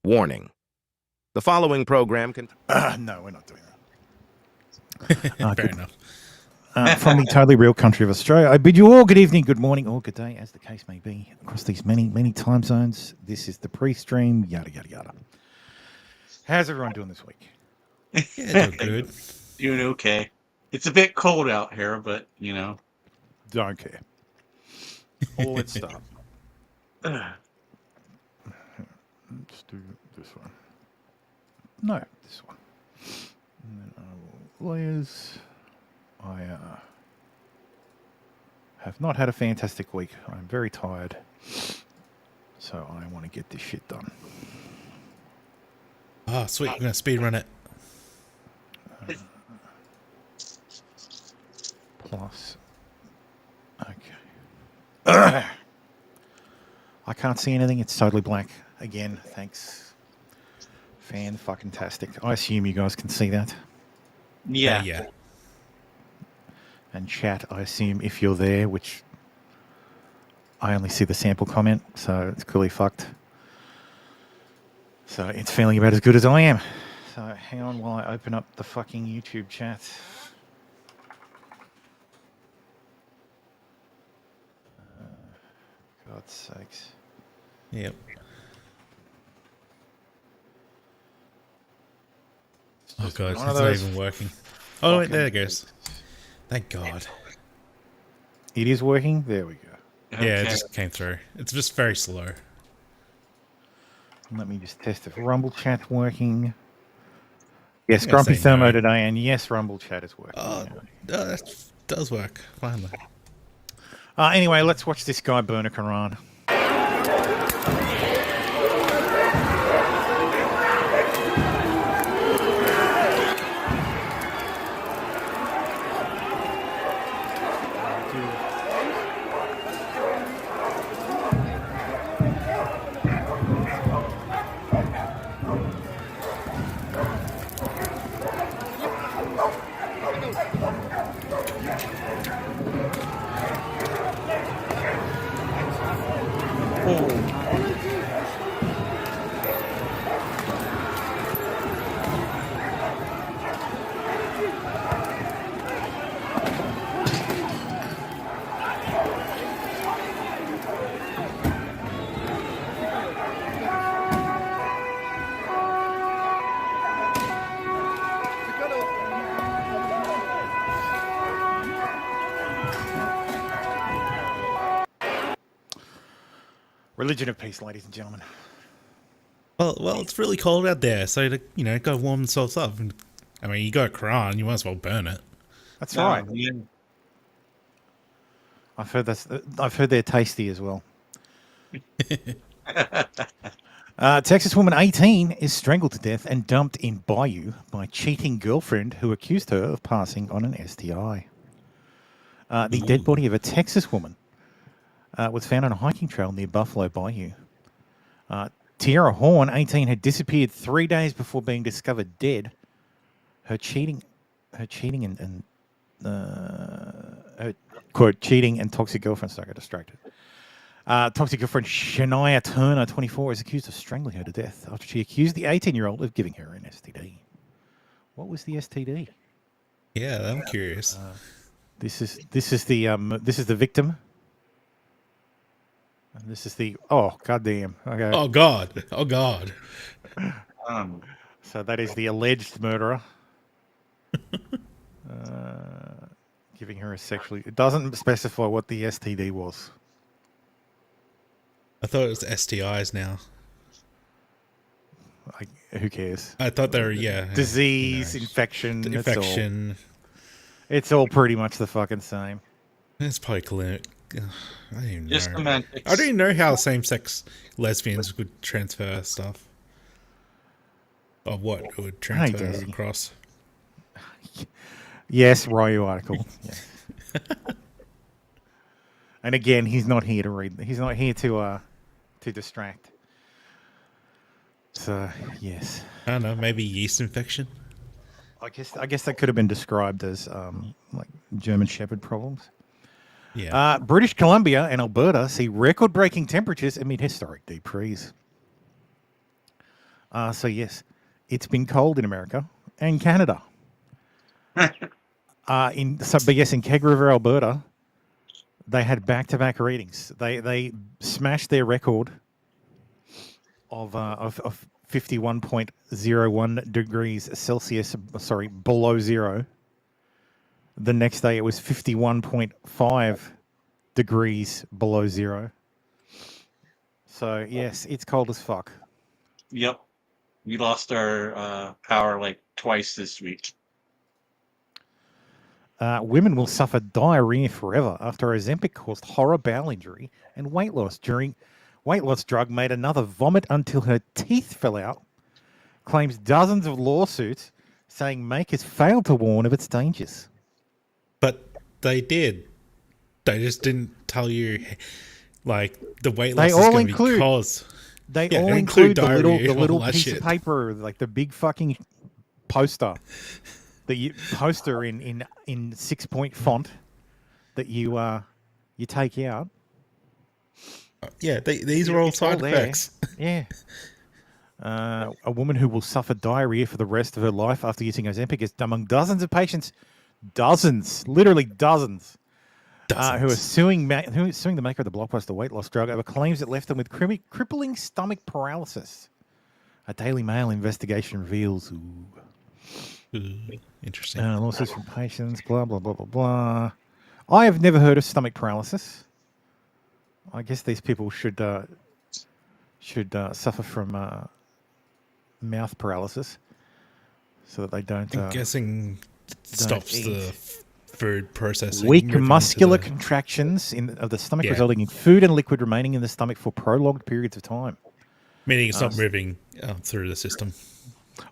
Warning. The following program can... No, we're not doing that. Fair enough. From the totally real country of Australia, I bid you all good evening, good morning, or good day, as the case may be, across these many, many time zones. This is the pre-stream, yada, yada, yada. How's everyone doing this week? Yeah, doing good. Doing okay. It's a bit cold out here, but, you know. Don't care. Well, let's start. Let's do this one. No, this one. And then lawyers. I have not had a fantastic week. I'm very tired. So I want to get this shit done. Oh, sweet. We're going to speed run it. Plus. Okay. I can't see anything. It's totally black. Again, thanks. Fan-fucking-tastic. I assume you guys can see that. Yeah. Yeah. And chat, I assume, if you're there, which I only see the sample comment, so it's clearly fucked. So it's feeling about as good as I am. So hang on while I open up the fucking YouTube chat. God's sakes. Yep. Oh, God. It's not even working. Oh, wait, there it goes. Thank God. It is working? There we go. Okay. Yeah, it just came through. It's just very slow. Let me just test if Rumble chat's working. Yes, I'm gonna Grumpy say Thermo no. today, and yes, Rumble chat is working. Oh, that does work. Finally. Anyway, let's watch this guy burn a Quran. Religion of peace, ladies and gentlemen. Well, it's really cold out there, so to, go warm themselves up. I mean, you got a Quran, you might as well burn it. That's right. Yeah. I've heard they're tasty as well. Texas woman 18 is strangled to death and dumped in bayou by cheating girlfriend who accused her of passing on an STI. The dead body of a Texas woman was found on a hiking trail near Buffalo Bayou. Tiara Horn, 18, had disappeared 3 days before being discovered dead. Her cheating and quote, cheating and toxic girlfriend. Sorry, I got distracted. Toxic girlfriend Shania Turner, 24, is accused of strangling her to death after she accused the 18-year-old of giving her an STD. What was the STD? Yeah, I'm curious. This is the victim. And this is the goddamn. Okay. Oh God. So that is the alleged murderer. Giving her a sexually. It doesn't specify what the STD was. I thought it was STIs now. Who cares? I thought they were, Disease, infection. Infection. It's all pretty much the fucking same. It's probably clinic. I don't even know. Just semantics. I don't even know how same-sex lesbians would transfer stuff. Or what it would transfer Daisy. across. Yes, Ryu article. Yes. And again, he's not here to read. He's not here to distract. So yes, I don't know. Maybe yeast infection. I guess that could have been described as like German Shepherd problems. Yeah. British Columbia and Alberta see record-breaking temperatures amid historic deep freeze. So yes, it's been cold in America and Canada. But yes, in Keg River, Alberta, they had back-to-back readings. They smashed their record of 51.01 degrees Celsius. Sorry, below zero. The next day, it was 51.5 degrees below zero. So yes, it's cold as fuck. Yep. We lost our power like twice this week. Women will suffer diarrhea forever after Ozempic caused horror bowel injury and weight loss. Weight loss drug made another vomit until her teeth fell out. Claims dozens of lawsuits saying makers failed to warn of its dangers. But they did. They just didn't tell you, like, the weight loss is going to be caused. They all include the diarrhea, little all that piece shit. of paper, like the big fucking poster in 6-point font that you take out. Yeah, these are all side effects. Yeah. A woman who will suffer diarrhea for the rest of her life after using Ozempic is among dozens of patients, literally dozens. Who are suing the maker of the blockbuster weight loss drug over claims it left them with crippling stomach paralysis. A Daily Mail investigation reveals. Interesting. Lawsuits from patients, blah, blah, blah, blah, blah. I have never heard of stomach paralysis. I guess these people should suffer from mouth paralysis so that they don't... I'm guessing it stops the food processing. Weak muscular contractions of the stomach resulting in food and liquid remaining in the stomach for prolonged periods of time. Meaning it's not moving through the system.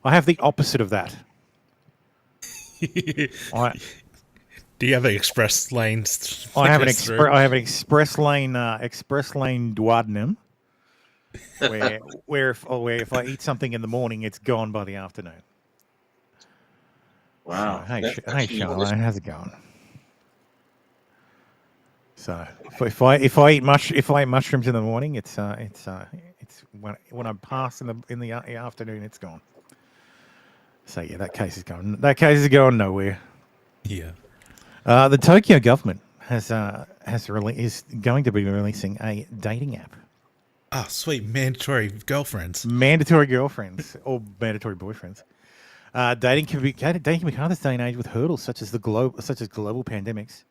I have the opposite of that. Do you have an express lane? I have an express lane duodenum where if I eat something in the morning, it's gone by the afternoon. Wow. So, hey, Charlotte, how's it going? So if I eat mushrooms in the morning, it's when I pass in the afternoon, it's gone. So yeah, that case is going nowhere. Yeah. The Tokyo government is going to be releasing a dating app. Oh, sweet. Mandatory girlfriends. Mandatory girlfriends or mandatory boyfriends. Dating can be hard this day and age with hurdles such as global pandemics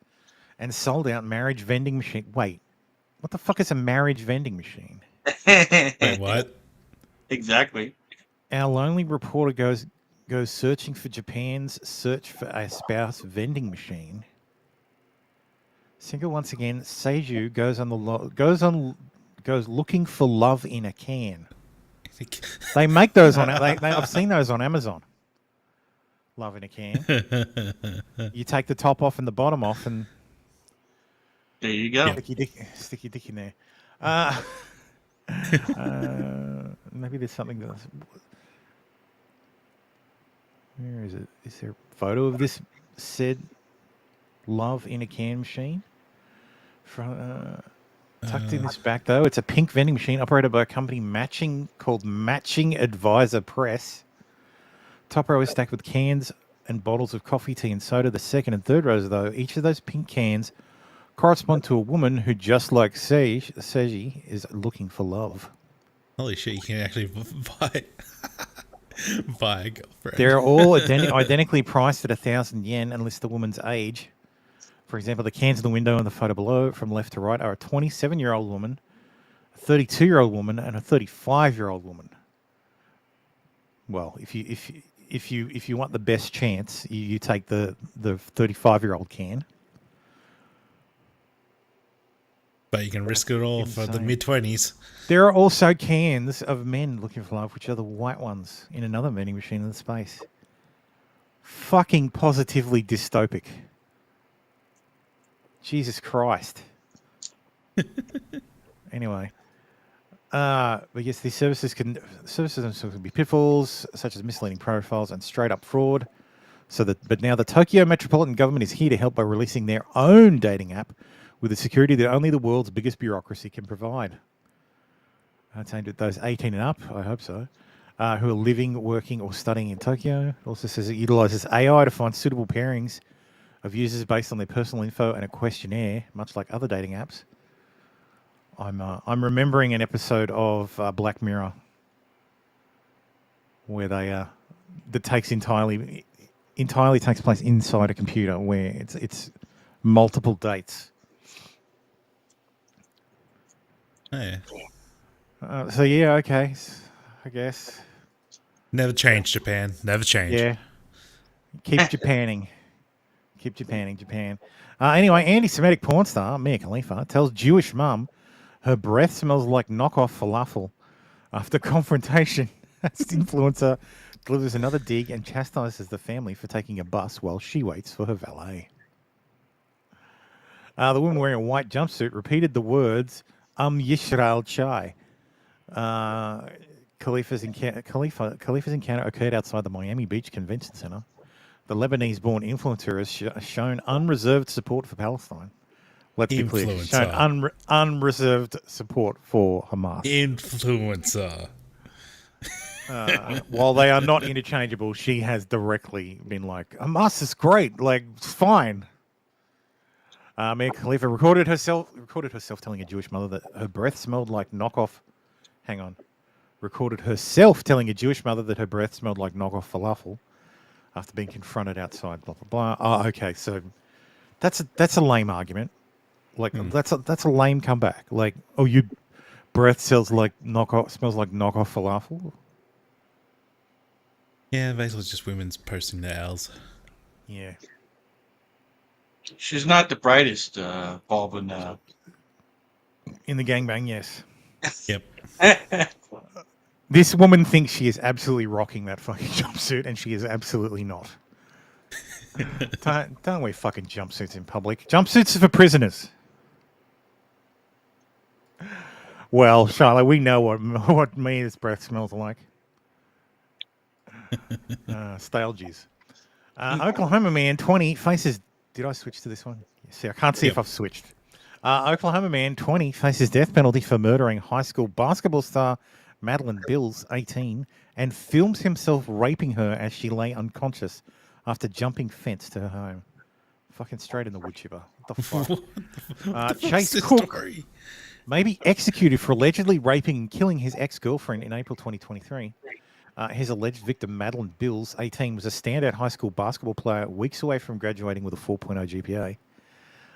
and sold out marriage vending machine. Wait, what the fuck is a marriage vending machine? Wait, what? Exactly. Our lonely reporter goes searching for Japan's search for a spouse vending machine. Single once again, Seiju goes looking for love in a can. They make those on. I've seen those on Amazon. Love in a can. You take the top off and the bottom off, and there you go. Stick your dick in there. Maybe there's something that's. Where is it? Is there a photo of this said love in a can machine? Tucked in this back, though. It's a pink vending machine operated by a company called Matching Advisor Press. Top row is stacked with cans and bottles of coffee, tea, and soda. The second and third rows, though, each of those pink cans correspond to a woman who, just like Seiji, is looking for love. Holy shit, you can actually buy a girlfriend. They're all identically priced at 1,000 yen and list the woman's age. For example, the cans in the window and the photo below, from left to right, are a 27-year-old woman, a 32-year-old woman, and a 35-year-old woman. Well, if you want the best chance, you take the 35-year-old can. But you can risk it all for the mid-20s. There are also cans of men looking for love, which are the white ones in another vending machine in the space. Fucking positively dystopic. Jesus Christ. Anyway. But yes, these services themselves can be pitfalls, such as misleading profiles and straight-up fraud. But now the Tokyo Metropolitan Government is here to help by releasing their own dating app with the security that only the world's biggest bureaucracy can provide. That's aimed at those 18 and up, I hope so. who are living, working, or studying in Tokyo. It also says it utilizes AI to find suitable pairings of users based on their personal info and a questionnaire, much like other dating apps. I'm remembering an episode of Black Mirror where that takes entirely takes place inside a computer where it's multiple dates. Oh, yeah. So yeah, okay, I guess. Never change, Japan. Never change. Yeah. Keep Japanning. Keep Japanning, Japan. Anyway, anti-Semitic porn star Mia Khalifa tells Jewish mum her breath smells like knockoff falafel after confrontation. As influencer delivers another dig and chastises the family for taking a bus while she waits for her valet. The woman wearing a white jumpsuit repeated the words Yisrael Chai. Khalifa's encounter occurred outside the Miami Beach Convention Center. The Lebanese-born influencer has shown unreserved support for Palestine. Let's be clear, she's shown unreserved support for Hamas. Influencer. While they are not interchangeable, she has directly been like, Hamas is great, like, it's fine. Mia Khalifa recorded herself telling a Jewish mother that her breath smelled like knockoff. Recorded herself telling a Jewish mother that her breath smelled like knockoff falafel after being confronted outside. Blah blah blah. Oh, okay. So that's a lame argument. Like that's a lame comeback. Like, oh, your breath smells like knockoff falafel. Yeah, basically just women's posting their L's. Yeah. She's not the brightest bulb in In the gangbang, yes. Yep. This woman thinks she is absolutely rocking that fucking jumpsuit, and she is absolutely not. Don't wear fucking jumpsuits in public. Jumpsuits are for prisoners. Well, Charlotte, we know what Mia's breath smells like. Stale juice. Oklahoma man 20 faces... Did I switch to this one? See, I can't see if I've switched. Oklahoma man 20 faces death penalty for murdering high school basketball star Madeline Bills, 18, and films himself raping her as she lay unconscious after jumping fence to her home. Fucking straight in the wood chipper. What the fuck? Chase Cook may be executed for allegedly raping and killing his ex-girlfriend in April 2023. His alleged victim, Madeline Bills, 18, was a standout high school basketball player weeks away from graduating with a 4.0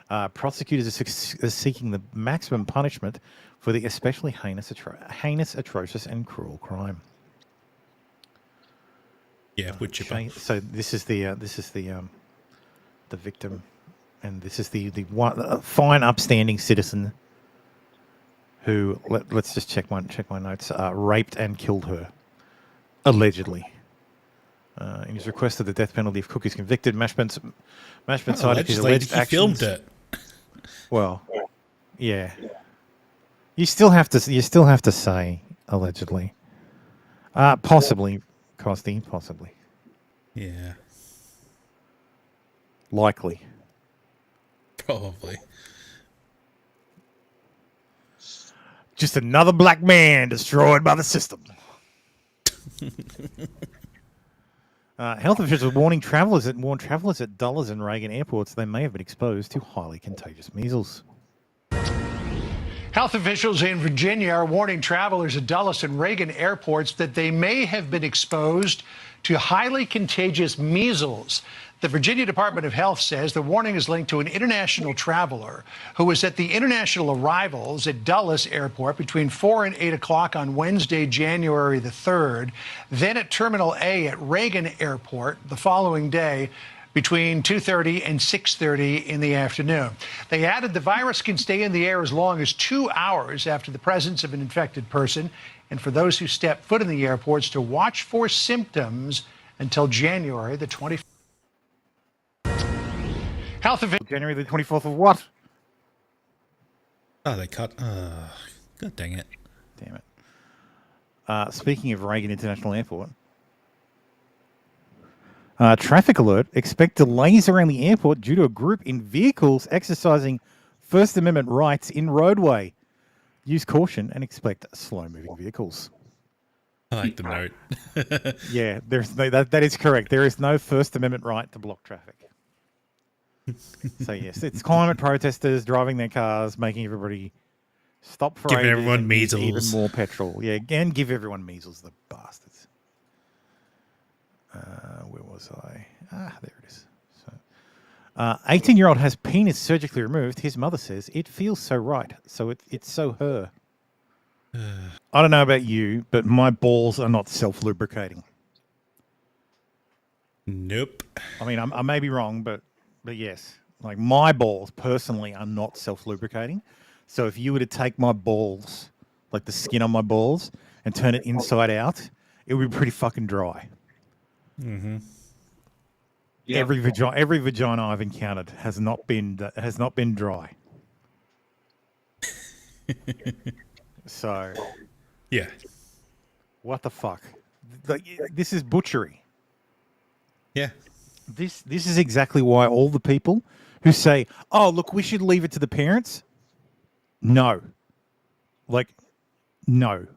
GPA. Prosecutors are seeking the maximum punishment for the especially heinous, atrocious, and cruel crime. Yeah, which so this is the victim, and this is the one fine, upstanding citizen who let's just check my notes. Raped and killed her. Allegedly. In his request of the death penalty if Cook is convicted, Mashman cited his alleged actions. Filmed it. Well, yeah. You still have to say allegedly. Possibly, Costy, possibly. Yeah. Likely. Probably. Just another black man destroyed by the system. Health officials warn travelers at Dulles and Reagan airports they may have been exposed to highly contagious measles. Health officials in Virginia are warning travelers at Dulles and Reagan airports that they may have been exposed to highly contagious measles. The Virginia Department of Health says the warning is linked to an international traveler who was at the international arrivals at Dulles Airport between 4 and 8 o'clock on Wednesday, January the 3rd, then at Terminal A at Reagan Airport the following day between 2:30 and 6:30 in the afternoon. They added the virus can stay in the air as long as 2 hours after the presence of an infected person, and for those who step foot in the airports to watch for symptoms until January the 24th. January the 24th of what? Oh, they cut. God dang it. Damn it. Speaking of Reagan International Airport, traffic alert. Expect delays around the airport due to a group in vehicles exercising First Amendment rights in roadway. Use caution and expect slow-moving vehicles. I like the note. Yeah, there's no, that is correct. There is no First Amendment right to block traffic. So yes, it's climate protesters driving their cars, making everybody stop for Giving ages everyone and use even measles. more petrol. Yeah, and give everyone measles, the bastards. Where was I? There it is. So, 18-year-old has penis surgically removed. His mother says it feels so right. So it's so her. I don't know about you, but my balls are not self-lubricating. Nope. I mean, I may be wrong, but yes, like my balls personally are not self-lubricating. So if you were to take my balls, like the skin on my balls, and turn it inside out, it would be pretty fucking dry. Mm-hmm. Yeah. Every vagina I've encountered has not been dry. So Yeah. what the fuck? Like, this is butchery. Yeah. This is exactly why all the people who say, "Oh, look, we should leave it to the parents." No. Like, no.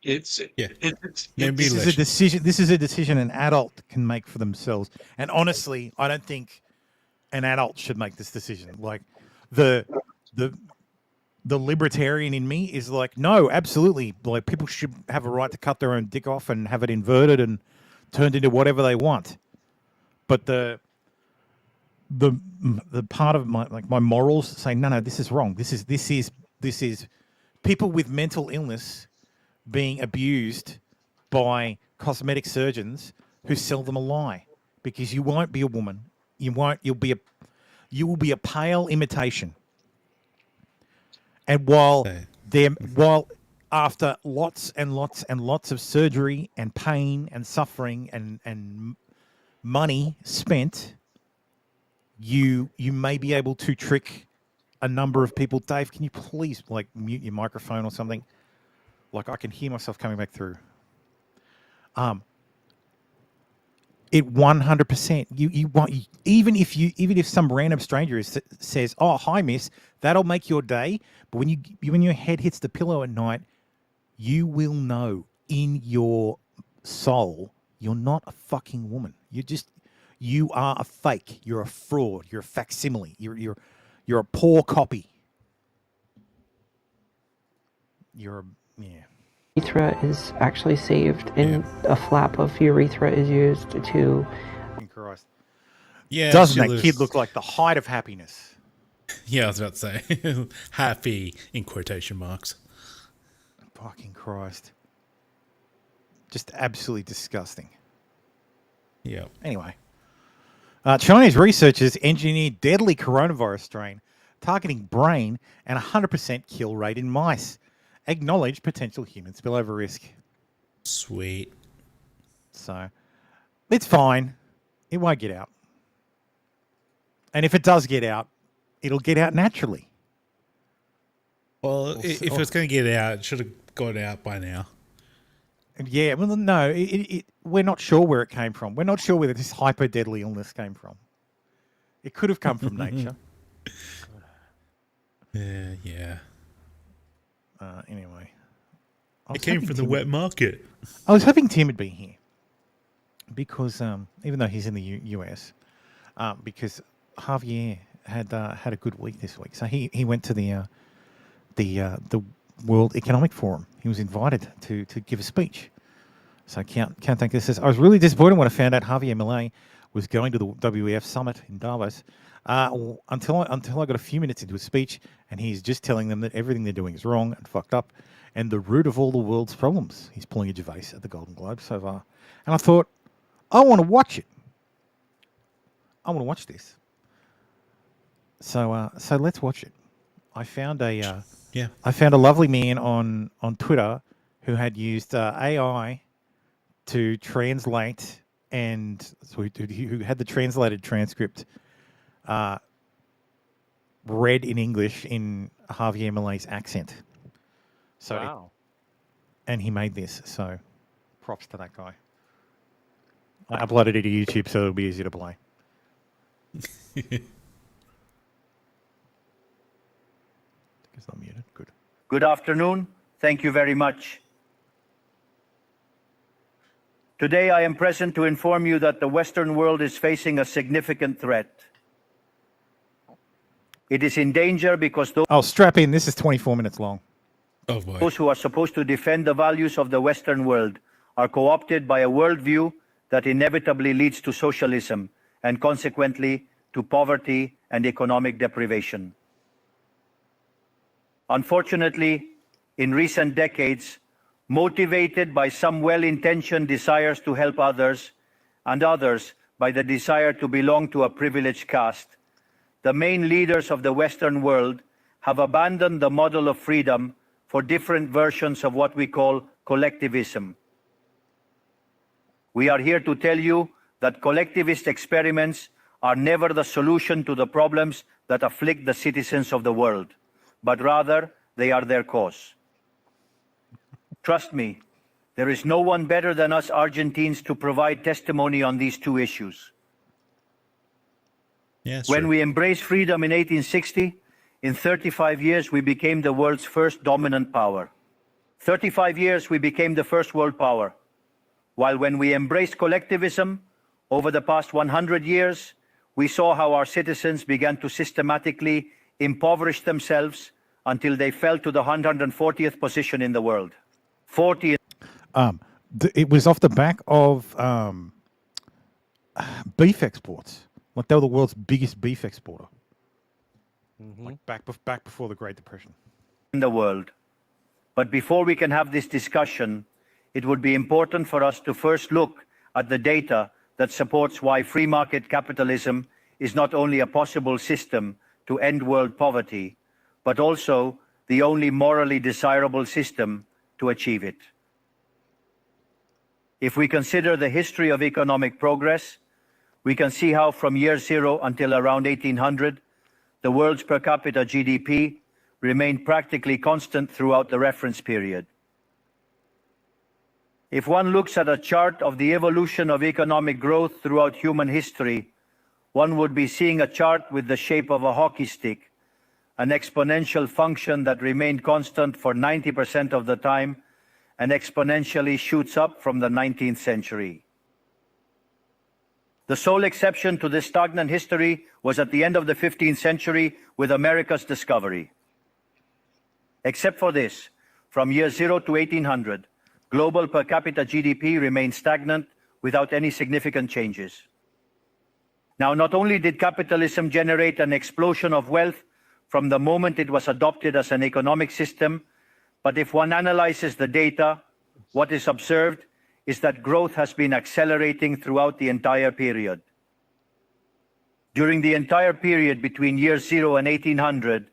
It's Yeah. it's Maybe This is a decision. This is a decision an adult can make for themselves. And honestly, I don't think an adult should make this decision. Like, the libertarian in me is like, no, absolutely. Like, people should have a right to cut their own dick off and have it inverted and turned into whatever they want. But the part of my morals say, no, this is wrong. This is people with mental illness being abused by cosmetic surgeons who sell them a lie, because you won't be a woman. You will be a pale imitation. And while after lots and lots and lots of surgery and pain and suffering and money spent, you may be able to trick a number of people. Dave, can you please mute your microphone or something? Like, I can hear myself coming back through. It 100%. You want, even if some random stranger says, "Oh, hi, miss," that'll make your day. But when your head hits the pillow at night, you will know in your soul you're not a fucking woman. You are a fake. You're a fraud. You're a facsimile. You're a poor copy. Yeah. Urethra is actually saved, and a flap of urethra is used to. Christ. Yeah. Doesn't that kid look like the height of happiness? Yeah, I was about to say happy in quotation marks. Fucking Christ. Just absolutely disgusting. Yeah. Anyway. Chinese researchers engineered deadly coronavirus strain targeting brain and 100% kill rate in mice. Acknowledge potential human spillover risk. Sweet. So, it's fine. It won't get out. And if it does get out, it'll get out naturally. Well, if it was going to get out, it should have got out by now. Yeah, well, no, we're not sure where it came from. We're not sure where this hyper-deadly illness came from. It could have come from nature. Yeah. Anyway. It came from the wet market. I was hoping Tim would be here. Because, even though he's in the US, because Javier had a good week this week. So he went to the World Economic Forum. He was invited to give a speech. So can't thank this. I was really disappointed when I found out Javier Milei was going to the WEF summit in Davos. Until I got a few minutes into his speech, and he's just telling them that everything they're doing is wrong and fucked up, and the root of all the world's problems. He's pulling a Gervais at the Golden Globe so far, and I thought, I want to watch it. I want to watch this. So let's watch it. I found a lovely man on Twitter who had used AI to translate, and so who had the translated transcript read in English in Javier Milei's accent. So, wow. And he made this. So, props to that guy. I uploaded it to YouTube so it'll be easy to play. It's not muted. Good. Good afternoon. Thank you very much. Today, I am present to inform you that the Western world is facing a significant threat. It is in danger because Oh, strap in. This is 24 minutes long. Oh boy. those who are supposed to defend the values of the Western world are co-opted by a worldview that inevitably leads to socialism and consequently to poverty and economic deprivation. Unfortunately, in recent decades, motivated by some well-intentioned desires to help others and others by the desire to belong to a privileged caste, the main leaders of the Western world have abandoned the model of freedom for different versions of what we call collectivism. We are here to tell you that collectivist experiments are never the solution to the problems that afflict the citizens of the world, but rather they are their cause. Trust me, there is no one better than us Argentines to provide testimony on these two issues. Yeah, it's When true. we embraced freedom in 1860, in 35 years we became the world's first dominant power. 35 years we became the first world power. While when we embraced collectivism, over the past 100 years, we saw how our citizens began to systematically impoverish themselves until they fell to the 140th position in the world. 40. It was off the back of beef exports. Like they were the world's biggest beef exporter. Like back before the Great Depression. In the world. But before we can have this discussion, it would be important for us to first look at the data that supports why free market capitalism is not only a possible system to end world poverty, but also the only morally desirable system to achieve it. If we consider the history of economic progress, we can see how from year zero until around 1800, the world's per capita GDP remained practically constant throughout the reference period. If one looks at a chart of the evolution of economic growth throughout human history, one would be seeing a chart with the shape of a hockey stick, an exponential function that remained constant for 90% of the time and exponentially shoots up from the 19th century. The sole exception to this stagnant history was at the end of the 15th century with America's discovery. Except for this, from year zero to 1800, global per capita GDP remained stagnant without any significant changes. Now, not only did capitalism generate an explosion of wealth from the moment it was adopted as an economic system, but if one analyzes the data, what is observed is that growth has been accelerating throughout the entire period. During the entire period between year zero and 1800,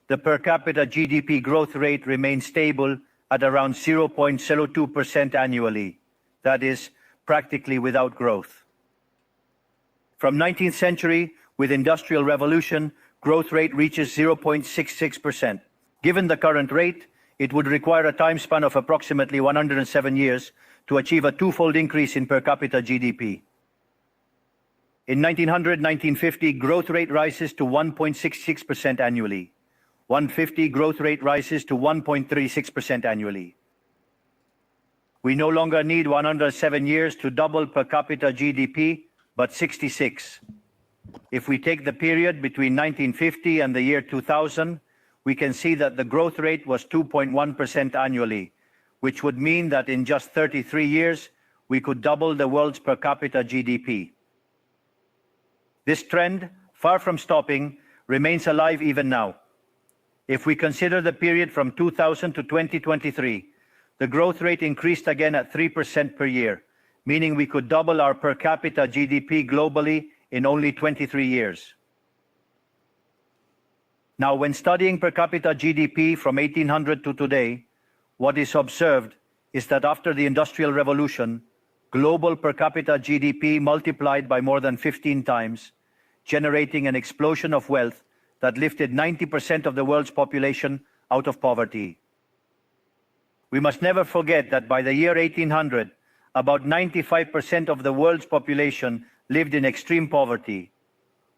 the per capita GDP growth rate remained stable at around 0.02% annually, that is, practically without growth. From 19th century, with Industrial Revolution, growth rate reaches 0.66%. Given the current rate, it would require a time span of approximately 107 years to achieve a twofold increase in per capita GDP. In 1900-1950, growth rate rises to 1.66% annually. 150, growth rate rises to 1.36% annually. We no longer need 107 years to double per capita GDP, but 66. If we take the period between 1950 and the year 2000, we can see that the growth rate was 2.1% annually, which would mean that in just 33 years, we could double the world's per capita GDP. This trend, far from stopping, remains alive even now. If we consider the period from 2000 to 2023, the growth rate increased again at 3% per year, meaning we could double our per capita GDP globally in only 23 years. Now, when studying per capita GDP from 1800 to today, what is observed is that after the Industrial Revolution, global per capita GDP multiplied by more than 15 times, generating an explosion of wealth that lifted 90% of the world's population out of poverty. We must never forget that by the year 1800, about 95% of the world's population lived in extreme poverty,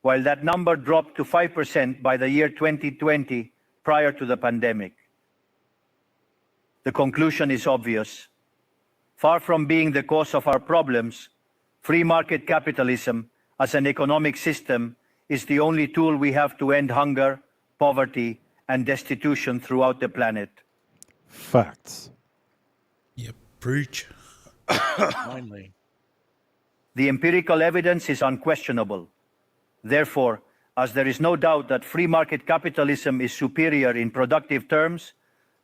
while that number dropped to 5% by the year 2020, prior to the pandemic. The conclusion is obvious. Far from being the cause of our problems, free market capitalism as an economic system is the only tool we have to end hunger, poverty, and destitution throughout the planet. Facts. Yep, preach. Finally. The empirical evidence is unquestionable. Therefore, as there is no doubt that free market capitalism is superior in productive terms,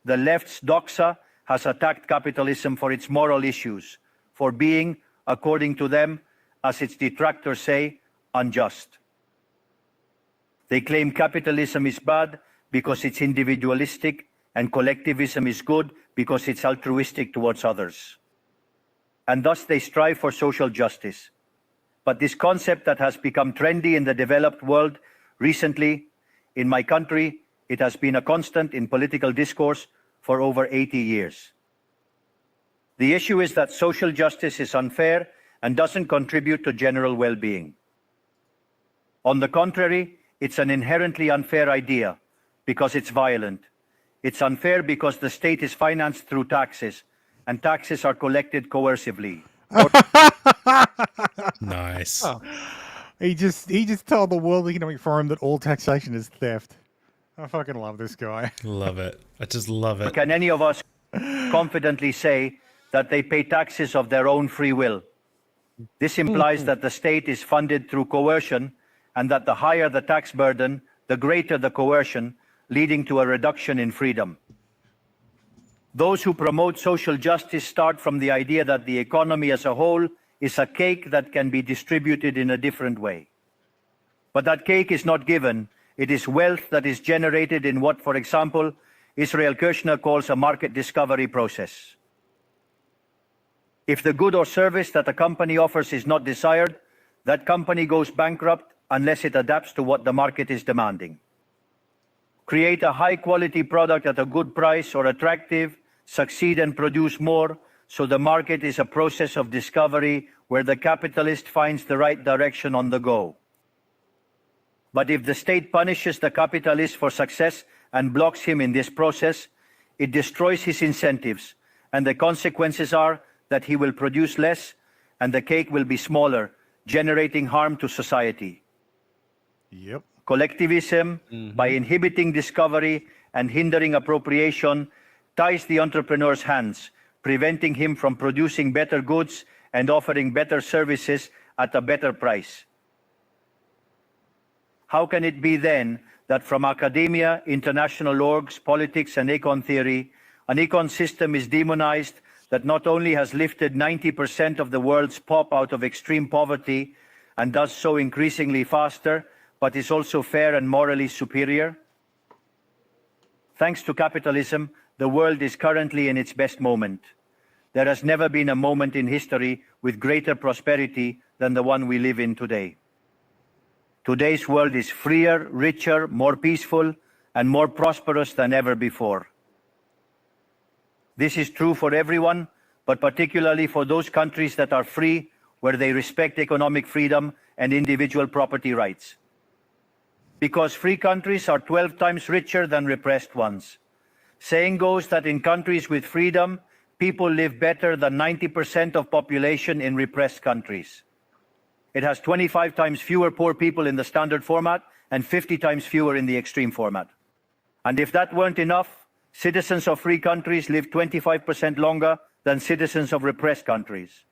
the left's doxa has attacked capitalism for its moral issues, for being, according to them, as its detractors say, unjust. They claim capitalism is bad because it's individualistic and collectivism is good because it's altruistic towards others. And thus they strive for social justice. But this concept that has become trendy in the developed world recently, in my country, it has been a constant in political discourse for over 80 years. The issue is that social justice is unfair and doesn't contribute to general well-being. On the contrary, it's an inherently unfair idea because it's violent. It's unfair because the state is financed through taxes, and taxes are collected coercively. Nice. Oh. He just told the World Economic Forum that all taxation is theft. I fucking love this guy. Love it. I just love it. Can any of us confidently say that they pay taxes of their own free will? This implies that the state is funded through coercion, and that the higher the tax burden, the greater the coercion, leading to a reduction in freedom. Those who promote social justice start from the idea that the economy as a whole is a cake that can be distributed in a different way. But that cake is not given. It is wealth that is generated in what, for example, Israel Kirzner calls a market discovery process. If the good or service that a company offers is not desired, that company goes bankrupt unless it adapts to what the market is demanding. Create a high-quality product at a good price or attractive, succeed and produce more, so the market is a process of discovery where the capitalist finds the right direction on the go. But if the state punishes the capitalist for success and blocks him in this process, it destroys his incentives, and the consequences are that he will produce less and the cake will be smaller, generating harm to society. Yep. Collectivism, by inhibiting discovery and hindering appropriation, ties the entrepreneur's hands, preventing him from producing better goods and offering better services at a better price. How can it be then that from academia, international orgs, politics, and econ theory, an econ system is demonized that not only has lifted 90% of the world's pop out of extreme poverty and does so increasingly faster, but is also fair and morally superior? Thanks to capitalism, the world is currently in its best moment. There has never been a moment in history with greater prosperity than the one we live in today. Today's world is freer, richer, more peaceful, and more prosperous than ever before. This is true for everyone, but particularly for those countries that are free, where they respect economic freedom and individual property rights. Because free countries are 12 times richer than repressed ones. Saying goes that in countries with freedom, people live better than 90% of population in repressed countries. It has 25 times fewer poor people in the standard format and 50 times fewer in the extreme format. And if that weren't enough, citizens of free countries live 25% longer than citizens of repressed countries.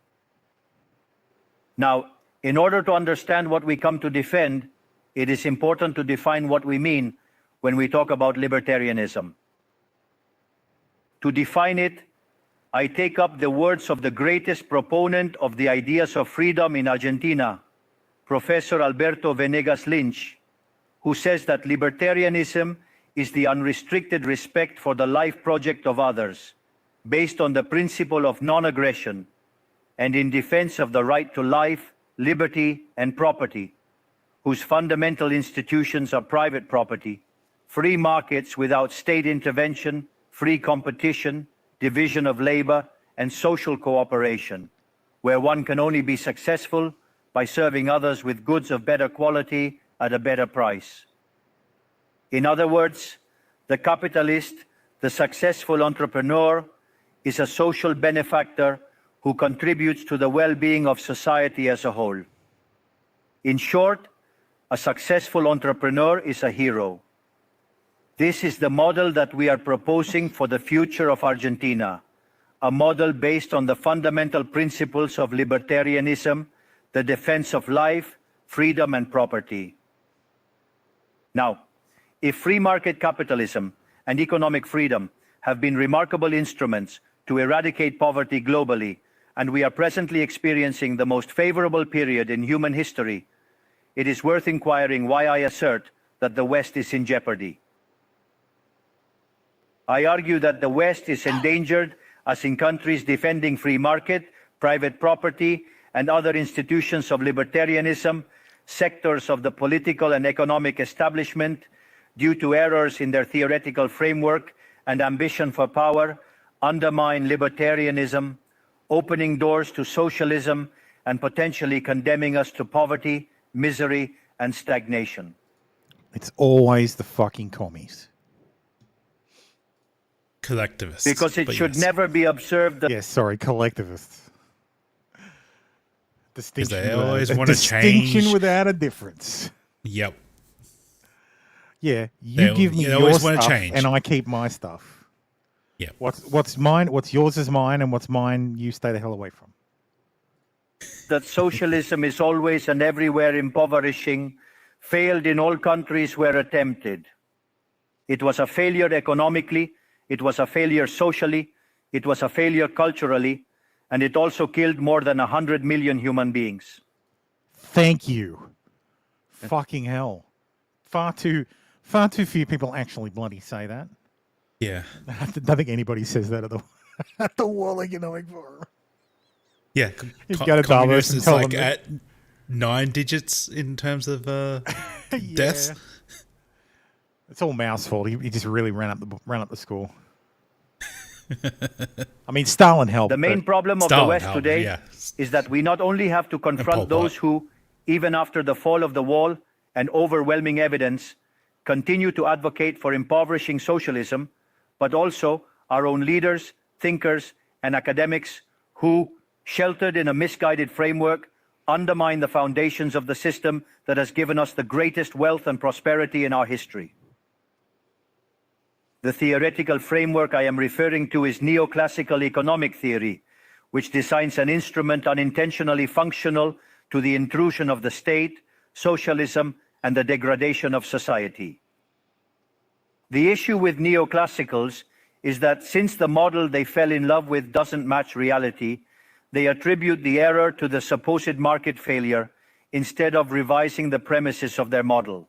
Now, in order to understand what we come to defend, it is important to define what we mean when we talk about libertarianism. To define it, I take up the words of the greatest proponent of the ideas of freedom in Argentina, Professor Alberto Venegas Lynch, who says that libertarianism is the unrestricted respect for the life project of others, based on the principle of non-aggression, and in defense of the right to life, liberty, and property, whose fundamental institutions are private property, free markets without state intervention, free competition, division of labor, and social cooperation, where one can only be successful by serving others with goods of better quality at a better price. In other words, the capitalist, the successful entrepreneur, is a social benefactor who contributes to the well-being of society as a whole. In short, a successful entrepreneur is a hero. This is the model that we are proposing for the future of Argentina, a model based on the fundamental principles of libertarianism, the defense of life, freedom, and property. Now, if free market capitalism and economic freedom have been remarkable instruments to eradicate poverty globally, and we are presently experiencing the most favorable period in human history, it is worth inquiring why I assert that the West is in jeopardy. I argue that the West is endangered as in countries defending free market, private property, and other institutions of libertarianism, sectors of the political and economic establishment, due to errors in their theoretical framework and ambition for power, undermine libertarianism, opening doors to socialism and potentially condemning us to poverty, misery, and stagnation. It's always the fucking commies. Collectivists. Because it but should yes. never be observed that Yes, sorry, collectivists. Distinction. they without- always a wanna distinction change. without a difference. Yep. Yeah, you give me they your always wanna stuff, change. and I keep my stuff. Yep. What's mine? What's yours is mine, and what's mine, you stay the hell away from. that socialism is always and everywhere impoverishing, failed in all countries where attempted. It was a failure economically, it was a failure socially, it was a failure culturally, and it also killed more than 100 million human beings. Thank you. Fucking hell. Far too few people actually bloody say that. Yeah. I don't think anybody says that at the at the World Economic Forum. Yeah. You've got to Davos and It's tell like them at 9 digits in terms of deaths. It's all Mao's fault. He just really ran up the score. I mean, Stalin helped. The main but problem of the Stalin West helped, today yeah. is that we not only have to Pol confront Pot. those who, even after the fall of the wall and overwhelming evidence, continue to advocate for impoverishing socialism, but also our own leaders, thinkers, and academics who, sheltered in a misguided framework, undermine the foundations of the system that has given us the greatest wealth and prosperity in our history. The theoretical framework I am referring to is neoclassical economic theory, which designs an instrument unintentionally functional to the intrusion of the state, socialism, and the degradation of society. The issue with neoclassicals is that since the model they fell in love with doesn't match reality, they attribute the error to the supposed market failure instead of revising the premises of their model.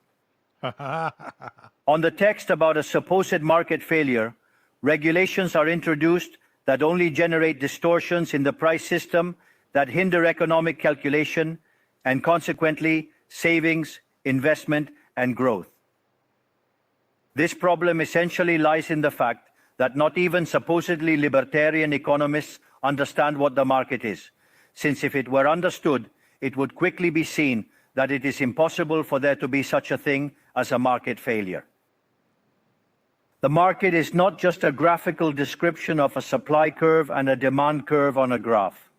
On the text about a supposed market failure, regulations are introduced that only generate distortions in the price system that hinder economic calculation and consequently savings, investment, and growth. This problem essentially lies in the fact that not even supposedly libertarian economists understand what the market is, since if it were understood, it would quickly be seen that it is impossible for there to be such a thing as a market failure. The market is not just a graphical description of a supply curve and a demand curve on a graph.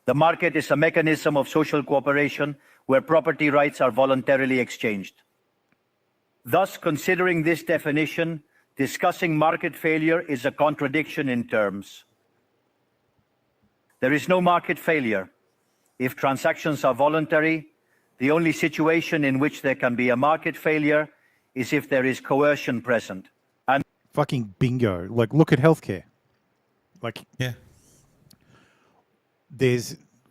The market is a mechanism of social cooperation where property rights are voluntarily exchanged. Thus, considering this definition, discussing market failure is a contradiction in terms. There is no market failure. If transactions are voluntary, the only situation in which there can be a market failure is if there is coercion present. And fucking bingo. Like, look at healthcare. Like, Yeah.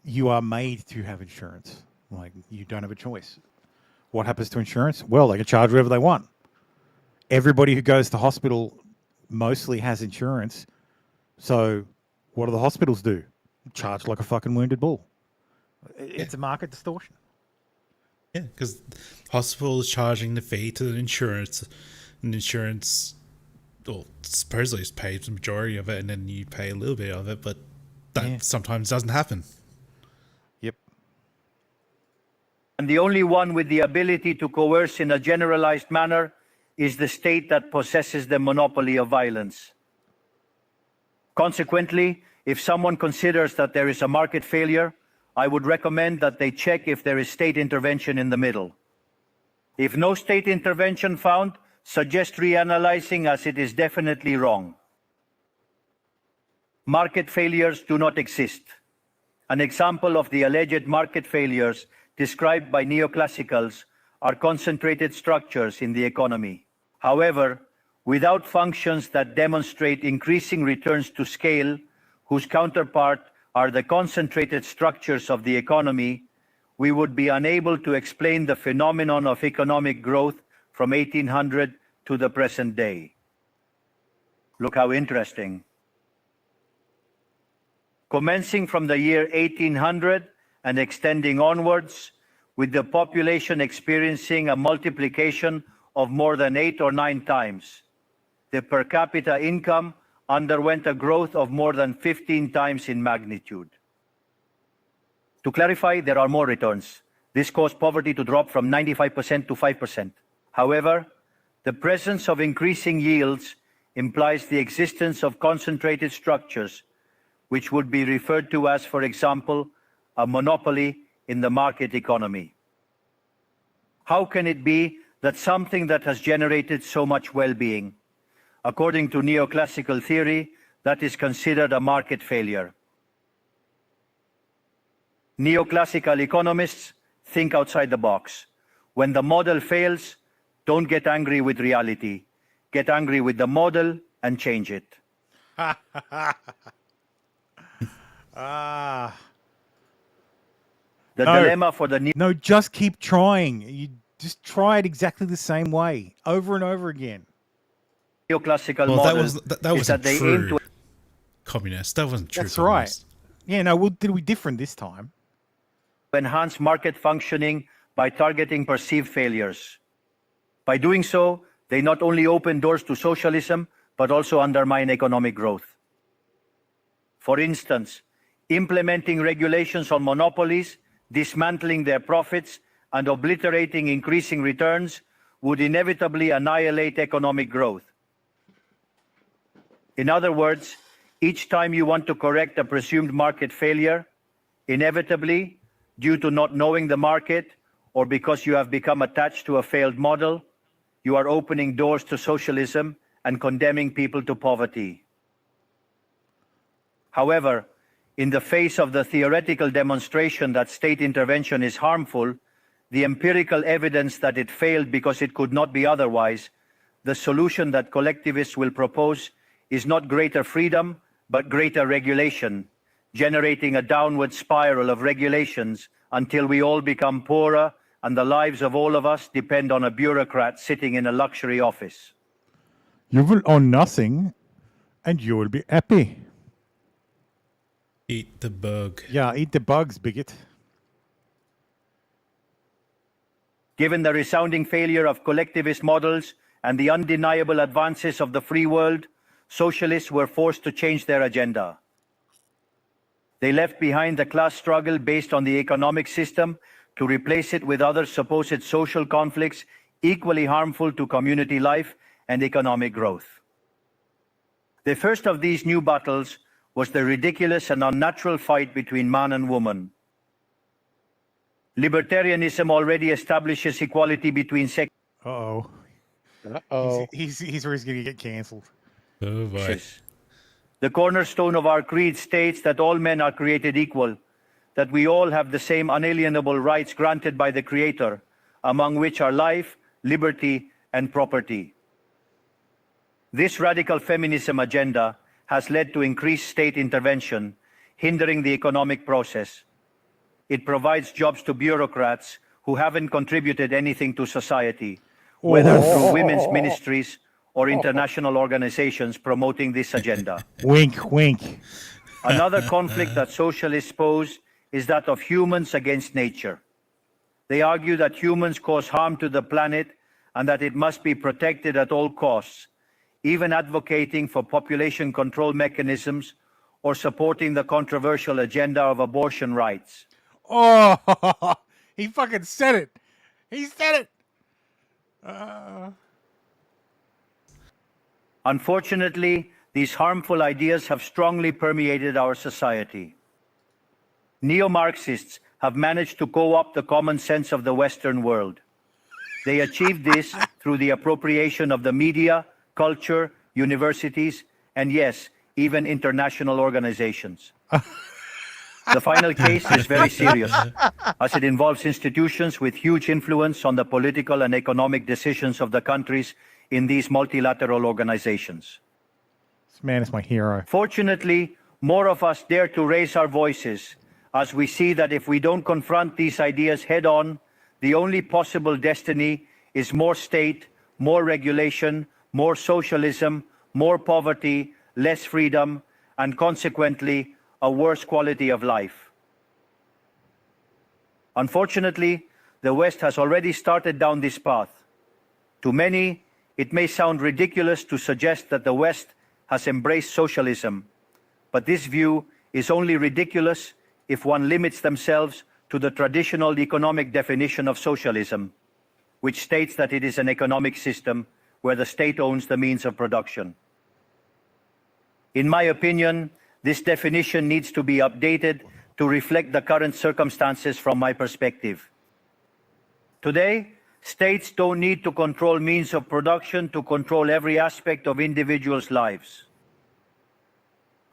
you are made to have insurance. Like, you don't have a choice. What happens to insurance? Well, they can charge whatever they want. Everybody who goes to hospital mostly has insurance. So what do the hospitals do? Charge like a fucking wounded bull. It's a market distortion. Yeah, because hospital is charging the fee to the insurance, and insurance, well, supposedly pays the majority of it, and then you pay a little bit of it, but that sometimes doesn't happen. Yep. the only one with the ability to coerce in a generalized manner is the state that possesses the monopoly of violence. Consequently, If someone considers that there is a market failure, I would recommend that they check if there is state intervention in the middle. If no state intervention found, suggest reanalyzing, as it is definitely wrong. Market failures do not exist. An example of the alleged market failures described by neoclassicals are concentrated structures in the economy. However, without functions that demonstrate increasing returns to scale, whose counterpart are the concentrated structures of the economy, we would be unable to explain the phenomenon of economic growth from 1800 to the present day. Look how interesting. Commencing from the year 1800 and extending onwards, with the population experiencing a multiplication of more than 8 or 9 times, the per capita income underwent a growth of more than 15 times in magnitude. To clarify, there are more returns. This caused poverty to drop from 95% to 5%. However, the presence of increasing yields implies the existence of concentrated structures, which would be referred to as, for example, a monopoly in the market economy. How can it be that something that has generated so much well-being, according to neoclassical theory, that is considered a market failure? Neoclassical economists think outside the box. When the model fails, don't get angry with reality. Get angry with the model and change it. The dilemma for the No, just keep trying. You just try it exactly the same way, over and over again. neoclassical Well, model that is wasn't that they aim true to communist. That wasn't true That's communist. right. Yeah, no, we'll be different this time. enhance market functioning by targeting perceived failures. By doing so, they not only open doors to socialism, but also undermine economic growth. For instance, implementing regulations on monopolies, dismantling their profits, and obliterating increasing returns would inevitably annihilate economic growth. In other words, each time you want to correct a presumed market failure, inevitably, due to not knowing the market or because you have become attached to a failed model, you are opening doors to socialism and condemning people to poverty. However, in the face of the theoretical demonstration that state intervention is harmful, the empirical evidence that it failed because it could not be otherwise, the solution that collectivists will propose is not greater freedom, but greater regulation, generating a downward spiral of regulations until we all become poorer and the lives of all of us depend on a bureaucrat sitting in a luxury office. You will own nothing, and you will be happy. Eat the bug. Yeah, eat the bugs, bigot. Given the resounding failure of collectivist models and the undeniable advances of the free world, socialists were forced to change their agenda. They left behind the class struggle based on the economic system to replace it with other supposed social conflicts equally harmful to community life and economic growth. The first of these new battles was the ridiculous and unnatural fight between man and woman. Libertarianism already establishes equality between sexes. Uh-oh. Uh-oh. He's always going to get cancelled. Oh boy. The cornerstone of our creed states that all men are created equal, that we all have the same unalienable rights granted by the Creator, among which are life, liberty, and property. This radical feminism agenda has led to increased state intervention, hindering the economic process. It provides jobs to bureaucrats who haven't contributed anything to society, whether through women's ministries or international organizations promoting this agenda. Wink, wink. Another conflict that socialists pose is that of humans against nature. They argue that humans cause harm to the planet and that it must be protected at all costs, even advocating for population control mechanisms or supporting the controversial agenda of abortion rights. Oh, he fucking said it. He said it. Unfortunately, these harmful ideas have strongly permeated our society. Neo-Marxists have managed to co-opt the common sense of the Western world. They achieved this through the appropriation of the media, culture, universities, and yes, even international organizations. The final case is very serious, as it involves institutions with huge influence on the political and economic decisions of the countries in these multilateral organizations. This man is my hero. Fortunately, more of us dare to raise our voices, as we see that if we don't confront these ideas head-on, the only possible destiny is more state, more regulation, more socialism, more poverty, less freedom, and consequently, a worse quality of life. Unfortunately, the West has already started down this path. To many, it may sound ridiculous to suggest that the West has embraced socialism, but this view is only ridiculous if one limits themselves to the traditional economic definition of socialism, which states that it is an economic system where the state owns the means of production. In my opinion, this definition needs to be updated to reflect the current circumstances from my perspective. Today, states don't need to control means of production to control every aspect of individuals' lives.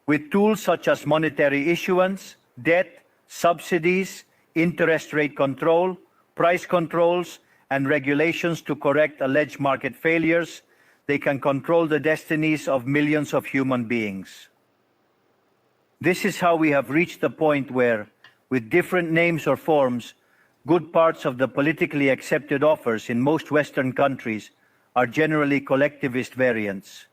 With tools such as monetary issuance, debt, subsidies, interest rate control, price controls, and regulations to correct alleged market failures, they can control the destinies of millions of human beings. This is how we have reached the point where, with different names or forms, good parts of the politically accepted offers in most Western countries are generally collectivist variants.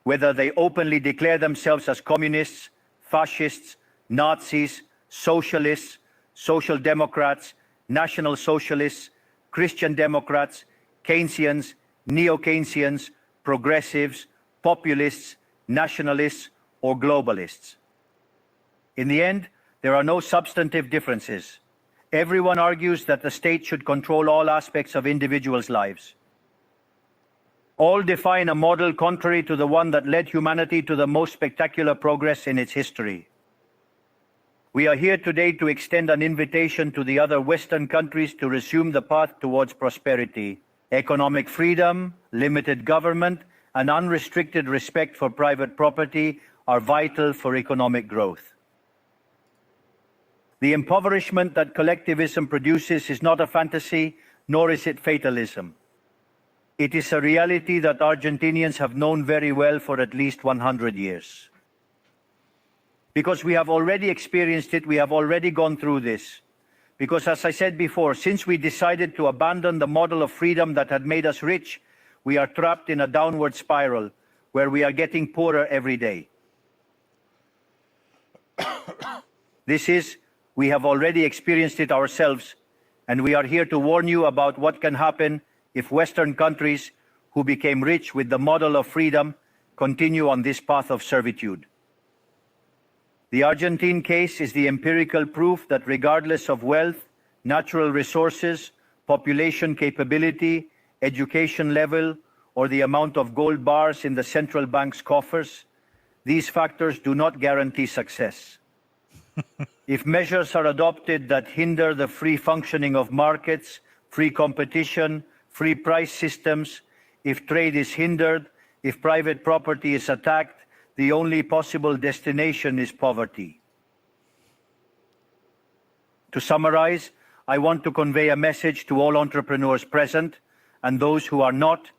Whether they openly declare themselves as communists, fascists, Nazis, socialists, social democrats, national socialists, Christian Democrats, Keynesians, neo-Keynesians, progressives, populists, nationalists, or globalists. In the end, there are no substantive differences. Everyone argues that the state should control all aspects of individuals' lives. All define a model contrary to the one that led humanity to the most spectacular progress in its history. We are here today to extend an invitation to the other Western countries to resume the path towards prosperity. Economic freedom, limited government, and unrestricted respect for private property are vital for economic growth. The impoverishment that collectivism produces is not a fantasy, nor is it fatalism. It is a reality that Argentinians have known very well for at least 100 years. Because we have already experienced it, we have already gone through this. Because as I said before, since we decided to abandon the model of freedom that had made us rich, we are trapped in a downward spiral where we are getting poorer every day. We have already experienced it ourselves, and we are here to warn you about what can happen if Western countries who became rich with the model of freedom continue on this path of servitude. The Argentine case is the empirical proof that regardless of wealth, natural resources, population capability, education level, or the amount of gold bars in the central bank's coffers, these factors do not guarantee success. If measures are adopted that hinder the free functioning of markets, free competition, free price systems, if trade is hindered, if private property is attacked, the only possible destination is poverty. To summarize, I want to convey a message to all entrepreneurs present and those who are not,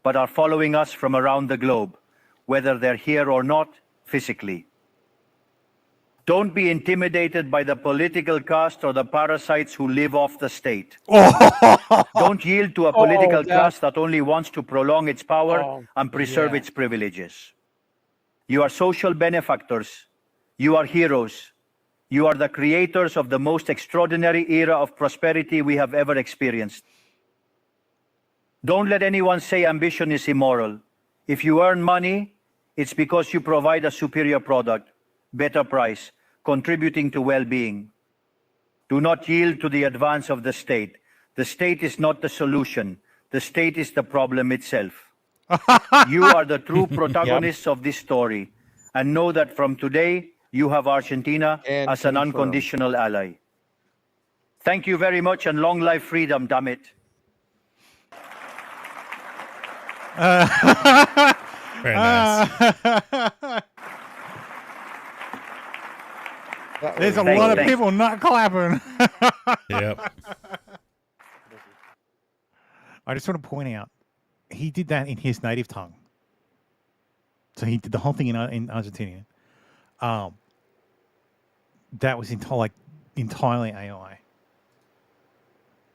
but are following us from around the globe, whether they're here or not physically. Don't be intimidated by the political caste or the parasites who live off the state. Don't yield to a political class that only wants to prolong its power and preserve its privileges. You are social benefactors. You are heroes. You are the creators of the most extraordinary era of prosperity we have ever experienced. Don't let anyone say ambition is immoral. If you earn money, it's because you provide a superior product, better price, contributing to well-being. Do not yield to the advance of the state. The state is not the solution. The state is the problem itself. You are the true protagonists of this story, and know that from today, you have Argentina And as an confirm. unconditional ally. Thank you very much, and long life freedom, damn it. Very nice. There's a Thanks, lot of thanks. people not clapping. Yep. I just want to point out, he did that in his native tongue. So he did the whole thing in Argentinian. That was entirely AI.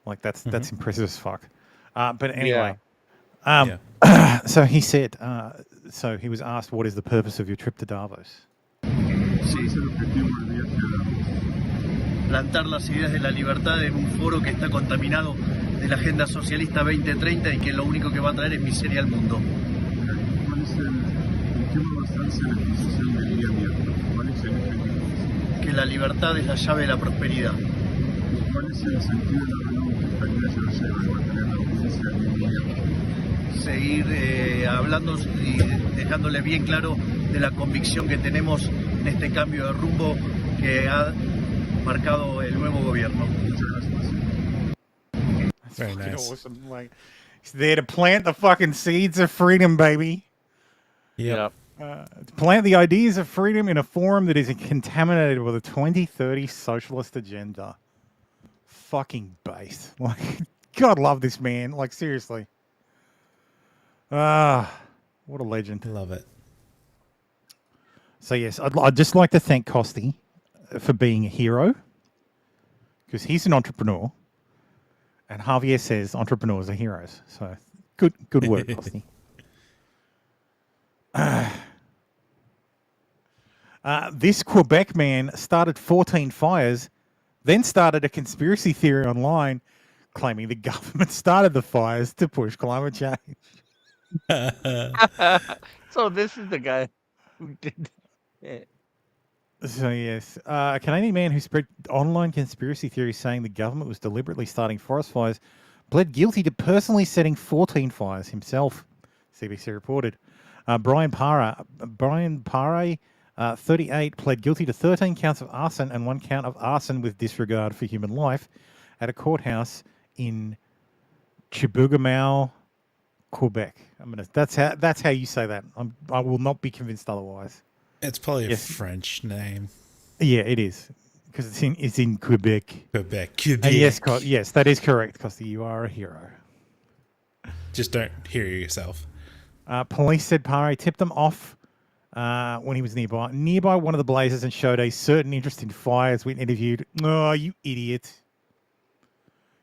Like that's impressive as fuck. But anyway, so he said. So he was asked, "What is the purpose of your trip to Davos?" Plantar las ideas de la libertad en un foro que está contaminado de la Agenda Socialista 2030 y que lo único que va a traer es miseria al mundo. Que la libertad es la llave de la prosperidad. Seguir hablando y dejándole bien claro de la convicción que tenemos en este cambio de rumbo que ha marcado el nuevo gobierno. Very Fucking nice. awesome. Like, he's there to plant the fucking seeds of freedom, baby. Yep. Plant the ideas of freedom in a forum that is contaminated with a 2030 socialist agenda. Fucking base. Like, God love this man. Like, seriously. What a legend. Love it. So, yes, I'd just like to thank Costi for being a hero, because he's an entrepreneur. And Javier says entrepreneurs are heroes. So, good work, Costi. This Quebec man started 14 fires, then started a conspiracy theory online claiming the government started the fires to push climate change. So this is the guy who did. So, yes, a Canadian man who spread online conspiracy theories saying the government was deliberately starting forest fires pled guilty to personally setting 14 fires himself, CBC reported. Brian Paré, 38, pled guilty to 13 counts of arson and 1 count of arson with disregard for human life at a courthouse in Chibougamau, Quebec. That's how you say that. I will not be convinced otherwise. It's probably a Yes. French name. Yeah, it is, because it's in Quebec. Quebec. Yes, that is correct, Costa. You are a hero. Just don't hear yourself. Police said Paré tipped them off when he was nearby one of the blazes and showed a certain interest in fires when interviewed. Oh, you idiot.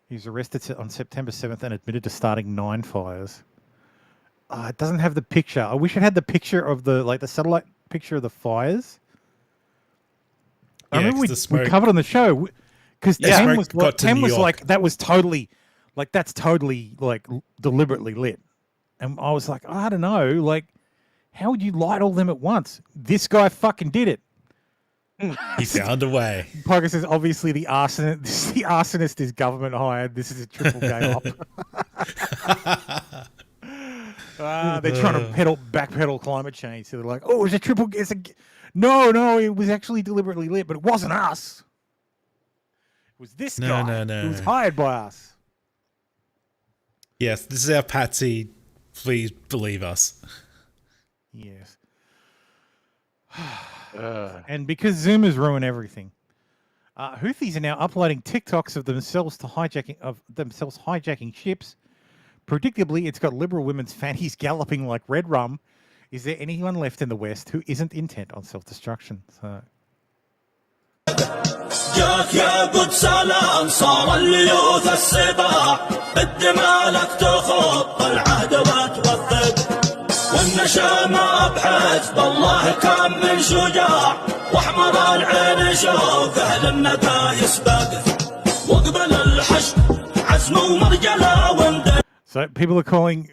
He was arrested on September 7th and admitted to starting 9 fires. It doesn't have the picture. I wish it had the picture of the satellite picture of the fires. I Yeah, remember 'cause the smoke- we covered on the show because Yeah, Tem smoke was, got to Tem New was York. like, that was totally, like, that's totally, like, deliberately lit. And I was like, I don't know, like, how would you light all them at once? This guy fucking did it. He found a way. Parker says, obviously the arsonist is government hired. This is a triple game op. They're trying to backpedal climate change. So they're like, oh, no, it was actually deliberately lit, but it wasn't us. It was this guy who was hired by us. Yes, this is our patsy. Please believe us. Yes. And because Zoomers ruin everything, Houthis are now uploading TikToks of themselves hijacking ships. Predictably, it's got liberal women's fannies galloping like red rum. Is there anyone left in the West who isn't intent on self-destruction? So. جاك يا قدس الأنصار الليوث السباع بالدماء لك تخط العهد وتوثق والنشامة بحزب الله كم من شجاع واحمر العين شوف أهل الندى يسبق وقبل الحشد عزم ومرجلة وندق. So people are calling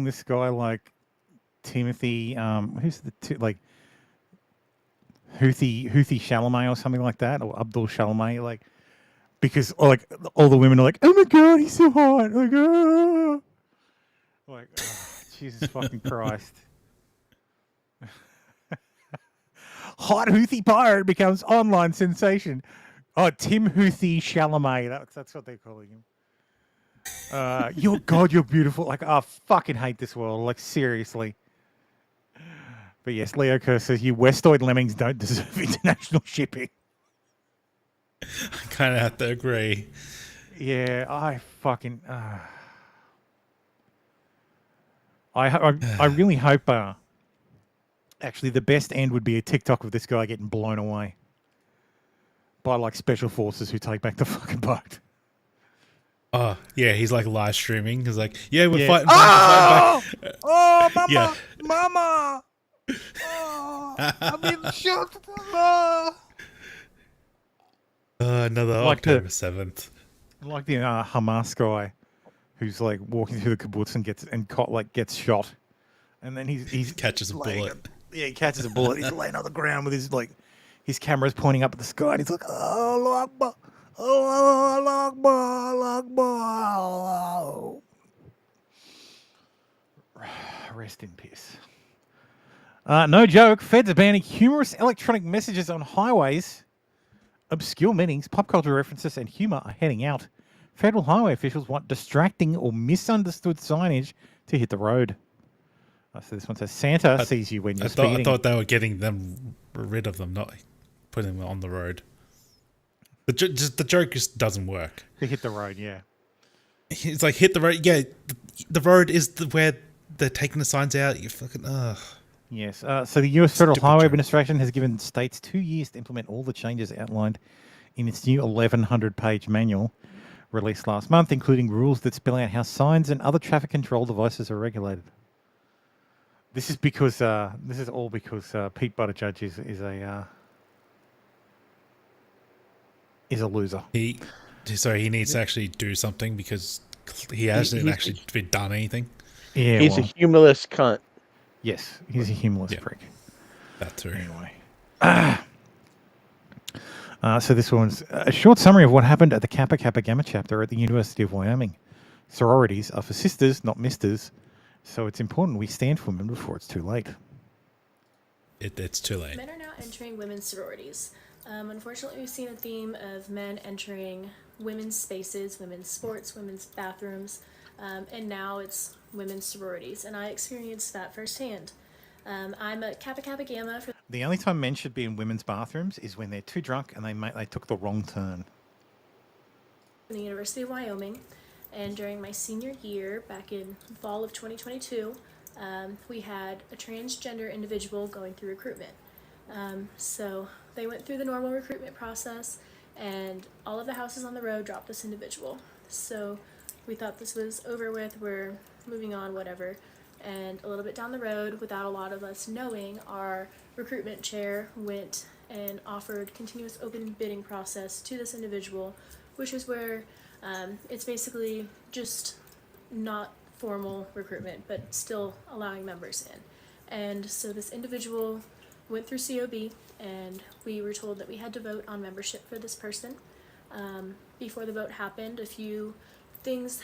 this guy like Timothy. Who's the like Houthi Chalamet or something like that, or Abdul Chalamet, like, because like all the women are like, oh my god, he's so hot, like, Jesus fucking Christ. Hot Houthi pirate becomes online sensation. Oh, Tim Houthi Chalamet. That's what they're calling him. You're beautiful. Like, I fucking hate this world. Like, seriously. But yes, Leo Kerr says you Westoid lemmings don't deserve international shipping. I kind of have to agree. Yeah, I fucking. I really hope. Actually, the best end would be a TikTok of this guy getting blown away by like special forces who take back the fucking boat. Oh yeah, he's like live streaming. He's like, yeah, we're fighting back. Fighting back. Oh, mama, Yeah. mama. Oh, I'm being shot. Another Like October 7th. Like the Hamas guy who's like walking through the kibbutz and gets shot, and then he catches a bullet. Yeah, he catches a bullet. He's laying on the ground with his camera's pointing up at the sky, and he's like, "Oh, Allah Akbar, Allah Akbar, Allah Akbar." Rest in peace. No joke. Feds are banning humorous electronic messages on highways. Obscure meanings, pop culture references, and humor are heading out. Federal highway officials want distracting or misunderstood signage to hit the road. So this one says Santa sees you when you're speeding. I thought they were getting them rid of them, not putting them on the road. The joke just doesn't work. To hit the road, yeah. It's like hit the road. Yeah, the road is where they're taking the signs out. You fucking ugh. Yes. So the U.S. Federal Highway Administration has given states 2 years to implement all the changes outlined in its new 1,100-page manual released last month, including rules that spell out how signs and other traffic control devices are regulated. This is because all because Pete Buttigieg is a loser. He needs to actually do something because he hasn't actually done anything. Yeah, he's a humorless cunt. Yes, he's a humorless prick. That too. Anyway. So this one's a short summary of what happened at the Kappa Kappa Gamma chapter at the University of Wyoming. Sororities are for sisters, not misters, so it's important we stand for women before it's too late. It's too late. Men are now entering women's sororities. Unfortunately, we've seen a theme of men entering women's spaces, women's sports, women's bathrooms, and now it's women's sororities, and I experienced that firsthand. I'm a Kappa Kappa Gamma. The only time men should be in women's bathrooms is when they're too drunk and they took the wrong turn. In the University of Wyoming, and during my senior year, back in fall of 2022, we had a transgender individual going through recruitment. So they went through the normal recruitment process, and all of the houses on the road dropped this individual. So we thought this was over with, we're moving on, whatever. And a little bit down the road, without a lot of us knowing, our recruitment chair went and offered continuous open bidding process to this individual, which is where it's basically just not formal recruitment, but still allowing members in. And so this individual went through COB, and we were told that we had to vote on membership for this person. Before the vote happened, a few things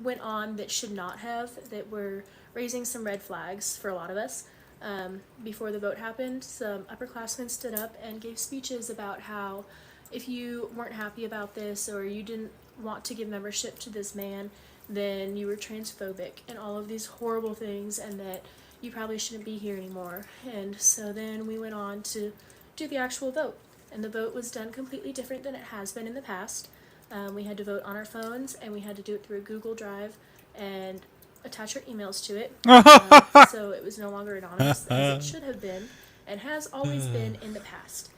went on that should not have, that were raising some red flags for a lot of us. Before the vote happened, some upperclassmen stood up and gave speeches about how if you weren't happy about this or you didn't want to give membership to this man, then you were transphobic and all of these horrible things, and that you probably shouldn't be here anymore. And so then we went on to do the actual vote, and the vote was done completely different than it has been in the past. We had to vote on our phones, and we had to do it through a Google Drive and attach our emails to it. So it was no longer anonymous as it should have been and has always been in the past.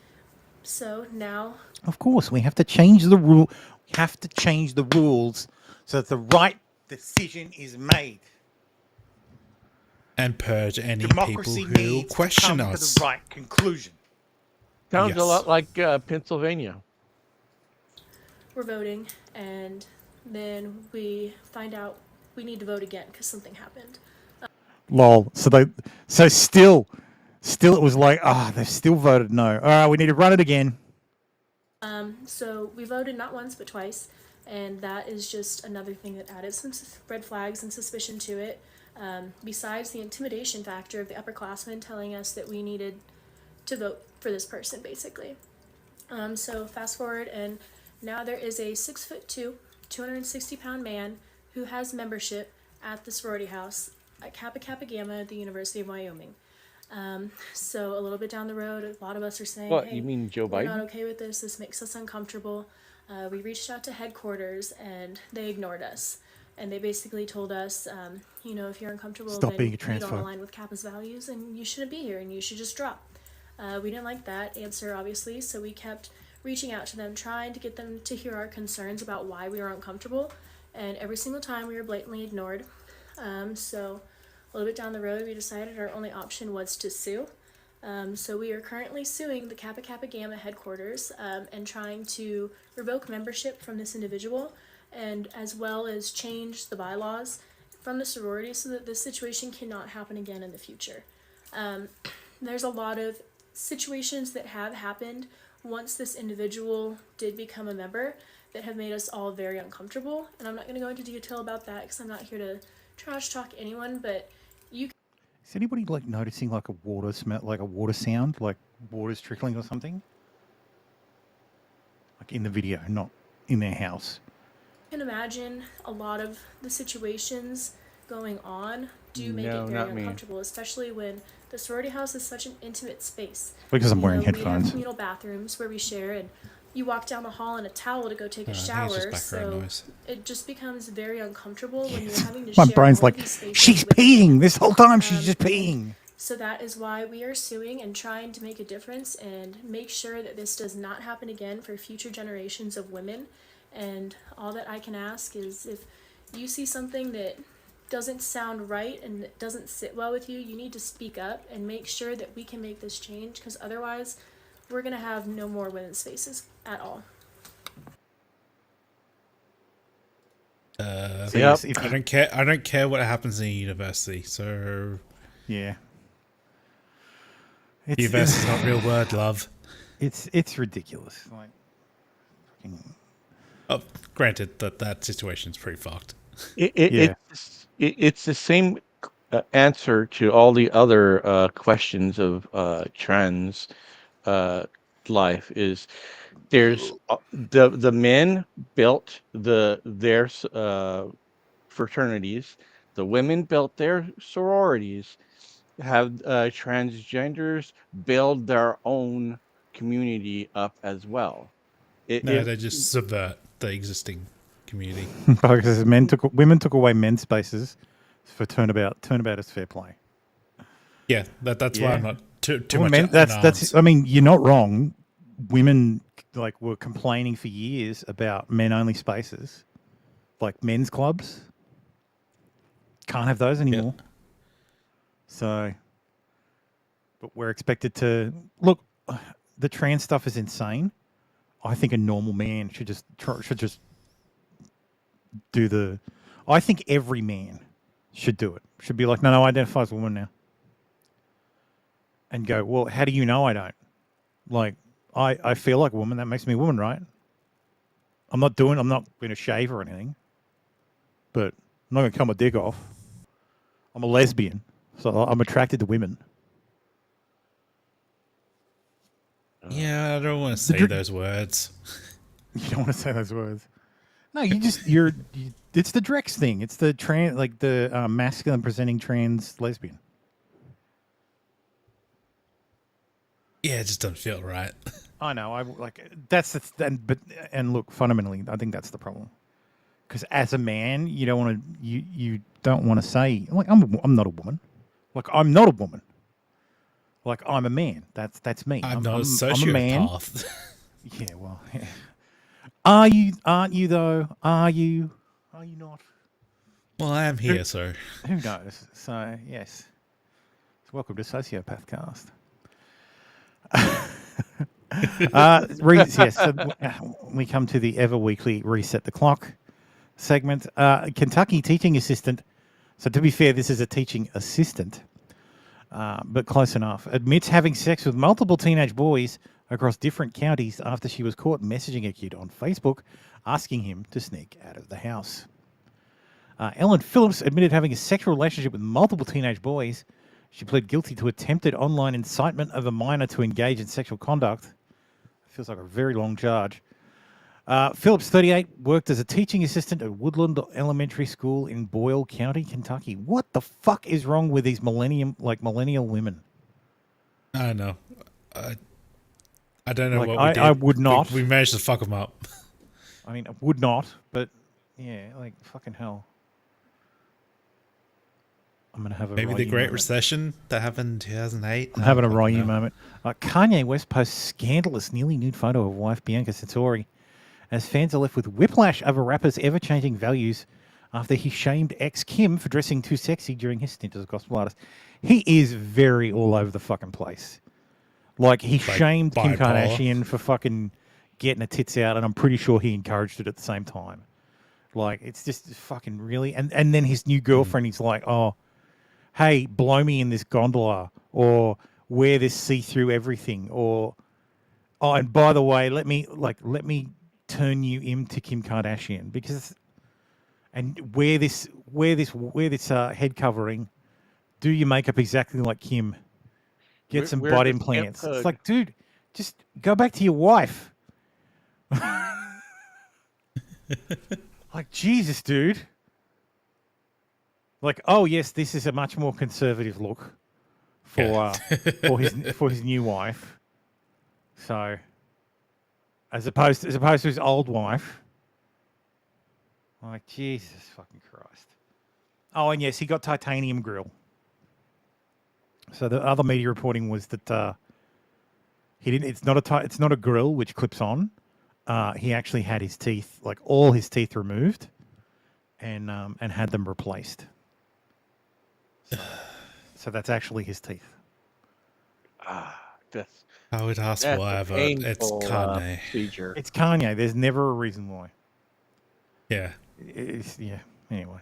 So now, of course, we have to change the rule. We have to change the rules so that the right decision is made. And purge any Democracy people who needs question to come us. to the right conclusion. Sounds a lot like Pennsylvania. we're voting, and then we find out we need to vote again because something happened. Lol. So still it was like, they've still voted no. All right, we need to run it again. So we voted not once but twice, and that is just another thing that added some red flags and suspicion to it. besides the intimidation factor of the upperclassmen telling us that we needed to vote for this person, basically. So fast forward, and now there is a 6'2", 260-pound man who has membership at the sorority house at Kappa Kappa Gamma at the University of Wyoming. So a little bit down the road, a lot of us are saying, What, hey, you mean Joe we're Biden? not okay with this. This makes us uncomfortable. We reached out to headquarters, and they ignored us. And they basically told us, you know, if you're uncomfortable, Stop then being a you don't transphobe. align with Kappa's values, and you shouldn't be here, and you should just drop. We didn't like that answer, obviously, so we kept reaching out to them, trying to get them to hear our concerns about why we were uncomfortable, and every single time we were blatantly ignored. So a little bit down the road, we decided our only option was to sue. So we are currently suing the Kappa Kappa Gamma headquarters and trying to revoke membership from this individual, and as well as change the bylaws from the sorority so that this situation cannot happen again in the future. There's a lot of situations that have happened once this individual did become a member that have made us all very uncomfortable, and I'm not going to go into detail about that because I'm not here to trash talk anyone, but you Is anybody like noticing like a water smell, like a water sound, like water's trickling or something? Like in the video, not in their house. can imagine a lot of the situations going on do make No, it not very me. uncomfortable, especially when the sorority house is such an intimate space. Because I'm You wearing know, we headphones. have communal bathrooms where we share, and you walk down the hall in a towel to go take a I think it's shower, just background so noise. it just becomes very uncomfortable when you're having to My share brain's all of like, these spaces she's with peeing this whole time. She's just and peeing. So that is why we are suing and trying to make a difference and make sure that this does not happen again for future generations of women. And all that I can ask is, if you see something that doesn't sound right and that doesn't sit well with you, you need to speak up and make sure that we can make this change, because otherwise we're going to have no more women's spaces at all. So yes, Yep. I don't care. I don't care what happens in a university. So yeah. university's not real word, love. It's ridiculous. Like, fucking, Oh, granted that situation's pretty fucked. Yeah. It's the same answer to all the other questions of trans life. Is there's the men built their fraternities, the women built their sororities, have transgenders build their own community up as well. No, they just subvert the existing community. because women took away men's spaces for turnabout is fair play. Yeah, that's why I'm not too Well, much. that's. I mean, you're not wrong. Women like were complaining for years about men only spaces, like men's clubs. Can't have those anymore. Yeah. So, but we're expected to look. The trans stuff is insane. I think a normal man should just do the. I think every man should do it. Should be like, no, I identify as a woman now. And go, well, how do you know I don't? Like, I feel like a woman. That makes me a woman, right? I'm not going to shave or anything. But I'm not going to cut my dick off. I'm a lesbian, so I'm attracted to women. Yeah, I don't want to say those words. You don't want to say those words. No, it's the Drex thing. It's the masculine presenting trans lesbian. Yeah, it just doesn't feel right. I know. And look, fundamentally, I think that's the problem. Because as a man, you don't want to say like I'm not a woman. Like I'm not a woman. Like I'm a man. That's me. I'm not a I'm a sociopath. man. Yeah, well, yeah. Aren't you though? Are you not? Well, I am here, so Who knows? So yes. Welcome to Sociopath Cast. Yes, so we come to the ever weekly Reset the Clock segment. Kentucky teaching assistant. So to be fair, this is a teaching assistant, but close enough. Admits having sex with multiple teenage boys across different counties after she was caught messaging a kid on Facebook, asking him to sneak out of the house. Ellen Phillips admitted having a sexual relationship with multiple teenage boys. She pled guilty to attempted online incitement of a minor to engage in sexual conduct. Feels like a very long charge. Phillips, 38, worked as a teaching assistant at Woodland Elementary School in Boyle County, Kentucky. What the fuck is wrong with these millennial women? I don't know. I don't know Like, what we did. I would not. We managed to fuck them up. I mean, I would not, but yeah, like fucking hell. I'm gonna have a Maybe the Ryu Great moment. Recession that happened in 2008. I'm having a Ryu moment. Kanye West posts scandalous, nearly nude photo of wife Bianca Satori, as fans are left with whiplash over rapper's ever-changing values after he shamed ex Kim for dressing too sexy during his stint as a gospel artist. He is very all over the fucking place. Like, he shamed Kim Kardashian for fucking getting her tits out, and I'm pretty sure he encouraged it at the same time. Like, it's just fucking really... And then his new girlfriend, he's like, oh, hey, blow me in this gondola, or wear this see-through everything, or... Oh, and by the way, let me turn you into Kim Kardashian, because... And wear this head covering, do your makeup exactly like Kim, get some butt implants. It's like, dude, just go back to your wife. Like, Jesus, dude. Like, oh yes, this is a much more conservative look for for his new wife. So, as opposed to his old wife. Like, Jesus fucking Christ. Oh, and yes, he got titanium grill. So the other media reporting was that he didn't. It's not a grill which clips on. He actually had his teeth, like all his teeth, removed, and had them replaced. So that's actually his teeth. I would ask why, but it's Kanye. It's Kanye. There's never a reason why. Yeah. Anyway.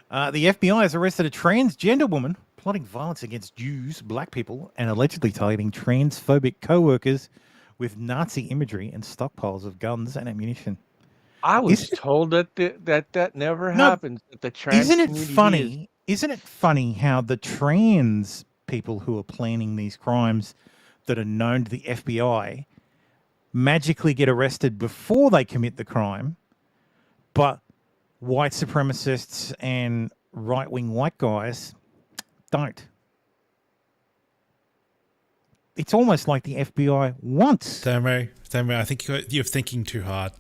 The FBI has arrested a transgender woman plotting violence against Jews, black people, and allegedly targeting transphobic co-workers with Nazi imagery and stockpiles of guns and ammunition. I was told that never happens. That the trans Isn't it community funny? Isn't it funny how the trans people who are planning these crimes that are known to the FBI magically get arrested before they commit the crime, but white supremacists and right-wing white guys don't? It's almost like the FBI wants. Thermo, I think you're thinking too hard.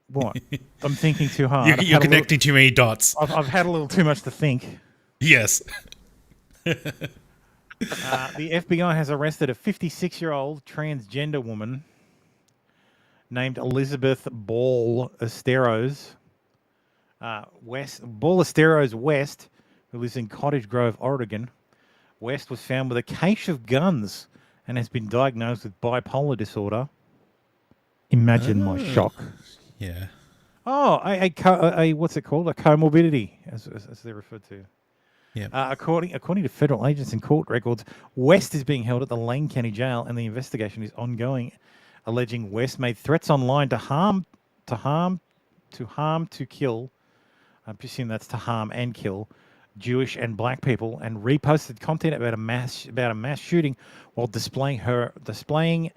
What? I'm thinking too hard. You're connecting too many dots. I've had a little too much to think. Yes. The FBI has arrested a 56-year-old transgender woman named Elizabeth Ball Esteros West, who lives in Cottage Grove, Oregon. West was found with a cache of guns and has been diagnosed with bipolar disorder. Imagine my shock. Yeah. Oh, a what's it called? A comorbidity, as they're referred to. Yeah. According to federal agents and court records, West is being held at the Lane County Jail, and the investigation is ongoing, alleging West made threats online to kill. I presume that's to harm and kill Jewish and black people, and reposted content about a mass shooting while displaying.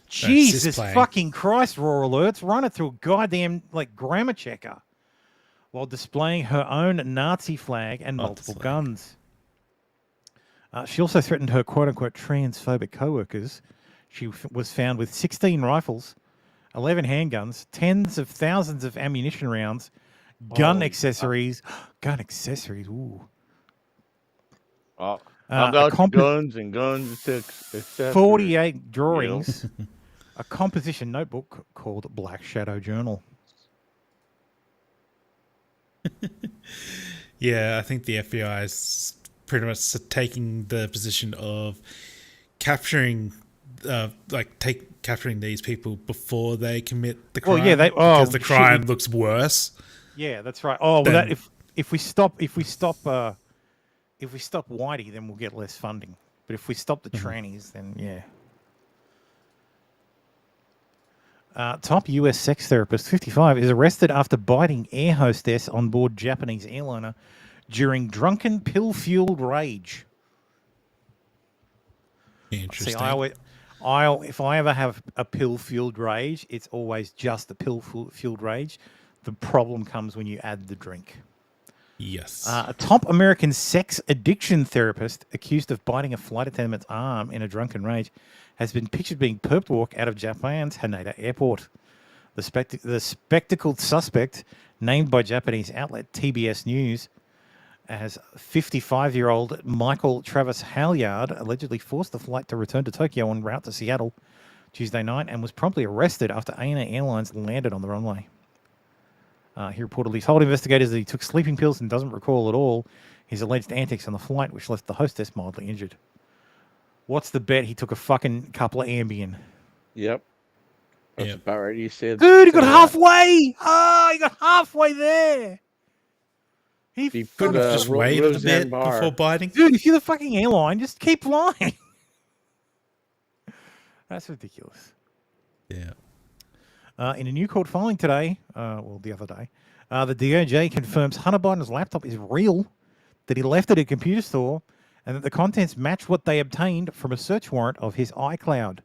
Jesus fucking Christ! Raw alerts. Run it through a goddamn grammar checker. While displaying her own Nazi flag and multiple guns. She also threatened her quote-unquote transphobic co-workers. She was found with 16 rifles, 11 handguns, tens of thousands of ammunition rounds, gun accessories. Gun accessories, ooh. About guns and guns, accessories. 48 drawings, a composition notebook called Black Shadow Journal. Yeah, I think the FBI is pretty much taking the position of capturing these people before they commit the crime. Well, yeah, because the crime looks worse. Yeah, that's right. Oh, well, if we stop Whitey, then we'll get less funding. But if we stop the trannies, then yeah. Top US sex therapist, 55, is arrested after biting air hostess on board Japanese airliner during drunken pill-fueled rage. Interesting. See, if I ever have a pill-fueled rage, it's always just a pill-fueled rage. The problem comes when you add the drink. Yes. A top American sex addiction therapist accused of biting a flight attendant's arm in a drunken rage has been pictured being perp walk out of Japan's Haneda airport. The spectacled suspect, named by Japanese outlet TBS News as 55-year-old Michael Travis Halyard, allegedly forced the flight to return to Tokyo en route to Seattle Tuesday night and was promptly arrested after ANA Airlines landed on the runway. He reportedly told investigators that he took sleeping pills and doesn't recall at all his alleged antics on the flight, which left the hostess mildly injured. What's the bet? He took a fucking couple of Ambien. Yep. That's about right. You said, dude, he got halfway. He got halfway there. He could have just waited a bit before biting. Dude, if you're the fucking airline, just keep flying. That's ridiculous. Yeah. In a new court filing today, the other day, the DOJ confirms Hunter Biden's laptop is real, that he left it at a computer store, and that the contents match what they obtained from a search warrant of his iCloud.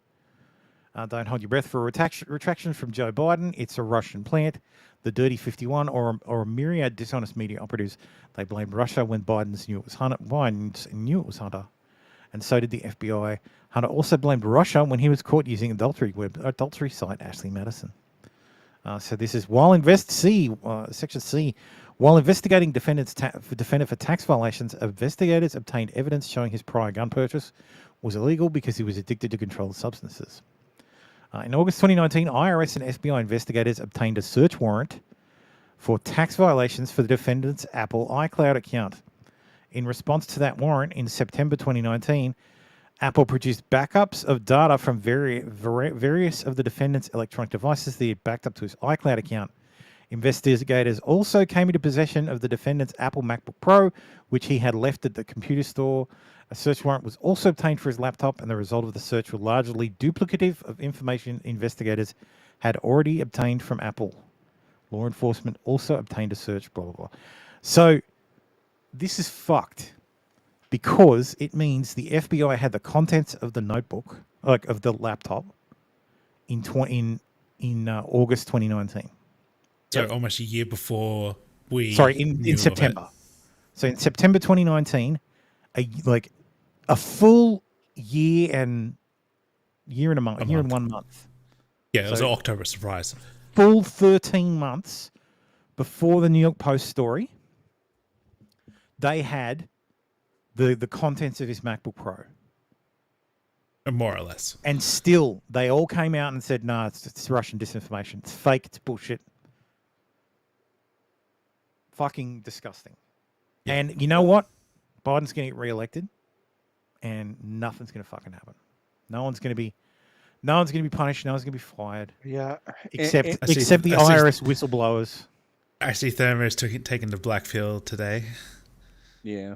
Don't hold your breath for a retraction from Joe Biden. It's a Russian plant. The Dirty 51 or a myriad dishonest media operatives. They blamed Russia when Biden knew it was Hunter. And so did the FBI. Hunter also blamed Russia when he was caught using adultery site Ashley Madison. So this is Section C. While investigating defendant for tax violations, investigators obtained evidence showing his prior gun purchase was illegal because he was addicted to controlled substances. In August 2019, IRS and FBI investigators obtained a search warrant for tax violations for the defendant's Apple iCloud account. In response to that warrant, in September 2019, Apple produced backups of data from various of the defendant's electronic devices that he had backed up to his iCloud account. Investigators also came into possession of the defendant's Apple MacBook Pro, which he had left at the computer store. A search warrant was also obtained for his laptop, and the result of the search were largely duplicative of information investigators had already obtained from Apple. Law enforcement also obtained a search, blah, blah, blah. So this is fucked because it means the FBI had the contents of the notebook, of the laptop, in August 2019. So almost a year before we... Sorry, in September. So in September 2019, a full year and a month, year and 1 month. Yeah, it was an October surprise. Full 13 months before the New York Post story, they had the contents of his MacBook Pro. More or less. And still, they all came out and said, no, it's Russian disinformation. It's fake. It's bullshit. Fucking disgusting. Yeah. And you know what? Biden's going to get reelected, and nothing's going to fucking happen. No one's going to be punished. No one's going to be fired. Yeah. Except the IRS whistleblowers. Actually, Thermo's taking the black pill today. Yeah.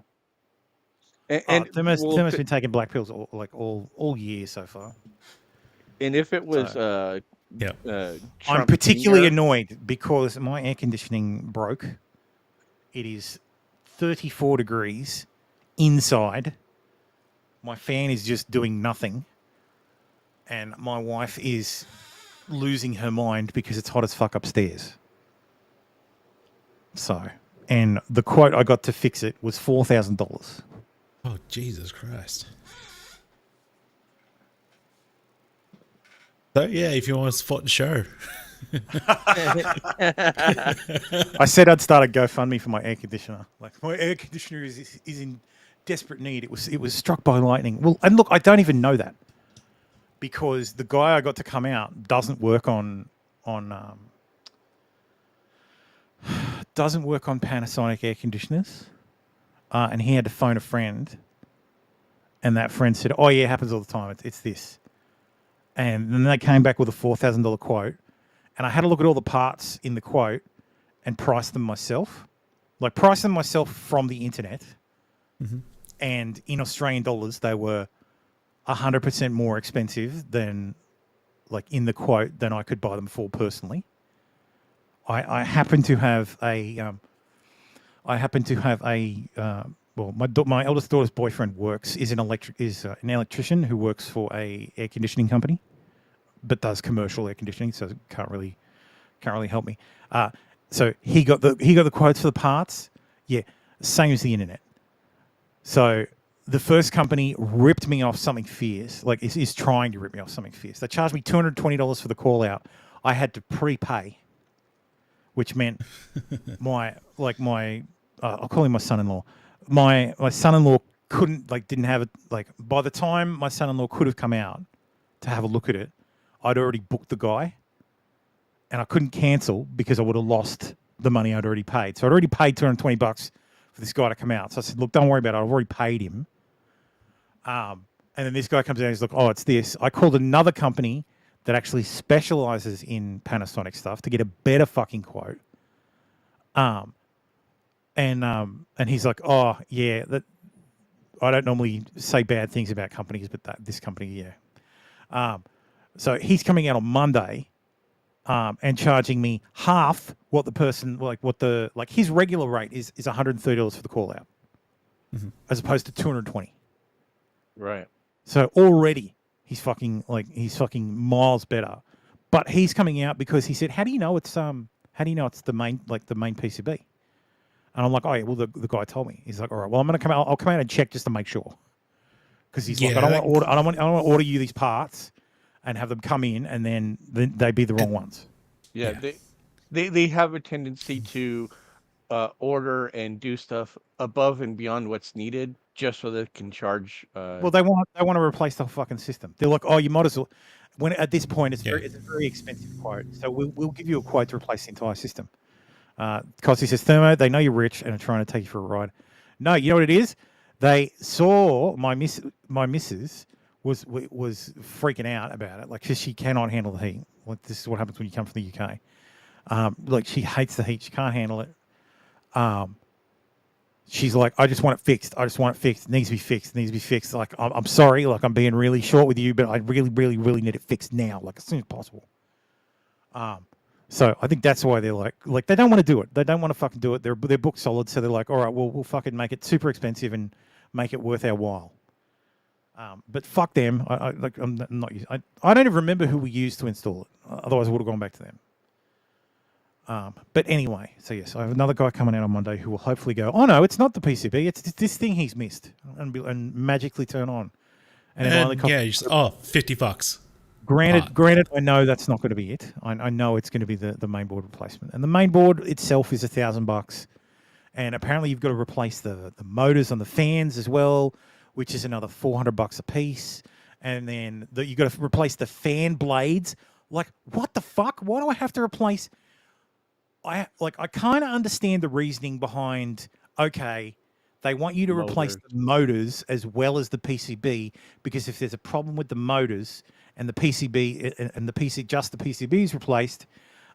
Thermo's been taking black pills all year so far. And if it was, I'm particularly annoyed because my air conditioning broke. It is 34 degrees inside. My fan is just doing nothing. And my wife is losing her mind because it's hot as fuck upstairs. So, and the quote I got to fix it was $4,000. Oh, Jesus Christ. So, yeah, if you want to spot the show. I said I'd start a GoFundMe for my air conditioner. Like, my air conditioner is in desperate need. It was struck by lightning. Well, and look, I don't even know that because the guy I got to come out doesn't work on Panasonic air conditioners, and he had to phone a friend, and that friend said, "Oh yeah, it happens all the time. It's this," and then they came back with a $4,000 quote. And I had a look at all the parts in the quote and priced them myself. Priced them myself from the internet. Mm-hmm. And in Australian dollars, they were 100% more expensive than like in the quote than I could buy them for personally. I happen to have a well, my eldest daughter's boyfriend is an electrician who works for a air conditioning company, but does commercial air conditioning, so can't really help me. So he got the quotes for the parts. Yeah, same as the internet. So the first company ripped me off something fierce, like is trying to rip me off something fierce. They charged me $220 for the call out. I had to prepay, which meant I'll call him my son-in-law. My son-in-law didn't have it. Like, by the time my son-in-law could have come out to have a look at it, I'd already booked the guy, and I couldn't cancel because I would have lost the money I'd already paid. So I'd already paid $220 for this guy to come out. So I said, look, don't worry about it. I've already paid him. And then this guy comes out and he's like, oh, it's this. I called another company that actually specializes in Panasonic stuff to get a better fucking quote. And he's like, oh, yeah, that I don't normally say bad things about companies, but this company, yeah. So he's coming out on Monday and charging me half what the person, his regular rate is $130 for the call out, as opposed to $220. Right. So already he's fucking miles better. But he's coming out because he said, how do you know it's the main PCB? And I'm like, oh yeah, well the guy told me. He's like, all right, well I'll come out and check just to make sure. Because he's like, I don't want to order you these parts and have them come in and then they be the wrong ones. Yeah. They have a tendency to order and do stuff above and beyond what's needed just so they can charge. Well, they want to replace the fucking system. They're like, oh, you might as well. When at this point it's a very expensive quote, so we'll give you a quote to replace the entire system. Because he says, Thermo, they know you're rich and are trying to take you for a ride. No, you know what it is? They saw my missus was freaking out about it, like, 'cause she cannot handle the heat. Like, this is what happens when you come from the UK. Like, she hates the heat. She can't handle it. She's like, I just want it fixed. It needs to be fixed. Like, I'm sorry. Like, I'm being really short with you, but I really, really, really need it fixed now, like, as soon as possible. So I think that's why they're like they don't want to do it. They don't want to fucking do it. They're booked solid, so they're like, all right, we'll fucking make it super expensive and make it worth our while. But fuck them. I'm not. I don't even remember who we used to install it. Otherwise, I would have gone back to them. But anyway, so yes, I have another guy coming out on Monday who will hopefully go, oh no, it's not the PCB. It's this thing he's missed and magically turn on. And $50. Granted, I know that's not going to be it. I know it's going to be the main board replacement, and the main board itself is $1,000, and apparently you've got to replace the motors on the fans as well, which is another $400 a piece, and then you've got to replace the fan blades. Like, what the fuck? Why do I have to replace? I kind of understand the reasoning behind. Okay, they want you to replace the motors as well as the PCB, because if there's a problem with the motors and the PCB and the PCB is replaced,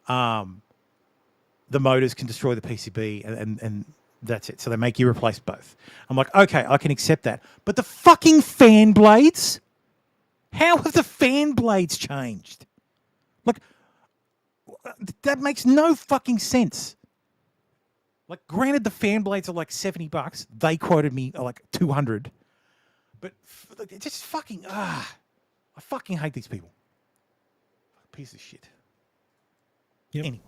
the motors can destroy the PCB and that's it. So they make you replace both. I'm like, okay, I can accept that. But the fucking fan blades? How have the fan blades changed? Like, that makes no fucking sense. Like, granted, the fan blades are like $70. They quoted me like $200. But it's just fucking I fucking hate these people. Piece of shit. Yep. Anyway.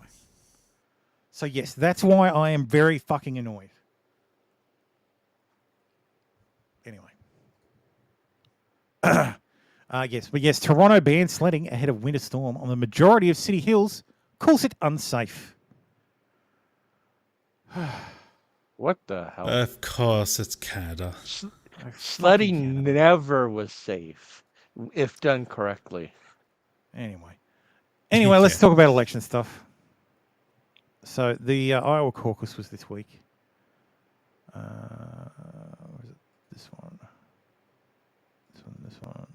So yes, that's why I am very fucking annoyed. Anyway. Yes, Toronto bans sledding ahead of winter storm on the majority of city hills, calls it unsafe. What the hell? Of course, it's Canada. Sledding never was safe if done correctly. Anyway, let's talk about election stuff. So the Iowa caucus was this week. Or is it this one? This one.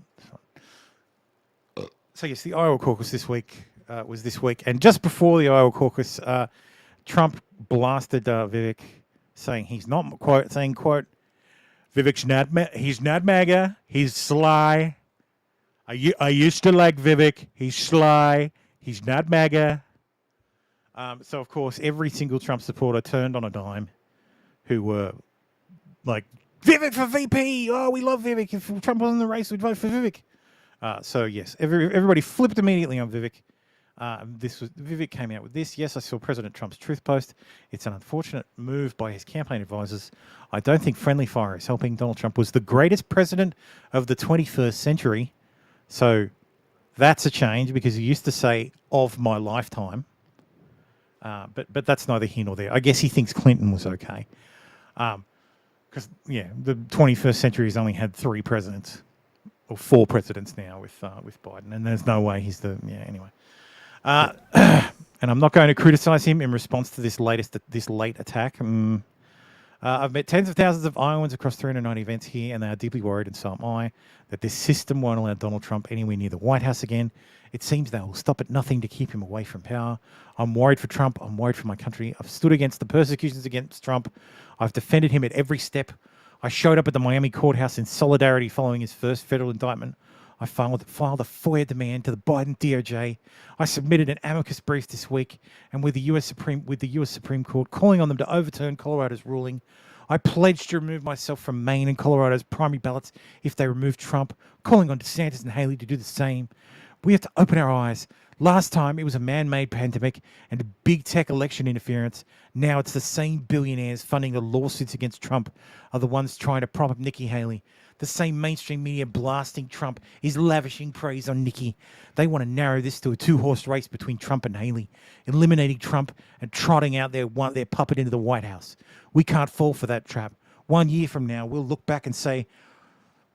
So yes, the Iowa caucus this week was this week, and just before the Iowa caucus, Trump blasted Vivek, saying he's not quote Vivek's not he's not MAGA, he's sly. I used to like Vivek. He's sly. He's not MAGA. So, of course, every single Trump supporter turned on a dime who were like, Vivek for VP. Oh, we love Vivek. If Trump wasn't in the race, we'd vote for Vivek. So, yes, everybody flipped immediately on Vivek. Vivek came out with this. Yes, I saw President Trump's truth post. It's an unfortunate move by his campaign advisors. I don't think friendly fire is helping. Donald Trump was the greatest president of the 21st century. So that's a change because he used to say of my lifetime. But that's neither here nor there. I guess he thinks Clinton was okay. Because, the 21st century has only had 3 presidents or 4 presidents now with Biden. And there's no way he's anyway. And I'm not going to criticize him in response to this late attack. I've met tens of thousands of Iowans across 390 events here, and they are deeply worried, and so am I, that this system won't allow Donald Trump anywhere near the White House again. It seems they will stop at nothing to keep him away from power. I'm worried for Trump. I'm worried for my country. I've stood against the persecutions against Trump. I've defended him at every step. I showed up at the Miami courthouse in solidarity following his first federal indictment. I filed a FOIA demand to the Biden DOJ. I submitted an amicus brief this week, and with the U.S. Supreme Court calling on them to overturn Colorado's ruling, I pledged to remove myself from Maine and Colorado's primary ballots if they remove Trump, calling on DeSantis and Haley to do the same. We have to open our eyes. Last time it was a man-made pandemic and big tech election interference. Now it's the same billionaires funding the lawsuits against Trump are the ones trying to prop up Nikki Haley. The same mainstream media blasting Trump is lavishing praise on Nikki. They want to narrow this to a 2-horse race between Trump and Haley, eliminating Trump and trotting out their puppet into the White House. We can't fall for that trap. 1 year from now, we'll look back and say,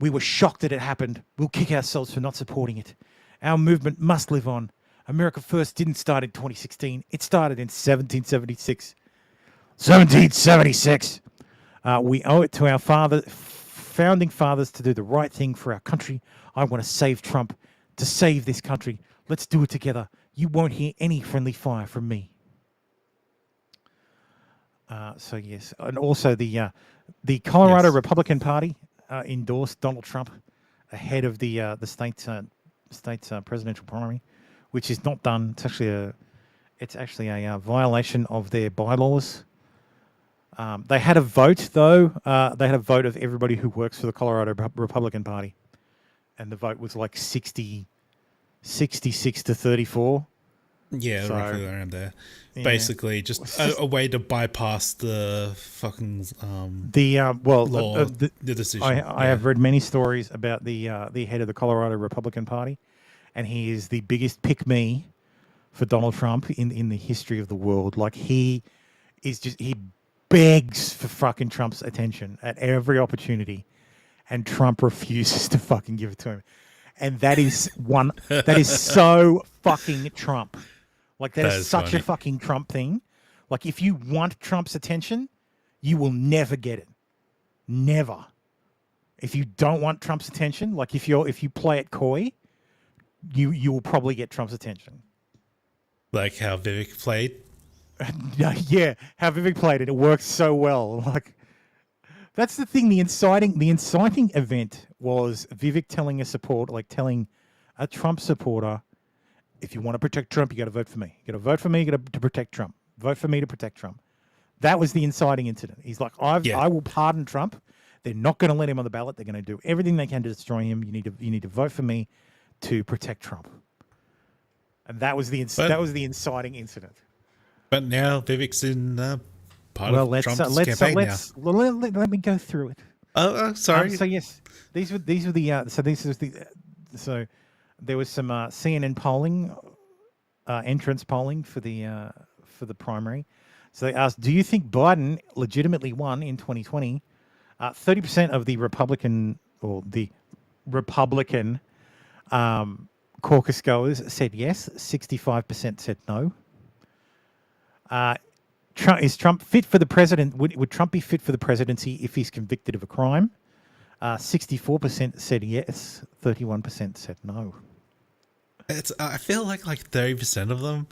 we were shocked that it happened. We'll kick ourselves for not supporting it. Our movement must live on. America First didn't start in 2016. It started in 1776. 1776. We owe it to our founding fathers to do the right thing for our country. I want to save Trump, to save this country. Let's do it together. You won't hear any friendly fire from me. So yes, and also the Colorado Republican Party endorsed Donald Trump ahead of the state's presidential primary, which is not done. It's actually a violation of their bylaws. They had a vote, though. They had a vote of everybody who works for the Colorado Republican Party. And the vote was like 66 to 34. Yeah, So, roughly around there. yeah. Basically, just a way to bypass the fucking law, the decision. I have read many stories about the head of the Colorado Republican Party, and he is the biggest pick-me for Donald Trump in the history of the world. Like, he begs for fucking Trump's attention at every opportunity, and Trump refuses to fucking give it to him. And that is so fucking Trump. Like, that is such a fucking Trump thing. Like, if you want Trump's attention, you will never get it. Never. If you don't want Trump's attention, like if you play it coy, you will probably get Trump's attention. Like how Vivek played. Yeah, how Vivek played it. It worked so well. Like, that's the thing. The inciting event was Vivek telling a Trump supporter, if you want to protect Trump, you got to vote for me. You got to vote for me. You got to protect Trump. Vote for me to protect Trump. That was the inciting incident. He's like, I will pardon Trump. They're not going to let him on the ballot. They're going to do everything they can to destroy him. You need to vote for me to protect Trump. And that was the inciting incident. But now Vivek's in part of Trump's campaign now. Let me go through it. Oh, sorry. So yes, these were the so there was some CNN polling, entrance polling for the primary. So they asked, do you think Biden legitimately won in 2020? 30% of the Republican caucus goers said yes. 65% said no. Is Trump fit for the president? Would Trump be fit for the presidency if he's convicted of a crime? 64% said yes. 31% said no. I feel like 30% of them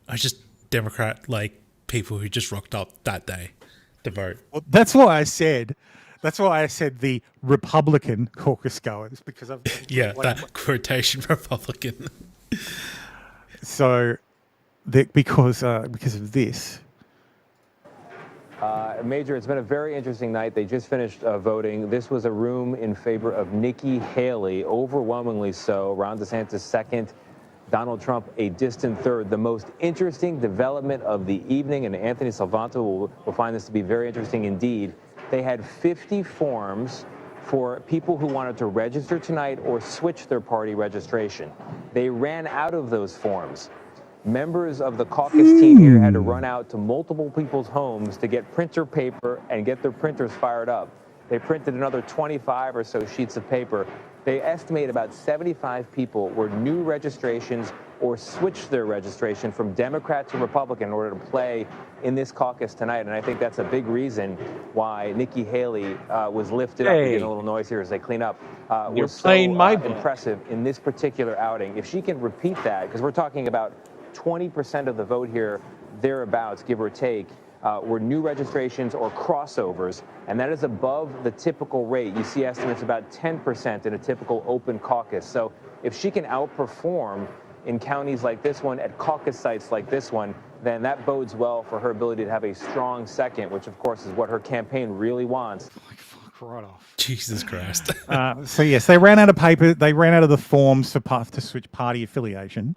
are just Democrat people who just rocked up that day to vote. Well, that's why I said That's why I said the Republican caucus goers, because I've Yeah, that quotation Republican. So, because of this. Major, it's been a very interesting night. They just finished voting. This was a room in favor of Nikki Haley, overwhelmingly so. Ron DeSantis second, Donald Trump a distant third. The most interesting development of the evening, and Anthony Salvanto will find this to be very interesting indeed. They had 50 forms for people who wanted to register tonight or switch their party registration. They ran out of those forms. Members of the caucus team here had to run out to multiple people's homes to get printer paper and get their printers fired up. They printed another 25 or so sheets of paper. They estimate about 75 people were new registrations or switched their registration from Democrat to Republican in order to play in this caucus tonight. And I think that's a big reason why Nikki Haley was lifted up. Getting a little noise here as they clean up. You're Was playing my book. impressive in this particular outing. If she can repeat that, because we're talking about 20% of the vote here, thereabouts, give or take, were new registrations or crossovers, and that is above the typical rate. You see estimates about 10% in a typical open caucus. So if she can outperform in counties like this one, at caucus sites like this one, then that bodes well for her ability to have a strong second, which of course is what her campaign really wants. Right off. Jesus Christ. So yes, they ran out of paper. They ran out of the forms to switch party affiliation.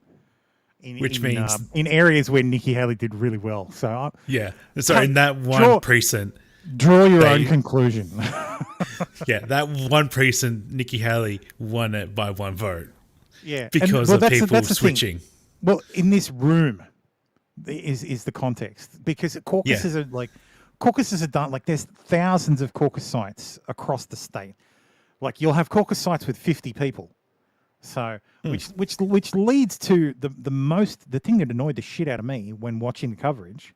Which means in areas where Nikki Haley did really well. So in that one precinct, draw your own conclusion. Yeah, that one precinct, Nikki Haley won it by one vote. Yeah, because of people switching. Well, in this room is the context, because caucuses are done. Like, there's thousands of caucus sites across the state. Like, you'll have caucus sites with 50 people. So, which leads to the thing that annoyed the shit out of me when watching the coverage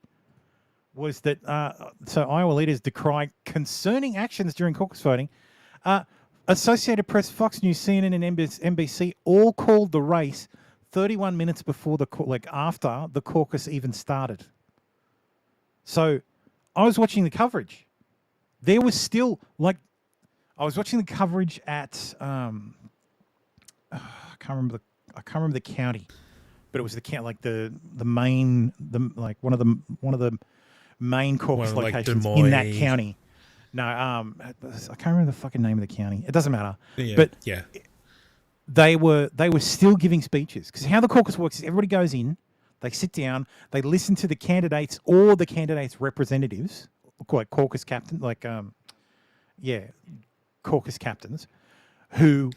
was that Iowa leaders decry concerning actions during caucus voting. Associated Press, Fox News, CNN, and NBC all called the race 31 minutes before after the caucus even started. So, I was watching the coverage. There was still I was watching the coverage at. I can't remember the county, but it was the main one of the main caucus locations in that county. No, I can't remember the fucking name of the county. It doesn't matter. Yeah, but yeah, they were still giving speeches, because how the caucus works is everybody goes in, they sit down, they listen to the candidates or the candidates' representatives, like caucus captain, caucus captains, who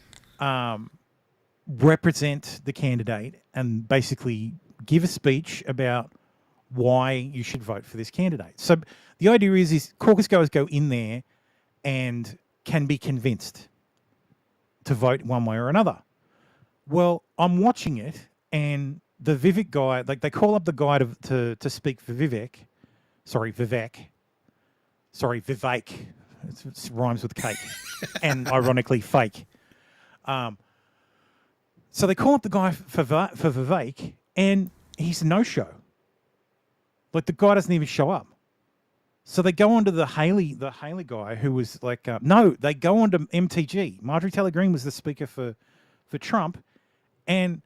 represent the candidate and basically give a speech about why you should vote for this candidate. So the idea is caucus goers go in there and can be convinced to vote one way or another. Well, I'm watching it, and the Vivek guy, they call up the guy to speak for Vivek. It rhymes with cake and ironically fake. So they call up the guy for Vivek, and he's a no-show. Like, the guy doesn't even show up. So they go on to the Haley guy, who was they go on to MTG. Marjorie Taylor Greene was the speaker for Trump, and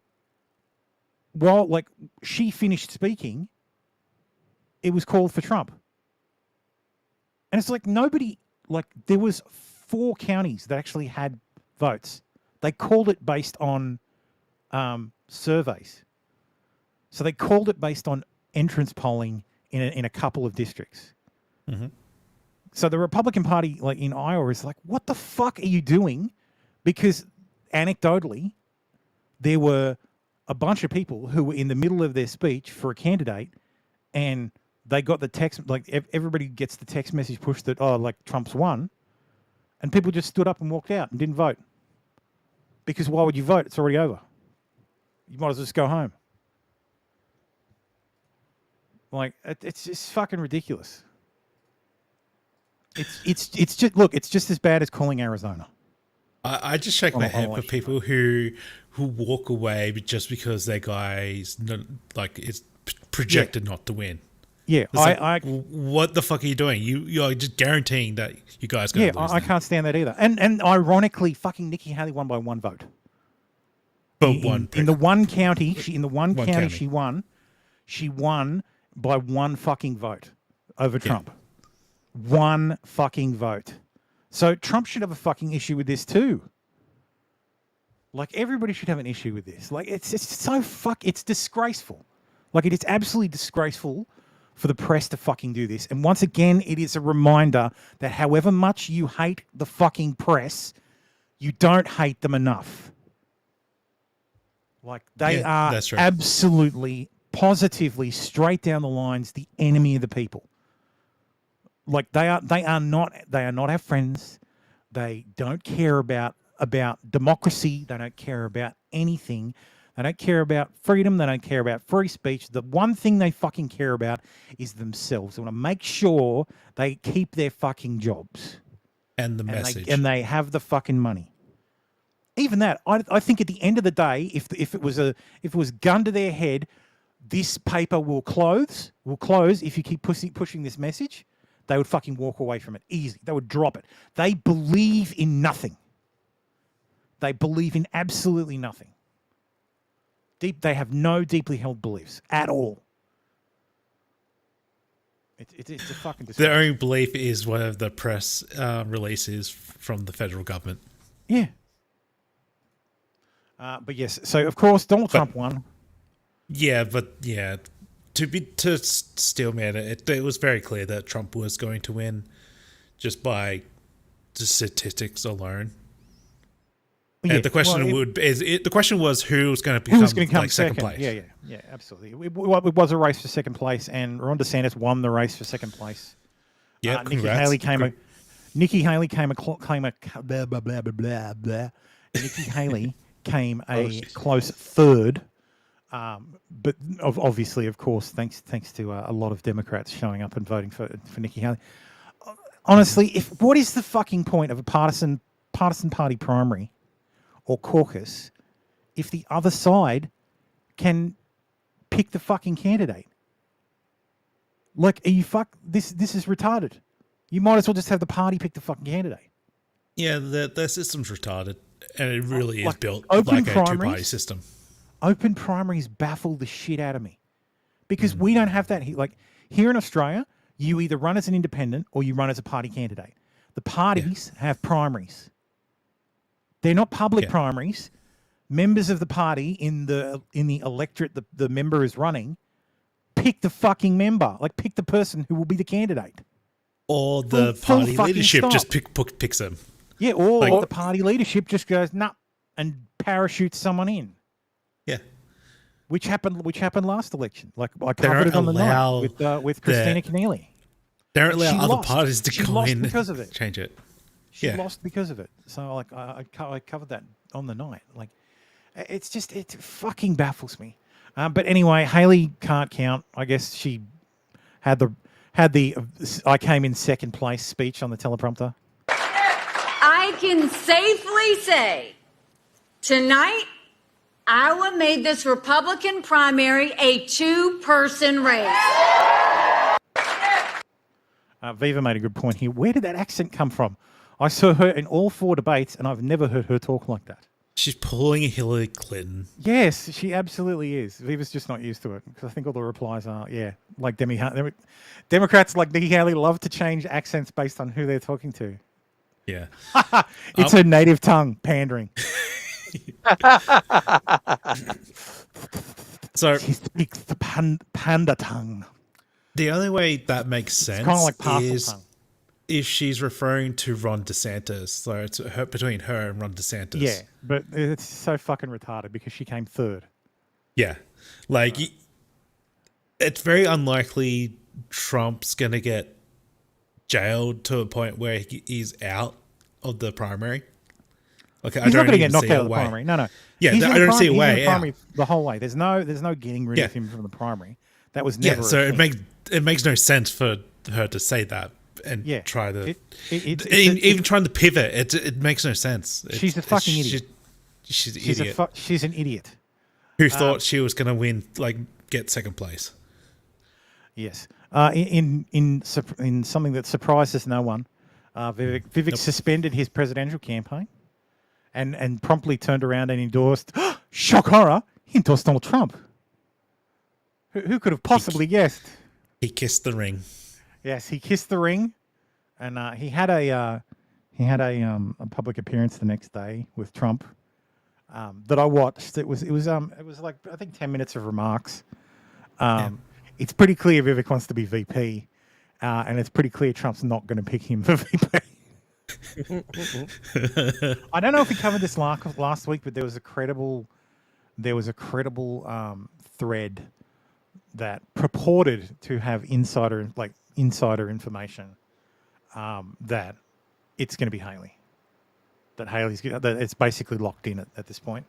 while she finished speaking, it was called for Trump. And it's nobody, there was 4 counties that actually had votes. They called it based on surveys. So they called it based on entrance polling in a couple of districts. Mm-hmm. So the Republican Party, in Iowa, is what the fuck are you doing? Because anecdotally, there were a bunch of people who were in the middle of their speech for a candidate, and they got the text, everybody gets the text message pushed that, Trump's won, and people just stood up and walked out and didn't vote. Because why would you vote? It's already over. You might as well just go home. It's just fucking ridiculous. It's just as bad as calling Arizona. I just shake my head for people who walk away just because their guy's is projected not to win. Yeah, what the fuck are you doing? You're just guaranteeing that you guys are going to lose. I can't stand that either. And ironically, fucking Nikki Haley won by one vote. In the one county, she won by one fucking vote over Trump. One fucking vote. So Trump should have a fucking issue with this too. Like, everybody should have an issue with this. Like, it's disgraceful. Like, it is absolutely disgraceful for the press to fucking do this. And once again, it is a reminder that however much you hate the fucking press, you don't hate them enough. Like, they are absolutely, positively, straight down the lines, the enemy of the people. Like, they are not our friends. They don't care about democracy. They don't care about anything. They don't care about freedom. They don't care about free speech. The one thing they fucking care about is themselves. They want to make sure they keep their fucking jobs. And the message. And they have the fucking money. Even that, I think at the end of the day, if it was gun to their head, this paper will close if you keep pushing this message, they would fucking walk away from it easy. They would drop it. They believe in nothing. They believe in absolutely nothing. They have no deeply held beliefs at all. It's a fucking disgrace. Their only belief is whatever the press releases from the federal government. Yeah. But yes, so of course Donald Trump won. Yeah, but yeah, to steelman it, it was very clear that Trump was going to win just by the statistics alone. Yeah, and the question was who was going to become second place. Yeah, absolutely. It was a race for second place, and Ron DeSantis won the race for second place. Yeah, Nikki Haley came a Nikki Haley came a close third, but obviously, of course, thanks to a lot of Democrats showing up and voting for Nikki Haley. Honestly, what is the fucking point of a partisan party primary or caucus if the other side can pick the fucking candidate? Like, are you this is retarded. You might as well just have the party pick the fucking candidate. Yeah, the system's retarded, and it really is built open like a two-party system. Open primaries baffle the shit out of me because we don't have that here. Like, here in Australia, you either run as an independent or you run as a party candidate. The parties have primaries. They're not public primaries. Members of the party in the electorate the member is running pick the fucking member. Like, pick the person who will be the candidate. Or the party leadership just picks them. Yeah, or the party leadership just goes, nah, and parachutes someone in. Yeah. Which happened last election. Like, I covered it on the night with Christina Keneally. They don't allow other parties to go in because of it. Change it. She lost because of it. So like I covered that on the night. Like, it fucking baffles me. But anyway, Haley can't count. I guess she had the I came in second place speech on the teleprompter. I can safely say tonight Iowa made this Republican primary a two-person race. Viva made a good point here. Where did that accent come from? I saw her in all 4 debates, and I've never heard her talk like that. She's pulling a Hillary Clinton. Yes, she absolutely is. Viva's just not used to it because I think all the replies are, like Democrats like Nikki Haley love to change accents based on who they're talking to. Yeah. It's her native tongue, pandering. So she speaks the panda tongue. The only way that makes sense is if she's referring to Ron DeSantis. So it's between her and Ron DeSantis. Yeah, but it's so fucking retarded because she came third. Yeah. Like, it's very unlikely Trump's going to get jailed to a point where he's out of the primary. Like, he's not going to get knocked out of the primary. No. Yeah, I don't see a way out. The whole way. There's no getting rid of him from the primary. That was never. Yeah, so it makes no sense for her to say that and try to even trying to pivot. It makes no sense. She's a fucking idiot. She's an idiot. She's an idiot Who thought she was going to win, like, get second place. Yes. In something that surprises no one, Vivek suspended his presidential campaign, and promptly turned around and endorsed. Shock horror! He endorsed Donald Trump. Who could have possibly guessed? He kissed the ring. Yes, he kissed the ring, and he had a public appearance the next day with Trump that I watched. It was like I think 10 minutes of remarks. It's pretty clear Vivek wants to be VP, and it's pretty clear Trump's not going to pick him for VP. I don't know if we covered this last week, but there was a credible thread that purported to have insider information that it's going to be Haley. That that it's basically locked in at this point,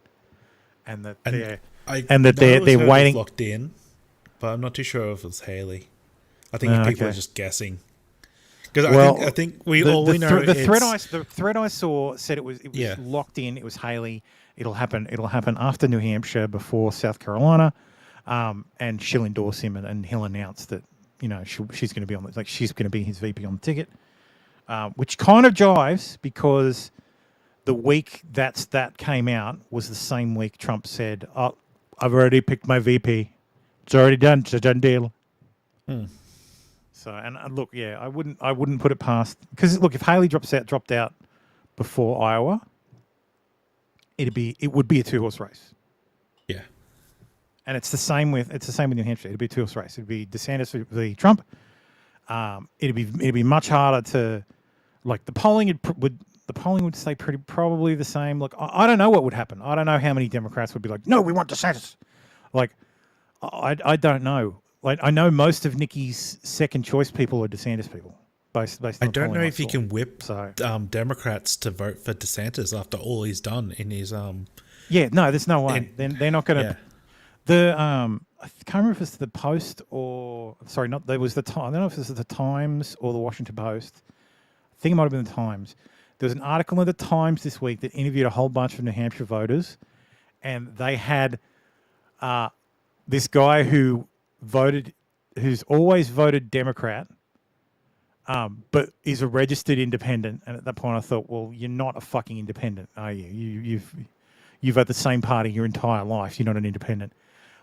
and that they're waiting. Locked in, but I'm not too sure if it's Haley. I think people are just guessing. Because I think we know the thread I saw said it was locked in. It was Haley. It'll happen after New Hampshire, before South Carolina, and she'll endorse him, and he'll announce that she's going to be she's going to be his VP on the ticket, which kind of jives because the week that came out was the same week Trump said, "Oh, I've already picked my VP. It's already done. It's a done deal." So, and look, I wouldn't put it past, because look, if Haley dropped out before Iowa, it would be a 2-horse race. Yeah. And it's the same with New Hampshire. It'd be a 2-horse race. It'd be DeSantis v. Trump. It'd be much harder to, the polling would say probably the same. Look, I don't know what would happen. I don't know how many Democrats would be like, no, we want DeSantis. I don't know. I know most of Nikki's second choice people are DeSantis people. Based on I don't know if he can whip Democrats to vote for DeSantis after all he's done in his Yeah, no, there's no way. They're not going to. I can't remember if it's the Post or there was the Time. I don't know if this is the Times or the Washington Post. I think it might have been the Times. There was an article in the Times this week that interviewed a whole bunch of New Hampshire voters, and they had this guy who's always voted Democrat, but is a registered independent. And at that point, I thought, well, you're not a fucking independent, are you? You've voted the same party your entire life. You're not an independent.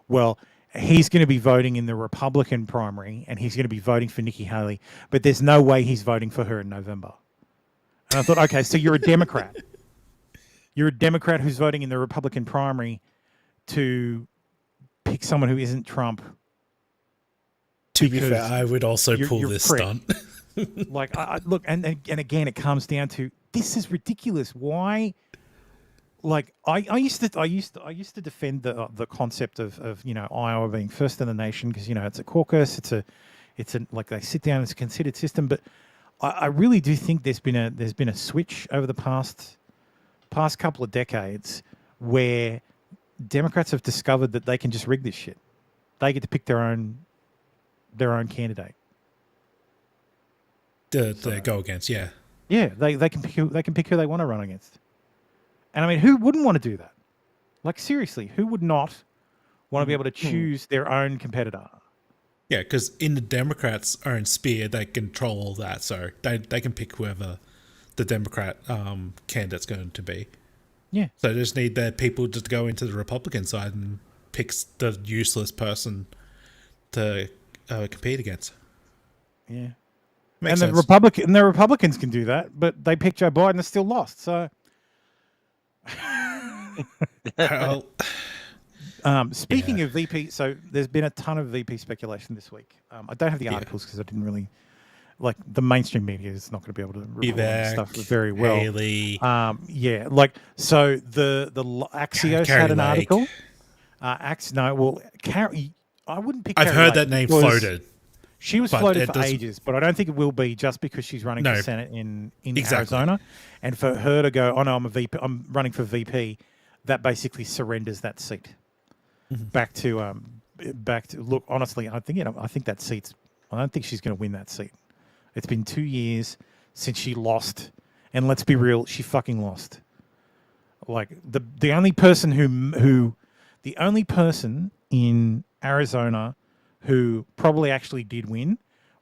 Well, he's going to be voting in the Republican primary, and he's going to be voting for Nikki Haley, but there's no way he's voting for her in November. And I thought, okay, so you're a Democrat. You're a Democrat who's voting in the Republican primary to pick someone who isn't Trump. To be fair, I would also pull this stunt. Look, and again, it comes down to, this is ridiculous. Why? I used to defend the concept of Iowa being first in the nation, because it's a caucus, it's a they sit down, it's a considered system. But I really do think there's been a switch over the past couple of decades where Democrats have discovered that they can just rig this shit. They get to pick their own candidate. To go against, yeah. Yeah, they can pick who they want to run against. And I mean, who wouldn't want to do that? Seriously, who would not want to be able to choose their own competitor? Yeah, because in the Democrats' own sphere, they control all that, so they can pick whoever the Democrat candidate's going to be. Yeah. So they just need their people to go into the Republican side and pick the useless person to compete against. Yeah. Makes sense. The Republicans can do that, but they picked Joe Biden and still lost. So. Speaking of VP, so there's been a ton of VP speculation this week. I don't have the articles because I didn't really the mainstream media is not going to be able to report stuff very well. Haley. So the Axios had an article. I wouldn't pick. I've heard that name floated. She was floated for ages, but I don't think it will be just because she's running for Senate in Arizona, and for her to go, oh no, I'm running for VP, that basically surrenders that seat back to look. Honestly, I think that seat's. I don't think she's going to win that seat. It's been 2 years since she lost, and let's be real, she fucking lost. The only person the only person in Arizona who probably actually did win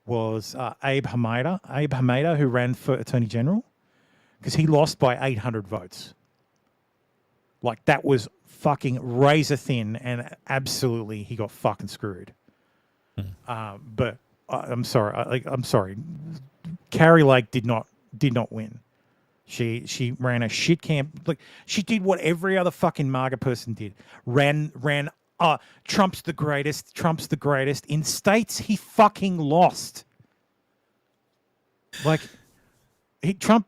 was Abe Hamada, who ran for Attorney General, because he lost by 800 votes. Like, that was fucking razor thin, and absolutely he got fucking screwed. But I'm sorry. I'm sorry. Carrie Lake did not win. She ran a shit camp. Like, she did what every other fucking MAGA person did. Ran. Trump's the greatest. Trump's the greatest. In states he fucking lost. Like, Trump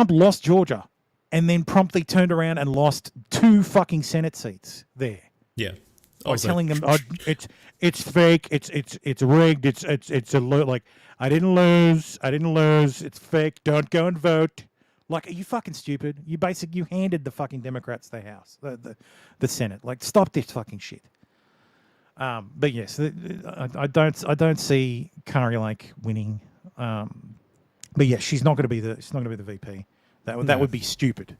lost Georgia, and then promptly turned around and lost 2 fucking Senate seats there. Yeah. By telling them, it's fake, it's rigged, it's a like, I didn't lose, it's fake, don't go and vote. Like, are you fucking stupid? You handed the fucking Democrats the House, the Senate. Like, stop this fucking shit. But yes, I don't see Carrie Lake winning. But yeah, she's not going to be the VP. That would be stupid.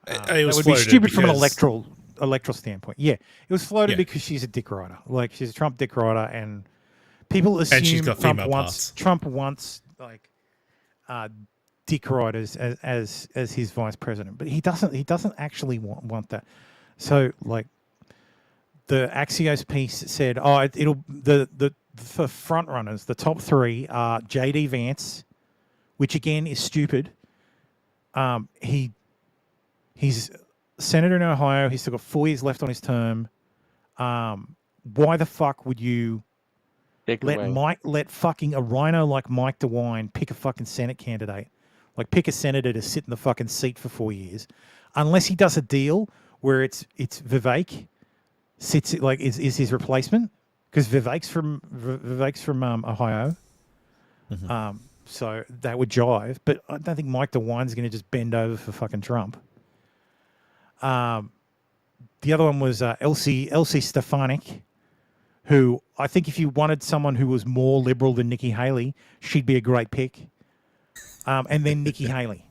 It was that would be stupid from an because- electoral standpoint. Yeah, it was floated because she's a dick rider. Like, she's a Trump dick rider, and people assume And she's got Trump female wants like dick riders as his vice president, but he doesn't actually want that. So, like, the Axios piece said, for front runners, the top 3 are JD Vance, which again is stupid. He's senator in Ohio. He's still got 4 years left on his term. Why the fuck would you let fucking a rhino like Mike DeWine pick a fucking Senate candidate? Like, pick a senator to sit in the fucking seat for 4 years, unless he does a deal where it's Vivek sits, like, is his replacement, because Vivek's from Ohio. Mm-hmm. So that would jive, but I don't think Mike DeWine's going to just bend over for fucking Trump. The other one was Elsie Stefanik, who I think if you wanted someone who was more liberal than Nikki Haley, she'd be a great pick. And then Nikki Haley.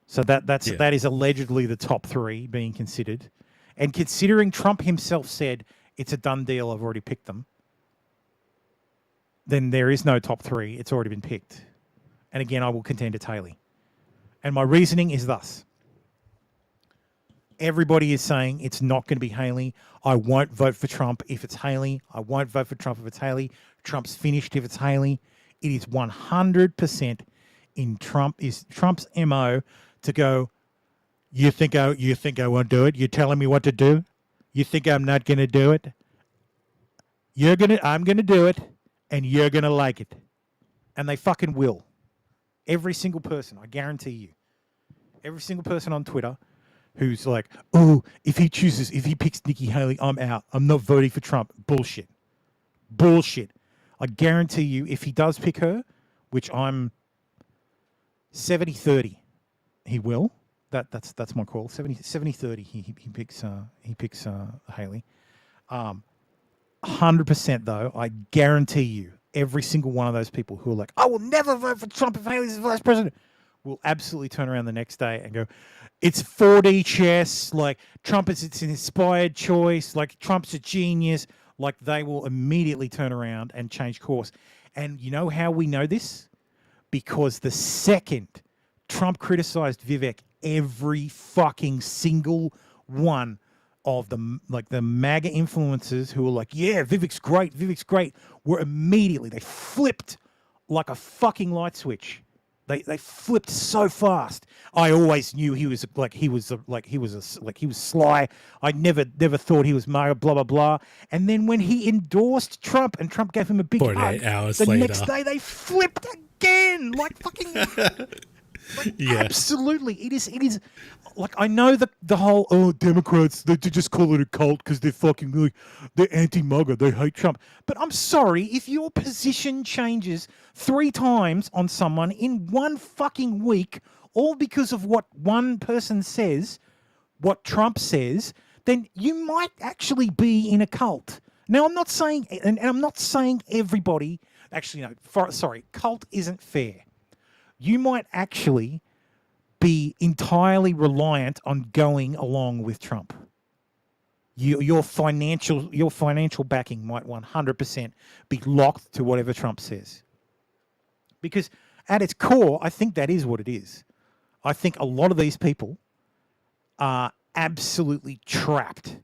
So that is allegedly the top 3 being considered. And considering Trump himself said, it's a done deal, I've already picked them, then there is no top 3. It's already been picked. And again, I will contend it's Haley. And my reasoning is thus. Everybody is saying it's not going to be Haley. I won't vote for Trump if it's Haley. I won't vote for Trump if it's Haley. Trump's finished if it's Haley. It is 100% in Trump's MO to go, you think I won't do it? You're telling me what to do? You think I'm not going to do it? I'm going to do it, and you're going to like it. And they fucking will. Every single person, I guarantee you. Every single person on Twitter who's like, oh, if he picks Nikki Haley, I'm out. I'm not voting for Trump. Bullshit. I guarantee you, if he does pick her, which I'm 70-30, he will. That's my call. 70-30, he picks Haley. 100% though, I guarantee you, every single one of those people who are like, I will never vote for Trump if Haley's the vice president, will absolutely turn around the next day and go, it's 4D chess, like it's an inspired choice, like Trump's a genius. Like, they will immediately turn around and change course. And you know how we know this? Because the second Trump criticized Vivek, every fucking single one of the MAGA influencers who were like, yeah, Vivek's great, were immediately, they flipped like a fucking light switch. They flipped so fast. I always knew he was sly. I never thought he was MAGA, blah blah blah. And then when he endorsed Trump and Trump gave him a big hug, 48 hours the later. next day they flipped again. Like fucking absolutely. It is like, I know the whole Democrats, they just call it a cult because they're fucking like, they're anti-MAGA, they hate Trump. But I'm sorry, if your position changes 3 times on someone in one fucking week, all because of what one person says, what Trump says, then you might actually be in a cult. Now, I'm not saying, and I'm not saying everybody, actually no, sorry, cult isn't fair. You might actually be entirely reliant on going along with Trump. Your financial backing might 100% be locked to whatever Trump says. Because at its core, I think that is what it is. I think a lot of these people are absolutely trapped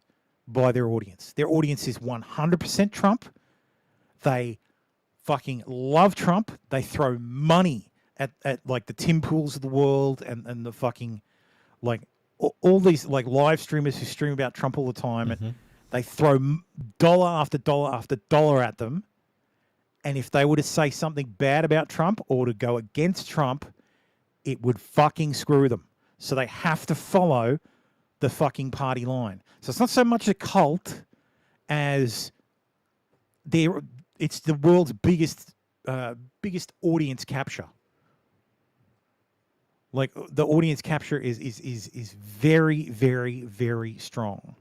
by their audience. Their audience is 100% Trump. They fucking love Trump. They throw money at like the Tim Pools of the world and the fucking like all these like live streamers who stream about Trump all the time. And they throw dollar after dollar after dollar at them. And if they were to say something bad about Trump or to go against Trump, it would fucking screw them. So they have to follow the fucking party line. So it's not so much a cult as it's the world's biggest audience capture. Like the audience capture is very, very, very strong.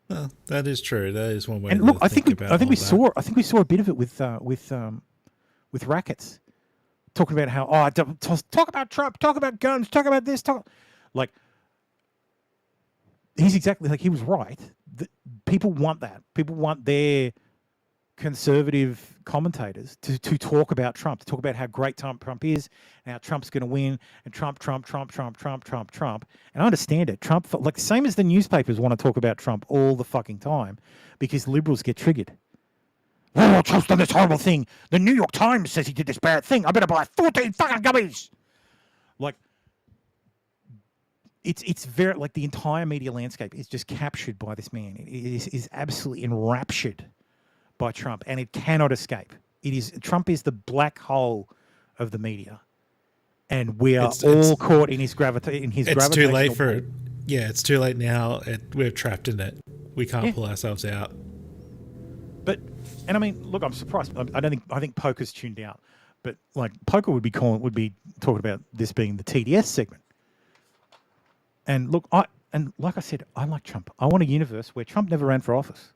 Well, that is true. That is one way. And to look, I think we saw a bit of it with Rackets, talking about how talk about Trump, talk about guns, talk about this, like he's exactly like he was right. People want that. People want their conservative commentators to talk about Trump, to talk about how great Trump is, and how Trump's going to win, and Trump. And I understand it. Trump, like same as the newspapers want to talk about Trump all the fucking time because liberals get triggered. Oh, Trump's done this horrible thing. The New York Times says he did this bad thing. I better buy 14 fucking gummies. Like, it's very, like the entire media landscape is just captured by this man. It is absolutely enraptured by Trump, and it cannot escape. Trump is the black hole of the media, and we are all caught in his gravity. It's too late for it. Yeah, it's too late now. We're trapped in it. We can't pull ourselves out. But, and I mean, look, I'm surprised. I think Poker's tuned out, but like Poker would be talking about this being the TDS segment. And look, like I said, I like Trump. I want a universe where Trump never ran for office.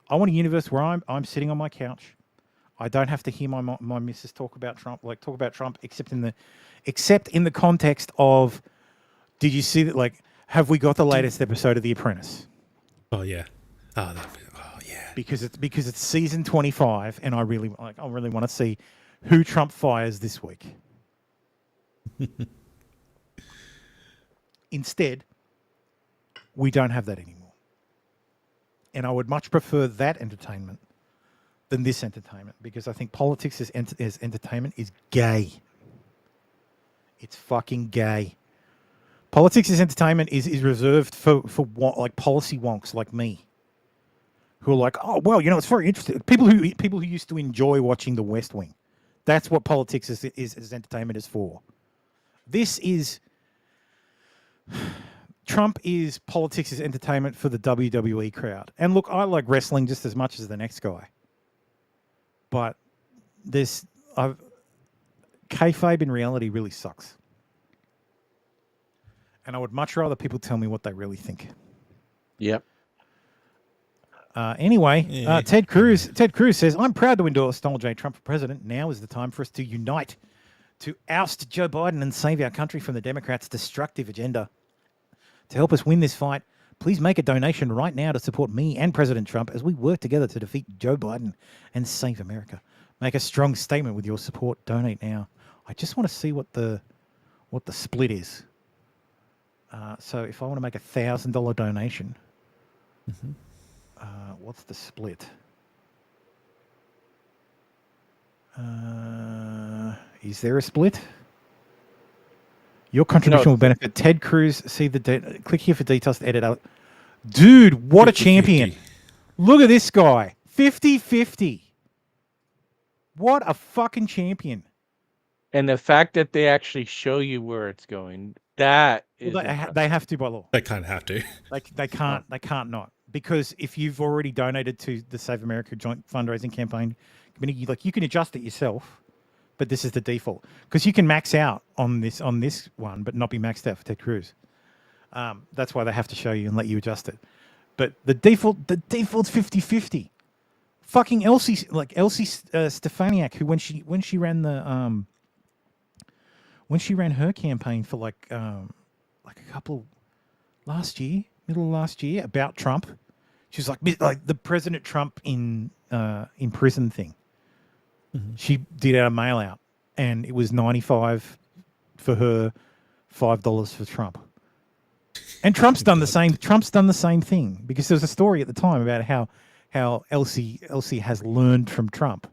I want a universe where I'm sitting on my couch. I don't have to hear my missus talk about Trump, except in the context of, did you see that? Like, have we got the latest episode of The Apprentice? Oh yeah. Yeah. Because it's season 25, and I really want to see who Trump fires this week. Instead, we don't have that anymore. And I would much prefer that entertainment than this entertainment, because I think politics as entertainment is gay. It's fucking gay. Politics as entertainment is reserved for like policy wonks like me, who are like, oh well, it's very interesting. People who used to enjoy watching The West Wing. That's what politics as entertainment is for. This is. Trump is politics as entertainment for the WWE crowd. And look, I like wrestling just as much as the next guy. But kayfabe in reality really sucks. And I would much rather people tell me what they really think. Yep. Anyway, Ted Cruz says, I'm proud to endorse Donald J. Trump for president. Now is the time for us to unite, to oust Joe Biden and save our country from the Democrats' destructive agenda. To help us win this fight, please make a donation right now to support me and President Trump as we work together to defeat Joe Biden and save America. Make a strong statement with your support. Donate now. I just want to see what the split is. So if I want to make $1,000 donation, what's the split? Is there a split? Your contribution will benefit Ted Cruz. See click here for details to edit out. Dude, what 50-50. A champion. Look at this guy. 50-50. What a fucking champion. And the fact that they actually show you where it's going, that is... Well, they have to by law. They kind of have to. They can't not. Because if you've already donated to the Save America joint fundraising campaign committee, you can adjust it yourself. But this is the default, because you can max out on this one, but not be maxed out for Ted Cruz. That's why they have to show you and let you adjust it. But the default's 50-50. Fucking Elsie Stefaniak, who when she ran her campaign for like a couple middle of last year about Trump, she was like the President Trump in prison thing. Mm-hmm. She did a mail out and it was 95 for her, $5 for Trump. And Trump's done the same. Trump's done the same thing, because there was a story at the time about how Elsie has learned from Trump,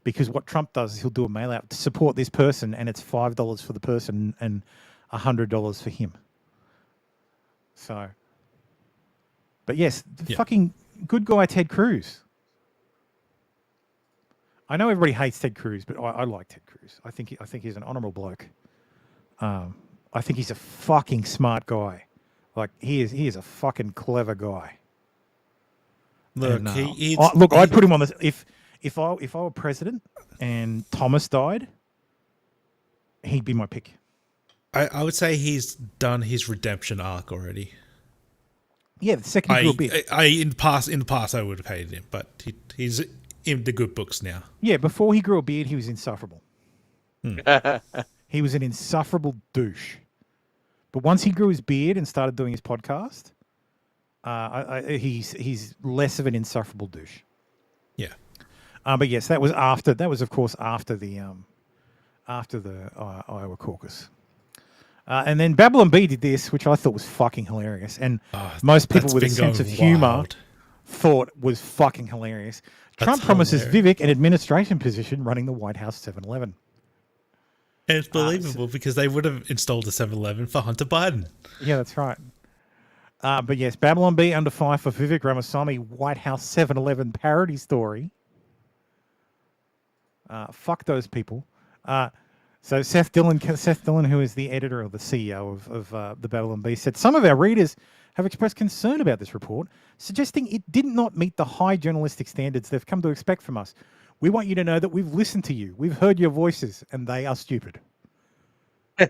because what Trump does is he'll do a mail out to support this person, and it's $5 for the person and $100 for him. So, but yes, the fucking good guy Ted Cruz. I know everybody hates Ted Cruz, but I like Ted Cruz. I think he's an honourable bloke. I think he's a fucking smart guy. Like, he is a fucking clever guy. Look, and, I'd put him on this. If I were president and Thomas died, he'd be my pick. I would say he's done his redemption arc already. Yeah, the second he grew a beard. In the past, I would have hated him, but he's in the good books now. Yeah, before he grew a beard, he was insufferable. He was an insufferable douche. But once he grew his beard and started doing his podcast, he's less of an insufferable douche. Yeah. But yes, that was of course after the Iowa caucus. And then Babylon B did this, which I thought was fucking hilarious, and most people with a sense of humor thought was fucking hilarious. Trump promises Vivek an administration position running the White House 7-Eleven. And it's believable because they would have installed a 7-Eleven for Hunter Biden. Yeah, that's right. But yes, Babylon B under fire for Vivek Ramaswamy White House 7-Eleven parody story. Fuck those people. So Seth Dillon, who is the editor or the CEO of the Babylon B, said some of our readers have expressed concern about this report, suggesting it did not meet the high journalistic standards they've come to expect from us. We want you to know that we've listened to you. We've heard your voices, and they are stupid. I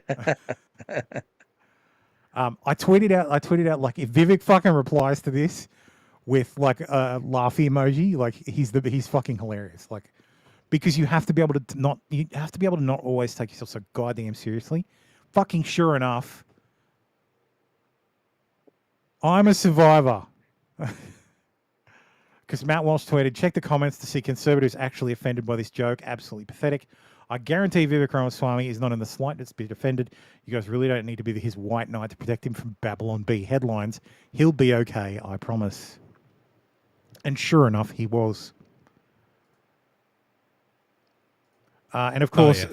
tweeted out like, if Vivek fucking replies to this with like a laughy emoji, like he's fucking hilarious. Like, because you have to be able to not always take yourself so goddamn seriously. Fucking sure enough, I'm a survivor. Because Matt Walsh tweeted, check the comments to see conservatives actually offended by this joke. Absolutely pathetic. I guarantee Vivek Ramaswamy is not in the slightest bit offended. You guys really don't need to be his white knight to protect him from Babylon B headlines. He'll be okay, I promise. And sure enough, he was. And of course,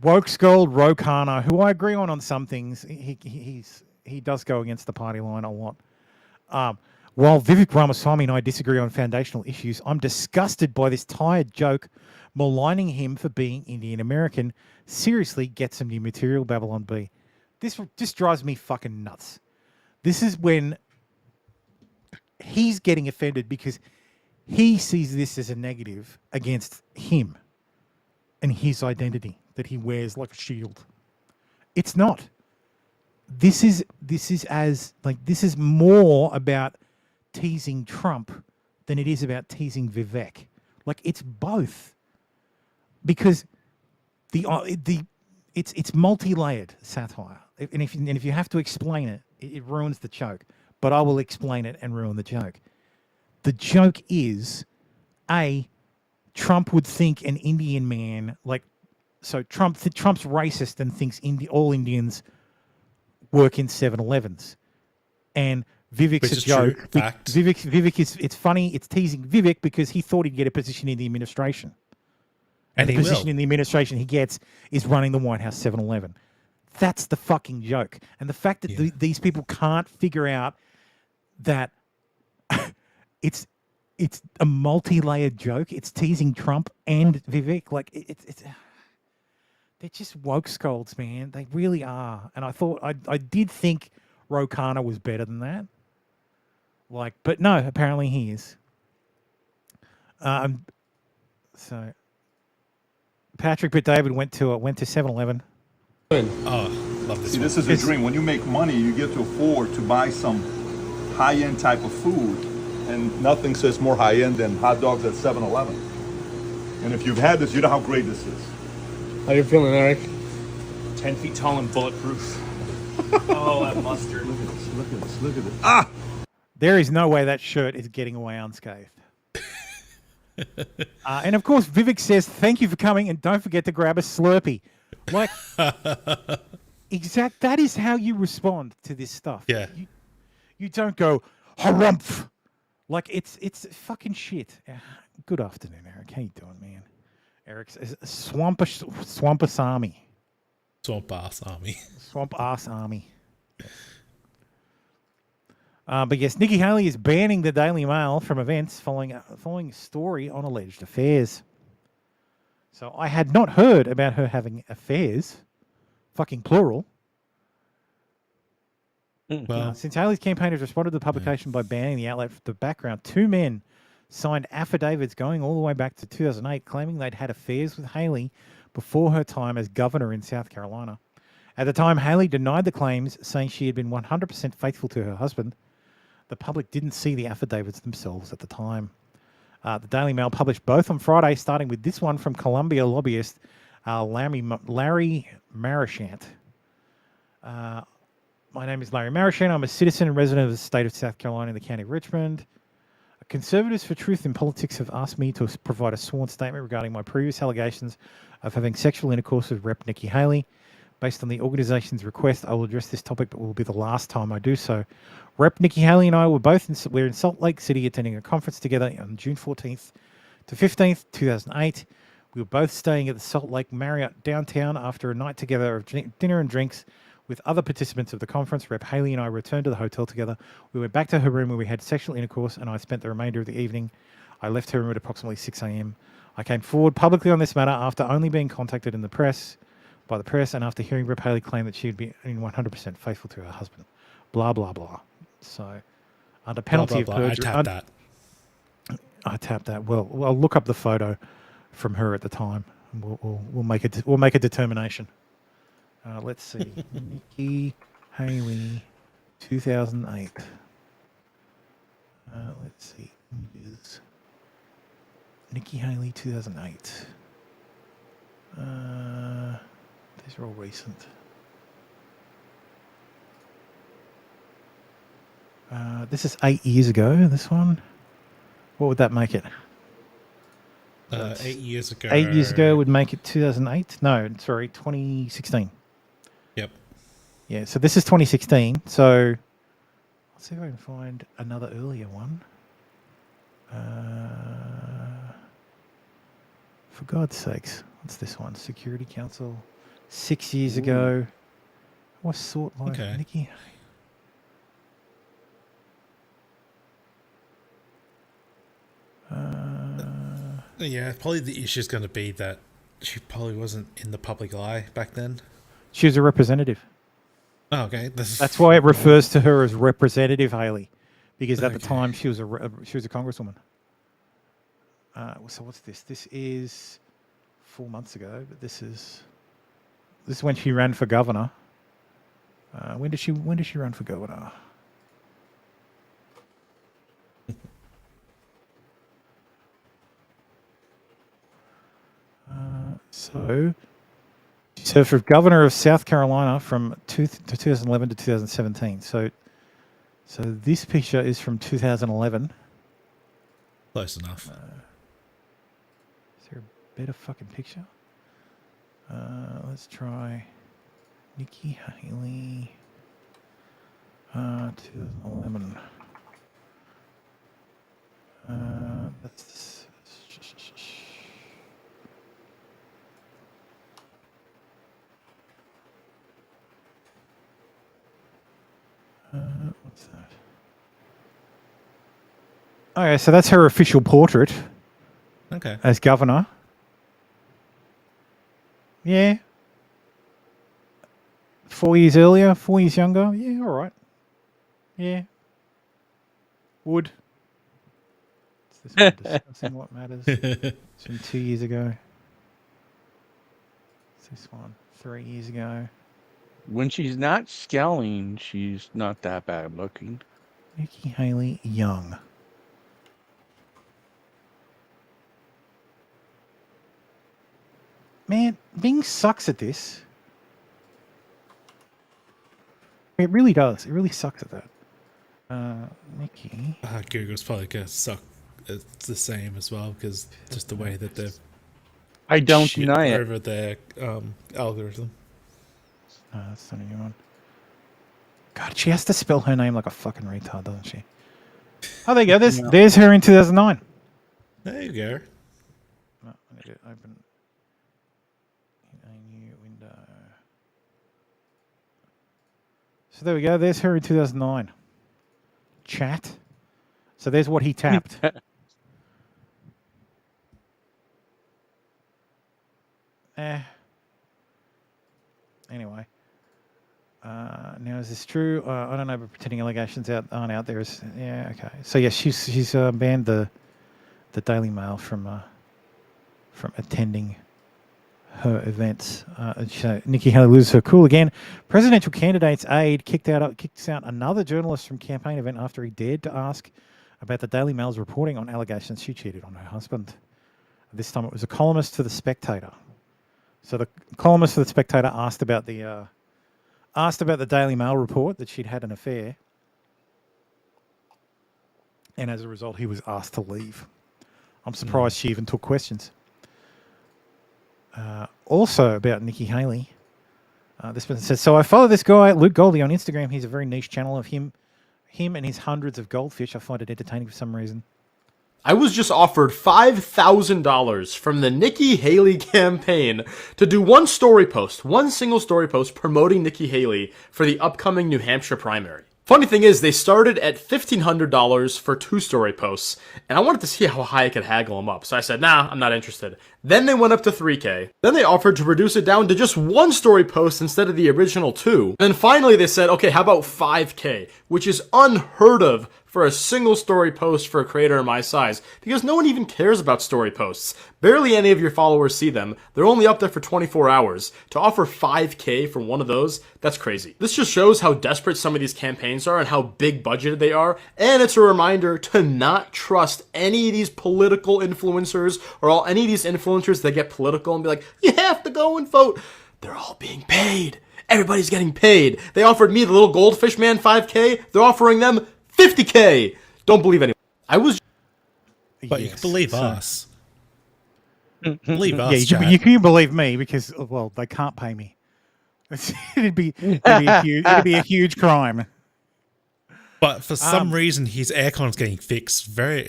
woke scold Ro Khanna, who I agree on some things. He does go against the party line a lot. While Vivek Ramaswamy and I disagree on foundational issues, I'm disgusted by this tired joke maligning him for being Indian American. Seriously, get some new material, Babylon B. This just drives me fucking nuts. This is when he's getting offended because he sees this as a negative against him and his identity that he wears like a shield. It's not. This is more about teasing Trump than it is about teasing Vivek. Like, it's both, because it's multi-layered satire, and if you have to explain it, it ruins the joke. But I will explain it and ruin the joke. The joke is, Trump would think an Indian man, like, so Trump's racist and thinks all Indians work in 7-Elevens, and Vivek's a joke. Vivek is, it's funny, it's teasing Vivek because he thought he'd get a position in the administration. And the position in the administration he gets is running the White House 7-Eleven. That's the fucking joke. And the fact that these people can't figure out that it's a multi-layered joke. It's teasing Trump and Vivek. Like, it's they're just woke scolds, man. They really are. And I did think Ro Khanna was better than that. Like, but no, apparently he is. So Patrick but David went to 7-Eleven. Oh, love this. See, this is a dream. When you make money, you get to afford to buy some high-end type of food, and nothing says more high-end than hot dogs at 7-Eleven. And if you've had this, you know how great this is. How you feeling, Eric? 10 feet tall and bulletproof. Oh, that mustard. Look at this, look at this, look at this. Ah! There is no way that shirt is getting away unscathed. And of course, Vivek says, "Thank you for coming, and don't forget to grab a Slurpee." Like, that is how you respond to this stuff. Yeah. You don't go harumph. Like it's fucking shit. Good afternoon, Eric. How you doing, man? Eric's Swampass Army. Swamp Ass Army. Swamp Ass Army. But yes, Nikki Haley is banning the Daily Mail from events following a story on alleged affairs. So I had not heard about her having affairs, fucking plural. Well, Since Haley's campaign has responded to the publication by banning the outlet for the background, two men signed affidavits going all the way back to 2008 claiming they'd had affairs with Haley before her time as governor in South Carolina. At the time, Haley denied the claims, saying she had been 100% faithful to her husband. The public didn't see the affidavits themselves at the time. The Daily Mail published both on Friday, starting with this one from Columbia lobbyist Larry Marchant. My name is Larry Marchant. I'm a citizen and resident of the state of South Carolina in the county of Richmond. Conservatives for Truth in Politics have asked me to provide a sworn statement regarding my previous allegations of having sexual intercourse with Rep. Nikki Haley. Based on the organization's request, I will address this topic, but will be the last time I do so. Rep. Nikki Haley and I we're in Salt Lake City attending a conference together on June 14th to 15th, 2008. We were both staying at the Salt Lake Marriott downtown after a night together of dinner and drinks with other participants of the conference. Rep. Haley and I returned to the hotel together. We went back to her room where we had sexual intercourse, and I spent the remainder of the evening. I left her room at approximately 6 a.m. I came forward publicly on this matter after only being contacted by the press, and after hearing Rep. Haley claim that she would be 100% faithful to her husband. Blah, blah, blah. So, under penalty of perjury... I tapped that. I tapped that. Well, I'll look up the photo from her at the time. And we'll make a determination. Let's see. Nikki Haley, 2008. Let's see. Is Nikki Haley, 2008. These are all recent. This is 8 years ago, this one. What would that make it? 8 years ago. 8 years ago would make it 2008? No, sorry, 2016. Yep. Yeah, so this is 2016. So let's see if I can find another earlier one. For God's sakes, what's this one? Security Council, 6 years ago. What sort like Nikki? Yeah, probably the issue is going to be that she probably wasn't in the public eye back then. She was a representative. Oh, okay. That's why it refers to her as Representative Haley, because at the time she was a congresswoman. So what's this? This is 4 months ago, but this is when she ran for governor. When did she run for governor? So she served for governor of South Carolina from 2011 to 2017. So this picture is from 2011. Close enough. Is there a better fucking picture? Let's try Nikki Haley. 2011. That's. What's that? Okay, so that's her official portrait. Okay. As governor. Yeah. 4 years earlier, 4 years younger. Yeah, all right. Yeah. Would. It's this one discussing what matters. It's from 2 years ago. It's this one 3 years ago. When she's not scowling, she's not that bad looking. Nikki Haley Young. Man, Bing sucks at this. It really does. It really sucks at that. Nikki. Google's probably going to suck it's the same as well, because just the way that they've I don't shit deny it. over their algorithm. That's not a new one. God, she has to spell her name like a fucking retard, doesn't she? Oh, there you go. There's her in 2009. There you go. Oh, I need to open a new window. So there we go. There's her in 2009. Chat. So there's what he tapped. Anyway. Now is this true? I don't know, but pretending allegations aren't out there is okay. So yeah, she's banned the Daily Mail from attending her events. Nikki Haley loses her cool again. Presidential candidate's aide kicks out another journalist from campaign event after he dared to ask about the Daily Mail's reporting on allegations she cheated on her husband. This time it was a columnist for The Spectator. So the columnist for The Spectator asked about the Daily Mail report that she'd had an affair, and as a result, he was asked to leave. I'm surprised she even took questions. Also about Nikki Haley, this person says, so I follow this guy, Luke Goldie, on Instagram. He's a very niche channel of him and his hundreds of goldfish. I find it entertaining for some reason. I was just offered $5,000 from the Nikki Haley campaign to do one single story post promoting Nikki Haley for the upcoming New Hampshire primary. Funny thing is, they started at $1,500 for 2 story posts, and I wanted to see how high I could haggle them up. So I said, nah, I'm not interested. Then they went up to $3,000. Then they offered to reduce it down to just 1 story post instead of the original 2. Then finally they said, okay, how about $5,000, which is unheard of for a single story post for a creator of my size, because no one even cares about story posts. Barely any of your followers see them. They're only up there for 24 hours. To offer $5,000 for one of those, that's crazy. This just shows how desperate some of these campaigns are and how big budgeted they are, and it's a reminder to not trust any of these political influencers or any of these influencers that get political and be like, you have to go and vote. They're all being paid. Everybody's getting paid. They offered me, the little goldfish man, $5,000. They're offering them $50,000. Don't believe anyone. But you can believe us. Believe us. Yeah, you can believe me because, well, they can't pay me. It'd be a huge crime. But for some reason, his aircon's getting fixed. The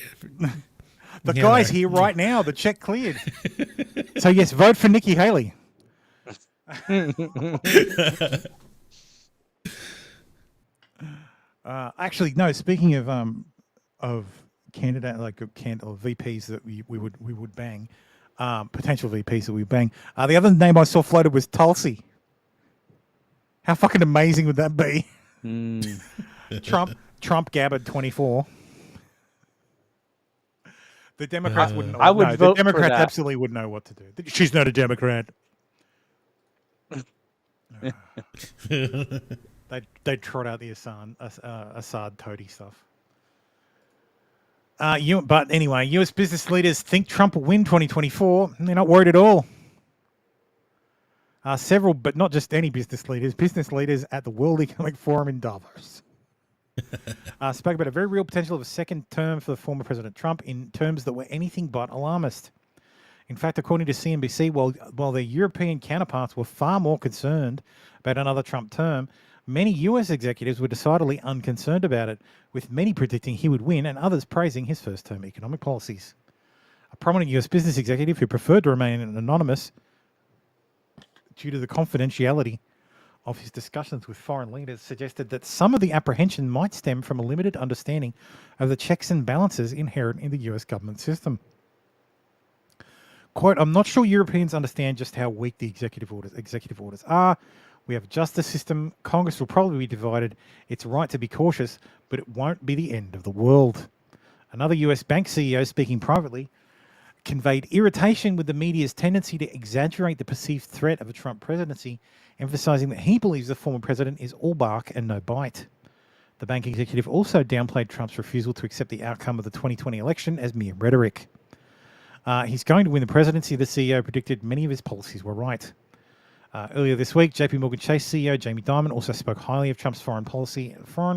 guy's here right now. The check cleared. So yes, vote for Nikki Haley. Actually, no. Speaking of candidate or VPs that we would bang, potential VPs that we bang. The other name I saw floated was Tulsi. How fucking amazing would that be? Trump Gabbard 24. The Democrats wouldn't. I would vote the Democrats for that. absolutely wouldn't know what to do. She's not a Democrat. They'd trot out the Assad toady stuff. But anyway, U.S. business leaders think Trump will win 2024. They're not worried at all. Several, but not just any business leaders at the World Economic Forum in Davos spoke about a very real potential of a second term for the former President Trump in terms that were anything but alarmist. In fact, according to CNBC, while their European counterparts were far more concerned about another Trump term, many US executives were decidedly unconcerned about it, with many predicting he would win and others praising his first-term economic policies. A prominent US business executive who preferred to remain anonymous due to the confidentiality of his discussions with foreign leaders suggested that some of the apprehension might stem from a limited understanding of the checks and balances inherent in the US government system. Quote, I'm not sure Europeans understand just how weak the executive orders are. We have a justice system. Congress will probably be divided. It's right to be cautious, but it won't be the end of the world. Another US bank CEO speaking privately conveyed irritation with the media's tendency to exaggerate the perceived threat of a Trump presidency, emphasizing that he believes the former president is all bark and no bite. The bank executive also downplayed Trump's refusal to accept the outcome of the 2020 election as mere rhetoric. He's going to win the presidency, the CEO predicted. Many of his policies were right. Earlier this week, JP Morgan Chase CEO Jamie Dimon also spoke highly of Trump's foreign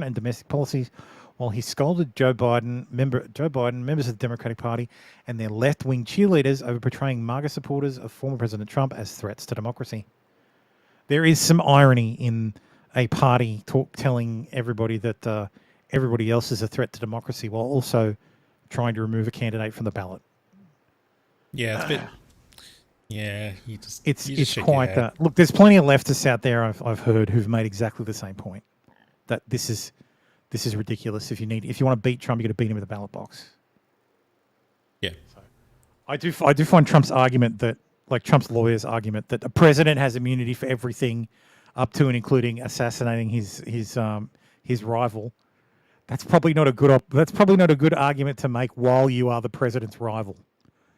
and domestic policies, while he scolded Joe Biden, members of the Democratic Party, and their left-wing cheerleaders over portraying MAGA supporters of former President Trump as threats to democracy. There is some irony in a party telling everybody that everybody else is a threat to democracy while also trying to remove a candidate from the ballot. Yeah, it's a bit. Yeah, It's quite that. Look, there's plenty of leftists out there I've heard who've made exactly the same point, that this is ridiculous. If you want to beat Trump, you got to beat him with a ballot box. Yeah, I do find Trump's argument that, like Trump's lawyer's argument, that a president has immunity for everything, up to and including assassinating his rival. That's probably not a good argument to make while you are the president's rival.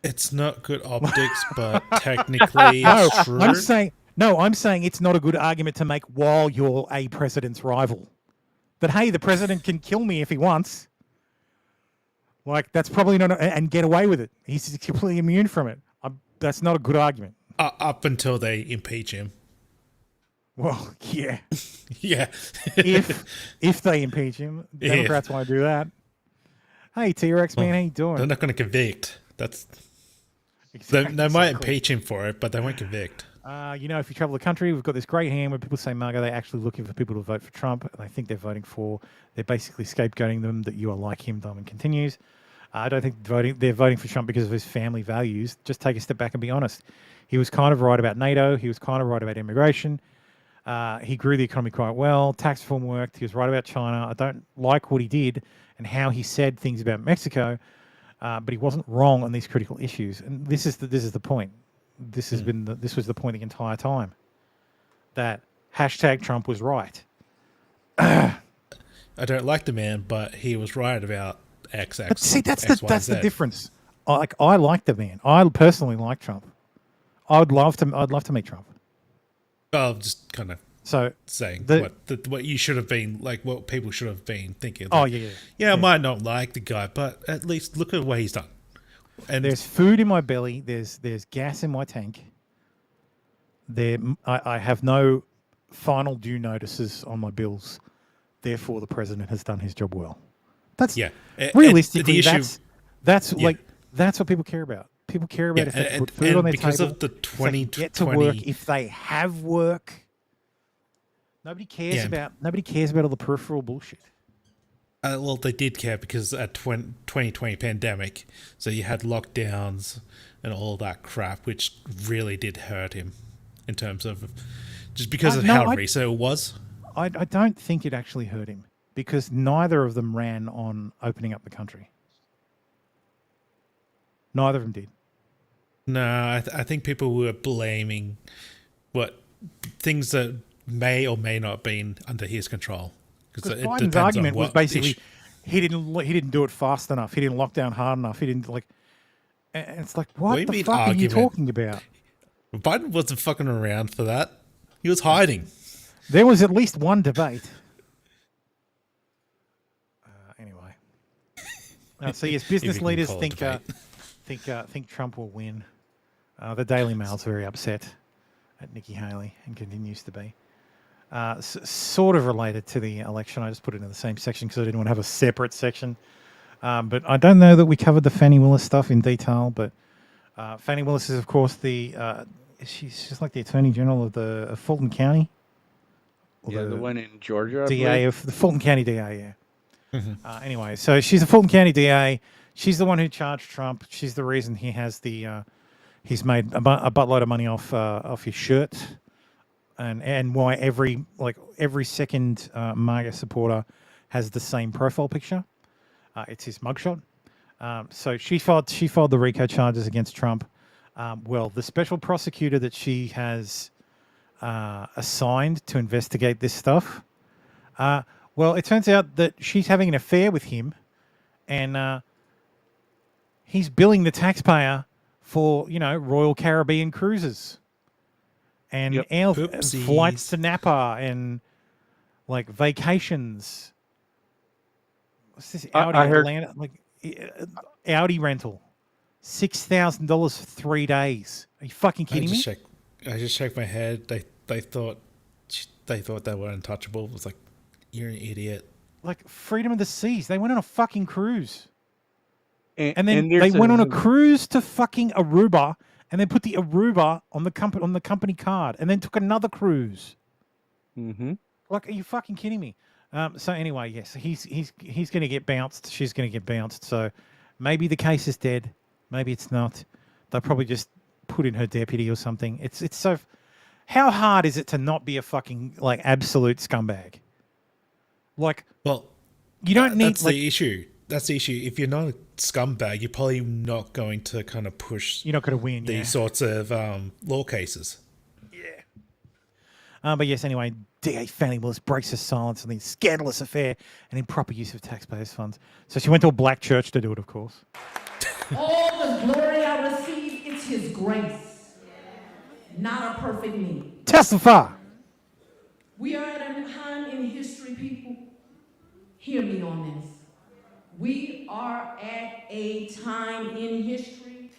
It's not good optics, but technically it's true. I'm saying it's not a good argument to make while you're a president's rival. That, hey, the president can kill me if he wants. Like, that's probably not, and get away with it. He's completely immune from it. That's not a good argument. Up until they impeach him. Well, yeah. Yeah. if they impeach him, Democrats want to do that. Hey, T-Rex, man, how you doing? They're not going to convict. That's... They might impeach him for it, but they won't convict. If you travel the country, we've got this great hand where people say MAGA, they're actually looking for people to vote for Trump, and I think they're basically scapegoating them that you are like him, Diamond continues. I don't think they're voting for Trump because of his family values. Just take a step back and be honest. He was kind of right about NATO. He was kind of right about immigration. He grew the economy quite well. Tax reform worked. He was right about China. I don't like what he did and how he said things about Mexico. But he wasn't wrong on these critical issues, and this is the point. This was the point the entire time, that #Trump was right. I don't like the man, but he was right about X. But see, that's the difference. I like the man. I personally like Trump. I'd love to meet Trump. Well, just kind of saying what you should have been, like what people should have been thinking. Like, I might not like the guy, but at least look at what he's done. And there's food in my belly. There's gas in my tank. I have no final due notices on my bills. Therefore, the president has done his job well. That's realistically that's what people care about. People care about if they put food on their because table, of the 2020, get to work, if they have work. Nobody cares about all the peripheral bullshit. Well, they did care because at 2020 pandemic, so you had lockdowns and all that crap, which really did hurt him in terms of just because of how recent it was. I don't think it actually hurt him because neither of them ran on opening up the country. Neither of them did. No, I think people were blaming things that may or may not have been under his control. Because Biden's argument was basically he didn't do it fast enough. He didn't lock down hard enough. He didn't and it's like, what the fuck are you talking about? Biden wasn't fucking around for that. He was hiding. There was at least one debate. Anyway, so yes, business leaders think Trump will win. The Daily Mail's very upset at Nikki Haley and continues to be. Sort of related to the election. I just put it in the same section because I didn't want to have a separate section. But I don't know that we covered the Fani Willis stuff in detail. But Fani Willis is, of course, she's just like the Attorney General of Fulton County. The one in Georgia. DA of the Fulton County DA. Yeah. Anyway, so she's a Fulton County DA. She's the one who charged Trump. She's the reason he has he's made a buttload of money off his shirt. And why every second MAGA supporter has the same profile picture. It's his mugshot. So she filed the RICO charges against Trump. Well, the special prosecutor that she has assigned to investigate this stuff, well, it turns out that she's having an affair with him, and he's billing the taxpayer for Royal Caribbean cruises. And flights to Napa and vacations. What's this Audi? I heard Audi rental, $6,000 for 3 days. Are you fucking kidding me? I just shook my head. They thought they were untouchable. It was like, you're an idiot. like freedom of the seas. They went on a fucking cruise. And then and they there's went on a cruise to fucking Aruba, and then put the Aruba on the company card, and then took another cruise. Mm-hmm. Like, are you fucking kidding me? So anyway, yes, he's going to get bounced. She's going to get bounced. So maybe the case is dead. Maybe it's not. They'll probably just put in her deputy or something. It's so. How hard is it to not be a fucking like absolute scumbag? Like, well, you don't need. That's the issue. That's the issue. If you're not a scumbag, you're probably not going to kind of push. You're not going to win these sorts of law cases. But yes, anyway, DA Fannie Willis breaks her silence on the scandalous affair and improper use of taxpayers' funds. So she went to a black church to do it, of course. All the glory I receive, it's His grace, not a perfect me. Testify. We are at a time in history, people. Hear me on this. We are at a time in history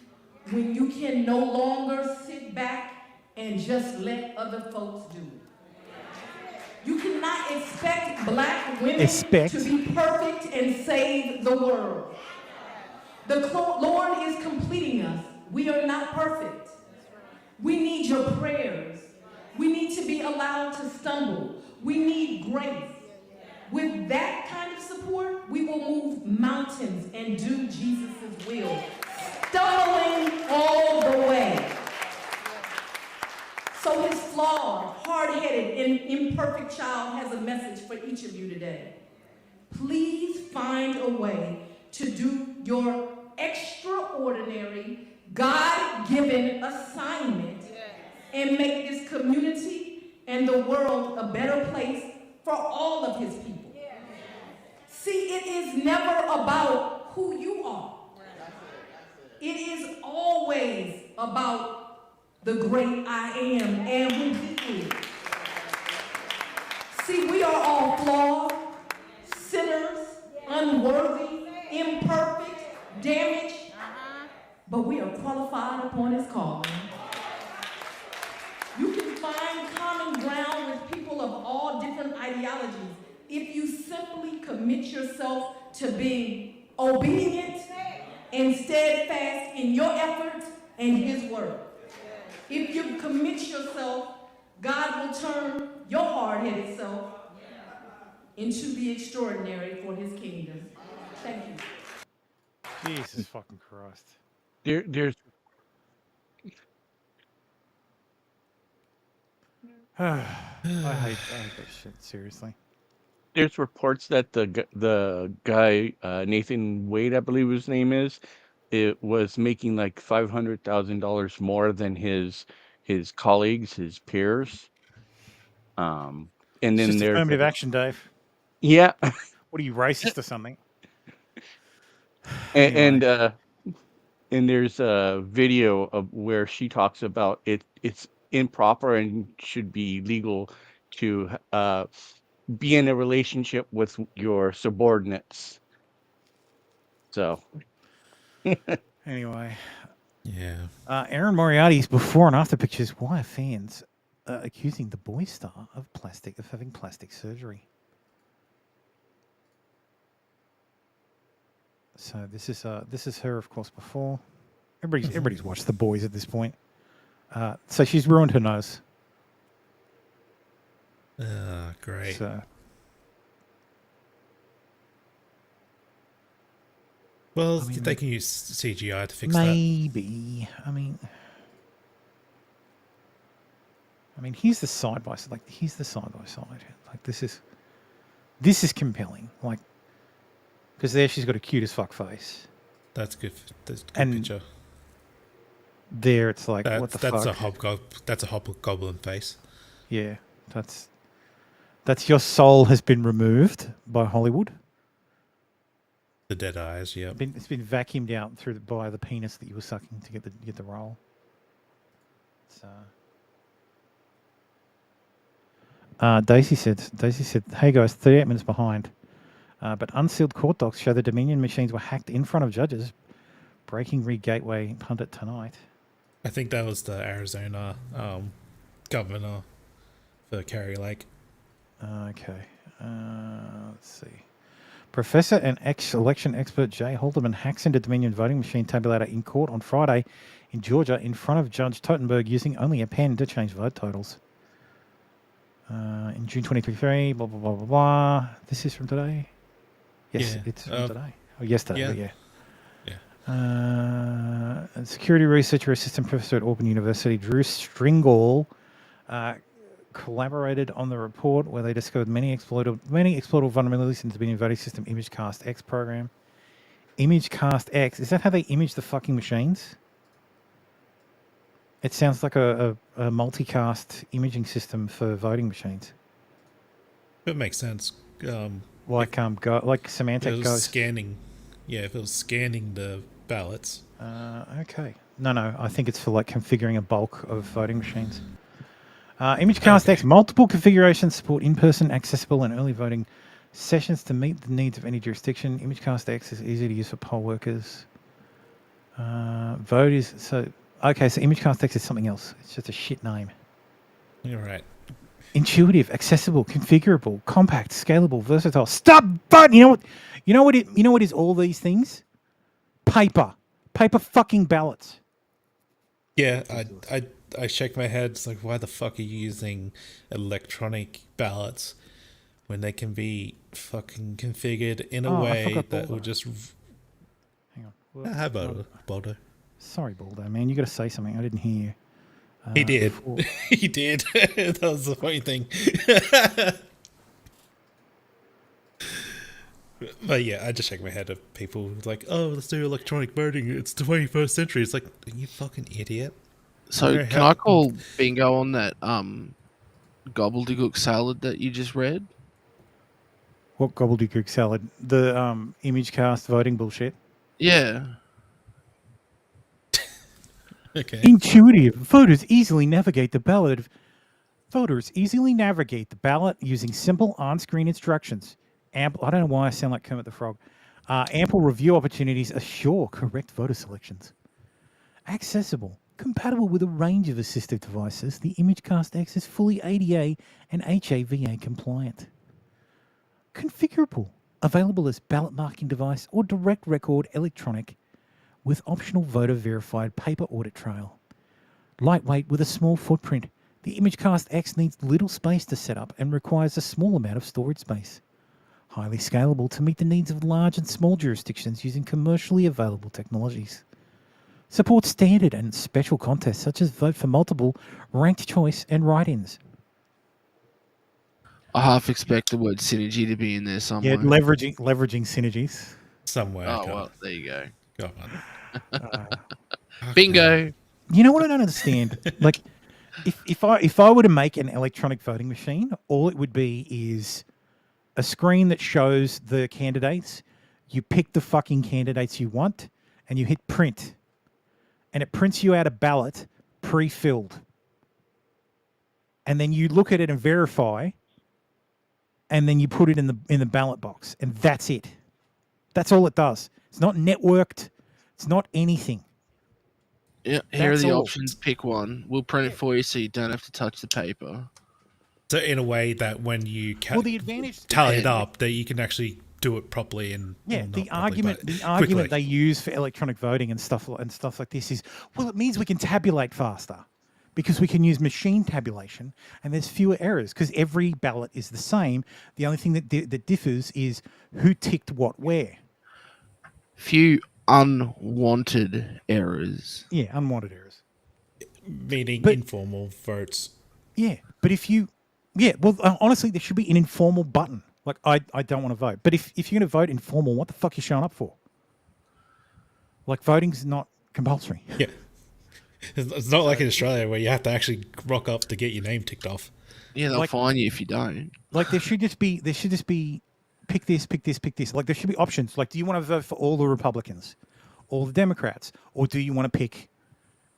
when you can no longer sit back and just let other folks do it. You cannot expect black women to be perfect and save the world. The Lord is completing us. We are not perfect. We need your prayers. We need to be allowed to stumble. We need grace. With that kind of support, we will move mountains and do Jesus' will, stumbling all the way. So his flawed, hard-headed, and imperfect child has a message for each of you today. Please find a way to do your extraordinary, God-given assignment and make this community and the world a better place for all of his people. See, it is never about who you are. It is always about the great I am and who he is. See, we are all flawed, sinners, unworthy, imperfect, damaged, but we are qualified upon his calling. You can find common ground with people of all different ideologies if you simply commit yourself to being obedient and steadfast in your efforts and his word. If you commit yourself, God will turn your hard-headed self into the extraordinary for his kingdom. Thank you. Jesus fucking Christ. There's I hate that shit, seriously. There's reports that the guy Nathan Wade, I believe his name is, it was making like $500,000 more than his colleagues, his peers. And It's then just there's affirmative action, Dave. Yeah. What are you, racist or something? And there's a video of where she talks about it's improper and should be legal to be in a relationship with your subordinates. So Anyway. Yeah. Aaron Moriarty's before and after pictures. Why are fans accusing the boy star of having plastic surgery? So this is her, of course, before. Everybody's watched The Boys at this point. So she's ruined her nose. Great. So, well, I mean, they can use CGI to fix maybe. I mean, here's the side by side. Like, here's the side by side. Like, this is compelling. Like, because there she's got a cute as fuck face. That's good. That's a good picture. There it's like, what the fuck? That's a hobgoblin face. Yeah, that's your soul has been removed by Hollywood. The dead eyes, yeah. It's been vacuumed out by the penis that you were sucking to get the role. So, Daisy said, "Hey guys, 38 minutes behind, but unsealed court docs show the Dominion machines were hacked in front of judges. Breaking Read Gateway pundit tonight." I think that was the Arizona governor for Kerry Lake. Okay, let's see. Professor and ex-election expert Jay Haldeman hacks into Dominion voting machine tabulator in court on Friday in Georgia in front of Judge Totenberg using only a pen to change vote totals. In June 2023, blah, blah, blah, blah, blah. This is from today? Yes, Yeah. it's from today. Oh, yesterday, Yeah. A security researcher assistant professor at Auburn University, Drew Stringall, collaborated on the report where they discovered many exploitable vulnerabilities in the Dominion voting system ImageCast X program. ImageCast X, is that how they image the fucking machines? It sounds like a multicast imaging system for voting machines. It makes sense. Like semantic it was goes. scanning. Yeah, if it was scanning the ballots. Okay. No, I think it's for like configuring a bulk of voting machines. ImageCast X, multiple configurations support in-person, accessible, and early voting sessions to meet the needs of any jurisdiction. ImageCast X is easy to use for poll workers. Okay, so ImageCast X is something else. It's just a shit name. You're right. Intuitive, accessible, configurable, compact, scalable, versatile. Stop button. You know what is all these things? Paper fucking ballots. Yeah, I shake my head. It's like, why the fuck are you using electronic ballots when they can be fucking configured in a way that will just... Hang on. How about Baldo? Sorry, Baldo, man. You got to say something. I didn't hear you. He did. He did. That was the funny thing. But yeah, I just shake my head at people like, oh, let's do electronic voting. It's the 21st century. It's like, you fucking idiot. So can I call bingo on that gobbledygook salad that you just read? What gobbledygook salad? The ImageCast voting bullshit? Yeah. Okay. Intuitive. Voters easily navigate the ballot using simple on-screen instructions. I don't know why I sound like Kermit the Frog. Ample review opportunities assure correct voter selections. Accessible. Compatible with a range of assistive devices, the ImageCast X is fully ADA and HAVA compliant. Configurable. Available as ballot marking device or direct record electronic with optional voter verified paper audit trail. Lightweight with a small footprint, the ImageCast X needs little space to set up and requires a small amount of storage space. Highly scalable to meet the needs of large and small jurisdictions using commercially available technologies. Supports standard and special contests such as vote for multiple, ranked choice, and write-ins. I half expect the word synergy to be in there somewhere. Yeah, leveraging synergies. Somewhere. Oh, well, there you go. Go on. Bingo. You know what I don't understand? Like, if I were to make an electronic voting machine, all it would be is a screen that shows the candidates. You pick the fucking candidates you want, and you hit print. And it prints you out a ballot pre-filled. And then you look at it and verify, and then you put it in the ballot box, and that's it. That's all it does. It's not networked. It's not anything. Yeah, here That's are the all. options. Pick one. We'll print it for you so you don't have to touch the paper. So in a way that when you the advantage tally it up, that you can actually do it properly and the argument they use for electronic voting and stuff like this is, well, it means we can tabulate faster because we can use machine tabulation and there's fewer errors because every ballot is the same. The only thing that differs is who ticked what where. Few unwanted errors. Yeah, unwanted errors. Meaning informal votes. Yeah, but honestly, there should be an informal button. Like, I don't want to vote. But if you're going to vote informal, what the fuck are you showing up for? Like, voting's not compulsory. Yeah. It's not like in Australia where you have to actually rock up to get your name ticked off. Yeah, they'll fine you if you don't. Like, there should just be pick this, pick this, pick this. Like, there should be options. Like, do you want to vote for all the Republicans, all the Democrats, or do you want to pick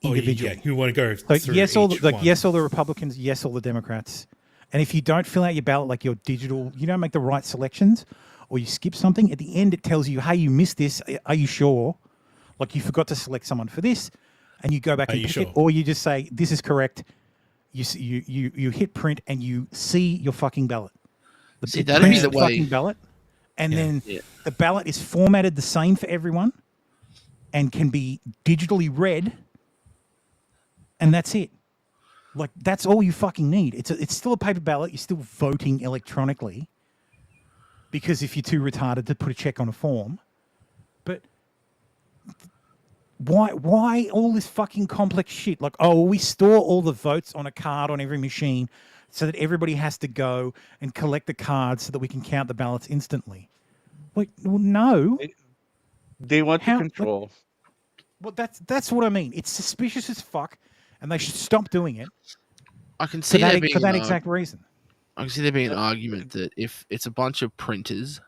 individual? Yeah, you want to go through yes, all each one. yes, all the Republicans, yes, all the Democrats. And if you don't fill out your ballot, like your digital, you don't make the right selections, or you skip something, at the end it tells you, hey, you missed this. Are you sure? Like, you forgot to select someone for this, and you go back and pick it, or you just say, this is correct. You hit print and you see your fucking ballot. See, that'd be the way. Fucking ballot, and then the ballot is formatted the same for everyone and can be digitally read, and that's it. Like, that's all you fucking need. It's still a paper ballot. You're still voting electronically, because if you're too retarded to put a check on a form. But why all this fucking complex shit? Like, oh, we store all the votes on a card on every machine so that everybody has to go and collect the cards so that we can count the ballots instantly. Wait, well, no. They want to control. Well, that's what I mean. It's suspicious as fuck, and they should stop doing it. I can see for that exact reason. I can see there being an argument that if it's a bunch of printers,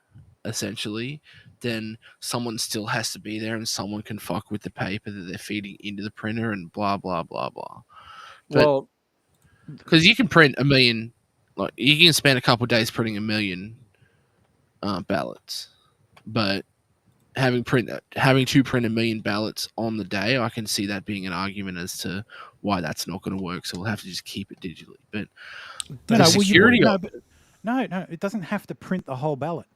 essentially, then someone still has to be there, and someone can fuck with the paper that they're feeding into the printer, and blah blah blah blah. Well, because you can print 1 million, like you can spend a couple of days printing 1 million ballots, but having to print 1 million ballots on the day, I can see that being an argument as to why that's not going to work. So we'll have to just keep it digitally. But no, it doesn't have to print the whole ballot.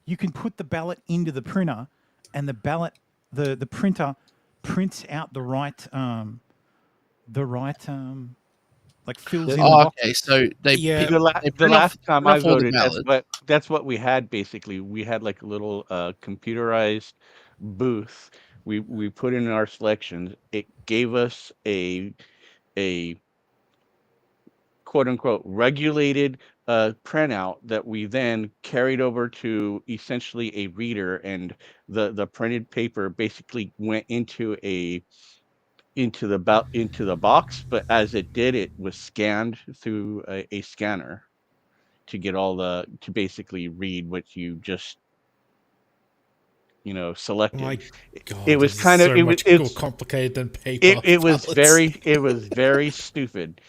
You can put the ballot into the printer, and the printer prints out the right like fills in. Oh, okay. So the last time I voted, that's what we had basically. We had like a little computerized booth. We put in our selections. It gave us a quote unquote regulated printout that we then carried over to essentially a reader, and the printed paper basically went into the box, but as it did, it was scanned through a scanner to get to basically read what you just selected. My God, it was kind of much more complicated than paper. It was very stupid.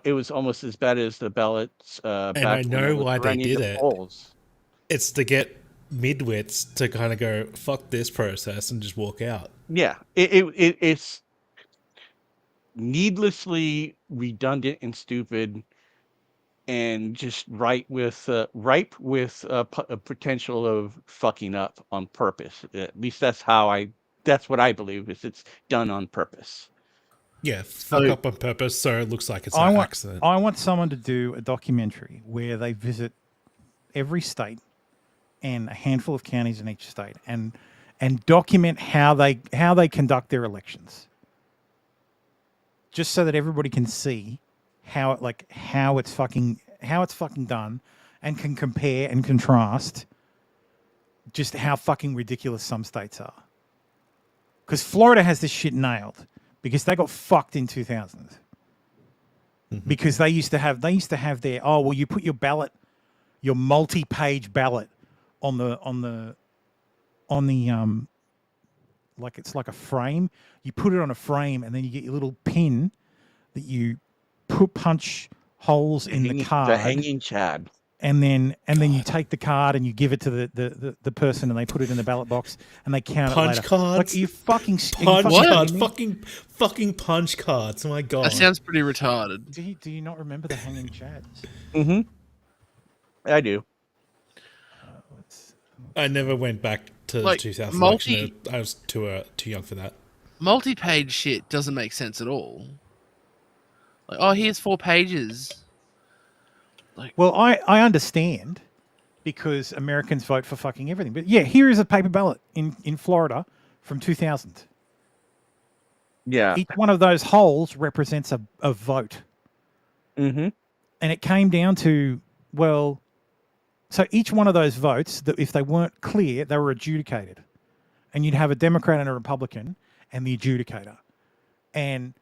It was almost as bad as the ballots. And I know why they did it. Polls. It's to get midwits to kind of go, fuck this process, and just walk out. Yeah, it's needlessly redundant and stupid, and just ripe with a potential of fucking up on purpose. At least that's what I believe. It's done on purpose. Yeah, fuck up on purpose, so it looks like it's an accident. I want someone to do a documentary where they visit every state and a handful of counties in each state, and document how they conduct their elections, just so that everybody can see how it's fucking done, and can compare and contrast just how fucking ridiculous some states are. Because Florida has this shit nailed, because they got fucked in 2000. Mm-hmm. Because they used to have their you put your ballot, your multi-page ballot on the like it's like a frame. You put it on a frame, and then you get your little pin that you punch holes in the card. The hanging chad. And then you take the card and you give it to the person, and they put it in the ballot box, and they count punch it later. Cards. Like, you fucking fucking punch cards. Oh my God. That sounds pretty retarded. Do you not remember the hanging chads? Mm-hmm. I do. I never went back to 2000. I was too young for that. Multi-page shit doesn't make sense at all. Like, oh, here's 4 pages. Well, I understand, because Americans vote for fucking everything. But yeah, here is a paper ballot in Florida from 2000. Yeah. Each one of those holes represents a vote. Mm-hmm. And it came down to, so each one of those votes, that if they weren't clear, they were adjudicated. And you'd have a Democrat and a Republican and the adjudicator. And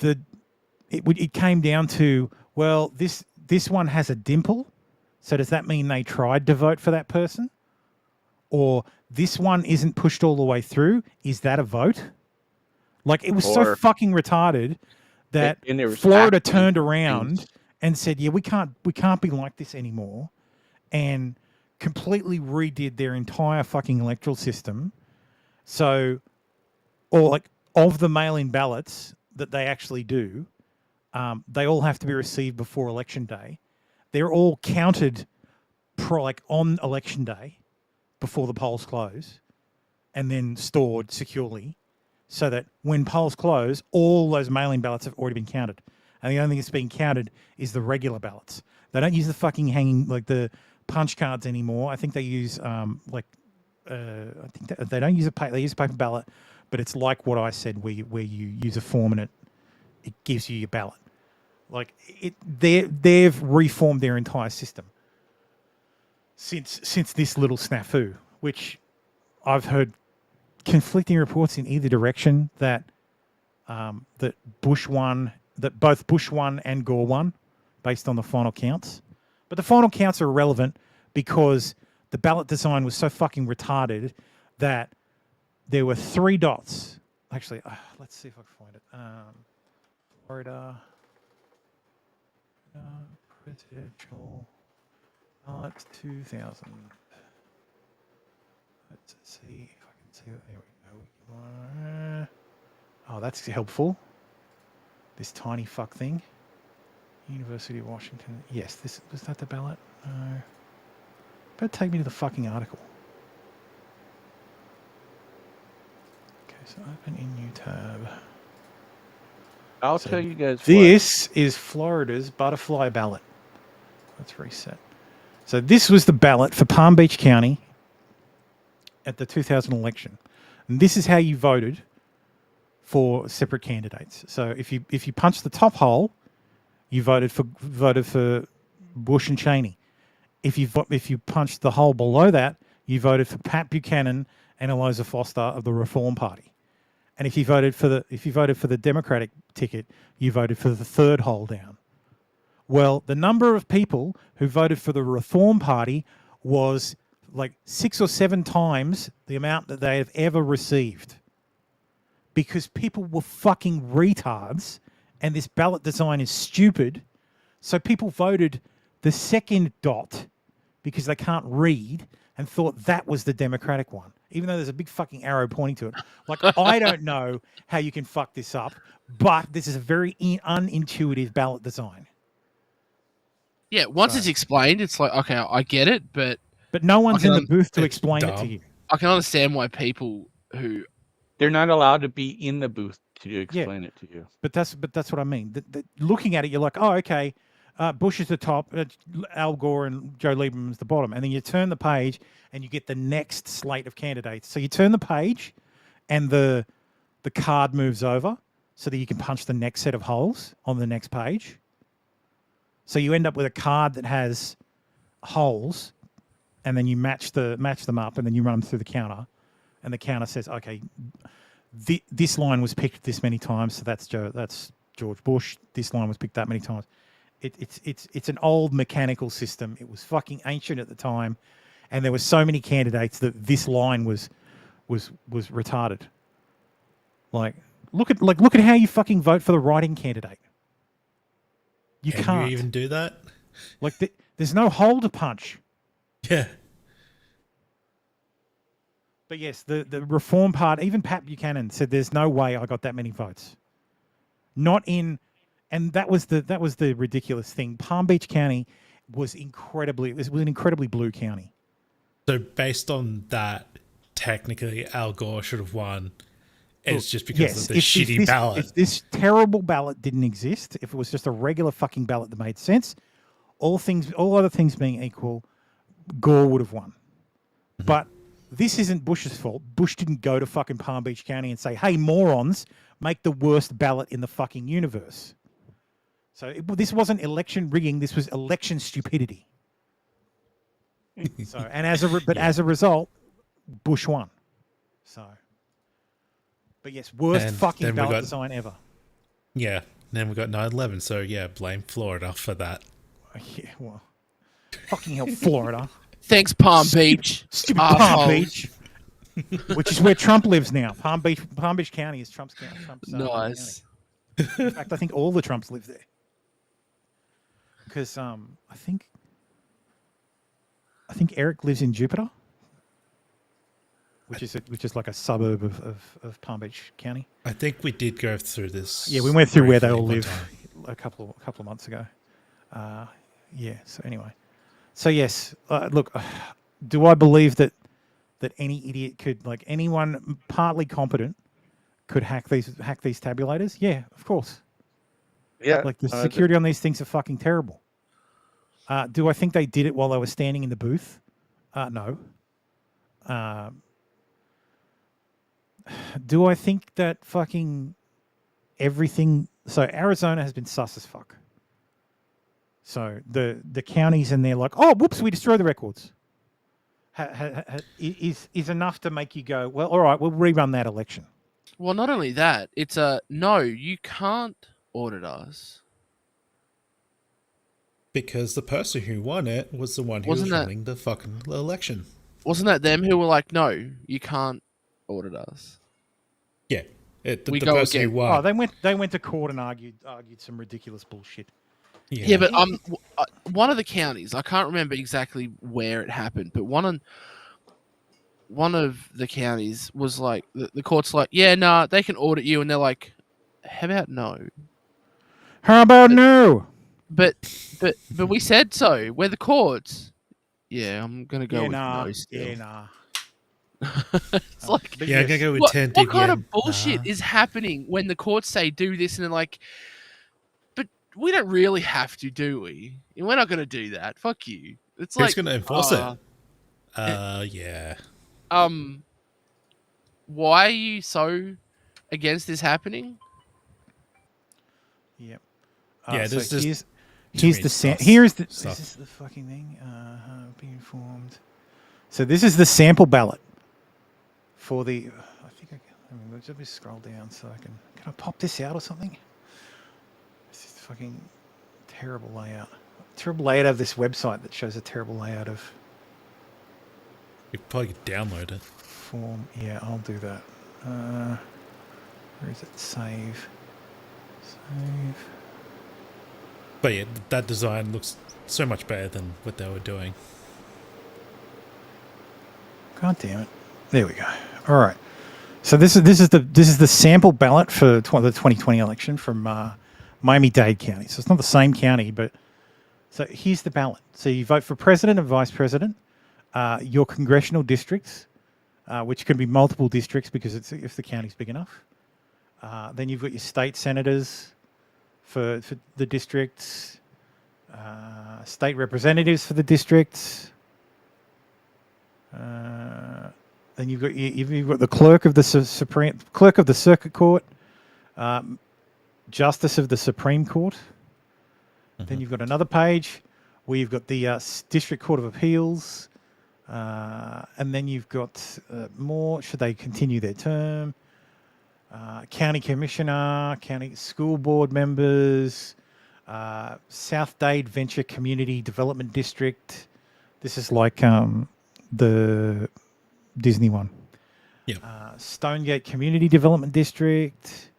it came down to, this one has a dimple, so does that mean they tried to vote for that person? Or this one isn't pushed all the way through, is that a vote? Like, it was so fucking retarded that Florida turned around and said, yeah, we can't be like this anymore, and completely redid their entire fucking electoral system. So, of the mail-in ballots that they actually do, they all have to be received before Election Day. They're all counted like on election day before the polls close, and then stored securely, so that when polls close, all those mail-in ballots have already been counted, and the only thing that's being counted is the regular ballots. They don't use the fucking hanging like the punch cards anymore. I think they use I think they don't use they use a paper ballot, but it's like what I said, where you use a form and it gives you your ballot. Like they've reformed their entire system since this little snafu, which I've heard conflicting reports in either direction that that both Bush won and Gore won based on the final counts. But the final counts are irrelevant because the ballot design was so fucking retarded that there were 3 dots. Actually, let's see if I can find it. Florida presidential ballot 2000. Let's see if I can see it. There we go. Oh, that's helpful. This tiny fuck thing. University of Washington. Yes, was that the ballot? No. Better take me to the fucking article. Okay, so open in new tab. I'll tell you guys. This is Florida's butterfly ballot. Let's reset. So this was the ballot for Palm Beach County at the 2000 election. And this is how you voted for separate candidates. So if you punch the top hole, you voted for Bush and Cheney. If you punched the hole below that, you voted for Pat Buchanan and Eliza Foster of the Reform Party. And if you voted for the Democratic ticket, you voted for the third hole down. Well, the number of people who voted for the Reform Party was like 6 or 7 times the amount that they have ever received. Because people were fucking retards and this ballot design is stupid. So people voted the second dot because they can't read and thought that was the Democratic one, even though there's a big fucking arrow pointing to it. Like, I don't know how you can fuck this up, but this is a very unintuitive ballot design. Yeah, once it's explained, it's like, okay, I get it, but no one's in the booth to explain it to you. I can understand why people who they're not allowed to be in the booth to explain it to you. But that's what I mean. Looking at it, you're like, oh, okay, Bush is the top, Al Gore and Joe Lieberman's the bottom, and then you turn the page and you get the next slate of candidates. So you turn the page, and the card moves over so that you can punch the next set of holes on the next page. So you end up with a card that has holes, and then you match them up, and then you run them through the counter, and the counter says, okay, this line was picked this many times, so that's George Bush. This line was picked that many times. It's an old mechanical system. It was fucking ancient at the time, and there were so many candidates that this line was retarded. Like look at how you fucking vote for the writing candidate. You Can can't you even do that? Like there's no hole to punch. Yeah. But yes, the Reform Party, even Pat Buchanan said there's no way I got that many votes. And that was the ridiculous thing. Palm Beach County was an incredibly blue county. So based on that, technically Al Gore should have won. It's just because of the shitty ballot. If this terrible ballot didn't exist, if it was just a regular fucking ballot that made sense, all other things being equal, Gore would have won. Mm-hmm. But this isn't Bush's fault. Bush didn't go to fucking Palm Beach County and say, hey, morons, make the worst ballot in the fucking universe. So this wasn't election rigging. This was election stupidity. As a result, Bush won. So, but yes, worst fucking ballot design ever. Yeah. Then we got 9/11. So yeah, blame Florida for that. Yeah, well, fucking hell, Florida. Thanks, Palm Beach. Stupid Palm Beach. Which is where Trump lives now. Palm Beach County is Trump's county. Nice. County. In fact, I think all the Trumps live there. Because I think Eric lives in Jupiter, which is like a suburb of Palm Beach County. I think we did go through this. Yeah, we went through where they all live a couple of months ago. So anyway, So yes, look, do I believe that any idiot could, like anyone partly competent, could hack these tabulators? Yeah, of course. Yeah. Like the security on these things are fucking terrible. Do I think they did it while they were standing in the booth? No. Do I think that fucking everything? So Arizona has been sus as fuck. So the counties in there like, oh, whoops, we destroy the records. Is enough to make you go, well, all right, we'll rerun that election. Well, not only that, it's no, you can't audit us. Because the person who won it was the one who was running the fucking election. Wasn't that them who were like, no, you can't audit us? Yeah. The go person again. who won. Oh, they went to court and argued some ridiculous bullshit. Yeah, but one of the counties, I can't remember exactly where it happened, but one of the counties was like, the court's like, yeah, nah, they can audit you, and they're like, how about no? How about no? But we said so. We're the courts. Yeah, I'm gonna go with no still. Yeah, nah. It's like, yeah, I'm gonna go with what, 10. What kind of bullshit is happening when the courts say do this, and they're like, but we don't really have to, do we? And we're not gonna do that. Fuck you. It's Who's like, gonna enforce it? Yeah. Why are you so against this happening? Yep. Yeah, so there's just here's the stuff. Is this the fucking thing? Be informed. So this is the sample ballot for the. Let me scroll down so I can I pop this out or something? This is fucking terrible layout. Terrible layout of this website that shows a terrible layout of. You probably could download it. Form. Yeah, I'll do that. Where is it? Save. But yeah, that design looks so much better than what they were doing. God damn it! There we go. All right. So this is the sample ballot for the 2020 election from Miami-Dade County. So it's not the same county, but so here's the ballot. So you vote for president and vice president, your congressional districts, which can be multiple districts because it's if the county's big enough. Then you've got your state senators for the districts, state representatives for the districts. Then you've got the clerk of the circuit court, justice of the Supreme Court. Mm-hmm. Then you've got another page where you've got the district court of appeals, and then you've got more. Should they continue their term? County commissioner, county school board members, South Dade Venture Community Development District. This is like the Disney one. Yeah. Stonegate Community Development District.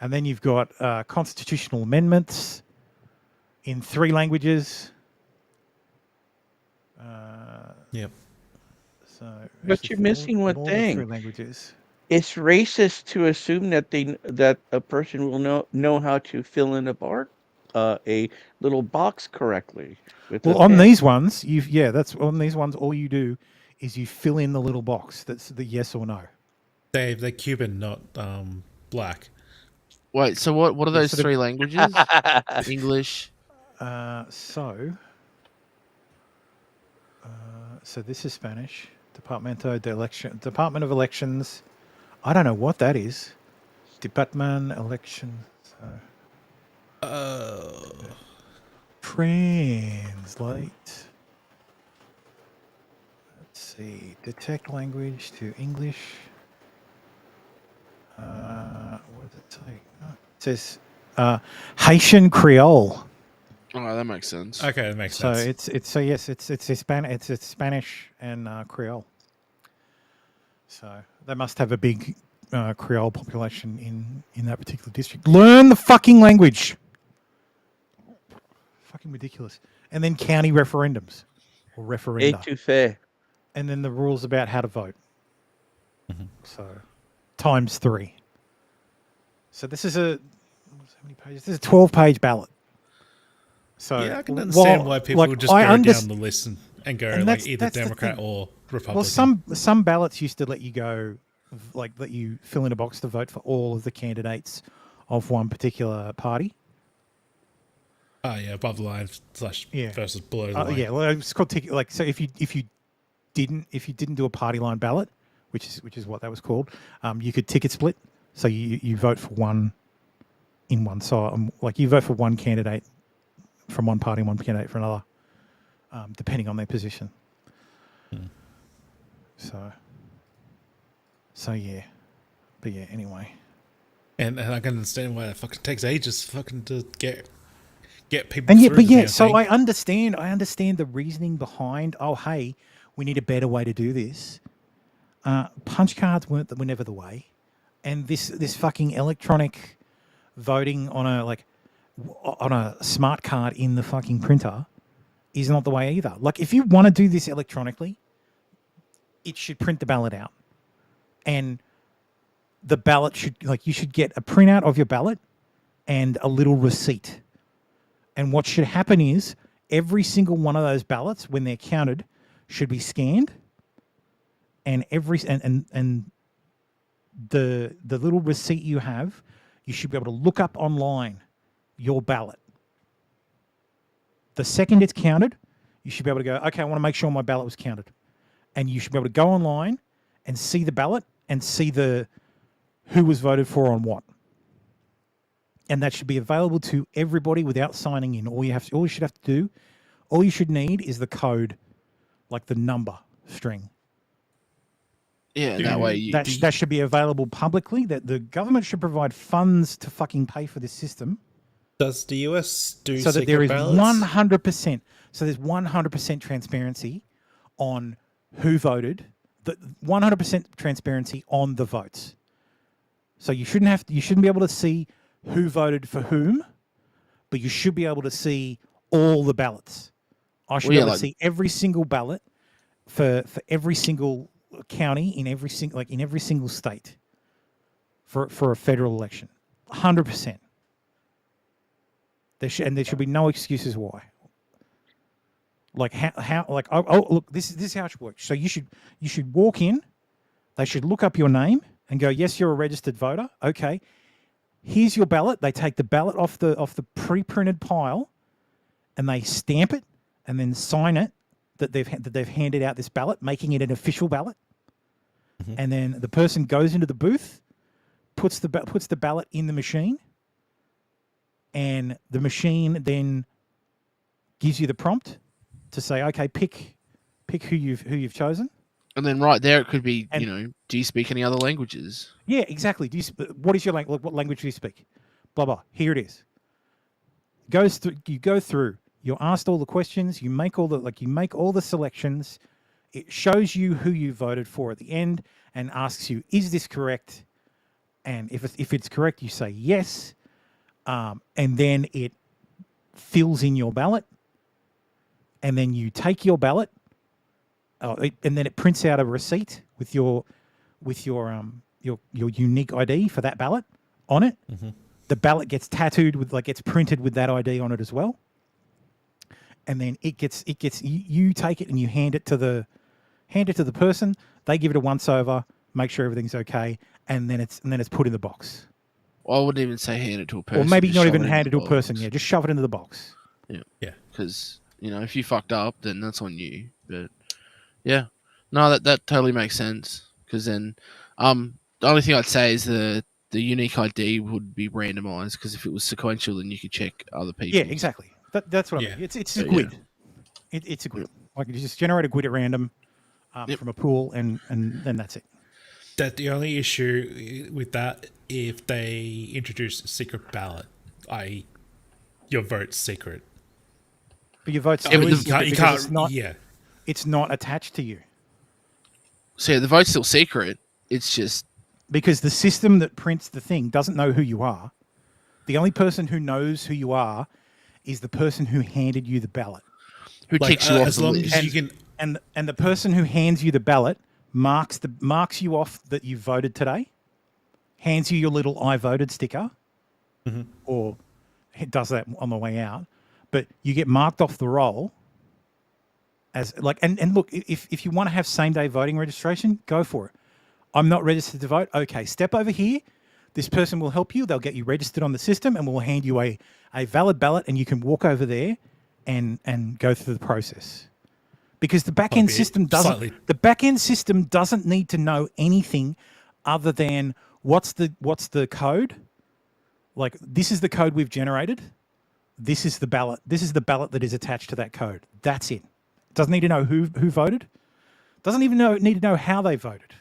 And then you've got constitutional amendments in 3 languages. Yep. So, but you're missing one thing. 3 languages. It's racist to assume that a person will know how to fill in a little box correctly. Well, on these ones, on these ones, all you do is you fill in the little box that's the yes or no. They're Cuban, not black. Wait, so what are those 3 languages? English. So this is Spanish. Department of Elections. I don't know what that is. Department Elections. Translate. Let's see. Detect language to English. What does it say? Oh, it says Haitian Creole. Oh, that makes sense. Okay, that makes sense. It's Spanish and Creole. So they must have a big Creole population in that particular district. Learn the fucking language. Fucking ridiculous. And then county referendums or referenda. Étouffé. And then the rules about how to vote. Mm-hmm. So times 3. So this is how many pages? This is a 12-page ballot. So yeah, I can understand why people like, just go down the list and go and like either that's the Democrat thing. or Republican. Well, some ballots used to let you go, like let you fill in a box to vote for all of the candidates of one particular party. Oh yeah, above the line Yeah. versus below the line. Yeah, well, it's called like so. If you didn't do a party line ballot, which is what that was called, you could ticket split. So you vote for one in one side, like you vote for one candidate from one party and one candidate for another, depending on their position. So yeah, but yeah. Anyway, and I can understand why it fucking takes ages fucking to get people. And yeah, through but the yeah, damn so thing. I understand the reasoning behind. Oh, hey, we need a better way to do this. Punch cards were never the way, and this fucking electronic voting on a smart card in the fucking printer is not the way either. Like, if you want to do this electronically, it should print the ballot out, and the ballot should, like, you should get a printout of your ballot and a little receipt. And what should happen is every single one of those ballots, when they're counted, should be scanned, and the little receipt you have, you should be able to look up online your ballot. The second it's counted, you should be able to go, okay, I want to make sure my ballot was counted. And you should be able to go online and see the ballot and see who was voted for on what. And that should be available to everybody without signing in. All you should need is the code, like the number string. Yeah, that way that should be available publicly. That the government should provide funds to fucking pay for this system. Does the US do so that secret there is ballots? 100%? So there's 100% transparency on who voted. 100% transparency on the votes. So you shouldn't be able to see who voted for whom, but you should be able to see all the ballots. I should be able to see every single ballot for every single county in every single state for a federal election. 100%. There should be no excuses why. Like how look, this is how it should work. So you should walk in, they should look up your name and go, yes, you're a registered voter. Okay. Here's your ballot. They take the ballot off the pre-printed pile, and they stamp it and then sign it that they've handed out this ballot, making it an official ballot. Mm-hmm. And then the person goes into the booth, puts the ballot in the machine, and the machine then gives you the prompt to say, okay, pick who you've chosen. And then right there, it could be, do you speak any other languages? Yeah, exactly. What is your language? What language do you speak? Blah, blah. Here it is. You go through. You're asked all the questions. You make all the selections. It shows you who you voted for at the end and asks you, is this correct? And if it's correct, you say yes. And then it fills in your ballot. And then you take your ballot. And then it prints out a receipt with your unique ID for that ballot on it. Mm-hmm. The ballot gets tattooed gets printed with that ID on it as well. And then you take it and you hand it to the person. They give it a once over, make sure everything's okay, and then it's put in the box. Well, I wouldn't even say hand it to a person. Or maybe not even hand it to a person. Yeah, just shove it into the box. Yeah, yeah. Because if you fucked up, then that's on you. But yeah, no, that totally makes sense. Because then, the only thing I'd say is the unique ID would be randomized. Because if it was sequential, then you could check other people. Yeah, exactly. That's what I mean. It's a GUID. Yeah. It's a GUID. Like, you just generate a GUID at random from a pool, and then that's it. That the only issue with that, if they introduce a secret ballot, i.e., your vote's secret. But your vote's you can't. It's not attached to you. So the vote's still secret. It's just because the system that prints the thing doesn't know who you are. The only person who knows who you are is the person who handed you the ballot. Who takes you off the list. As you can, and the person who hands you the ballot marks you off that you voted today, hands you your little I voted sticker, mm-hmm. or it does that on the way out. but you get marked off the roll as like, and look, if you want to have same day voting registration, go for it. I'm not registered to vote. Okay, step over here. This person will help you. They'll get you registered on the system, and we'll hand you a valid ballot, and you can walk over there and go through the process. Because the back end system doesn't need to know anything other than what's the code. Like, this is the code we've generated. This is the ballot. This is the ballot that is attached to that code. That's it. Doesn't need to know who voted. Doesn't even need to know how they voted.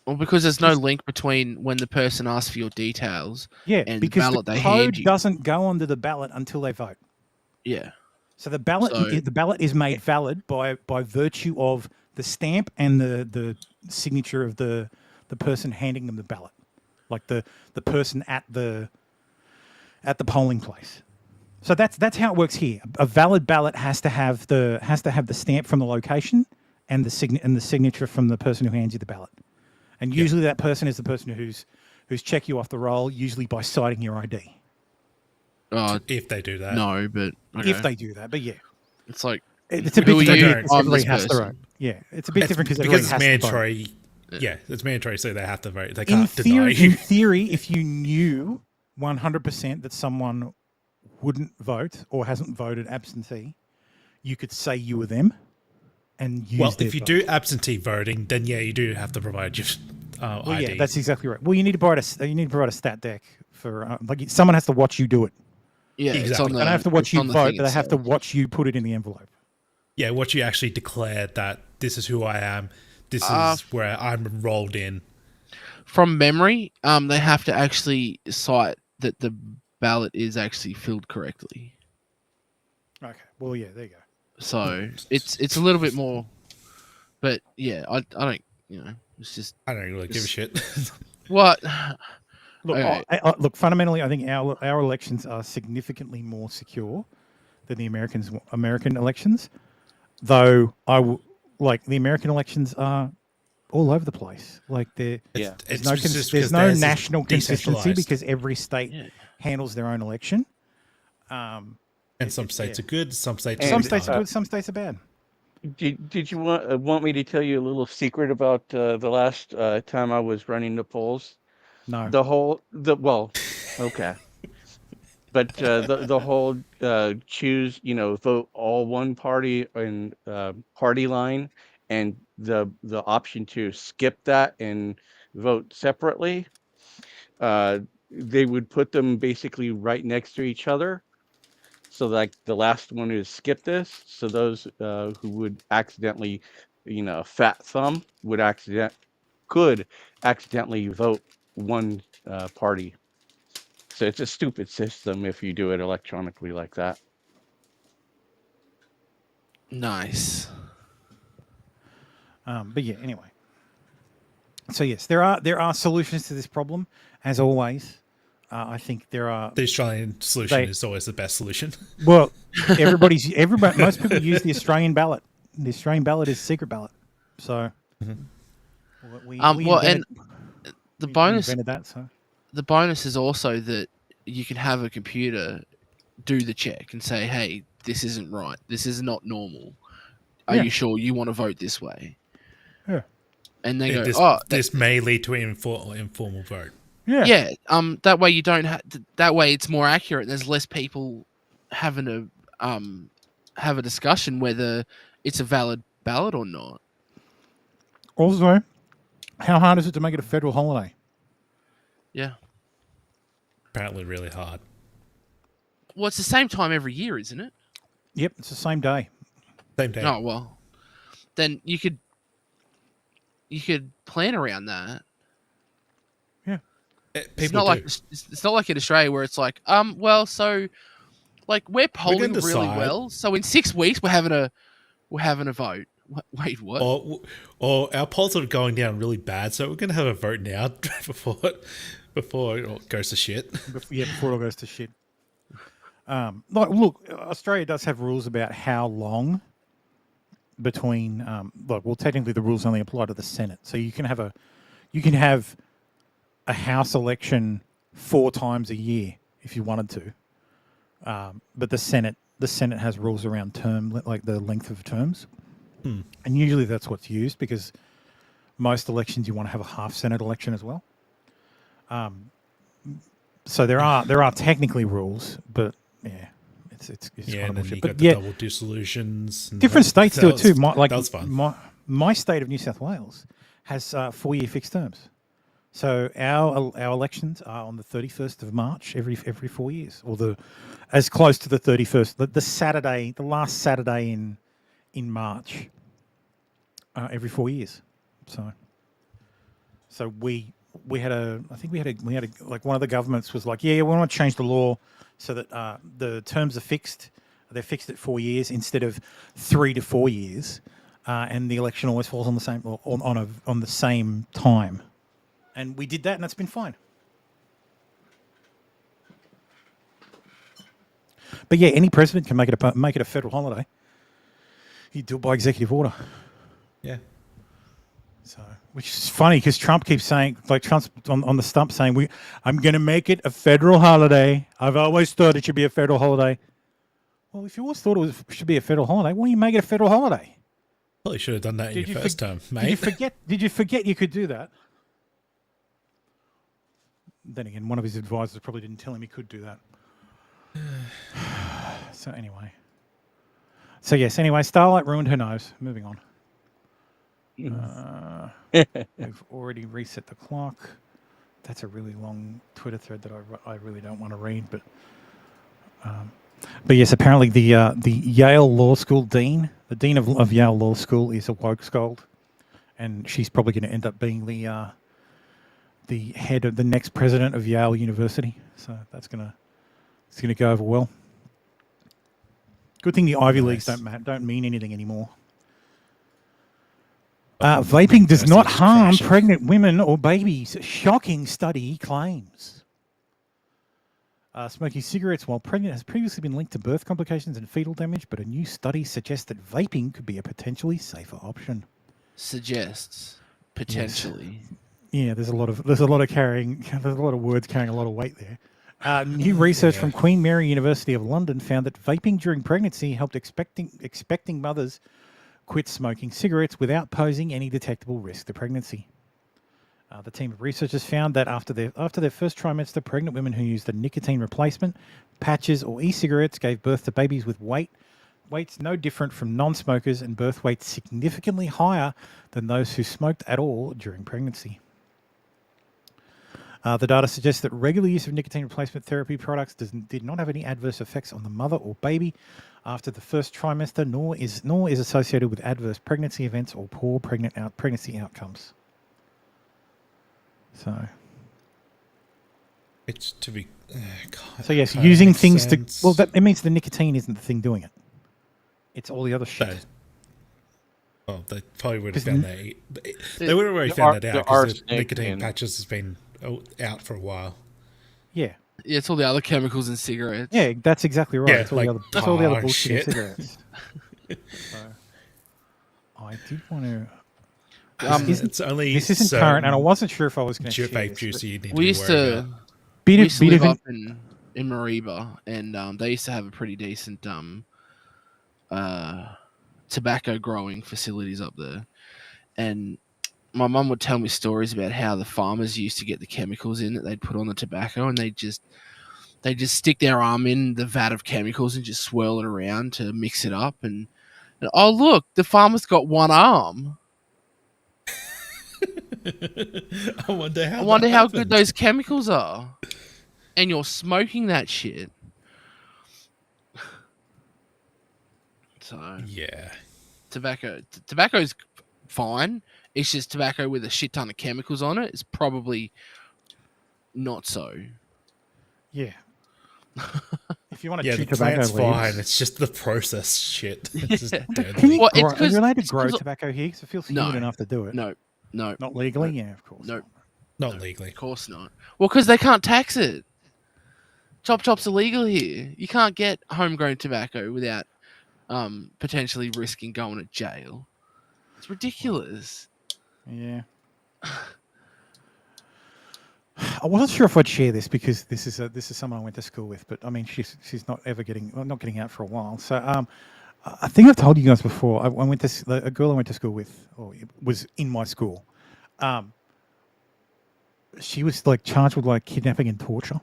Well, because there's no link between when the person asks for your details and the ballot they hand you. Doesn't go onto the ballot until they vote. Yeah. So the ballot is made valid by virtue of the stamp and the signature of the person handing them the ballot, like the person at the polling place. So that's how it works here. A valid ballot has to have the stamp from the location and the signature from the person who hands you the ballot. And usually that person is the person who's checked you off the roll, usually by citing your ID. If they do that. No, but okay. If they do that, but yeah, it's like it's a bit different. Everybody has to vote. Yeah, it's a bit different because it's mandatory. Yeah, it's mandatory, so they have to vote. They can't deny. In theory, if you knew 100% that someone wouldn't vote or hasn't voted absentee, you could say you were them and use their if you vote. do absentee voting, then yeah, you do have to provide your ID. Yeah, that's exactly right. Well, you need to provide a stat deck for someone has to watch you do it. Yeah, exactly. They don't have to watch you vote, but they have to watch you put it in the envelope. Yeah, watch you actually declare that this is who I am. This is where I'm enrolled in. From memory, they have to actually cite that the ballot is actually filled correctly. Okay. Well, yeah, there you go. So it's a little bit more, but yeah, I don't, it's just I don't really give a shit. What? Look, Okay. look. Fundamentally, I think our elections are significantly more secure than the American elections. Though like the American elections are all over the place. Like there's no national consistency because every state handles their own election. And some states are good. Some states are good. Some states are bad. Did you want me to tell you a little secret about the last time I was running the polls? No. Okay. But the whole choose, vote all one party and party line, and the option to skip that and vote separately, they would put them basically right next to each other. So like the last one who skipped this, so those who would accidentally, fat thumb could accidentally vote one party. So it's a stupid system if you do it electronically like that. Nice. But yeah, anyway. So yes, there are solutions to this problem, as always. I think there are. The Australian solution is always the best solution. Well, most people use the Australian ballot. The Australian ballot is secret ballot. So we and the bonus invented that. So the bonus is also that you can have a computer do the check and say, "Hey, this isn't right. This is not normal. Are you sure you want to vote this way?" Yeah. And they go, this may lead to an informal vote. Yeah. Yeah. That way you don't that way it's more accurate. There's less people having to have a discussion whether it's a valid ballot or not. Also, how hard is it to make it a federal holiday? Yeah. Apparently really hard. Well, it's the same time every year, isn't it? Yep, it's the same day. Same day. Oh, well. Then you could plan around that. Yeah. It's not like in Australia where it's like, so like we're polling really well, so in 6 weeks we're having a vote. Wait, what? Or our polls are going down really bad, so we're going to have a vote now before it all goes to shit. Before it all goes to shit. Look, Australia does have rules about how long between. Technically, the rules only apply to the Senate, so you can have a House election 4 times a year if you wanted to, but the Senate the Senate has rules around term, like the length of terms, Hmm. and usually that's what's used because most elections you want to have a half Senate election as well. So there are technically rules, but yeah, it's Yeah, kind and of then bullshit. you But got the yeah, double dissolutions. And different states do it too. that was fun. My state of New South Wales has 4-year fixed terms. So our elections are on the 31st of March every 4 years, or as close to the 31st, the last Saturday in March, every 4 years. So we had like one of the governments was like, yeah, we want to change the law so that the terms are fixed. They're fixed at 4 years instead of 3 to 4 years, and the election always falls on the same on the same time. And we did that, and that's been fine. But yeah, any president can make it a federal holiday. You do it by executive order. Yeah. So, which is funny because Trump keeps saying, like Trump's on the stump saying, I'm going to make it a federal holiday. I've always thought it should be a federal holiday. Well, if you always thought it should be a federal holiday, why don't you make it a federal holiday? Well, you should have done that in your first term, mate. Did you forget you could do that? Then again, one of his advisors probably didn't tell him he could do that. So anyway. Starlight ruined her nose. Moving on. We've already reset the clock. That's a really long Twitter thread that I really don't want to read, but yes, apparently the Yale Law School dean, the dean of Yale Law School, is a woke scold, and she's probably going to end up being the head of the next president of Yale University. So it's gonna go over well. Good thing the Ivy Leagues don't mean anything anymore. Vaping does not harm pregnant women or babies. Shocking study claims. Smoking cigarettes while pregnant has previously been linked to birth complications and fetal damage, but a new study suggests that vaping could be a potentially safer option. Suggests potentially. Yes. Yeah, there's a lot of words carrying a lot of weight there. New research from Queen Mary University of London found that vaping during pregnancy helped expecting mothers quit smoking cigarettes without posing any detectable risk to pregnancy. The team of researchers found that after their first trimester, pregnant women who used a nicotine replacement, patches, or e-cigarettes gave birth to babies with weights no different from non-smokers and birth weights significantly higher than those who smoked at all during pregnancy. The data suggests that regular use of nicotine replacement therapy products did not have any adverse effects on the mother or baby after the first trimester, nor is associated with adverse pregnancy events or poor pregnancy outcomes. So, it's to be. God, so yes, using things sense. It means the nicotine isn't the thing doing it. It's all the other shit. Well, they probably would have found that. They would have already found that out because the nicotine patches has been out for a while. Yeah. Yeah, it's all the other chemicals in cigarettes. Yeah, that's exactly right. Yeah, it's all like all the other bullshit in cigarettes. So, I did want to. This isn't current, and I wasn't sure if I was going to share this. We used to live up in Mariba, and they used to have a pretty decent tobacco growing facilities up there. And my mum would tell me stories about how the farmers used to get the chemicals in that they'd put on the tobacco, and they just stick their arm in the vat of chemicals and just swirl it around to mix it up. And oh look, the farmer's got one arm. I wonder how good those chemicals are. And you're smoking that shit. So yeah, tobacco's fine. It's just tobacco with a shit ton of chemicals on it. It's probably not so. Yeah. If you want to the tobacco plant's leaves, fine. It's just the process shit. It's just Can you are you allowed to grow tobacco here? Because it feels human enough to do it. No. Not legally? Yeah, of course. No. Not legally. Of course not. Well, because they can't tax it. Chop's illegal here. You can't get homegrown tobacco without potentially risking going to jail. It's ridiculous. Yeah. I wasn't sure if I'd share this because this is someone I went to school with, but I mean she's not getting out for a while. So I think I've told you guys before. I went to a girl I went to school with, or was in my school. She was like charged with like kidnapping and torture.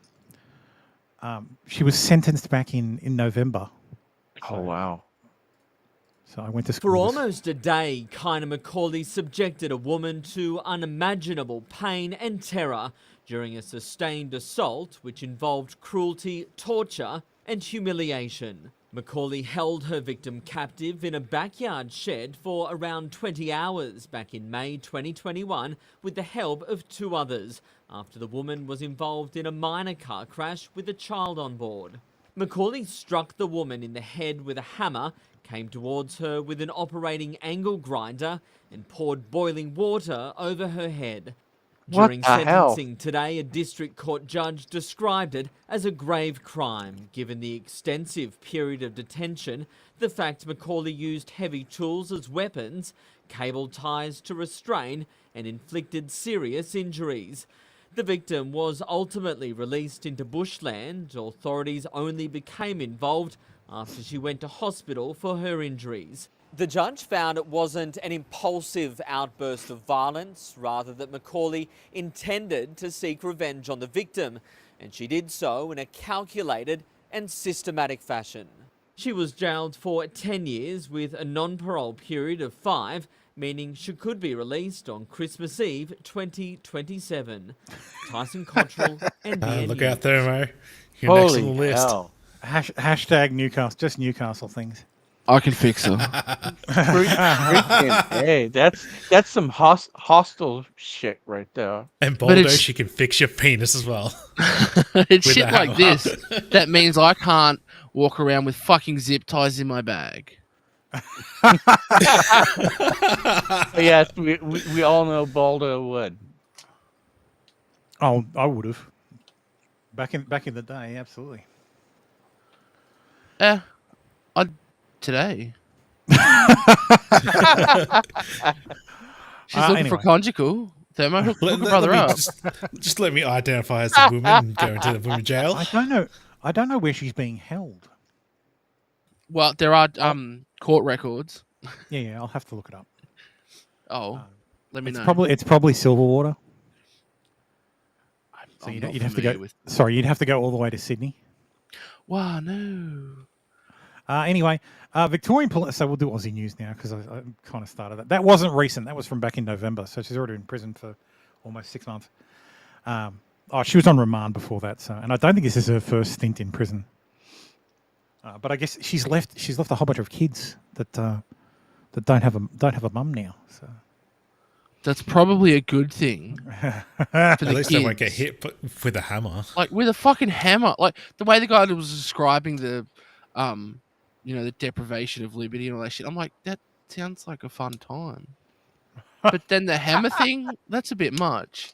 She was sentenced back in November. Oh wow. So I went to school. For almost a day, Kyna McCauley subjected a woman to unimaginable pain and terror during a sustained assault which involved cruelty, torture, and humiliation. McCauley held her victim captive in a backyard shed for around 20 hours back in May 2021 with the help of 2 others after the woman was involved in a minor car crash with a child on board. McCauley struck the woman in the head with a hammer, came towards her with an operating angle grinder, and poured boiling water over her head. During sentencing today, a district court judge described it as a grave crime, given the extensive period of detention, the fact McCauley used heavy tools as weapons, cable ties to restrain, and inflicted serious injuries. The victim was ultimately released into bushland. Authorities only became involved after she went to hospital for her injuries. The judge found it wasn't an impulsive outburst of violence, rather that McCauley intended to seek revenge on the victim, and she did so in a calculated and systematic fashion. She was jailed for 10 years with a non-parole period of 5, meaning she could be released on Christmas Eve 2027. Tyson Cottrell, NBN Look News. out there, Mo. Your next Holy on the list. hell. Hashtag Newcastle, just Newcastle things. I can fix her. Hey, that's some hostile shit right there. And But Baldo, it's- she can fix your penis as well. It's With shit a like hammer. this that means I can't walk around with fucking zip ties in my bag. Yes, we all know Baldo would. Oh, I would have. Back in the day, absolutely. Yeah, today. She's looking for Anyway. conjugal. Thermo, hook a brother me up. just let me identify as a woman and go into the women's jail. I don't know where she's being held. Well, there are court records. Yeah, I'll have to look it up. Let me It's know. It's probably Silverwater. So I'm you'd not have to go. familiar with- Sorry, you'd have to go all the way to Sydney. Wow, no. Anyway, Victorian police. So we'll do Aussie news now because I kind of started that. That wasn't recent. That was from back in November. So she's already in prison for almost 6 months. She was on remand before that. So, and I don't think this is her first stint in prison. But I guess she's left a whole bunch of kids that don't have a mum now. So That's probably a good thing. At For the least they won't get kids. hit with a hammer. Like with a fucking hammer. Like the way the guy that was describing the the deprivation of liberty and all that shit. I'm like, that sounds like a fun time. But then the hammer thing, that's a bit much.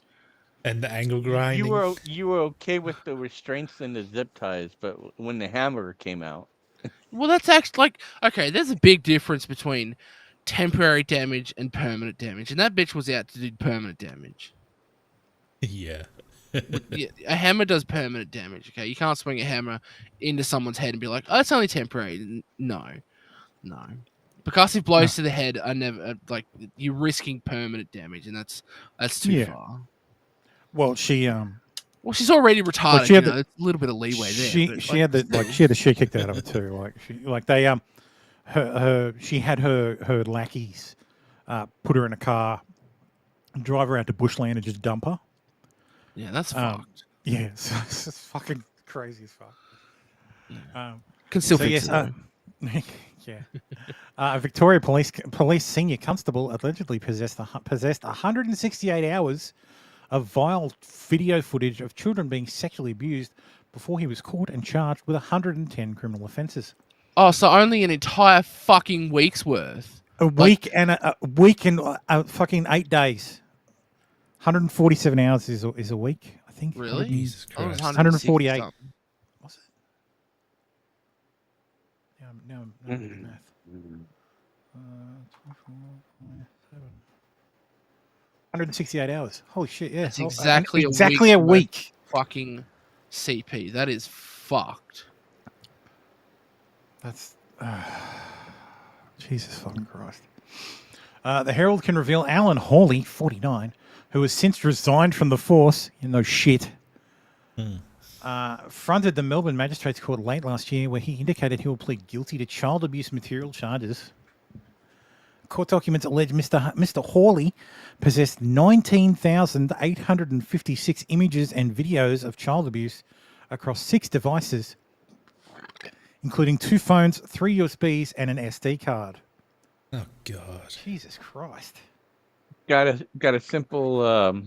And the angle grinding. You were okay with the restraints and the zip ties, but when the hammer came out, Well, that's actually like, okay, there's a big difference between temporary damage and permanent damage. And that bitch was out to do permanent damage. Yeah. Yeah, a hammer does permanent damage, okay? You can't swing a hammer into someone's head and be like, oh, it's only temporary. No. Percussive blows to the head are never, you're risking permanent damage, and that's too far. Well, she's already retarded. she had it's a little bit of leeway there. She had the shit kicked out of her too. She had her lackeys put her in a car, drive her out to bushland, and just dump her. Yeah, that's fucked. Yeah, it's fucking crazy as fuck. Can still fix it. Yeah. Victoria Police senior constable allegedly possessed 168 hours of vile video footage of children being sexually abused before he was caught and charged with 110 criminal offences. Oh, so only an entire fucking week's worth. A week and fucking 8 days. 147 hours is a week, I think. Really? Jesus Oh, it was Christ. 148. 160 Was it? Now I'm doing math. 168 hours. Holy shit! Yeah, That's exactly a week. Fucking CP. That is fucked. That's Jesus fucking Christ. The Herald can reveal Alan Hawley, 49, who has since resigned from the force. You know, shit. Fronted the Melbourne Magistrates Court late last year, where he indicated he will plead guilty to child abuse material charges. Court documents allege Mr. Hawley possessed 19,856 images and videos of child abuse across 6 devices, including 2 phones, 3 USBs, and an SD card. Oh God! Jesus Christ! Got a simple.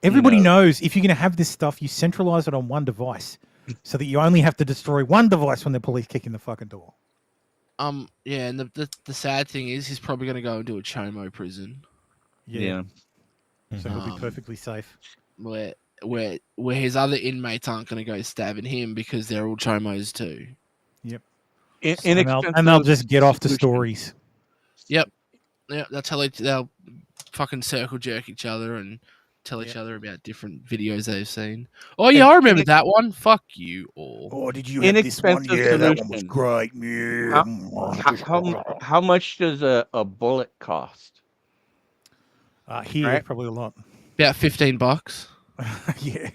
Everybody knows if you're going to have this stuff, you centralize it on one device, so that you only have to destroy one device when the police kick in the fucking door. Yeah, and the sad thing is, he's probably going to go into a Chomo prison. Yeah. So he'll be perfectly safe. Where his other inmates aren't going to go stabbing him because they're all Chomos too. Yep. Inexpensive And they'll just get off the stories. Yep. Yeah, they'll fucking circle jerk each other and tell each other about different videos they've seen. Oh yeah, I remember that one. Fuck you all. Oh, did you have this one? Yeah, that one was great. Yeah. How much does a bullet cost? Here, probably a lot. About $15. Yeah.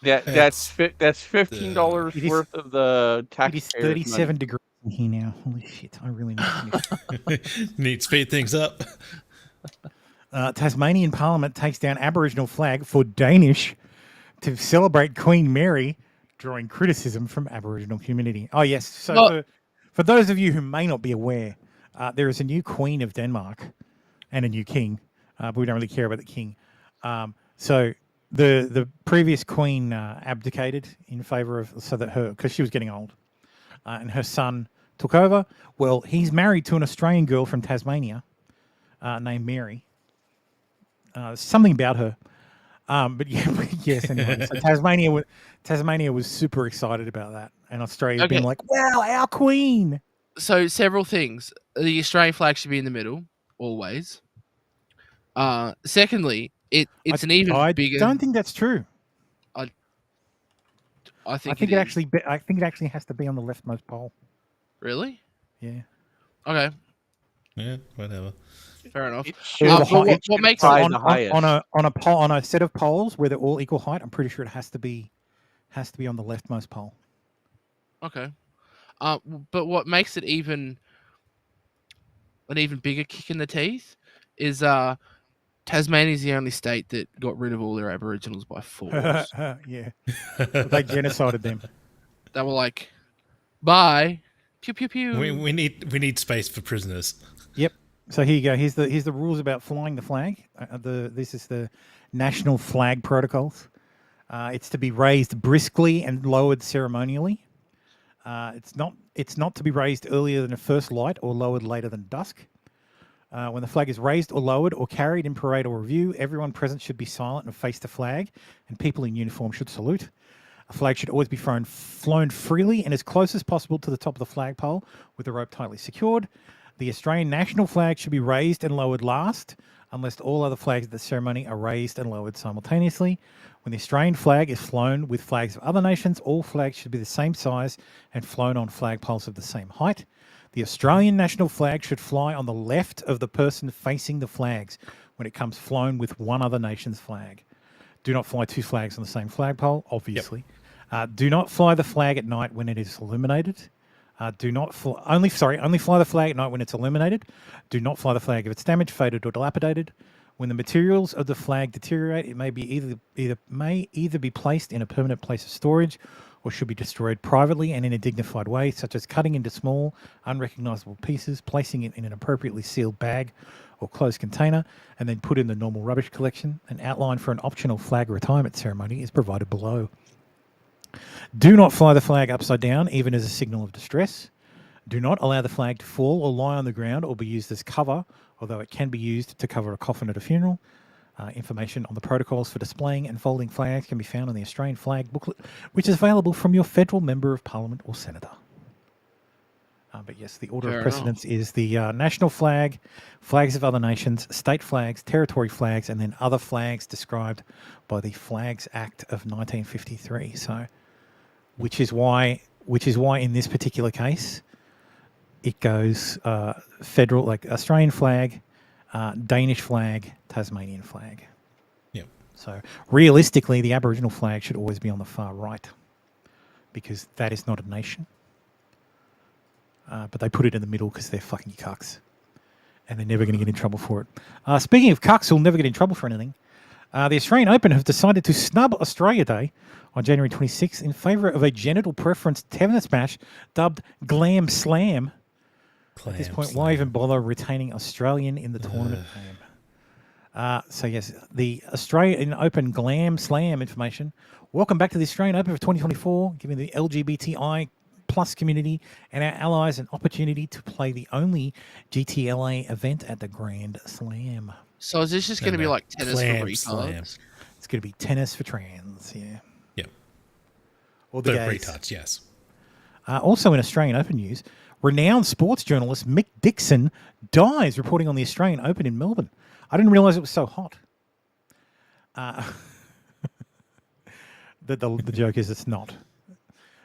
That's $15 worth of the tax. It is 37 degrees in here now. Holy shit! I really need to Need to speed things up. Tasmanian Parliament takes down Aboriginal flag for Danish to celebrate Queen Mary, drawing criticism from Aboriginal community. Oh, yes. So for those of you who may not be aware, there is a new Queen of Denmark and a new King, but we don't really care about the King. So the previous Queen abdicated in favour of, because she was getting old, and her son took over. Well, he's married to an Australian girl from Tasmania named Mary. Something about her, but yes. Anyway, so Tasmania was super excited about that, and Australia's been like, "Wow, our queen!" So several things: the Australian flag should be in the middle always. Secondly, it's an even bigger. I don't think that's true. I think it actually has to be on the leftmost pole. Really? Yeah. Okay. Yeah. Whatever. Fair enough. What makes it on a set of poles where they're all equal height? I'm pretty sure it has to be on the leftmost pole. Okay. But what makes it an even bigger kick in the teeth is Tasmania is the only state that got rid of all their Aboriginals by force. Yeah. They genocided them. They were like, bye. Pew pew pew. We need space for prisoners. Yep. So here you go. Here's the rules about flying the flag. This is the national flag protocols. It's to be raised briskly and lowered ceremonially. It's not to be raised earlier than the first light or lowered later than dusk. When the flag is raised or lowered or carried in parade or review, everyone present should be silent and face the flag, and people in uniform should salute. A flag should always be flown freely and as close as possible to the top of the flagpole with the rope tightly secured. The Australian national flag should be raised and lowered last, unless all other flags at the ceremony are raised and lowered simultaneously. When the Australian flag is flown with flags of other nations, all flags should be the same size and flown on flagpoles of the same height. The Australian national flag should fly on the left of the person facing the flags when it comes flown with one other nation's flag. Do not fly 2 flags on the same flagpole, obviously. Yep. Do not fly the flag at night when it is illuminated. Only fly the flag at night when it's illuminated. Do not fly the flag if it's damaged, faded, or dilapidated. When the materials of the flag deteriorate, it may be either be placed in a permanent place of storage, or should be destroyed privately and in a dignified way, such as cutting into small, unrecognizable pieces, placing it in an appropriately sealed bag or closed container, and then put in the normal rubbish collection. An outline for an optional flag retirement ceremony is provided below. Do not fly the flag upside down, even as a signal of distress. Do not allow the flag to fall or lie on the ground or be used as cover, although it can be used to cover a coffin at a funeral. Information on the protocols for displaying and folding flags can be found on the Australian flag booklet, which is available from your federal member of parliament or senator. But yes, the order Fair of precedence is the national flag, flags of other nations, state flags, territory flags, and then other flags described by the Flags Act of 1953. So, which is why in this particular case, it goes federal, like Australian flag, Danish flag, Tasmanian flag. Yep. So realistically, the Aboriginal flag should always be on the far right because that is not a nation. But they put it in the middle because they're fucking cucks. And they're never going to get in trouble for it. Speaking of cucks who'll never get in trouble for anything, the Australian Open have decided to snub Australia Day on January 26th in favour of a genital preference tennis match dubbed Glam Slam. At this point, why even bother retaining Australian in the tournament name? So yes, the Australian Open Glam Slam information. Welcome back to the Australian Open for 2024, giving the LGBTI plus community and our allies an opportunity to play the only GTLA event at the Grand Slam. So is this just going to be like tennis for retards? It's going to be tennis for trans, yeah. Yep. Or the But gays. retards, yes. Also in Australian Open news, renowned sports journalist Mick Dixon dies reporting on the Australian Open in Melbourne. I didn't realise it was so hot. The joke is it's not.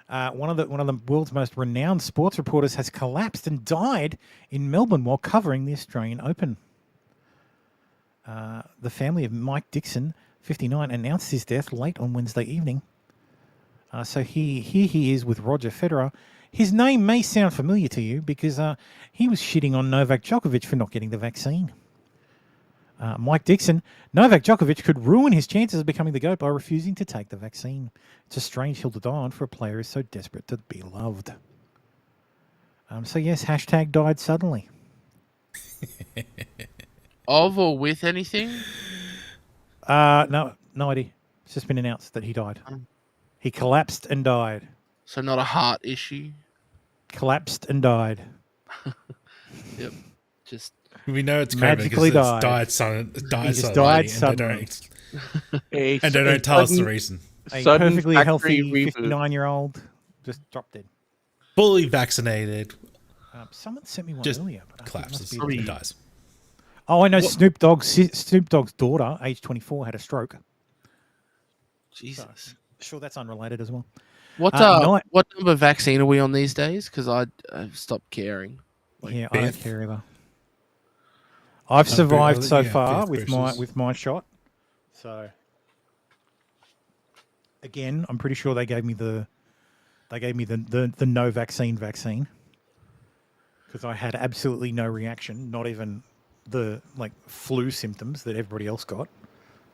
One of the world's most renowned sports reporters has collapsed and died in Melbourne while covering the Australian Open. The family of Mike Dixon, 59, announced his death late on Wednesday evening. So here he is with Roger Federer. His name may sound familiar to you because he was shitting on Novak Djokovic for not getting the vaccine. Mike Dixon, Novak Djokovic could ruin his chances of becoming the GOAT by refusing to take the vaccine. It's a strange hill to die on for a player who's so desperate to be loved. So yes, hashtag died suddenly. Of or with anything? No idea. It's just been announced that he died. He collapsed and died. So not a heart issue? Collapsed and died. Yep. Just we know it's magically died. died. Died He just suddenly, died and suddenly. They don't tell us the reason. A Sudden perfectly factory healthy reboot. 59-year-old just dropped dead. Fully vaccinated. Someone sent me one Just earlier. But collapses I think it must be- and dies. Oh, I know. Snoop Dogg's daughter, age 24, had a stroke. Jesus. Sure, that's unrelated as well. What no, what number vaccine are we on these days? Because I've stopped caring. yeah, I don't care either. I've survived so far with my shot. So again, I'm pretty sure they gave me the no vaccine because I had absolutely no reaction, not even the flu symptoms that everybody else got.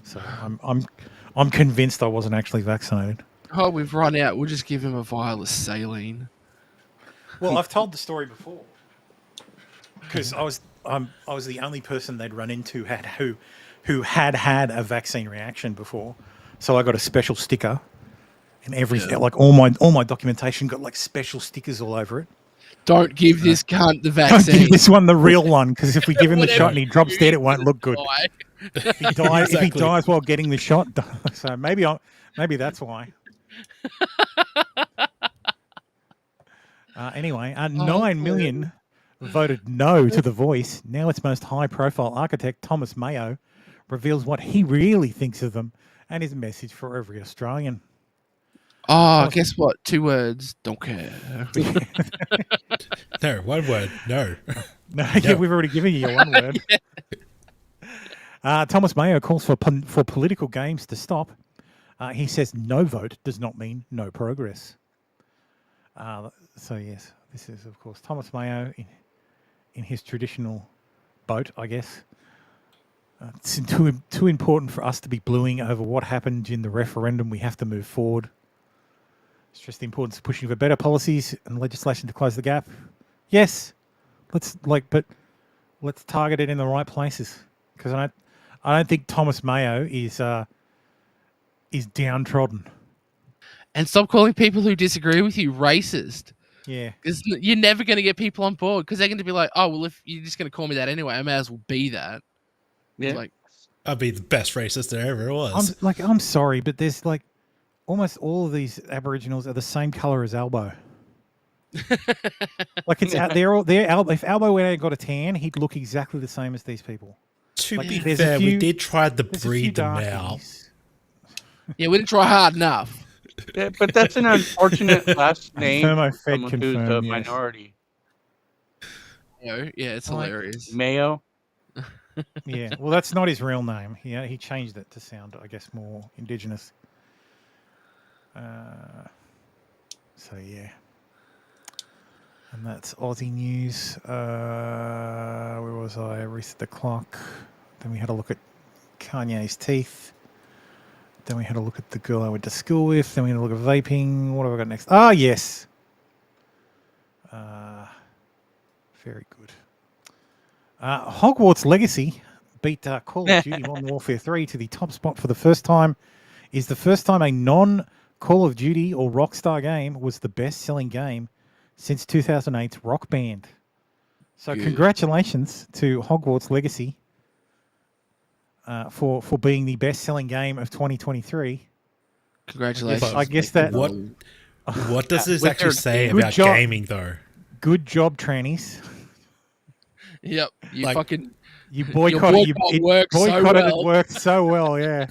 So I'm convinced I wasn't actually vaccinated. Oh, we've run out. We'll just give him a vial of saline. Well, I've told the story before because I was the only person they'd run into who had a vaccine reaction before, so I got a special sticker, and all my documentation got special stickers all over it. Don't give this cunt the Don't vaccine. give this one the real one because if we give him the shot and he drops dead, it won't look good. If he dies, if he dies while getting the shot, so maybe that's why. Anyway, 9 million voted no to The Voice. Now its most high-profile architect, Thomas Mayo, reveals what he really thinks of them and his message for every Australian. Oh, guess what? 2 words. Don't care. No, 1 word. No. No, yeah, we've already given you your 1 word. Thomas Mayo calls for political games to stop. He says no vote does not mean no progress. So yes, this is of course Thomas Mayo in his traditional boat, I guess. It's too important for us to be bluing over what happened in the referendum. We have to move forward. Stress the importance of pushing for better policies and legislation to close the gap. Yes, but let's target it in the right places because I don't think Thomas Mayo is downtrodden. And stop calling people who disagree with you racist. Yeah. Because you're never going to get people on board because they're going to be like, oh, well, if you're just going to call me that anyway, I may as well be that. Yeah. I'd be the best racist there ever was. I'm sorry, but there's almost all of these Aboriginals are the same colour as Albo. Like it's out there. If Albo went out and got a tan, he'd look exactly the same as these people. To Like, be there's a fair, we few- did try to there's a few breed them darkies. out. Yeah, we didn't try hard enough. Yeah, but that's an unfortunate last name for Thermofed someone who's a confirmed, yes. minority. Yeah, it's Like- hilarious. Mayo. Yeah, well, that's not his real name. He changed it to sound, I guess, more indigenous. So yeah, and that's Aussie news. Where was I? Reset the clock. Then we had a look at Kanye's teeth. Then we had a look at the girl I went to school with. Then we had a look at vaping. What have I got next? Ah, yes. Very good. Hogwarts Legacy beat Call of Duty Modern Warfare 3 to the top spot for the first time. Is the first time a non-Call of Duty or Rockstar game was the best-selling game since 2008's Rock Band. So Good. congratulations to Hogwarts Legacy for being the best-selling game of 2023. Congratulations. I guess that... What does this With actually their say good about job- gaming, though? Good job, trannies. Yep, you Like- fucking You boycotted. boycott worked so boycotted well. it worked so well, yeah.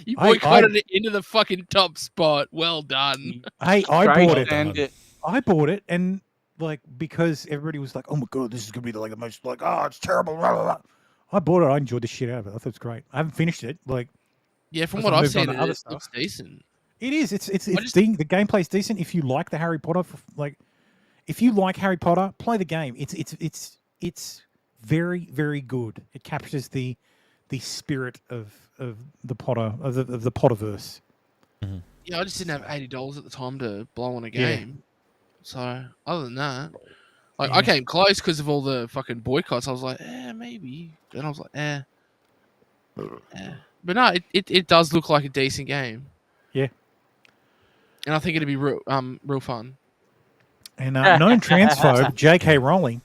You I- boycotted it into the fucking top spot. Well done. Hey, I Try bought to it. end it. I bought it, and like because everybody was like, "Oh my god, this is gonna be the most it's terrible." Blah, blah, blah. I bought it. I enjoyed the shit out of it. I thought it was great. I haven't finished it. Like, Yeah, from as what I I've moved on seen, to other it stuff. looks decent. It is. It's just- the gameplay's decent. If you like the Harry Potter, if you like Harry Potter, play the game. It's very, very good. It captures the spirit of the Potter of the Potterverse. Yeah, I just didn't have $80 at the time to blow on a Yeah. game. So other than that, like I came close because of all the fucking boycotts. I was like, maybe. Then I was like, But no, it does look like a decent game. Yeah. And I think it'd be real fun. And known transphobe J.K. Rowling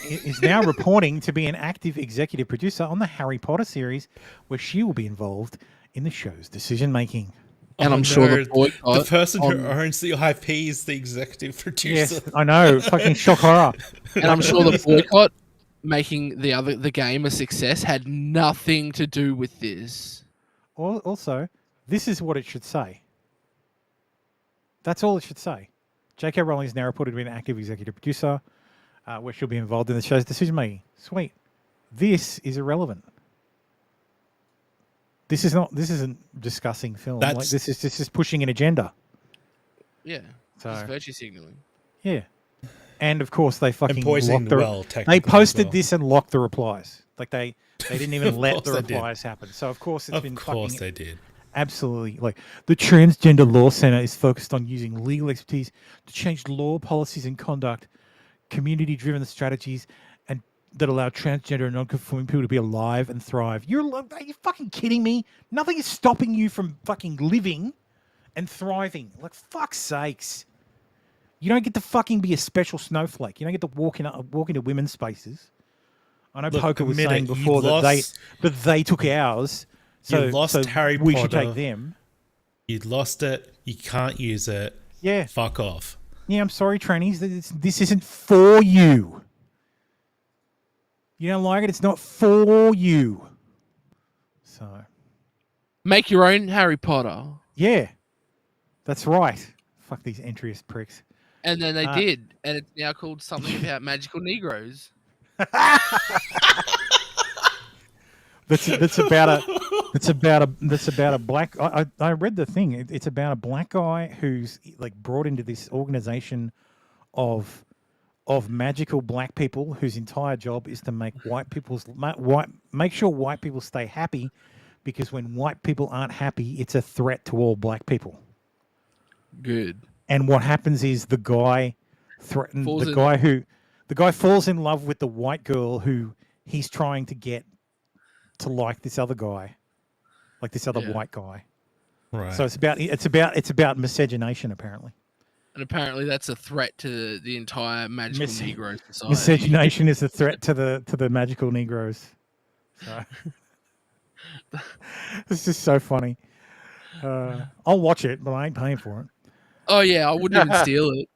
is now reporting to be an active executive producer on the Harry Potter series, where she will be involved in the show's decision making. And I'm sure the boycott the person who on- owns the IP is the executive producer. Yes, I know. Fucking shock horror. And I'm sure the boycott making the game a success had nothing to do with this. Also, this is what it should say. That's all it should say. J.K. Rowling is now reported to be an active executive producer, where she'll be involved in the show's decision making. Sweet. This is irrelevant. This isn't discussing film. Like, this is pushing an agenda. Yeah. So- It's virtue signaling. Yeah. And of course they fucking poisoning locked the well, they technically, as posted well. this and locked the replies. Like they didn't even Of let course the they did. replies happen. So of course it's Of been course fucking they did. absolutely like the Transgender Law Center is focused on using legal expertise to change law, policies, and conduct, community-driven strategies, and that allow transgender and non-conforming people to be alive and thrive. Are you fucking kidding me? Nothing is stopping you from fucking living and thriving. Like, fuck's sakes. You don't get to fucking be a special snowflake. You don't get to walk into women's spaces. I know Look, Poker was admit saying it, you before that lost- they took ours. So, You lost so Harry we Potter. should take them. You lost it. You can't use it. Yeah. Fuck off. Yeah, I'm sorry, trannies. This isn't for you. You don't like it? It's not for you. So, Make your own Harry Potter. yeah, that's right. Fuck these entryist pricks. And then they did. And it's now called something about magical Negroes. That's about a black. I read the thing. It's about a black guy who's like brought into this organization of magical black people whose entire job is to make make sure white people stay happy, because when white people aren't happy, it's a threat to all black people. Good. And what happens is the guy falls in love with the white girl who he's trying to get to like this other guy, like this other white guy. Right. So it's about miscegenation apparently. And apparently that's a threat to the entire magical Negro society. Miscegenation is a threat to the magical Negroes. So. This is so funny. I'll watch it, but I ain't paying for it. Oh yeah, I wouldn't even steal it.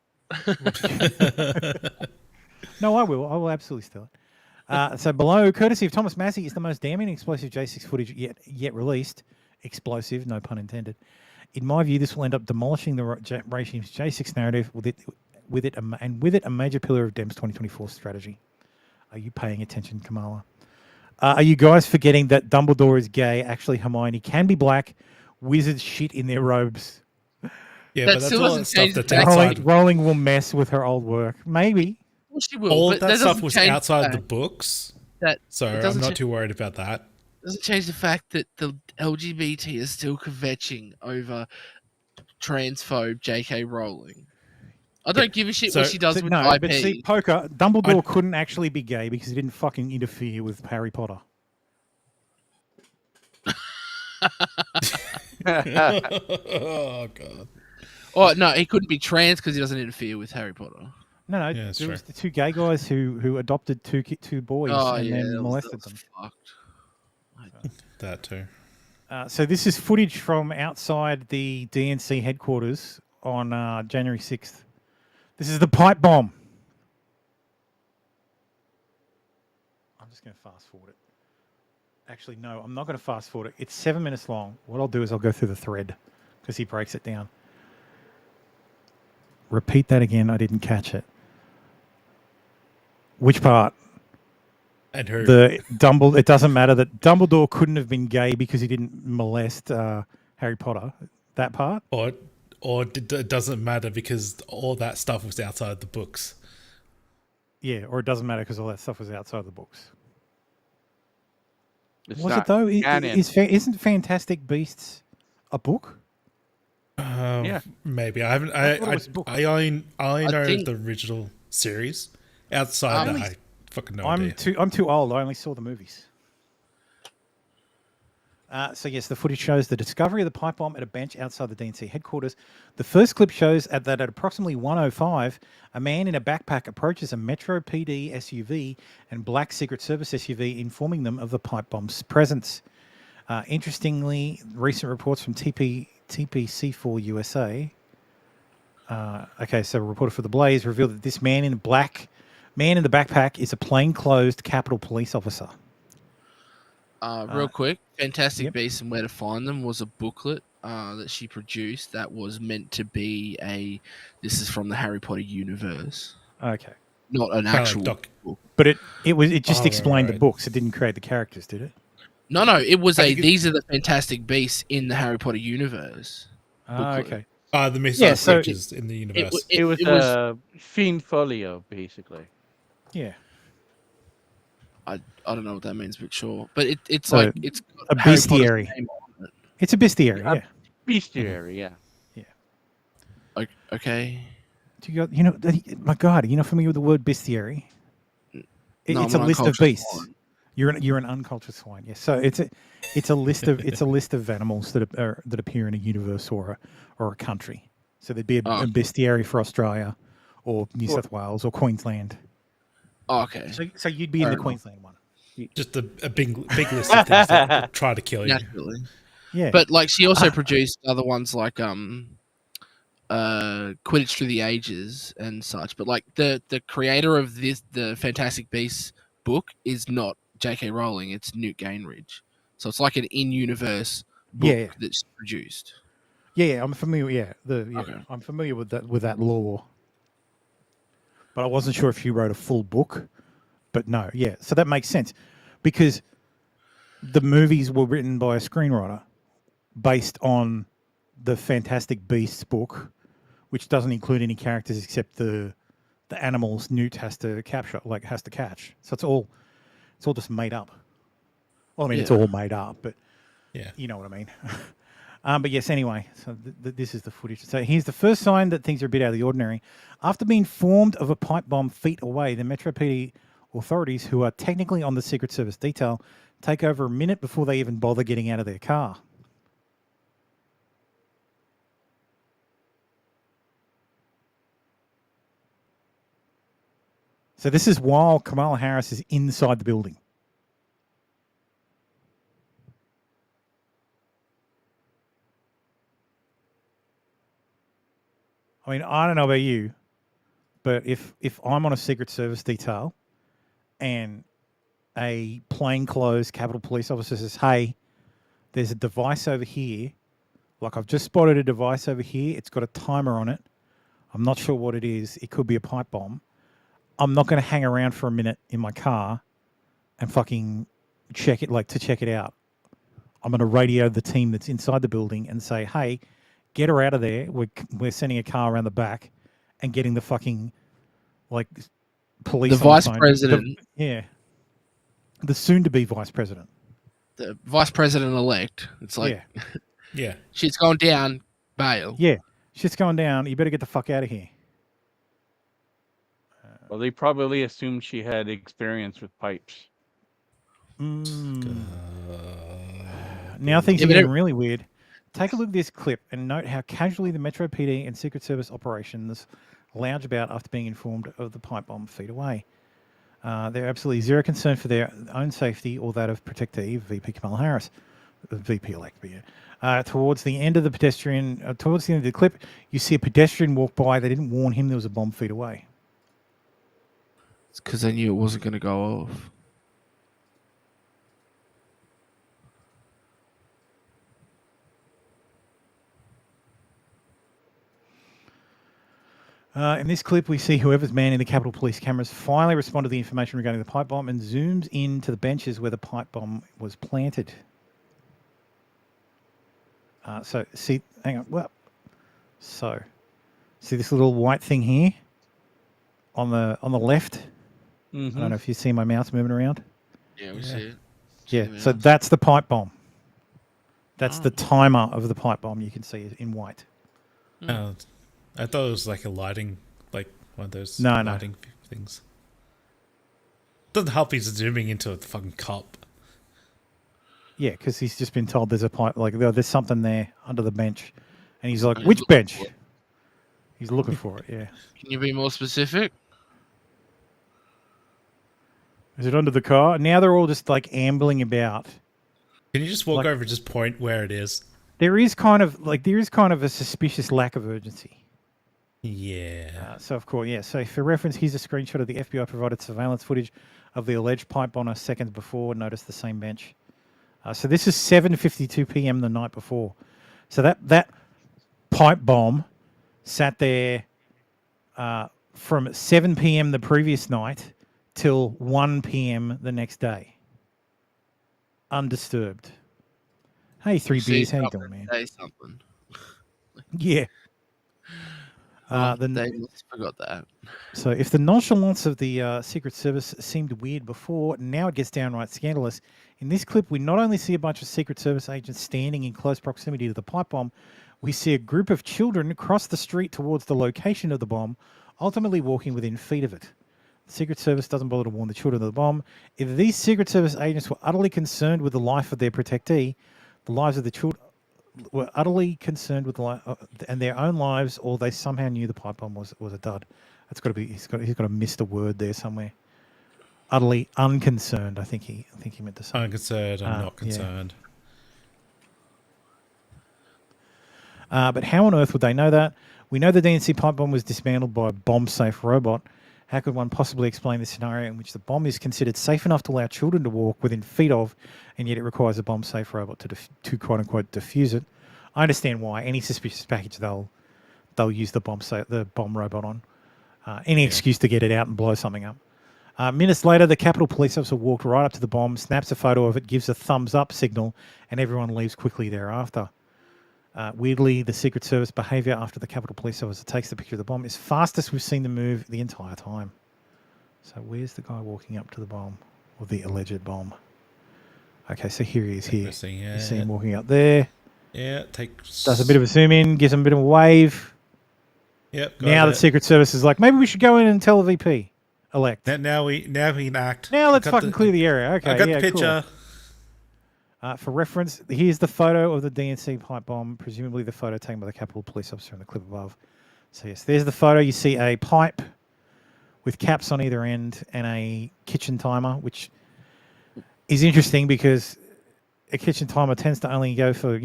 No, I will. I will absolutely steal it. So below, courtesy of Thomas Massey, is the most damning explosive J6 footage yet released. Explosive, no pun intended. In my view, this will end up demolishing the regime's J6 narrative with it a major pillar of Dem's 2024 strategy. Are you paying attention, Kamala? Are you guys forgetting that Dumbledore is gay? Actually, Hermione can be black. Wizards shit in their robes. Yeah, but that's all that stuff that's outside. Rowling will mess with her old work. Maybe. Well, she will. All but that stuff was doesn't change outside the fact books. So it I'm doesn't not too worried about that. Doesn't change the fact that the LGBT is still kvetching over transphobe J.K. Rowling. I don't give a shit what she does with no, IP. but see, Poker, Dumbledore couldn't actually be gay because he didn't fucking interfere with Harry Potter. Oh god. Oh no, he couldn't be trans because he doesn't interfere with Harry Potter. No, Yeah, there was the two gay guys who adopted two boys and then molested them. That too. So this is footage from outside the DNC headquarters on January 6th. This is the pipe bomb. I'm just going to fast forward it. Actually, no, I'm not going to fast forward it. It's 7 minutes long. What I'll do is I'll go through the thread because he breaks it down. Repeat that again. I didn't catch it. Which part? And who? It doesn't matter that Dumbledore couldn't have been gay because he didn't molest Harry Potter. That part? Or it doesn't matter because all that stuff was outside the books. Yeah, or it doesn't matter because all that stuff was outside the books. It's Was it not though? canon. Isn't Fantastic Beasts a book? Yeah. Maybe I haven't. I thought it was a book. I only know think- the original series. Outside that, I fucking no I'm idea. I'm too old. I only saw the movies. So yes, the footage shows the discovery of the pipe bomb at a bench outside the DNC headquarters. The first clip shows that at approximately 1:05, a man in a backpack approaches a Metro PD SUV and black Secret Service SUV, informing them of the pipe bomb's presence. Interestingly, recent reports from TPC4 USA. So a reporter for The Blaze revealed that this man in the backpack is a plainclothes Capitol Police officer. Real quick, Fantastic Yep. Beasts and Where to Find Them was a booklet that she produced that was meant to be this is from the Harry Potter universe, Okay. not an Kinda like actual book. But it just Oh, explained the right. books. It didn't create the characters, did it? No, it was these are the Fantastic Beasts in the Harry Potter universe. booklet. Okay. The mystery so creatures in the universe. It was a fiend folio, basically. Yeah. I don't know what that means, but sure. But it's So, like it's got a Harry Potter's bestiary. name on it. It's a bestiary, yeah. Bestiary, yeah. Okay. Do you know, my God, are you not familiar with the word bestiary? No, It's I'm a an list of uncultured beasts. swine. You're an uncultured swine. Yes. So it's a list of animals that appear in a universe or a country. So there'd be a bestiary for Australia, or New South Wales, or Queensland. Oh, okay. So you'd be in the Queensland one. Just a big list of things that try to kill you. Naturally. Yeah. But like she also produced other ones like Quidditch Through the Ages and such. But like the creator of the Fantastic Beasts book is not J.K. Rowling, it's Newt Gingrich. So it's like an in-universe book that's produced. Yeah, I'm familiar. Okay. I'm familiar with that lore. But I wasn't sure if you wrote a full book. But no, yeah. So that makes sense because the movies were written by a screenwriter based on the Fantastic Beasts book, which doesn't include any characters except the animals Newt has to catch. So it's all just made up. Well, I mean, it's all made up, but you know what I mean. But yes, anyway, so this is the footage. So here's the first sign that things are a bit out of the ordinary. After being informed of a pipe bomb feet away, the Metro PD authorities, who are technically on the Secret Service detail, take over a minute before they even bother getting out of their car. So this is while Kamala Harris is inside the building. I mean, I don't know about you, But if I'm on a Secret Service detail and a plainclothes Capitol Police officer says, hey, there's a device over here, like I've just spotted a device over here, it's got a timer on it, I'm not sure what it is, it could be a pipe bomb, I'm not going to hang around for a minute in my car and fucking check it out. I'm going to radio the team that's inside the building and say, hey, get her out of there, we're sending a car around the back and getting the fucking, like, police The on vice phone. president. The soon-to-be vice president. The vice president-elect. It's like, yeah, shit's gone down, bail. Yeah, shit's going down, you better get the fuck out of here. Well, they probably assumed she had experience with pipes. Now things are getting really weird. Take a look at this clip and note how casually the Metro PD and Secret Service operations lounge about after being informed of the pipe bomb feet away. They're absolutely zero concern for their own safety or that of protectee VP Kamala Harris, VP-elect. Towards the end of the towards the end of the clip, you see a pedestrian walk by. They didn't warn him there was a bomb feet away. It's because they knew it wasn't going to go off. In this clip, we see whoever's manning the Capitol Police cameras finally respond to the information regarding the pipe bomb and zooms into the benches where the pipe bomb was planted. See this little white thing here on the left? Mm-hmm. I don't know if you see my mouse moving around. Yeah, we see it. Yeah, so that's the pipe bomb. That's the timer of the pipe bomb. You can see it in white. I thought it was like a lighting, like one of those No. lighting things. Doesn't help he's zooming into a fucking cup. Yeah, because he's just been told there's a pipe, like there's something there under the bench, and he's like, "Which bench?" He's looking for it. Yeah. Can you be more specific? Is it under the car? Now they're all just like ambling about. Can you just walk over and just point where it is? There is kind of a suspicious lack of urgency. Yeah. So of course, yeah. So for reference, here's a screenshot of the FBI provided surveillance footage of the alleged pipe bomber seconds before. Notice the same bench. So this is 7:52 p.m. the night before. So that pipe bomb sat there from 7 p.m. the previous night till 1 p.m. the next day, undisturbed. Hey, Three Beers, how you doing, man? Say something. Yeah. They forgot that. So if the nonchalance of the Secret Service seemed weird before, now it gets downright scandalous. In this clip, we not only see a bunch of Secret Service agents standing in close proximity to the pipe bomb, we see a group of children cross the street towards the location of the bomb, ultimately walking within feet of it. The Secret Service doesn't bother to warn the children of the bomb. If these Secret Service agents were utterly concerned with the life of their protectee, the lives of the children were utterly concerned with and their own lives, or they somehow knew the pipe bomb was a dud. That's got to be he's got to miss a word there somewhere. Utterly unconcerned, I think he meant to say. Unconcerned, I'm not concerned. Yeah. But how on earth would they know that? We know the DNC pipe bomb was dismantled by a bomb-safe robot. How could one possibly explain the scenario in which the bomb is considered safe enough to allow children to walk within feet of, and yet it requires a bomb-safe robot to quote-unquote defuse it? I understand why. Any suspicious package, they'll use the bomb robot on. Any excuse to get it out and blow something up. Minutes later, the Capitol Police officer walked right up to the bomb, snaps a photo of it, gives a thumbs-up signal, and everyone leaves quickly thereafter. Weirdly, the Secret Service behaviour after the Capitol Police officer takes the picture of the bomb is fastest we've seen them move the entire time. So where's the guy walking up to the bomb, or the alleged bomb? Okay, so here he is here. You see him walking up there. Yeah, does a bit of a zoom in, gives him a bit of a wave. Yep. Now the Secret Service is like, maybe we should go in and tell the VP elect. Now we can act. Now let's fucking clear the area. Okay, I got yeah, the picture. Cool. For reference, here's the photo of the DNC pipe bomb, presumably the photo taken by the Capitol Police officer in the clip above. So yes, there's the photo. You see a pipe with caps on either end and a kitchen timer, which is interesting because a kitchen timer tends to only go for,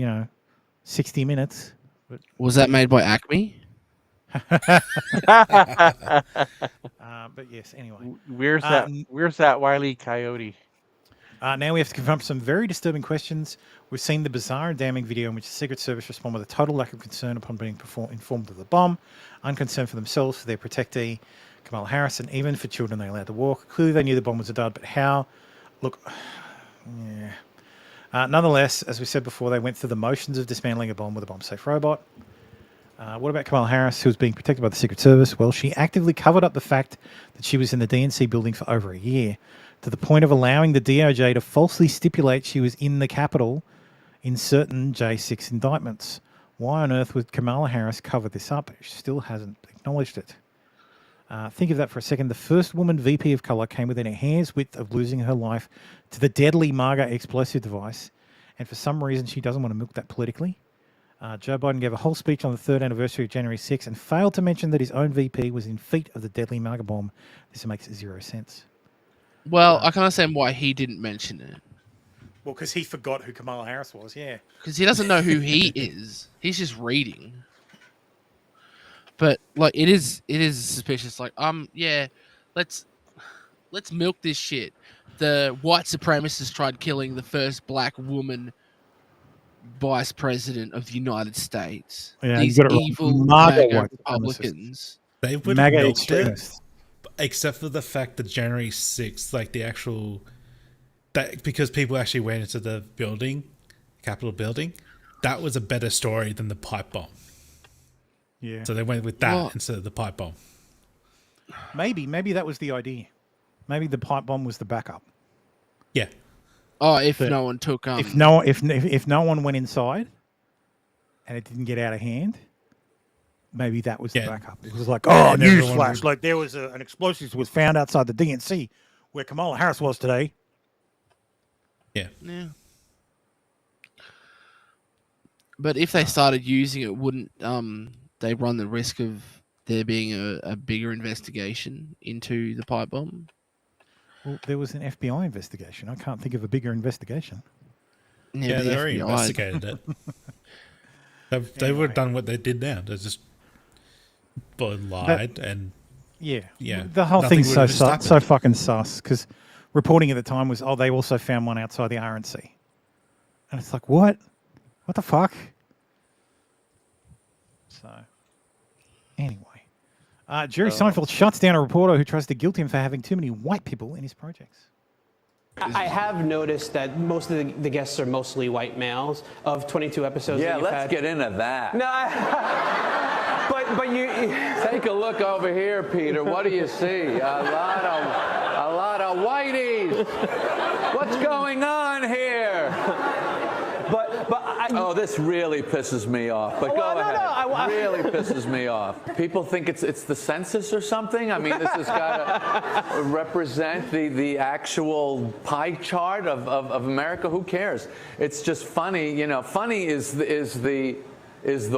60 minutes. But was that made by Acme? But yes, anyway. Where's that Wile E. Coyote? Now we have to confront some very disturbing questions. We've seen the bizarre and damning video in which the Secret Service respond with a total lack of concern upon being informed of the bomb, unconcerned for themselves, for their protectee, Kamala Harris, and even for children they allowed to walk. Clearly they knew the bomb was a dud, but how? Look, yeah. Nonetheless, as we said before, they went through the motions of dismantling a bomb with a bomb-safe robot. What about Kamala Harris, who was being protected by the Secret Service? Well, she actively covered up the fact that she was in the DNC building for over a year, to the point of allowing the DOJ to falsely stipulate she was in the Capitol in certain J6 indictments. Why on earth would Kamala Harris cover this up? She still hasn't acknowledged it. Think of that for a second. The first woman VP of color came within a hair's width of losing her life to the deadly MAGA explosive device, and for some reason she doesn't want to milk that politically. Joe Biden gave a whole speech on the 3rd anniversary of January 6th and failed to mention that his own VP was in feet of the deadly MAGA bomb. This makes zero sense. Well, I can understand why he didn't mention it. Well, because he forgot who Kamala Harris was, yeah. Because he doesn't know who he is. He's just reading. But like, it is suspicious. Like, yeah, let's milk this shit. The white supremacists tried killing the first black woman vice president of the United States. Yeah, these evil MAGA Republicans. They would have milked it, except for the fact that January 6th, like the actual, that because people actually went into the building, Capitol building, that was a better story than the pipe bomb. Yeah. So they went with that instead of the pipe bomb. Maybe that was the idea. Maybe the pipe bomb was the backup. Yeah. Oh, if no one took if no one went inside, and it didn't get out of hand, maybe that was the backup. It was like, oh, newsflash! Like there was an explosive was found outside the DNC where Kamala Harris was today. Yeah. Yeah. But if they started using it, wouldn't they run the risk of there being a bigger investigation into the pipe bomb? Well, there was an FBI investigation. I can't think of a bigger investigation. Yeah, they already investigated it. They would have done what they did now. They just lied and yeah. Yeah. The whole thing's so fucking sus because reporting at the time was, they also found one outside the RNC, and it's like, what? What the fuck? So, anyway. Jerry Seinfeld shuts down a reporter who tries to guilt him for having too many white people in his projects. I have noticed that most of the guests are mostly white males. Of 22 episodes that you've had. Get into that. No, but you take a look over here, Peter. What do you see? A lot of whiteys. What's going on here? This really pisses me off. But go ahead. Really pisses me off. People think it's the census or something. I mean, this has got to represent the actual pie chart of America. Who cares? It's just funny. You know, funny is the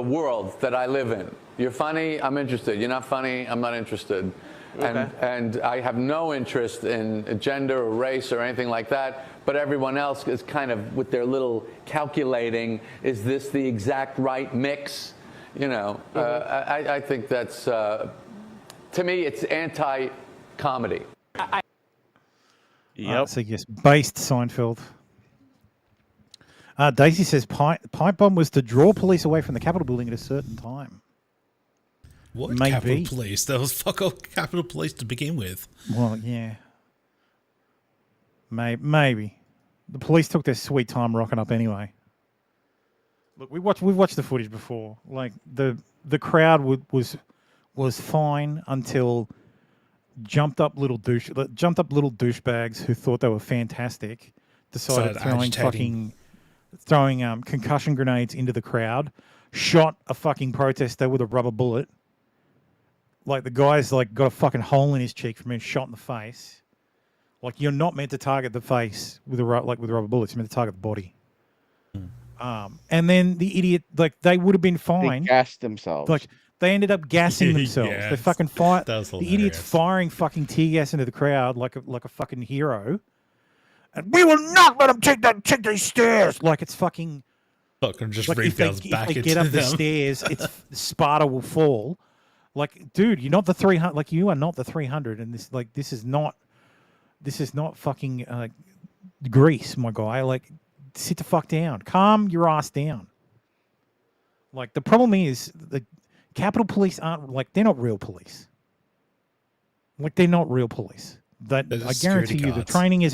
world that I live in. You're funny, I'm interested. You're not funny, I'm not interested. Okay. And I have no interest in gender or race or anything like that. But everyone else is kind of with their little calculating, is this the exact right mix? You know, I think that's, to me, it's anti-comedy. Yep. So yes, based Seinfeld. Daisy says pipe bomb was to draw police away from the Capitol building at a certain time. What Capitol Police? That was fuck all Capitol Police to begin with. Well, yeah. Maybe. The police took their sweet time rocking up anyway. Look, we've watched the footage before. Like the crowd was fine until jumped up little douchebags who thought they were fantastic decided throwing concussion grenades into the crowd, shot a fucking protester with a rubber bullet. Like the guy's got a fucking hole in his cheek from being shot in the face. Like you're not meant to target the face with rubber bullets. You're meant to target the body. And then the idiot, they would have been fine. They gassed themselves. Like they ended up gassing themselves. Yes. They fucking fired. The idiot's firing fucking tear gas into the crowd like a fucking hero. And we will not let him take these stairs. Like it's fucking. Fucking just like rebounds back if they into get up them. the stairs, Sparta will fall. Like, dude, you're not the 300. Like, you are not the 300, and this is not fucking Greece, my guy. Like, sit the fuck down. Calm your ass down. Like, the problem is the Capitol Police aren't they're not real police. Like, they're not real police. I guarantee you, the training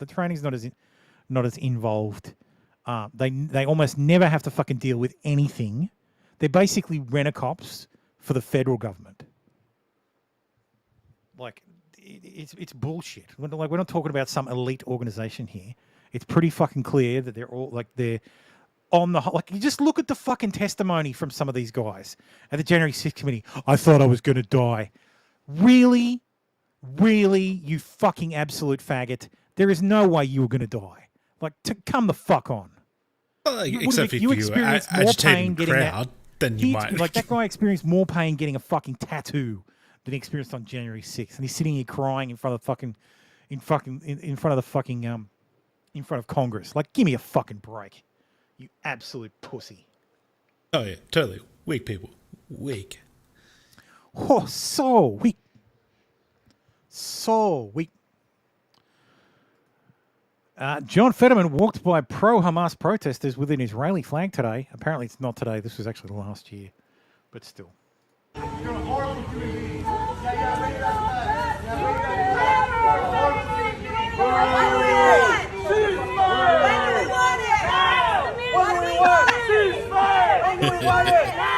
training's not as involved. They almost never have to fucking deal with anything. They're basically rent-a-cops for the federal government. Like, it's bullshit. We're not talking about some elite organization here. It's pretty fucking clear that they're on the you just look at the fucking testimony from some of these guys at the January 6th committee. I thought I was going to die. Really, you fucking absolute faggot. There is no way you were going to die. Like, come the fuck on. Except if you agitating crowd, then you might. Like, that guy experienced more pain getting a fucking tattoo than he experienced on January 6th, and he's sitting here crying in front of Congress. Like, give me a fucking break, you absolute pussy. Oh yeah, totally weak people, weak. Oh, so weak. John Fetterman walked by pro-Hamas protesters with an Israeli flag today. Apparently it's not today. This was actually last year. But still.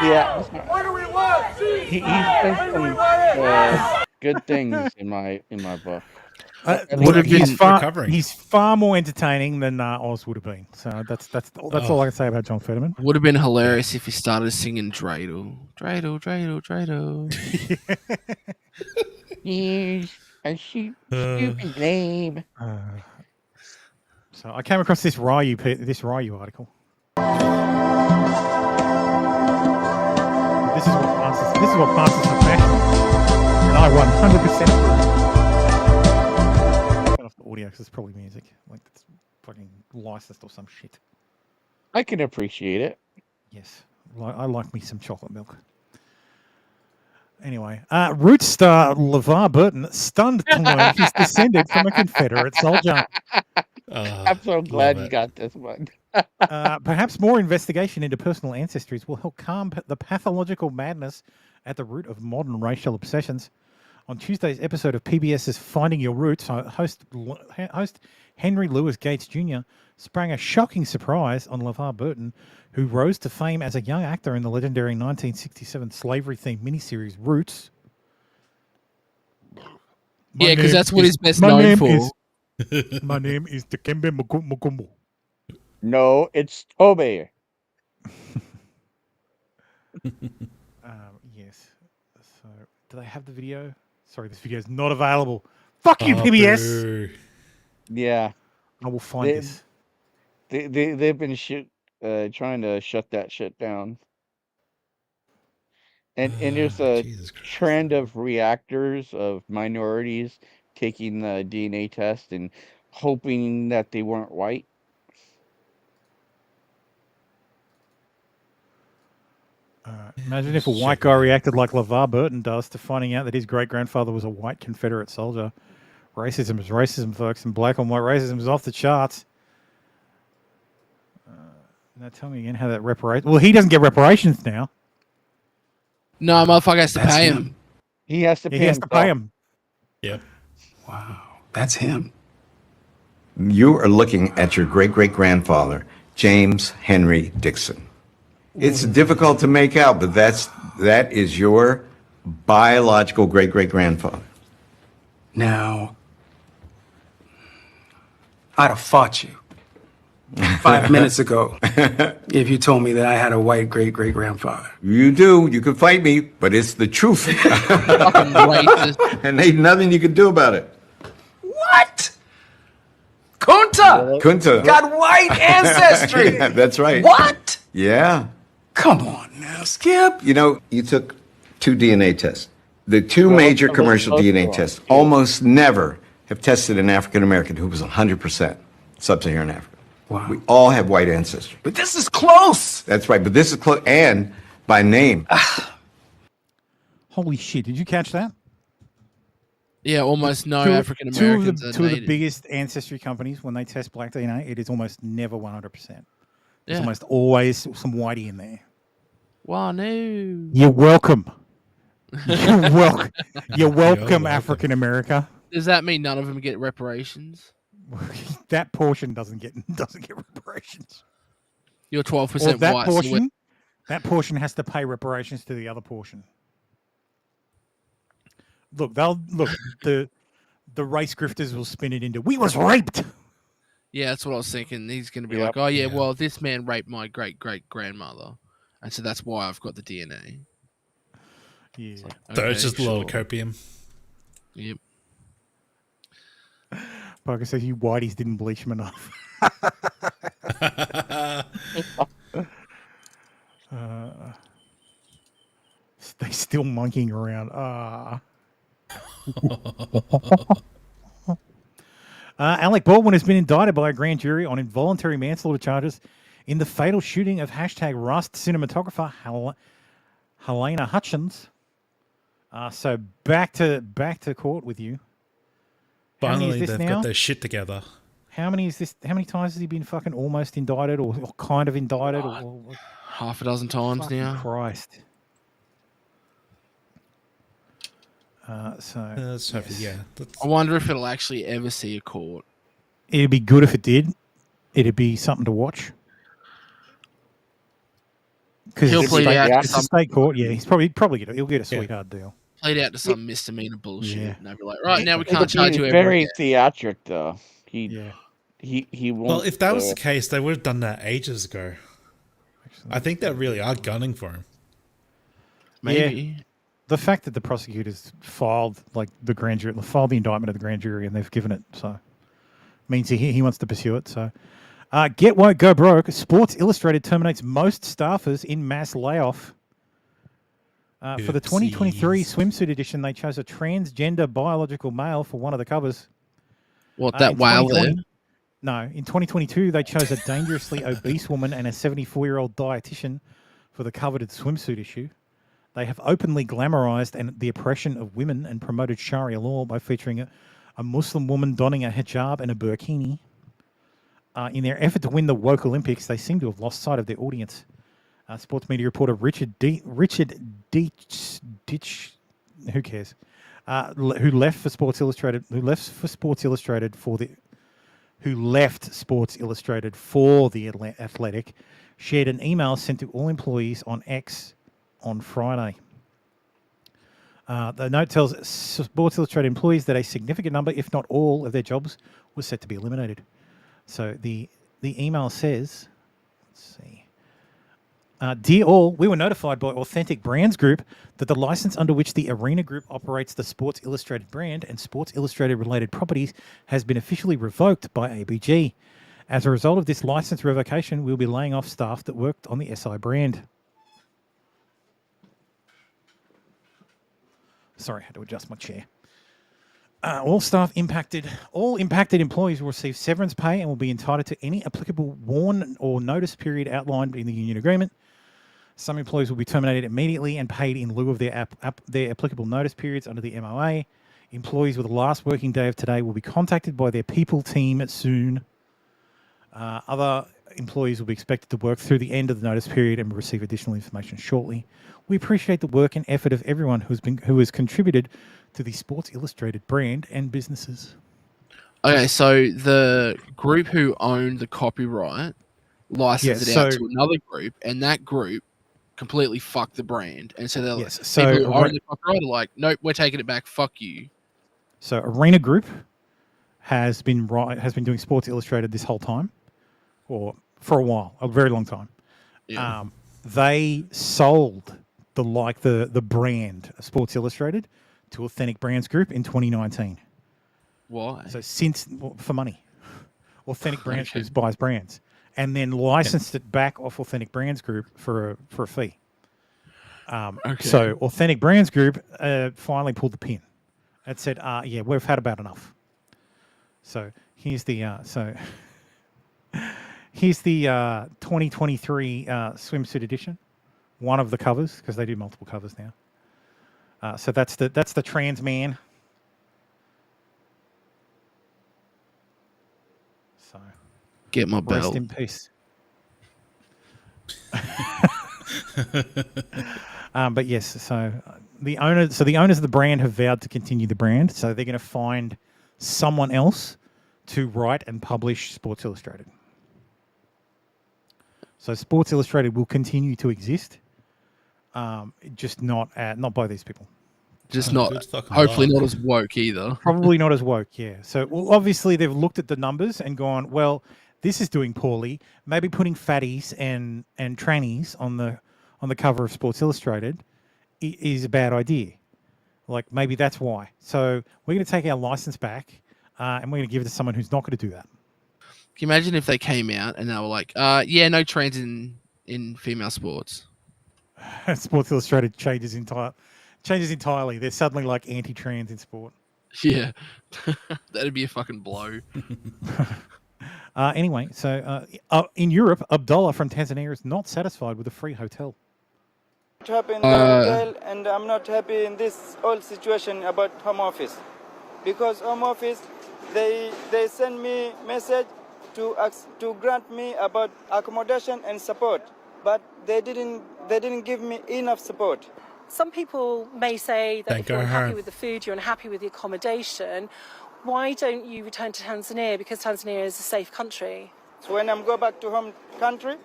Yeah. He's done some good things in my book. He's far more entertaining than Oz would have been. So that's all I can say about John Fetterman. Would have been hilarious if he started singing Dreidel. Dreidel. He's a stupid name. So I came across this Ryu article. This is what passes for fashion, and I 100% agree. Off the audio because it's probably music, like it's fucking licensed or some shit. I can appreciate it. Yes, I like me some chocolate milk. Anyway, Roots star LeVar Burton stunned to learn he's descended from a Confederate soldier. I'm so glad you got this one. Perhaps more investigation into personal ancestries will help calm the pathological madness at the root of modern racial obsessions. On Tuesday's episode of PBS's Finding Your Roots, host Henry Louis Gates Jr. sprang a shocking surprise on LeVar Burton, who rose to fame as a young actor in the legendary 1967 slavery-themed miniseries Roots. Yeah, because that's what he's best known for. My name is Dikembe Mukumbo. No, it's Toby. Yes. So, do they have the video? Sorry, this video is not available. Fuck you, PBS. Boo. Yeah, I will find this. They've been trying to shut that shit down. And there's a trend of reactors of minorities taking the DNA test and hoping that they weren't white. Imagine if a white guy reacted like LeVar Burton does to finding out that his great-grandfather was a white Confederate soldier. Racism is racism, folks, and black on white racism is off the charts. Now tell me again how that reparations... Well, he doesn't get reparations now. No, motherfucker has to pay him. He has to pay him. He has to pay him. Yep. Wow, that's him. You are looking at your great-great-grandfather, James Henry Dixon. It's difficult to make out, but that is your biological great-great-grandfather. Now, I'd have fought you 5 minutes ago if you told me that I had a white great-great-grandfather. You do. You can fight me, but it's the truth. And ain't nothing you can do about it. What? Kunta got white ancestry. Yeah, that's right. What? Yeah. Come on now, Skip. You know, you took 2 DNA tests. The 2 major commercial DNA tests almost never have tested an African American who was 100% sub-Saharan Africa. Wow. We all have white ancestry. But this is close. That's right, but this is close, and by name. Holy shit! Did you catch that? Yeah, almost no African Americans are Two of the native. biggest ancestry companies, when they test black DNA, it is almost never 100%. There's Yeah. almost always some whitey in there. Wow, no. You're welcome. You're welcome, African America. Does that mean none of them get reparations? That portion doesn't get reparations. You're 12% Or that white. portion, that portion has to pay reparations to the other portion. Look, the race grifters will spin it into, we was raped. Yeah, that's what I was thinking. He's going to be like, oh, yeah, well, this man raped my great-great-grandmother. And so that's why I've got the DNA. Yeah. So it's just a lot of copium. Yep. Parker says you whiteys didn't bleach him enough. They still monkeying around. Alec Baldwin has been indicted by a grand jury on involuntary manslaughter charges in the fatal shooting of #Rust cinematographer Helena Hutchins. So back to court with you. Finally, they've got their shit together. How many is this? How many times has he been fucking almost indicted or kind of indicted? Or half a dozen times now. Christ. Let's hope, yeah. I wonder if it'll actually ever see a court. It'd be good if it did. It'd be something to watch. Because He'll plead out it's a state court. Yeah, he's probably he'll get a sweetheart deal. Played out to some misdemeanor bullshit. Yeah. And they'll be like, right, now we can't He's charge you ever very again. theatric, though. He won't. Well, if that was the case, they would have done that ages ago. I think they really are gunning for him. Maybe. Yeah. The fact that the prosecutors filed the grand jury, filed the indictment of the grand jury, and they've given it, so means he wants to pursue it. So, get woke, go broke. Sports Illustrated terminates most staffers in mass layoff. For the 2023 swimsuit edition, they chose a transgender biological male for one of the covers. What, that whale there? No, in 2022, they chose a dangerously obese woman and a 74-year-old dietitian for the coveted swimsuit issue. They have openly glamorized the oppression of women and promoted Sharia law by featuring a Muslim woman donning a hijab and a burkini. In their effort to win the woke Olympics, they seem to have lost sight of their audience. Sports media reporter Richard Ditch, who cares? Who left Sports Illustrated for the Athletic, shared an email sent to all employees on X on Friday. The note tells Sports Illustrated employees that a significant number, if not all, of their jobs was set to be eliminated. So the email says, let's see. Dear all, we were notified by Authentic Brands Group that the license under which the Arena Group operates the Sports Illustrated brand and Sports Illustrated related properties has been officially revoked by ABG. As a result of this license revocation, we'll be laying off staff that worked on the SI brand. Sorry, I had to adjust my chair. All impacted employees will receive severance pay and will be entitled to any applicable warn or notice period outlined in the union agreement. Some employees will be terminated immediately and paid in lieu of their applicable notice periods under the MOA. Employees with the last working day of today will be contacted by their people team soon. Other employees will be expected to work through the end of the notice period and will receive additional information shortly. We appreciate the work and effort of everyone who has contributed to the Sports Illustrated brand and businesses. Okay, so the group who owned the copyright licensed it out to another group, and that group completely fucked the brand. And so they're people who own the copyright are like, nope, we're taking it back. Fuck you. So Arena Group has been doing Sports Illustrated this whole time, or for a while, a very long time. Yeah. They sold the brand Sports Illustrated to Authentic Brands Group in 2019. Why? So for money. Authentic Brands Group buys brands and then licensed it back off Authentic Brands Group for a fee. So Authentic Brands Group finally pulled the pin. It said, yeah, we've had about enough. So here's the 2023 swimsuit edition. One of the covers, because they do multiple covers now. So that's the trans man. So Get my rest belt. in peace. But yes, so the owners of the brand have vowed to continue the brand, so they're going to find someone else to write and publish Sports Illustrated. So Sports Illustrated will continue to exist, just not by these people. Just not, hopefully not as woke either. Probably not as woke, yeah. So well, obviously they've looked at the numbers and gone, well, this is doing poorly. Maybe putting fatties and trannies on the cover of Sports Illustrated is a bad idea. Like maybe that's why. So we're going to take our license back and we're going to give it to someone who's not going to do that. Can you imagine if they came out and they were like, yeah, no trans in female sports? Sports Illustrated changes entirely. They're suddenly like anti-trans in sport. Yeah, that'd be a fucking blow. Anyway, so in Europe, Abdullah from Tanzania is not satisfied with a free hotel. I'm happy in the hotel, and I'm not happy in this whole situation about home office, because home office they send me message to grant me about accommodation and support, but they didn't give me enough support. Some people may say that if you're unhappy home. with the food, you're unhappy with the accommodation, why don't you return to Tanzania? Because Tanzania is a safe country. So when I'm go back to home country,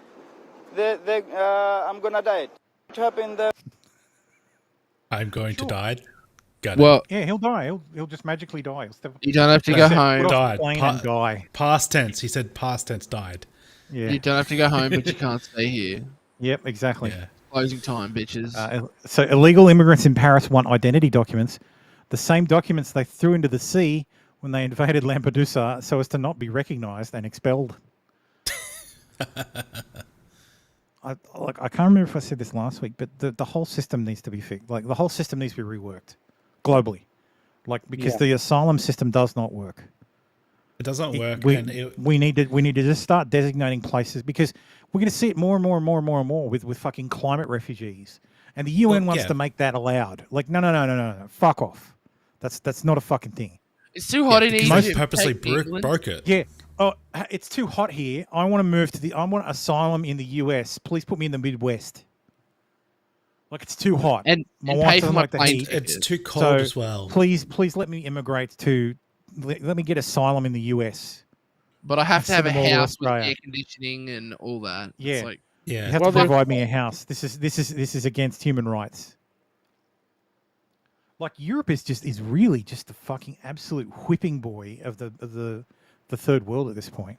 I'm gonna die. What happened there? I'm going to die. Got Well, it. Yeah, he'll die. He'll just magically die. You don't have to go home. Died. Plane and die. Past tense. He said past tense died. Yeah. You don't have to go home, but you can't stay here. Yep, exactly. Yeah. Closing time, bitches. So illegal immigrants in Paris want identity documents, the same documents they threw into the sea when they invaded Lampedusa, so as to not be recognised and expelled. I can't remember if I said this last week, but the whole system needs to be fixed. Like the whole system needs to be reworked globally, because the asylum system does not work. It doesn't work. We need to just start designating places, because we're going to see it more and more with fucking climate refugees, and the UN wants to make that allowed. Like no, fuck off. That's not a fucking thing. It's too hot in Egypt. Most purposely broke it. Yeah. Oh, it's too hot here. I want to move I want asylum in the US. Please put me in the Midwest. Like it's too hot. And my pay wife for doesn't my like the plane heat. It's too cold So as well. Please let me immigrate let me get asylum in the US. But I have to have a Send them all to house with Australia. air conditioning and all that. Yeah. It's like, You have to provide me a house. This is against human rights. Like Europe is really just the fucking absolute whipping boy of the third world at this point.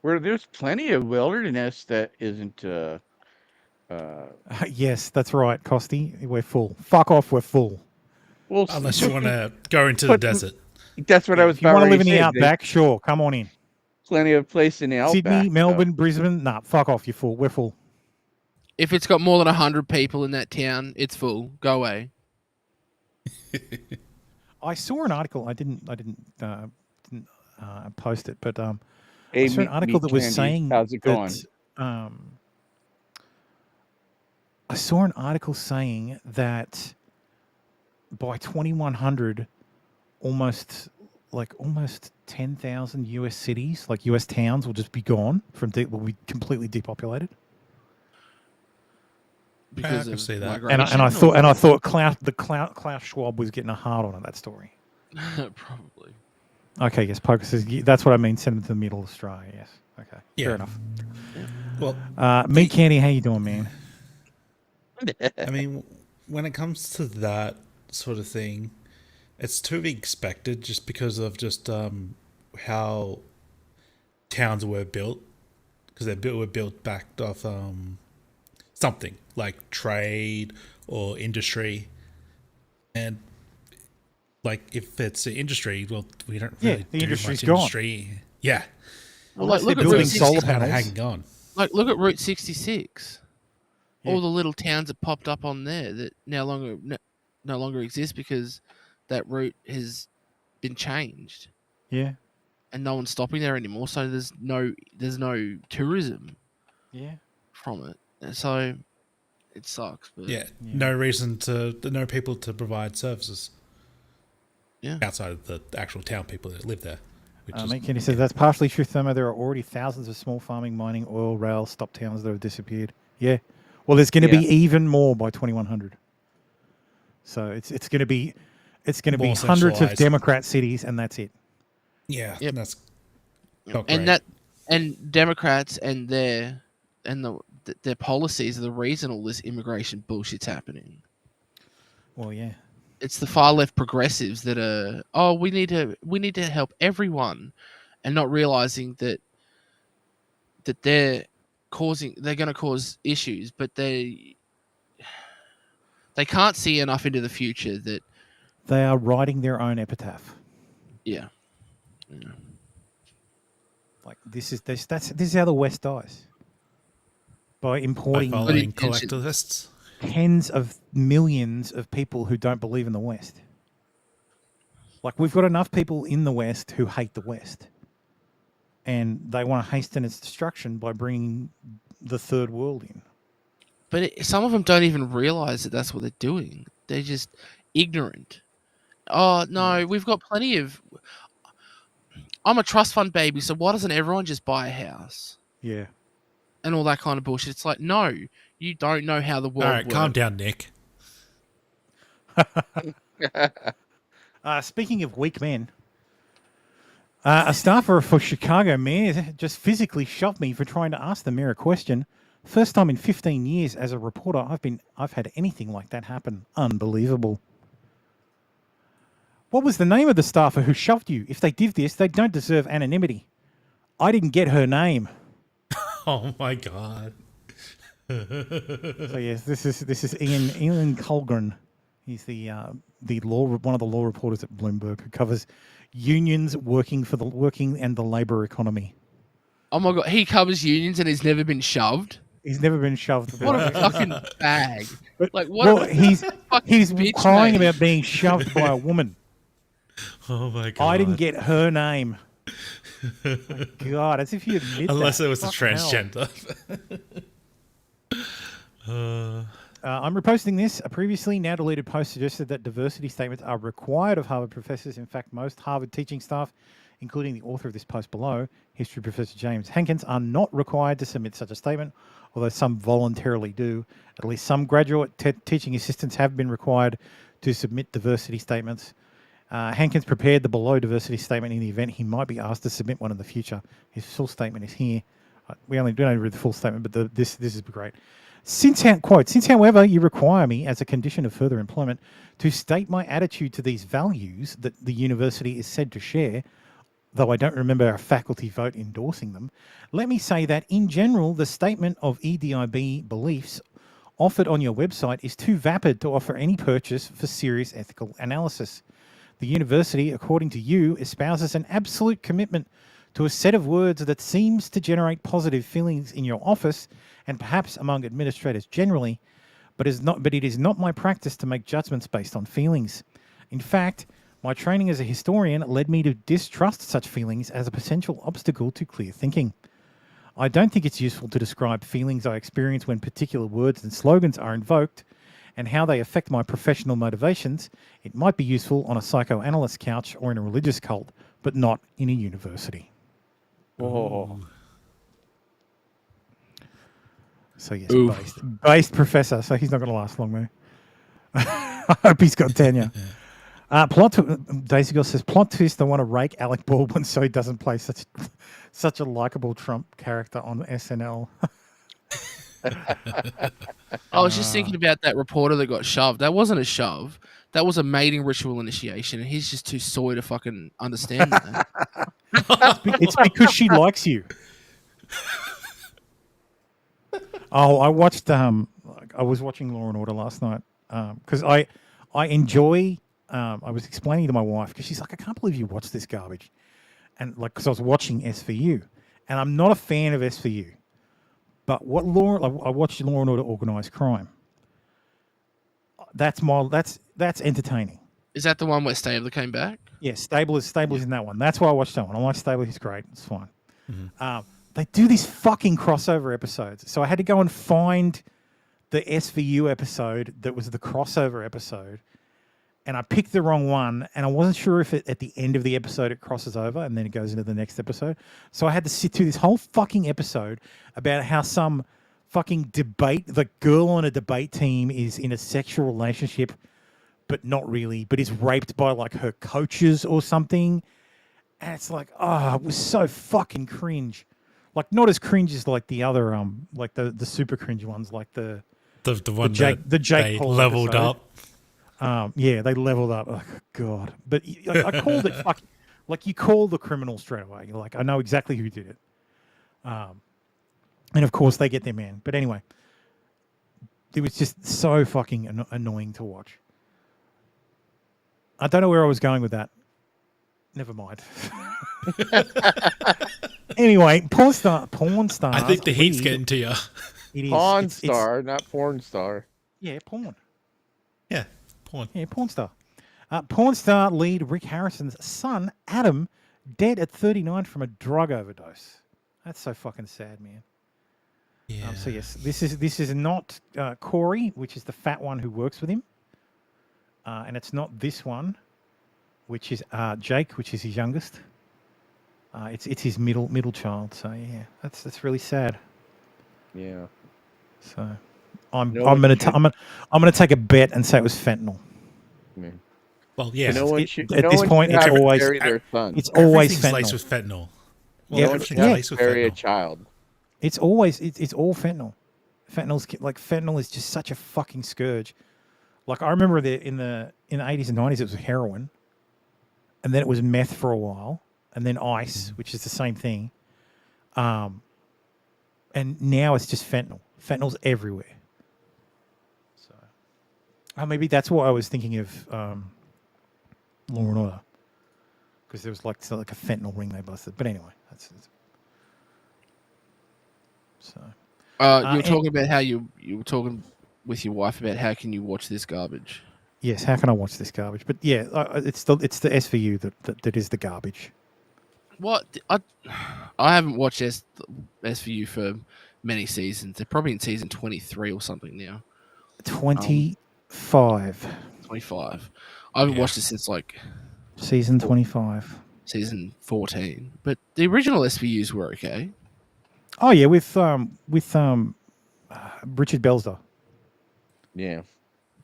Where there's plenty of wilderness that isn't. Yes, that's right, Costi. We're full. Fuck off, we're full. Well, Unless you want to go into the desert. That's what I was If you about want to ready live in to the say. outback, sure, come on in. Plenty of place in the outback. Sydney, Melbourne, Brisbane, nah, fuck off, you're full. We're full. if it's got more than 100 people in that town, it's full. Go away. I saw an article. I didn't post it, but I Hey, saw an meet article that was Candy. saying How's it going? that, I saw an article saying that by 2100, almost 10,000 US cities, like US towns, will just be gone will be completely depopulated. Because I can see that. And I thought Klaus Schwab was getting a hard on at that story. Probably. Okay, yes, Poker says that's what I mean. Send them to the middle of Australia. Yes, okay, fair enough. Well, Meat Candy, how you doing, man? I mean, when it comes to that sort of thing, it's to be expected just because of how towns were built, because were built back off something like trade or industry, and like if it's an industry, well, we don't really the do industry's much gone. industry. Yeah, Well, like, look they're at building Route solar 66. panels. hanging on. Like, look at Route 66. Yeah. All the little towns that popped up on there that no longer exist because that route has been changed. Yeah, And no one's stopping there anymore, so there's no tourism yeah. from it. And so it sucks. But no people to provide services. Yeah, outside of the actual town people that live there. Kenny says that's partially true, Thermo. There are already thousands of small farming, mining, oil, rail, stop towns that have disappeared. Yeah. Well, there's going to be even more by 2100. So it's going to be hundreds of Democrat cities, and that's it. Yeah, that's and Democrats and their policies are the reason all this immigration bullshit's happening. Well, yeah. It's the far left progressives that are we need to help everyone, and not realizing that they're going to cause issues, but they can't see enough into the future that they are writing their own epitaph. Yeah. Like this is how the West dies, by importing collectivists. Tens of millions of people who don't believe in the West. Like, we've got enough people in the West who hate the West, and they want to hasten its destruction by bringing the third world in. But some of them don't even realize that that's what they're doing. They're just ignorant. Oh, no, we've got plenty of... I'm a trust fund baby, so why doesn't everyone just buy a house? Yeah. And all that kind of bullshit. It's like, no, you don't know how the world works. All right, calm down, Nick. Speaking of weak men, a staffer for Chicago mayor just physically shoved me for trying to ask the mayor a question. First time in 15 years as a reporter I've had anything like that happen. Unbelievable. What was the name of the staffer who shoved you? If they did this, they don't deserve anonymity. I didn't get her name. Oh my God. So yes, this is Ian Colgren. He's the one of the law reporters at Bloomberg who covers unions working and the labor economy. Oh my God, he covers unions and he's never been shoved. He's never been shoved. What a fucking bag! Like what? Well, he's crying about being shoved by a woman. Oh my God! I didn't get her name. My God, as if you admit unless that. it was a transgender. I'm reposting this. A previously now deleted post suggested that diversity statements are required of Harvard professors. In fact, most Harvard teaching staff, including the author of this post below, history professor James Hankins, are not required to submit such a statement, although some voluntarily do. At least some graduate teaching assistants have been required to submit diversity statements. Hankins prepared the below diversity statement in the event he might be asked to submit one in the future. His full statement is here. We only don't read the full statement, but this is great. Since, however, you require me as a condition of further employment to state my attitude to these values that the university is said to share, though I don't remember a faculty vote endorsing them, let me say that in general, the statement of EDIB beliefs offered on your website is too vapid to offer any purchase for serious ethical analysis. The university, according to you, espouses an absolute commitment to a set of words that seems to generate positive feelings in your office and perhaps among administrators generally, but it is not my practice to make judgments based on feelings. In fact, my training as a historian led me to distrust such feelings as a potential obstacle to clear thinking. I don't think it's useful to describe feelings I experience when particular words and slogans are invoked and how they affect my professional motivations. It might be useful on a psychoanalyst couch or in a religious cult, but not in a university. Oh. So yes, based professor. So he's not going to last long, though. I hope he's got tenure. Daisy Girl says, plot twist, I want to rake Alec Baldwin so he doesn't play such a likable Trump character on SNL. I was just thinking about that reporter that got shoved. That wasn't a shove. That was a mating ritual initiation, and he's just too soy to fucking understand that. It's because she likes you. Oh, I watched. I was watching Law and Order last night because I enjoy. I was explaining to my wife because she's like, I can't believe you watch this garbage, and because I was watching SVU, and I'm not a fan of SVU, but I watched Law and Order Organized Crime. That's entertaining. Is that the one where Stabler came back? Yeah, Stabler's in that one. That's why I watched that one. I like Stabler. He's great. It's fine. Mm-hmm. They do these fucking crossover episodes. So I had to go and find the SVU episode that was the crossover episode, and I picked the wrong one, and I wasn't sure if at the end of the episode it crosses over and then it goes into the next episode. So I had to sit through this whole fucking episode about how some fucking debate, the girl on a debate team is in a sexual relationship, but not really, but is raped by like her coaches or something. And it's like, oh, it was so fucking cringe. Like not as cringe as like the other, like the super cringe ones, like the one Jake they Paul leveled episode. up. Yeah, they leveled up. Oh, God. But I called it fucking, like you call the criminal straight away. You're like, I know exactly who did it. And of course they get their man. But anyway, it was just so fucking annoying to watch. I don't know where I was going with that. Never mind. Anyway, porn stars. I think the heat's getting to you. It is. Pawn star, not porn star. Yeah, porn. Yeah, porn. Yeah, porn star. Porn star lead Rick Harrison's son, Adam, dead at 39 from a drug overdose. That's so fucking sad, man. Yeah. So yes, this is not Corey, which is the fat one who works with him, and it's not this one, which is Jake, which is his youngest. It's his middle child. So yeah, that's really sad. Yeah. So I'm gonna take a bet and say it was fentanyl. Yeah. Well, yeah. At this point, it's always everything's fentanyl. laced with fentanyl. Well, Yeah, everything's yeah. laced with Bury a fentanyl. child. It's always it's all fentanyl. Fentanyl is just such a fucking scourge. Like I remember in the 80s and 90s it was heroin, and then it was meth for a while, and then ice, which is the same thing. And now it's just fentanyl. Fentanyl's everywhere. So maybe that's why I was thinking of Law and Order, because there was like a fentanyl ring they busted. But anyway, that's so. You were talking about how you were talking with your wife about how can you watch this garbage. Yes, how can I watch this garbage? But yeah, it's the SVU that is the garbage. What I haven't watched SVU for many seasons. They're probably in season 23 or something now. 25. 25. I haven't watched it since like Season 25. season 14. But the original SVUs were okay. Oh yeah, with Richard Belzer. Yeah.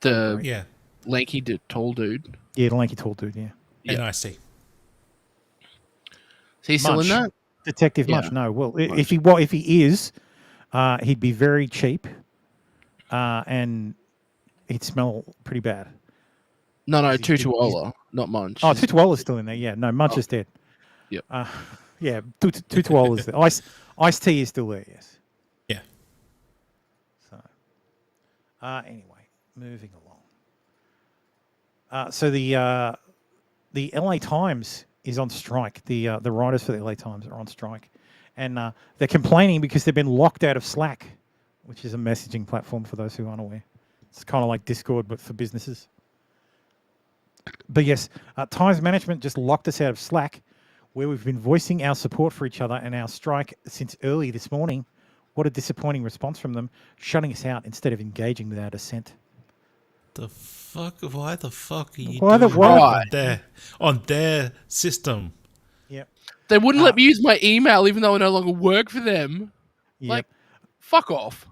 The lanky tall dude. Yeah, the lanky tall dude. Yeah. And I see. Is he still in that? Detective Yeah. Much? No. Well, if he is, he'd be very cheap, and he'd smell pretty bad. No, Tutuola, not Munch. Oh, Tutuola's still in there. Yeah, no, Munch is dead. Yep. Yeah, Tutuola's there. Ice-T is still there. Yes. Yeah. So, anyway, moving along. So the LA Times is on strike. The writers for the LA Times are on strike, and they're complaining because they've been locked out of Slack, which is a messaging platform for those who aren't aware. It's kind of like Discord, but for businesses. But yes, Times management just locked us out of Slack, where we've been voicing our support for each other and our strike since early this morning. What a disappointing response from them, shutting us out instead of engaging with our dissent. The fuck? Why the fuck are you Why doing the what? on their system? Yep. They wouldn't let me use my email even though I no longer work for them. Yep. Like, fuck off.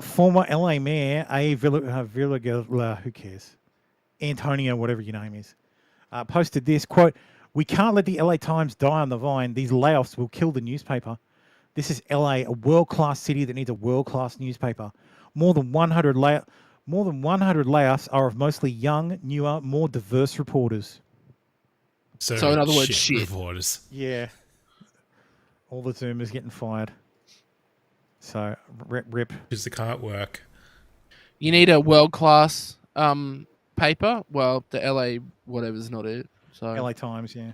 Former LA Mayor A. Villa, who cares? Antonio, whatever your name is, posted this, quote, "We can't let the LA Times die on the vine. These layoffs will kill the newspaper. This is LA, a world-class city that needs a world-class newspaper. More than 100 layoffs are of mostly young, newer, more diverse reporters." So in other words, shit. Reporters. Yeah. All the Zoomers getting fired. So, rip. Because they can't work. You need a world-class paper. Well, the LA whatever's not it. So LA Times, yeah.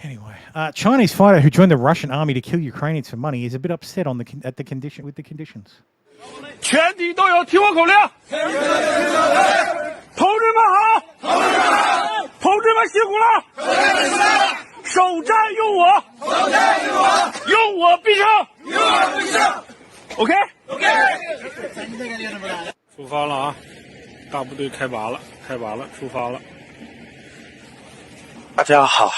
Anyway, Chinese fighter who joined the Russian army to kill Ukrainians for money is a bit upset with the conditions. 全体都有听我口令，同志们好，同志们辛苦了，首战用我，用我必胜，OK。发了啊！大部队开拔了，出发了。大家好，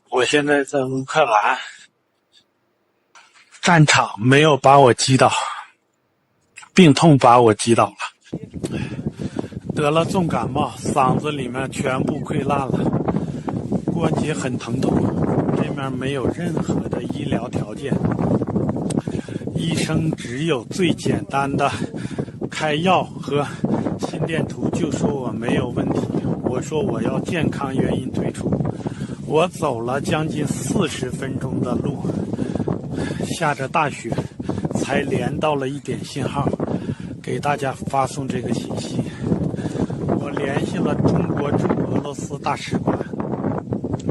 我现在在乌克兰，战场没有把我击倒，病痛把我击倒了，得了重感冒，嗓子里面全部溃烂了，关节很疼痛，这面没有任何的医疗条件，医生只有最简单的开药和心电图，就说我没有问题。我说我要健康原因退出。我走了将近40分钟的路，下着大雪，才连到了一点信号，给大家发送这个信息。我联系了中国驻俄罗斯大使馆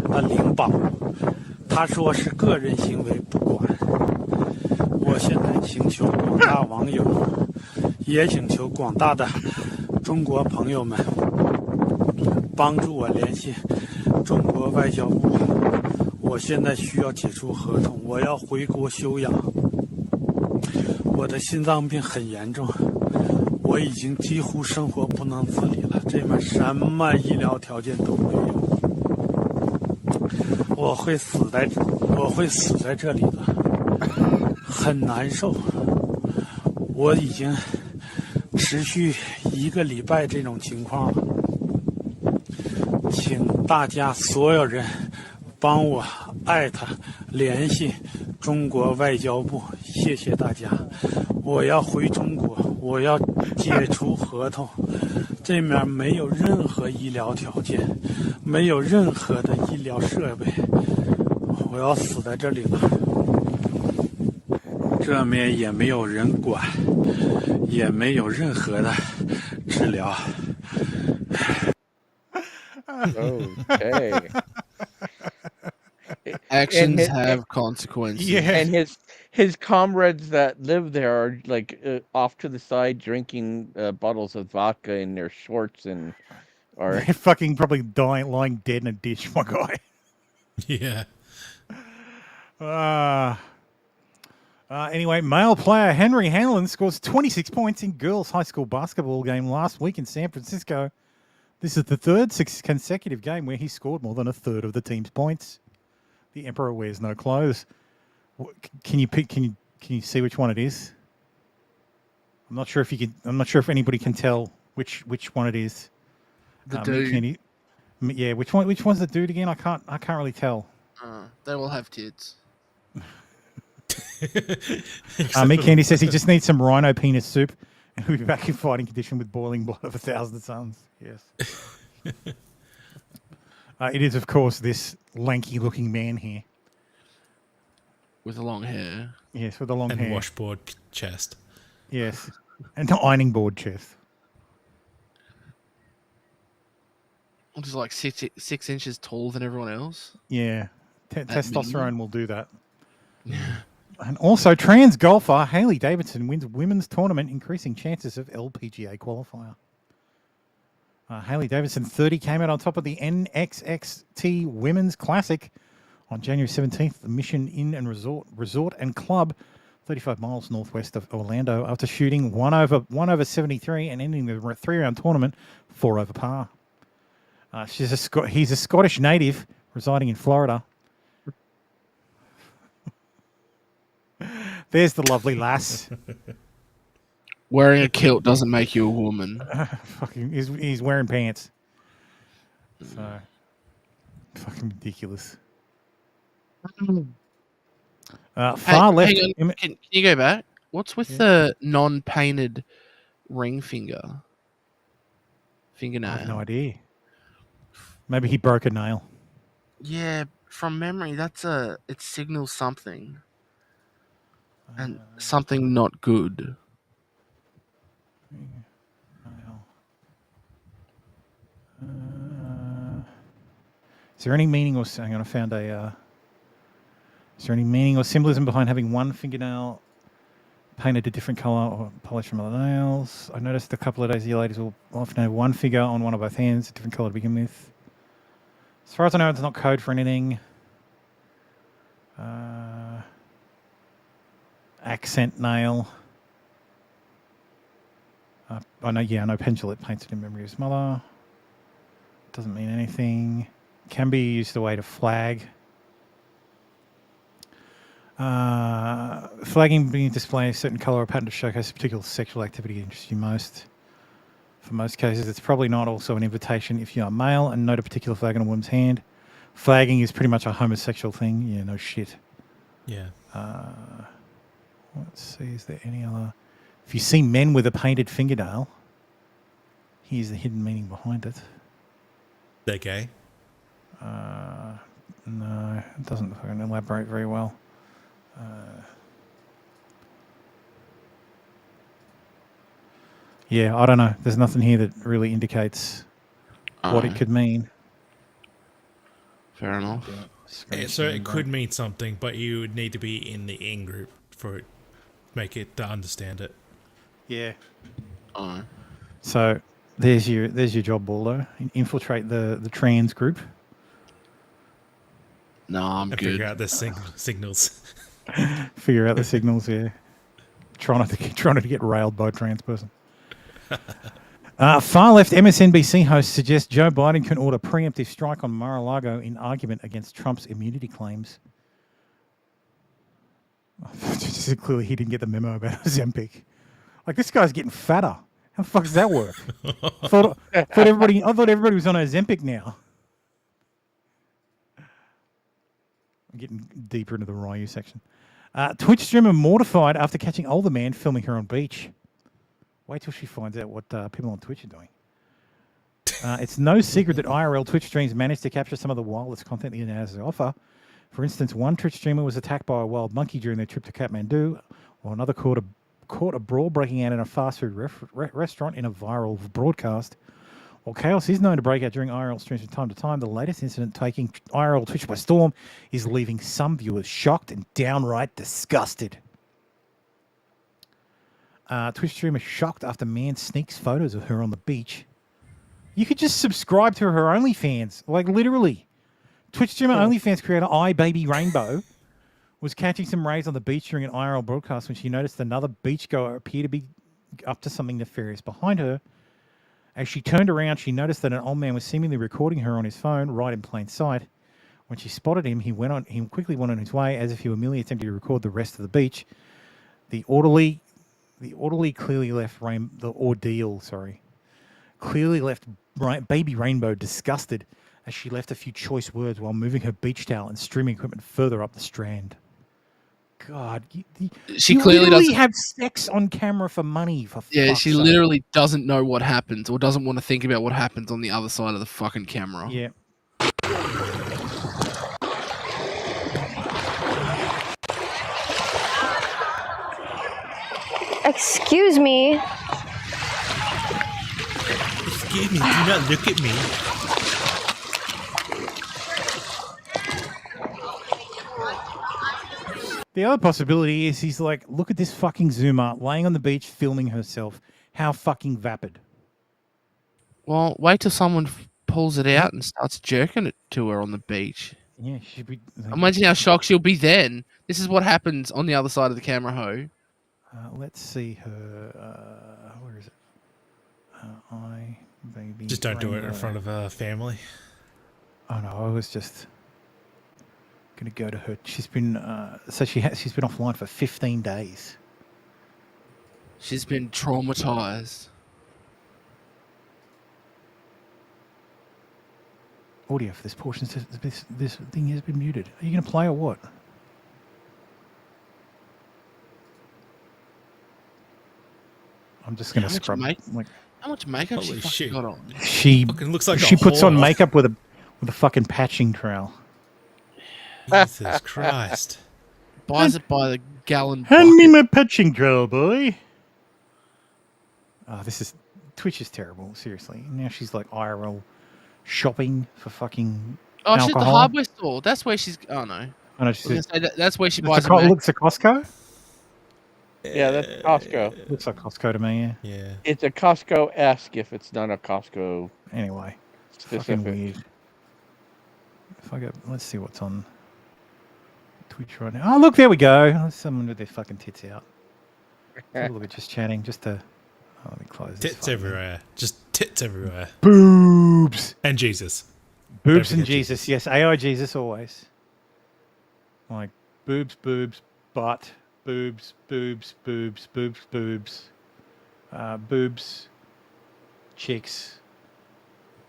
的领保，他说是个人行为，不管。我现在请求广大网友，也请求广大的中国朋友们帮助我联系中国外交部。我现在需要解除合同，我要回国休养。我的心脏病很严重，我已经几乎生活不能自理了，这边什么医疗条件都没有，我会死在这里的，很难受。我已经持续1个礼拜这种情况了，请大家所有人帮我艾特联系中国外交部，谢谢大家。我要回中国，我要解除合同，这面没有任何医疗条件，没有任何的医疗设备，我要死在这里了。这面也没有人管，也没有任何的治疗。Okay. Actions have consequences. Yeah, and his comrades that live there are like off to the side drinking bottles of vodka in their shorts and are They're fucking probably lying dead in a dish, my guy. Yeah. Anyway, male player Henry Hanlon scores 26 points in girls' high school basketball game last week in San Francisco. This is the third consecutive game where he scored more than a third of the team's points. The Emperor wears no clothes. Can you pick? Can you see which one it is? I'm not sure if you can. I'm not sure if anybody can tell which one it is. The dude. Yeah, which one's the dude again? I can't really tell. They all have tits. Meat Candy says he just needs some rhino penis soup and he'll be back in fighting condition with boiling blood of 1,000 suns. Yes. It is, of course, this lanky-looking man here. With the long hair. Yes, with the long hair. And washboard chest. Yes. And the ironing board chest. Just like 6 inches taller than everyone else. Yeah. Testosterone will do that. Yeah. And also, trans golfer Hailey Davidson wins women's tournament, increasing chances of LPGA qualifier. Hailey Davidson, 30, came out on top of the NXXT Women's Classic on January 17th, the Mission Inn and Resort and Club, 35 miles northwest of Orlando, after shooting 1 over 73 and ending the 3-round tournament 4 over par. He's a Scottish native residing in Florida. There's the lovely lass. Wearing a kilt doesn't make you a woman. Fucking, he's wearing pants. So, fucking ridiculous. Far left. Hang on. Can you go back? What's with the non-painted ring fingernail? I have no idea. Maybe he broke a nail. Yeah, from memory, it signals something. And something not good. Is there any meaning or hang on, I found a is there any meaning or symbolism behind having one fingernail painted a different color or polished from other nails? I noticed a couple of days the ladies will often have one finger on one of both hands, a different color to begin with. As far as I know, it's not code for anything. Accent nail. I know Pendulette painted in memory of his mother. Doesn't mean anything. Can be used the way to flag. Flagging being display a certain colour or pattern to showcase a particular sexual activity interests you most. For most cases, it's probably not also an invitation if you are male and note a particular flag in a woman's hand. Flagging is pretty much a homosexual thing. Yeah, no shit. Yeah. Let's see, is there any other... If you see men with a painted fingernail, here's the hidden meaning behind it. They're gay? No, it doesn't fucking elaborate very well. Yeah, I don't know. There's nothing here that really indicates what it could mean. Fair enough. Yeah, so it could mean something, but you would need to be in the in-group for it, make it to understand it. Yeah. So there's your job, Baldo. Infiltrate the trans group. No, I'm and good. Figure out the signals. Figure out the signals. Yeah. Trying not to get railed by a trans person. Far left MSNBC host suggests Joe Biden can order preemptive strike on Mar-a-Lago in argument against Trump's immunity claims. Clearly, he didn't get the memo about Ozempic. Like, this guy's getting fatter. How the fuck does that work? I thought everybody was on Ozempic now. I'm getting deeper into the Ryu section. Twitch streamer mortified after catching older man filming her on beach. Wait till she finds out what people on Twitch are doing. It's no secret that IRL Twitch streams managed to capture some of the wildest content the internet has to offer. For instance, one Twitch streamer was attacked by a wild monkey during their trip to Kathmandu, while another caught a brawl breaking out in a fast food restaurant in a viral broadcast. While chaos is known to break out during IRL streams from time to time, the latest incident taking IRL Twitch by storm is leaving some viewers shocked and downright disgusted. Twitch streamer shocked after man sneaks photos of her on the beach. You could just subscribe to her OnlyFans, like literally. Twitch streamer OnlyFans creator iBaby Rainbow was catching some rays on the beach during an IRL broadcast when she noticed another beachgoer appear to be up to something nefarious behind her. As she turned around, she noticed that an old man was seemingly recording her on his phone right in plain sight. When she spotted him, he quickly went on his way as if he were merely attempting to record the rest of the beach. The ordeal clearly left Baby Rainbow disgusted as she left a few choice words while moving her beach towel and streaming equipment further up the strand. God, she you clearly literally doesn't have sex on camera for money. Yeah, she literally doesn't know what happens or doesn't want to think about what happens on the other side of the fucking camera. Yeah. Excuse me. Excuse me, do not look at me. The other possibility is he's like, look at this fucking zoomer laying on the beach filming herself. How fucking vapid. Well, wait till someone pulls it out and starts jerking it to her on the beach. Yeah, she'd be... Imagine how shocked she'll be then. This is what happens on the other side of the camera, ho. Let's see her... where is it? Baby Just don't do it in Rainbow. front of a family. Oh no, I was just going to go to her. She's been she's been offline for 15 days. She's been traumatized. Audio for this portion says this thing has been muted. Are you going to play or what? I'm just going to scrub. How much makeup Holy she shit. got on? She Fucking looks like she a puts on whore. makeup with a fucking patching trowel. Jesus Christ. Buys it by the gallon. Hand me my patching trowel, boy. Oh, Twitch is terrible. Seriously. Now she's like IRL shopping for fucking Oh, she's at alcohol. the hardware store. That's where she's. Oh no. Oh, no, I she's was gonna say that's where she It's buys a her Mac. looks a Costco. Yeah, that's Costco. Looks like Costco to me. Yeah. It's a Costco-esque if it's not a Costco Anyway, fucking specific. weird. If I go, let's see what's on Twitch right now. Oh, look, there we go. Someone with their fucking tits out. Have a look at just chatting, just to. let me close this. Tits everywhere. Just tits everywhere. Boobs. And Jesus. Boobs Don't and forget Jesus. Yes, AI Jesus always. Like boobs, boobs, butt, boobs, boobs, boobs, boobs, boobs, boobs, chicks.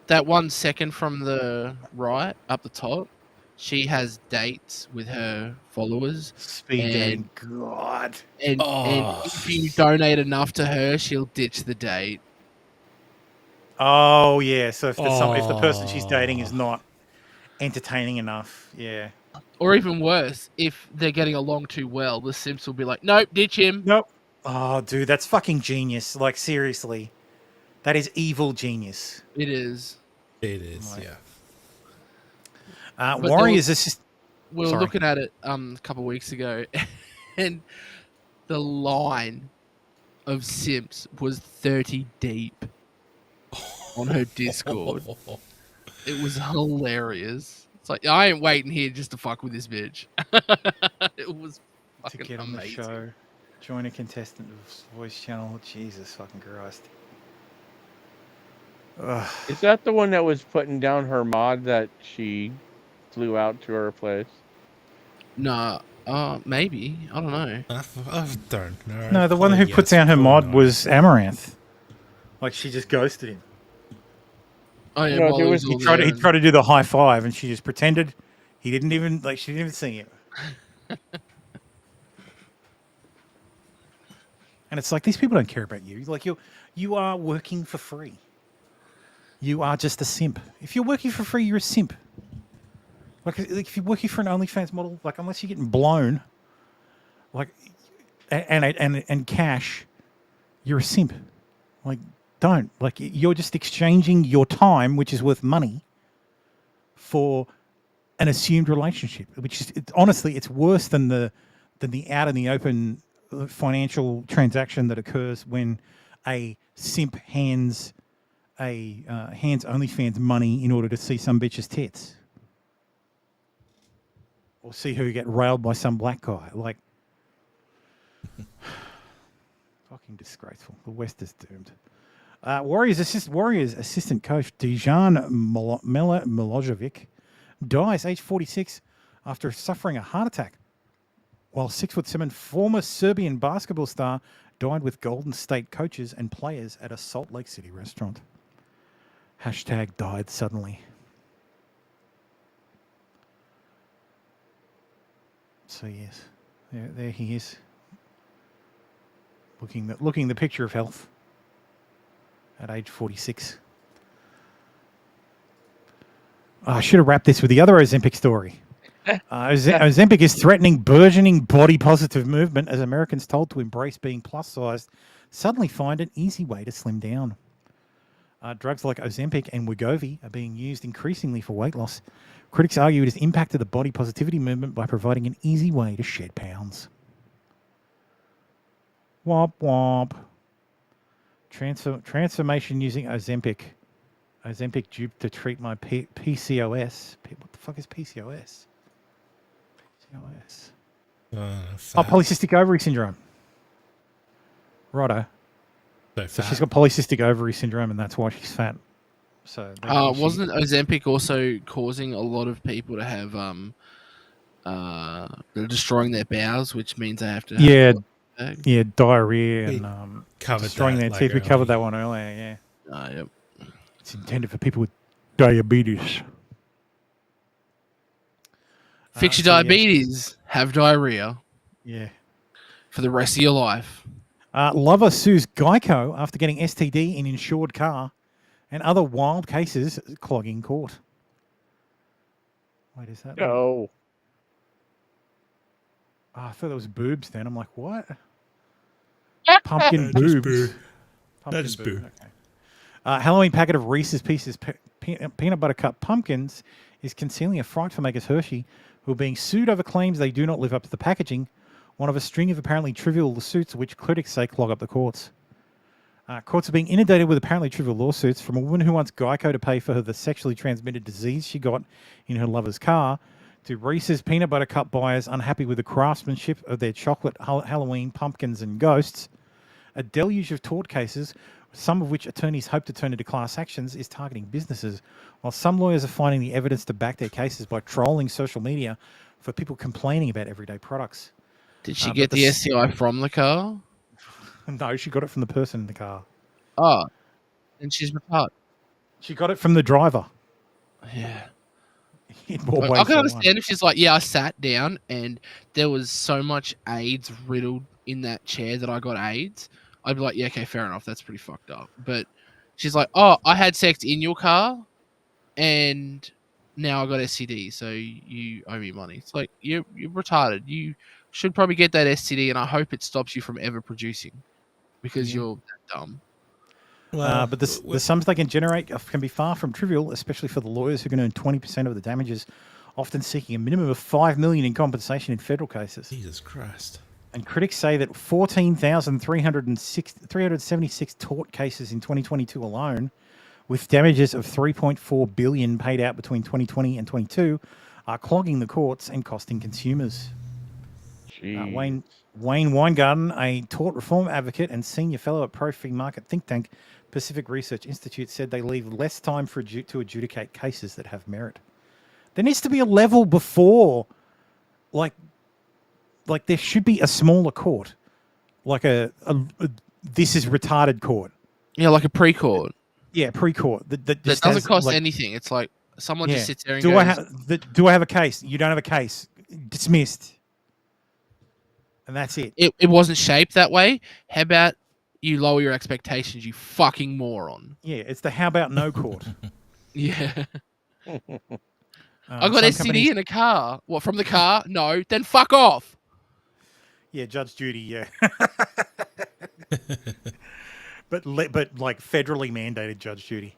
That 1 second from the right up the top, she has dates with her followers. Speed dating. God. And if you donate enough to her, she'll ditch the date. Oh yeah. So if the person she's dating is not entertaining enough, yeah. Or even worse, if they're getting along too well, the simps will be like, nope, ditch him. Nope. Oh, dude, that's fucking genius. Like, seriously. That is evil genius. It is. It is, yeah. Warriors assist. We were looking at it a couple of weeks ago, and the line of simps was 30 deep on her Discord. It was hilarious. It's like, I ain't waiting here just to fuck with this bitch. It was fucking To get on amazing. the show. Join a contestant voice channel. Jesus fucking Christ. Ugh. Is that the one that was putting down her mod that she flew out to her place? No, maybe. I don't know. I don't know. No, the one who put down her mod was Amaranth. Like, she just ghosted him. Oh yeah, No, while he tried to do the high five, and she just pretended he didn't even she didn't even see it. And it's like, these people don't care about you. Like, you are working for free. You are just a simp. If you're working for free, you're a simp. Like if you're working for an OnlyFans model, like, unless you're getting blown, like, and cash, you're a simp. Like, don't. Like, you're just exchanging your time, which is worth money, for an assumed relationship. Which is, honestly, it's worse than the out in the open financial transaction that occurs when a simp hands OnlyFans money in order to see some bitch's tits. Or see her get railed by some black guy. Like, fucking disgraceful. The West is doomed. Warriors assistant coach Dejan Milojevic dies age 46 after suffering a heart attack, while 6'7" former Serbian basketball star died with Golden State coaches and players at a Salt Lake City restaurant. Hashtag died suddenly. So yes, there he is, looking the picture of health at age 46. I should have wrapped this with the other Ozempic story. Ozempic is threatening burgeoning body positive movement as Americans told to embrace being plus sized suddenly find an easy way to slim down. Drugs like Ozempic and Wegovy are being used increasingly for weight loss. Critics argue it has impacted the body positivity movement by providing an easy way to shed pounds. Womp womp. Transformation using Ozempic. Ozempic dupe to treat my PCOS. What the fuck is PCOS? Polycystic ovary syndrome. Righto. So she's got polycystic ovary syndrome, and that's why she's fat. So wasn't Ozempic also causing a lot of people to have they're destroying their bowels, which means they have to have diarrhea and destroying their teeth. We covered that one earlier. Yeah. Yep. It's intended for people with diabetes. Fix your diabetes. Have diarrhea. Yeah. For the rest of your life. Lover sues Geico after getting STD in insured car, and other wild cases clogging court. Wait, is that? No. Oh, I thought it was boobs then. I'm like, what? Pumpkin boobs. Just boo. Okay. Halloween packet of Reese's Pieces peanut butter cup pumpkins is concealing a fright for makers Hershey, who are being sued over claims they do not live up to the packaging, one of a string of apparently trivial lawsuits which critics say clog up the courts. Courts are being inundated with apparently trivial lawsuits, from a woman who wants Geico to pay for the sexually transmitted disease she got in her lover's car, to Reese's peanut butter cup buyers unhappy with the craftsmanship of their chocolate Halloween pumpkins and ghosts, A deluge of tort cases, some of which attorneys hope to turn into class actions, is targeting businesses, while some lawyers are finding the evidence to back their cases by trolling social media for people complaining about everyday products. Did she get the STI from the car? No, she got it from the person in the car. Oh, and she's retarded. She got it from the driver. Yeah. I can understand if she's like, yeah, I sat down and there was so much AIDS riddled in that chair that I got AIDS. I'd be like, yeah, okay, fair enough. That's pretty fucked up. But she's like, oh, I had sex in your car and now I got STD, so you owe me money. It's like, you're retarded. You should probably get that STD, and I hope it stops you from ever producing because you're that dumb. But the sums they can generate can be far from trivial, especially for the lawyers who can earn 20% of the damages, often seeking a minimum of $5 million in compensation in federal cases. Jesus Christ. And critics say that 14,376 tort cases in 2022 alone, with damages of $3.4 billion paid out between 2020 and 22, are clogging the courts and costing consumers. Wayne Weingarten, a tort reform advocate and senior fellow at pro-free market think tank Pacific Research Institute, said they leave less time to adjudicate cases that have merit. There needs to be a level before, like there should be a smaller court, like a this is retarded court. Yeah, like a pre-court. Yeah, pre-court. That doesn't cost anything. It's like someone just sits there and goes, do I have a case? You don't have a case. Dismissed. And that's it. It wasn't shaped that way. How about you lower your expectations, you fucking moron? Yeah, it's the how about no court. Yeah. I got STD in a car. What, from the car? No. Then fuck off. Yeah, Judge Judy, yeah. but like federally mandated Judge Judy.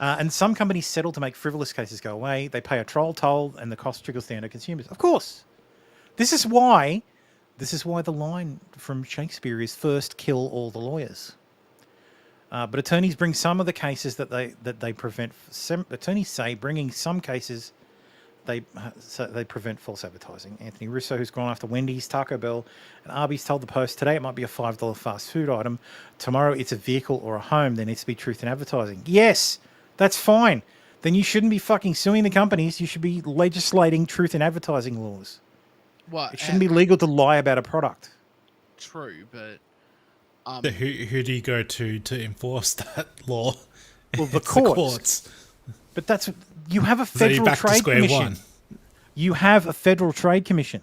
And some companies settle to make frivolous cases go away. They pay a troll toll and the cost trickles down to consumers. Of course. This is why the line from Shakespeare is first kill all the lawyers. But attorneys bring some of the cases that they prevent. Attorneys say bringing some cases they prevent false advertising. Anthony Russo, who's gone after Wendy's, Taco Bell, and Arby's, told the Post today it might be a $5 fast food item. Tomorrow it's a vehicle or a home. There needs to be truth in advertising. Yes, that's fine. Then you shouldn't be fucking suing the companies. You should be legislating truth in advertising laws. What? It shouldn't be legal to lie about a product. True, but So who do you go to enforce that law? Well, the It's courts. But that's you have a federal trade commission. You have a federal trade commission.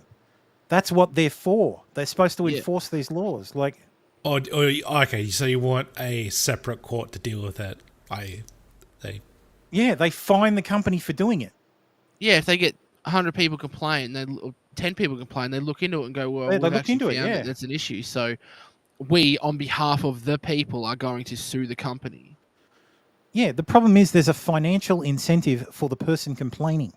That's what they're for. They're supposed to enforce these laws. Like, okay, so you want a separate court to deal with that? They fine the company for doing it. Yeah, if they get 100 people complain, or 10 people complain, they look into it and go, well, They we've look into actually it, found yeah. that that's an issue. So we, on behalf of the people, are going to sue the company. Yeah, the problem is there's a financial incentive for the person complaining.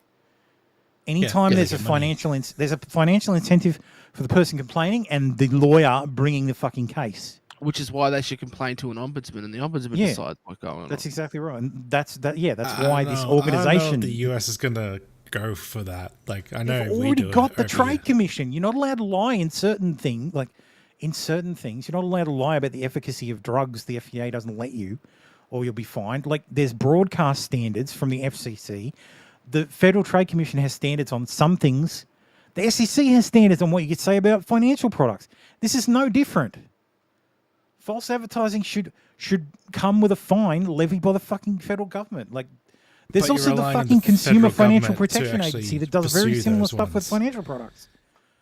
Anytime there's a financial incentive for the person complaining and the lawyer bringing the fucking case. Which is why they should complain to an ombudsman, and the ombudsman decides what's going on. That's exactly right. And that's why this organization. I don't know if the US is going to go for that. Like, I know You've we already do got it the every trade year. commission. You're not allowed to lie in certain things. Like in certain things, you're not allowed to lie about the efficacy of drugs. The FDA doesn't let you, or you'll be fined. Like there's broadcast standards from the FCC. The Federal Trade Commission has standards on some things. The SEC has standards on what you could say about financial products. This is no different. False advertising should come with a fine levied by the fucking federal government. Like, there's But also you're the relying on fucking the Consumer federal Financial government to Protection actually Agency that does very pursue similar those stuff with ones. financial products.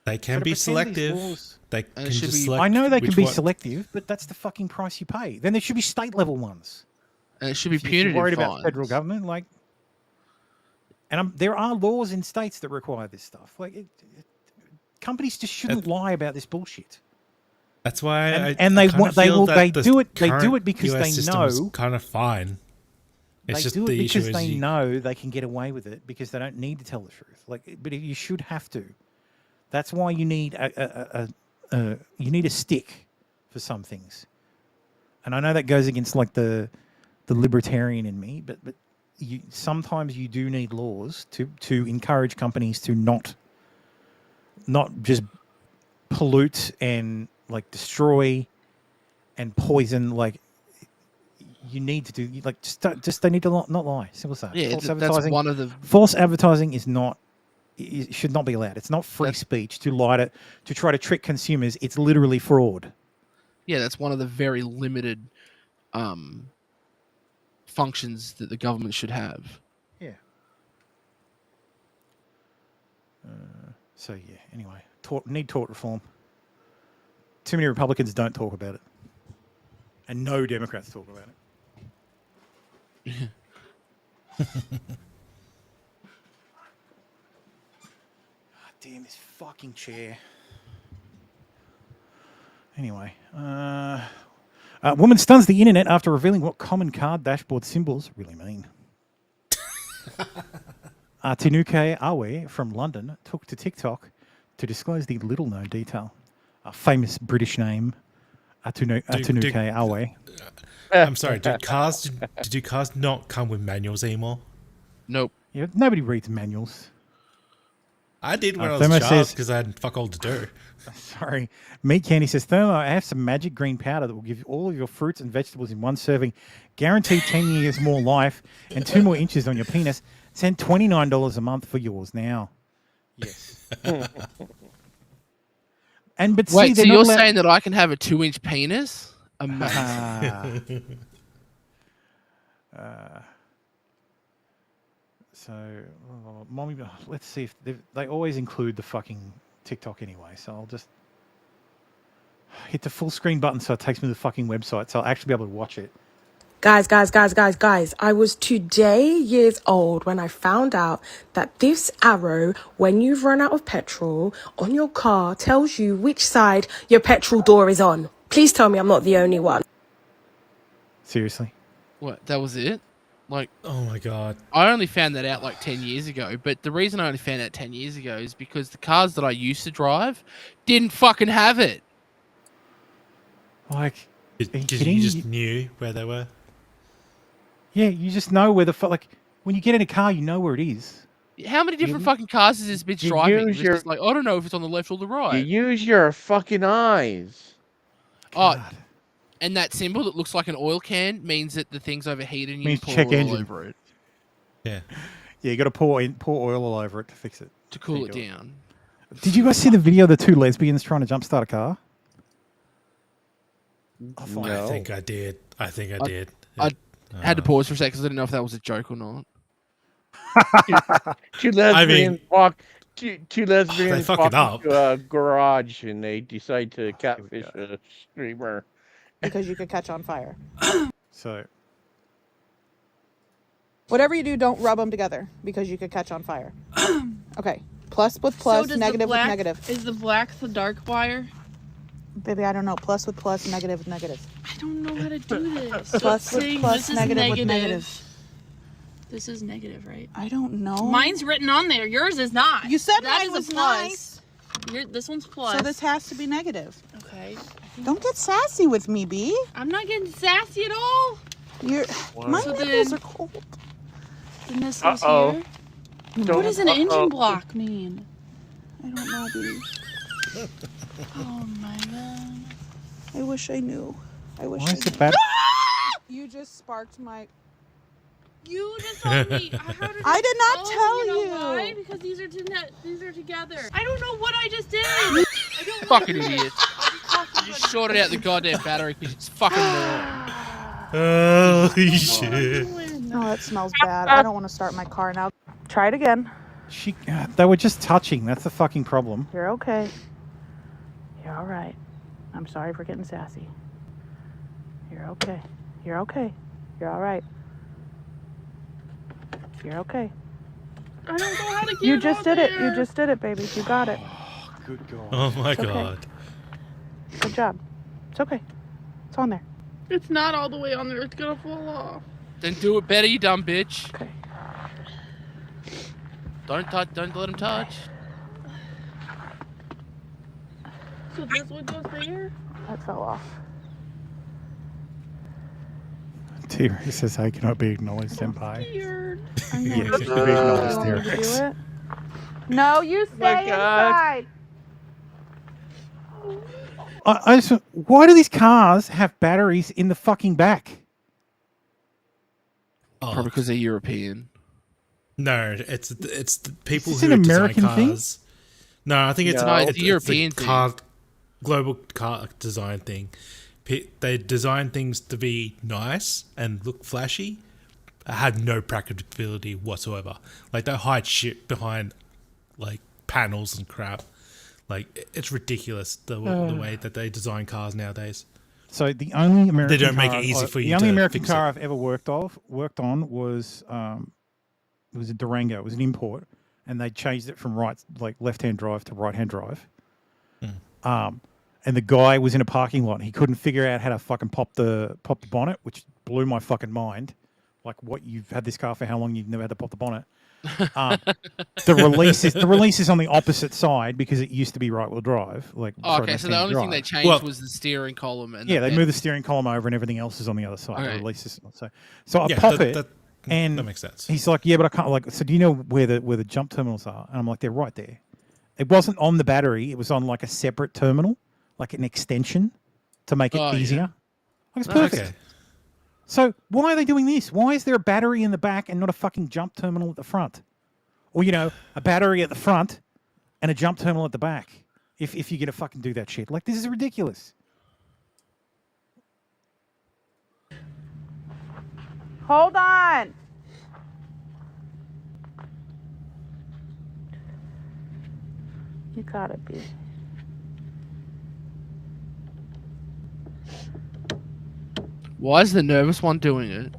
They can Gotta be pretend these selective. laws- They can just select I know they can which be one- selective, but that's the fucking price you pay. Then there should be state level ones. And it should be If you're punitive worried about fines. federal government, like, and there are laws in states that require this stuff. Like, companies just shouldn't lie about this bullshit. That's why And I they kinda want- they feel will- that they the do it- they do current it because US they system is know- kind of fine. It's They just do it the issue because is they you- know they can get away with it because they don't need to tell the truth. Like, but you should have to. That's why you need a stick for some things. And I know that goes against like the libertarian in me, but sometimes you do need laws to encourage companies to not just pollute and like destroy and poison. Like you need to do like just they need to not lie. Simple as that. Yeah, False that's advertising. one of the False advertising is not. It should not be allowed. It's not free speech to lie to try to trick consumers. It's literally fraud. Yeah, that's one of the very limited functions that the government should have. Yeah. So yeah. Anyway, need tort reform. Too many Republicans don't talk about it, and no Democrats talk about it. Damn this fucking chair. Anyway, woman stuns the internet after revealing what common car dashboard symbols really mean. Tinuke Awe from London took to TikTok to disclose the little-known detail. A famous British name, Tinuke Awe. I'm sorry, did cars not come with manuals anymore? Nope. Yeah, nobody reads manuals. I did when I was a child because I had fuck all to do. Sorry. Meat Candy says, Thermo, I have some magic green powder that will give you all of your fruits and vegetables in one serving. Guaranteed 10 years more life and 2 more inches on your penis. Send $29 a month for yours now. Yes. But wait, see, so you're saying that I can have a 2-inch penis? Amazing. Mommy, let's see if they always include the fucking TikTok anyway. So I'll just hit the full screen button so it takes me to the fucking website. So I'll actually be able to watch it. Guys, I was today years old when I found out that this arrow, when you've run out of petrol on your car, tells you which side your petrol door is on. Please tell me I'm not the only one. Seriously? What? That was it? Like, oh my god! I only found that out like 10 years ago. But the reason I only found out 10 years ago is because the cars that I used to drive didn't fucking have it. Like, because you just knew where they were. Yeah, you just know where the fuck. Like, when you get in a car, you know where it is. How many different fucking cars is this bitch driving? It's just like, I don't know if it's on the left or the right. You use your fucking eyes. Oh, and that symbol that looks like an oil can means that the thing's overheated and you pour check oil engine. over it. Yeah. Yeah, you got to pour oil all over it to fix it. To cool it down. Did you guys see the video of the 2 lesbians trying to jumpstart a car? I think I did. I did. I had to pause for a second because I didn't know if that was a joke or not. Two lesbians walk into a garage and they decide to catfish a streamer. Because you could catch on fire. So, whatever you do, don't rub them together because you could catch on fire. Okay. Plus with plus, negative with negative. Is the black the dark wire? Baby, I don't know. Plus with plus, negative with negative. I don't know how to do this. So Plus with plus, negative with negative. This is negative, right? I don't know. Mine's written on there. Yours is not. You said that mine is was a plus. nice. This one's plus. So this has to be negative. Okay. Don't get sassy with me, B. I'm not getting sassy at all. My nipples are cold. Then this goes here. What does an engine block mean? I don't know, B. Oh my god. I wish I knew. I wish Why I is knew. it bad? You just sparked my... You just told me. I did not tell you. you. Know why? Because these are together. I don't know what I just did. I don't Fucking idiot. You just shorted out the goddamn battery because it's fucking more. Holy shit. Oh, that smells bad. I don't want to start my car now. Try it again. They were just touching. That's the fucking problem. You're okay. You're all right. I'm sorry for getting sassy. You're okay. You're okay. You're all right. You're okay. I don't know how to get You just did it. there. You just did it, baby. You got it. Good God. Oh my It's okay. god. Good job. It's okay. It's on there. It's not all the way on there. It's gonna fall off. Then do it better, you dumb bitch. Okay. Don't let him touch. So this one goes there? That fell off. T-Rex says, hey, can I be acknowledged, Senpai? Weird. Yes, you should be acknowledged, T-Rex. Do it. No, you stay inside. why do these cars have batteries in the fucking back? Probably because they're European. No, it's the people Is who this an design American thing? cars. No, I think it's it's a the European thing. global car design thing. They design things to be nice and look flashy. Had no practicability whatsoever. Like they hide shit behind like panels and crap. Like it's ridiculous the way that they design cars nowadays. So the only American They don't make car, it easy for you the only to American fix car it. I've ever worked on was a Durango. It was an import, and they changed it from left-hand drive to right-hand drive. And the guy was in a parking lot. He couldn't figure out how to fucking pop the bonnet, which blew my fucking mind. Like, what, you've had this car for how long? You've never had to pop the bonnet. The release is on the opposite side because it used to be right-wheel drive. Okay, so the only thing they changed was the steering column. And they moved the steering column over, and everything else is on the other side. Okay. The release is so I pop it, and that makes sense. He's like, "Yeah, but I can't." So do you know where the jump terminals are? And I'm like, "They're right there." It wasn't on the battery; it was on like a separate terminal, like an extension, to make it easier. Like, it's perfect. Okay. So why are they doing this? Why is there a battery in the back and not a fucking jump terminal at the front? Or, a battery at the front and a jump terminal at the back. If you're going to fucking do that shit. Like, this is ridiculous. Hold on. You gotta be. Why is the nervous one doing it?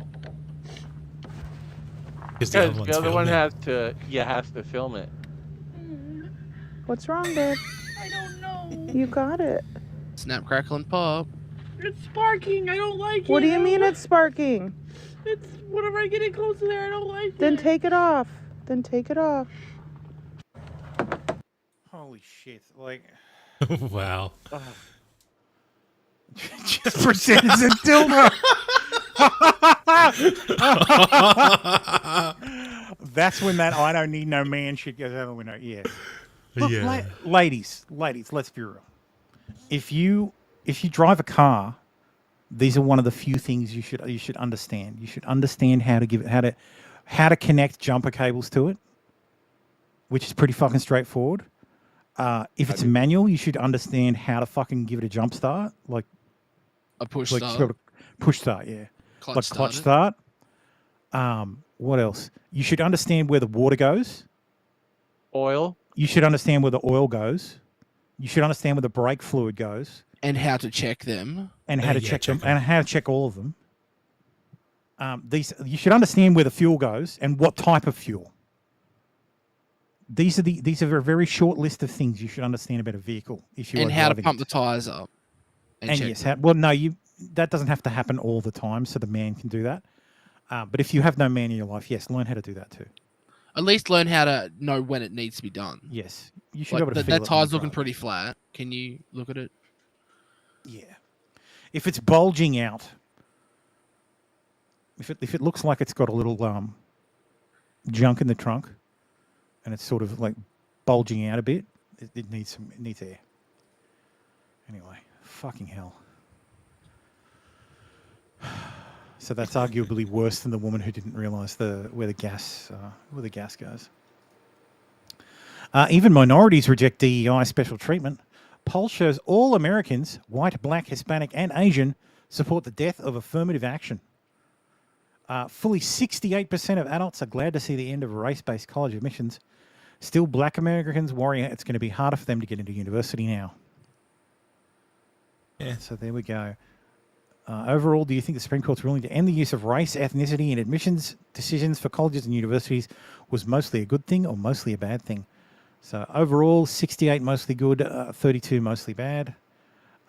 Because the other one has to film it. What's wrong, babe? I don't know. You got it. Snap, crackle, and pop. It's sparking. I don't like it. What do you mean it's sparking? It's whenever I get it close to there, I don't like Then it. take it off. Then take it off. Holy shit. Like... Wow. Just pretend it's a dildo. That's when that "I don't need no man" shit goes out the window. Yes. Look, Yeah. ladies, let's be real. If you drive a car, these are one of the few things you should understand. You should understand how to connect jumper cables to it, which is pretty fucking straightforward. If it's manual, you should understand how to fucking give it a jump start, like a push like start. Push start, yeah. Clutch Clutch start start. What else? You should understand where the water goes. Oil. You should understand where the oil goes. You should understand where the brake fluid goes. And how to check them. And how to check them. And how to check all of them. You should understand where the fuel goes and what type of fuel. These are a very short list of things you should understand about a vehicle if you And are how to driving pump it. the tires up. And check yes, them. that doesn't have to happen all the time, so the man can do that. But if you have no man in your life, yes, learn how to do that too. At least learn how to know when it needs to be done. Yes, you should be able to feel that it tire's when you looking drive. pretty flat. Can you look at it? Yeah. If it's bulging out, if it looks like it's got a little junk in the trunk, and it's sort of like bulging out a bit, it needs air. Anyway, fucking hell. So that's arguably worse than the woman who didn't realise where the gas goes. Even minorities reject DEI special treatment. Poll shows all Americans, white, black, Hispanic, and Asian, support the death of affirmative action. Fully 68% of adults are glad to see the end of race-based college admissions. Still, black Americans worry it's going to be harder for them to get into university now. Yeah. So there we go. Overall, do you think the Supreme Court's ruling to end the use of race, ethnicity in admissions decisions for colleges and universities was mostly a good thing or mostly a bad thing? So overall, 68 mostly good, 32 mostly bad.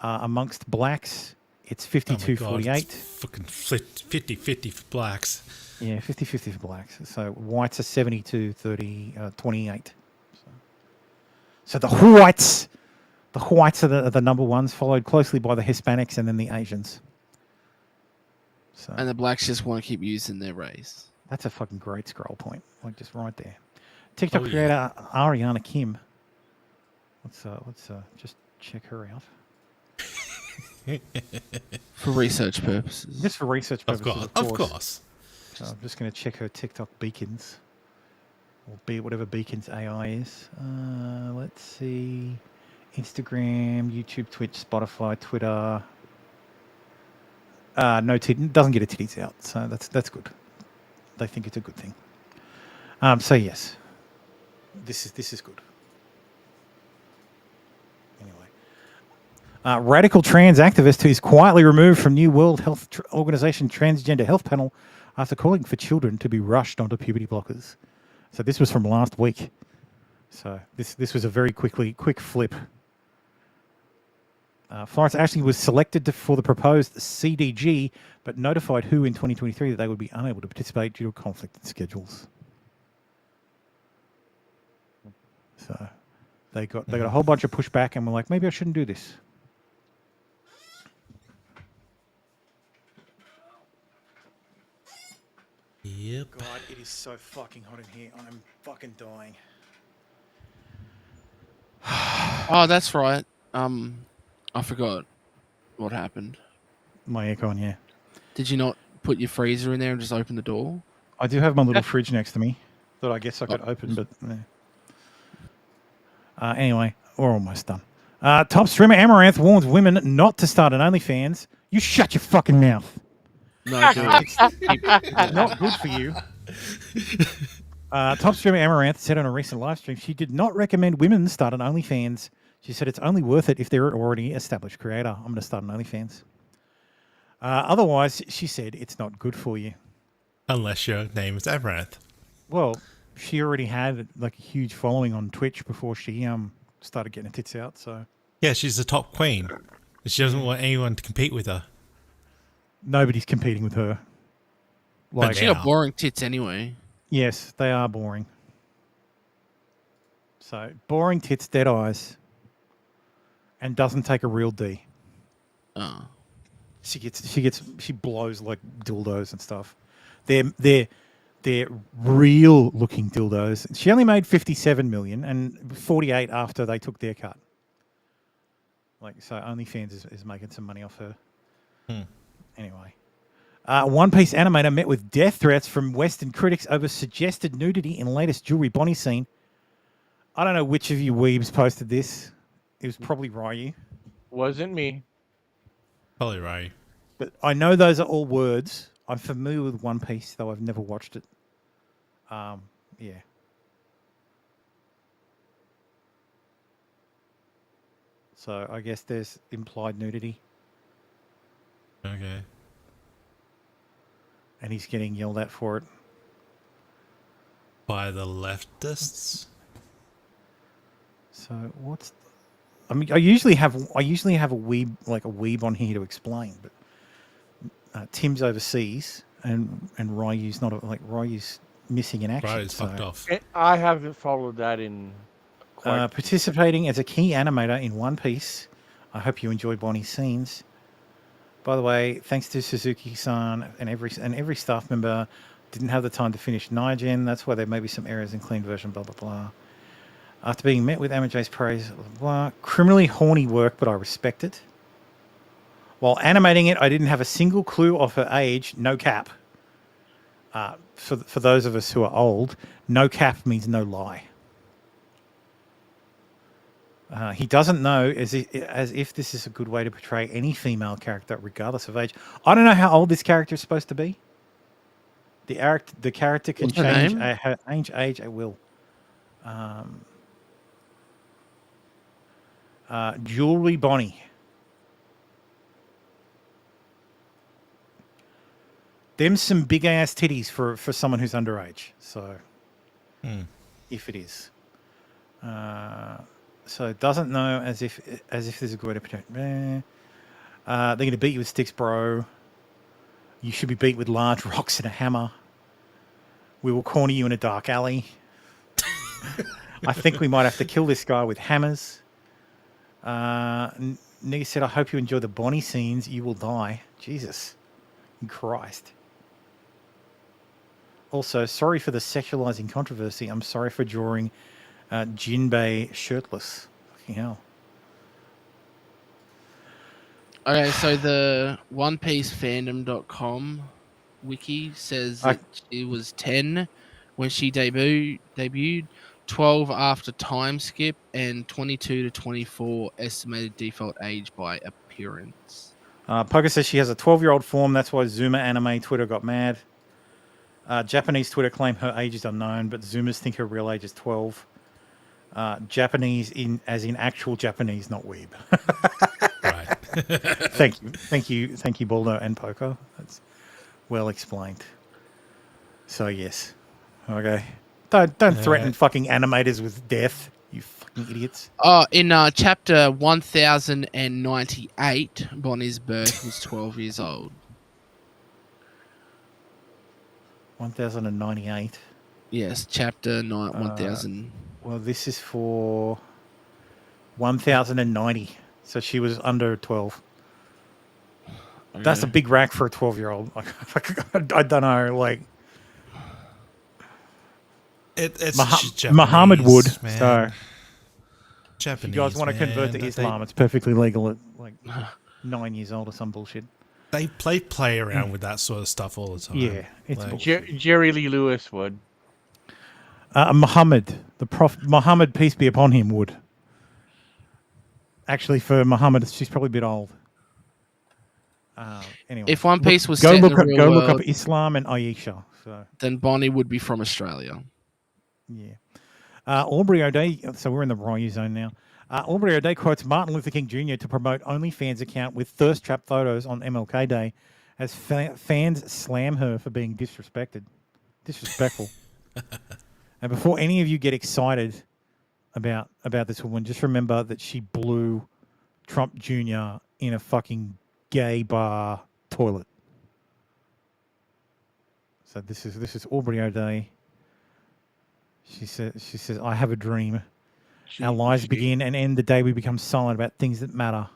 Amongst blacks, it's 52-48. Fucking 50-50 for blacks. Yeah, 50-50 for blacks. So whites are 72-28. So the whites are the number ones, followed closely by the Hispanics and then the Asians. So And the blacks just want to keep using their race. that's a fucking great scroll point, like just right there. TikTok creator Ariana Kim. Let's just check her out. For research purposes. Just for research purposes, Of course. So I'm just going to check her TikTok beacons. Or be whatever beacons AI is. Let's see. Instagram, YouTube, Twitch, Spotify, Twitter. No, doesn't get her titties out, so that's good. They think it's a good thing. So yes, this is good. Anyway, radical trans activist who is quietly removed from New World Health Organization Transgender Health Panel after calling for children to be rushed onto puberty blockers. So this was from last week. So this was a very quick flip. Florence Ashley was selected for the proposed CDG, but notified WHO in 2023 that they would be unable to participate due to a conflict in schedules. So they got a whole bunch of pushback and were like, maybe I shouldn't do this. Yep. God, it is so fucking hot in here. I'm fucking dying. Oh, that's right. I forgot what happened. My aircon, yeah. Did you not put your freezer in there and just open the door? I do have my little fridge next to me that I guess I could open, but anyway, we're almost done. Top streamer Amaranth warns women not to start an OnlyFans. You shut your fucking mouth. No, dude. It's not good for you. Top streamer Amaranth said on a recent live stream she did not recommend women start an OnlyFans. She said it's only worth it if they're an already established creator. I'm going to start an OnlyFans. Otherwise, she said it's not good for you. Unless your name is Amaranth. Well, she already had like a huge following on Twitch before she started getting her tits out. So Yeah, she's the top queen. She doesn't want anyone to compete with her. Nobody's competing with her. Like, she got boring tits anyway. Yes, they are boring. So boring tits, dead eyes, and doesn't take a real D. Oh. She blows like dildos and stuff. They're real looking dildos. She only made 57 million and 48 after they took their cut. Like, so OnlyFans is making some money off her. Anyway. One Piece animator met with death threats from Western critics over suggested nudity in latest jewelry Bonnie scene. I don't know which of you weebs posted this. It was probably Ryu. Wasn't me. Probably Ryu. But I know those are all words. I'm familiar with One Piece, though I've never watched it. Yeah. So I guess there's implied nudity. Okay. And he's getting yelled at for it. By the leftists? So what's... I mean, I usually have a weeb on here to explain, but Tim's overseas and Ryu's not Ryu's missing in action. Ryu's fucked off. I haven't followed that in participating as a key animator in One Piece. I hope you enjoy Bonnie's scenes. By the way, thanks to Suzuki-san and every staff member didn't have the time to finish Naigen. That's why there may be some errors in clean version, blah, blah, blah. After being met with MJ's praise, blah, blah, blah. Criminally horny work, but I respect it. While animating it, I didn't have a single clue of her age, no cap. For those of us who are old, no cap means no lie. He doesn't know as if this is a good way to portray any female character, regardless of age. I don't know how old this character is supposed to be. The character can change her age at will. Jewelry Bonnie. Them some big ass titties for someone who's underage. So, if it is. So it doesn't know as if there's a good way to protect. They're going to beat you with sticks, bro. You should be beat with large rocks and a hammer. We will corner you in a dark alley. I think we might have to kill this guy with hammers. Nigga said, I hope you enjoy the Bonnie scenes. You will die. Jesus Christ. Also, sorry for the sexualizing controversy. I'm sorry for drawing Jinbei shirtless. Fucking hell. Okay, so the OnePieceFandom.com wiki says that she was 10 when she debuted, 12 after time skip, and 22 to 24 estimated default age by appearance. Poker says she has a 12-year-old form. That's why Zoomer Anime Twitter got mad. Japanese Twitter claim her age is unknown, but Zoomers think her real age is 12. Japanese as in actual Japanese, not weeb. Right. Thank you, Baldo and Poker. That's well explained. So yes, okay. Don't threaten fucking animators with death, you fucking idiots. In chapter 1098, Bonnie's birth was 12 years old. 1098. Yes, chapter 1000. Well, this is for 1090. So she was under 12. Okay. That's a big rack for a 12-year-old. I don't know, like it's Muhammad would. Man. So Japanese, if you guys want to convert to Islam, it's perfectly legal at like 9 years old or some bullshit. They play around with that sort of stuff all the time. Yeah, it's bullshit. Jerry Lee Lewis would. Muhammad, the Prophet Muhammad, peace be upon him, would. Actually, for Muhammad, she's probably a bit old. Anyway, If One Piece was go set in look the up, real go look world, up Islam and Aisha. So then Bonnie would be from Australia. yeah. Aubrey O'Day. So we're in the Ryu zone now. Aubrey O'Day quotes Martin Luther King Jr. to promote OnlyFans account with thirst trap photos on MLK Day, as fans slam her for being disrespectful. And before any of you get excited about this woman, just remember that she blew Trump Jr. in a fucking gay bar toilet. So this is Aubrey O'Day. She says, I have a dream. Our lives begin and end the day we become silent about things that matter.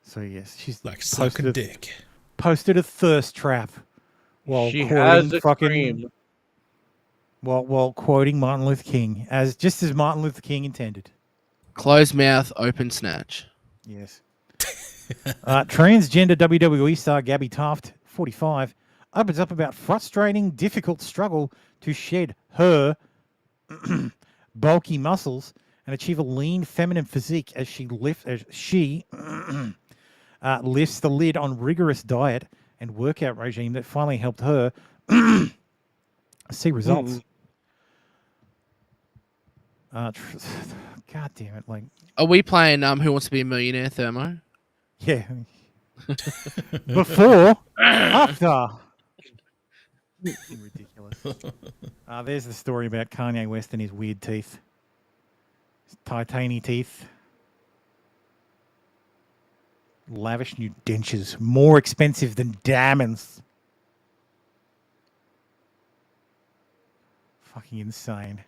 So yes, she's like sucking a dick. Posted a thirst trap while She quoting has a fucking dream. while quoting Martin Luther King as Martin Luther King intended. Closed mouth, open snatch. Yes. Transgender WWE star Gabby Taft, 45, opens up about frustrating, difficult struggle to shed her bulky muscles and achieve a lean, feminine physique as she lifts the lid on rigorous diet and workout regime that finally helped her see results. God damn it! Like, Are we playing Who Wants to Be a Millionaire, Thermo? yeah. Before, after. Ridiculous. There's the story about Kanye West and his weird teeth. His titany teeth. Lavish new dentures. More expensive than diamonds. Fucking insane.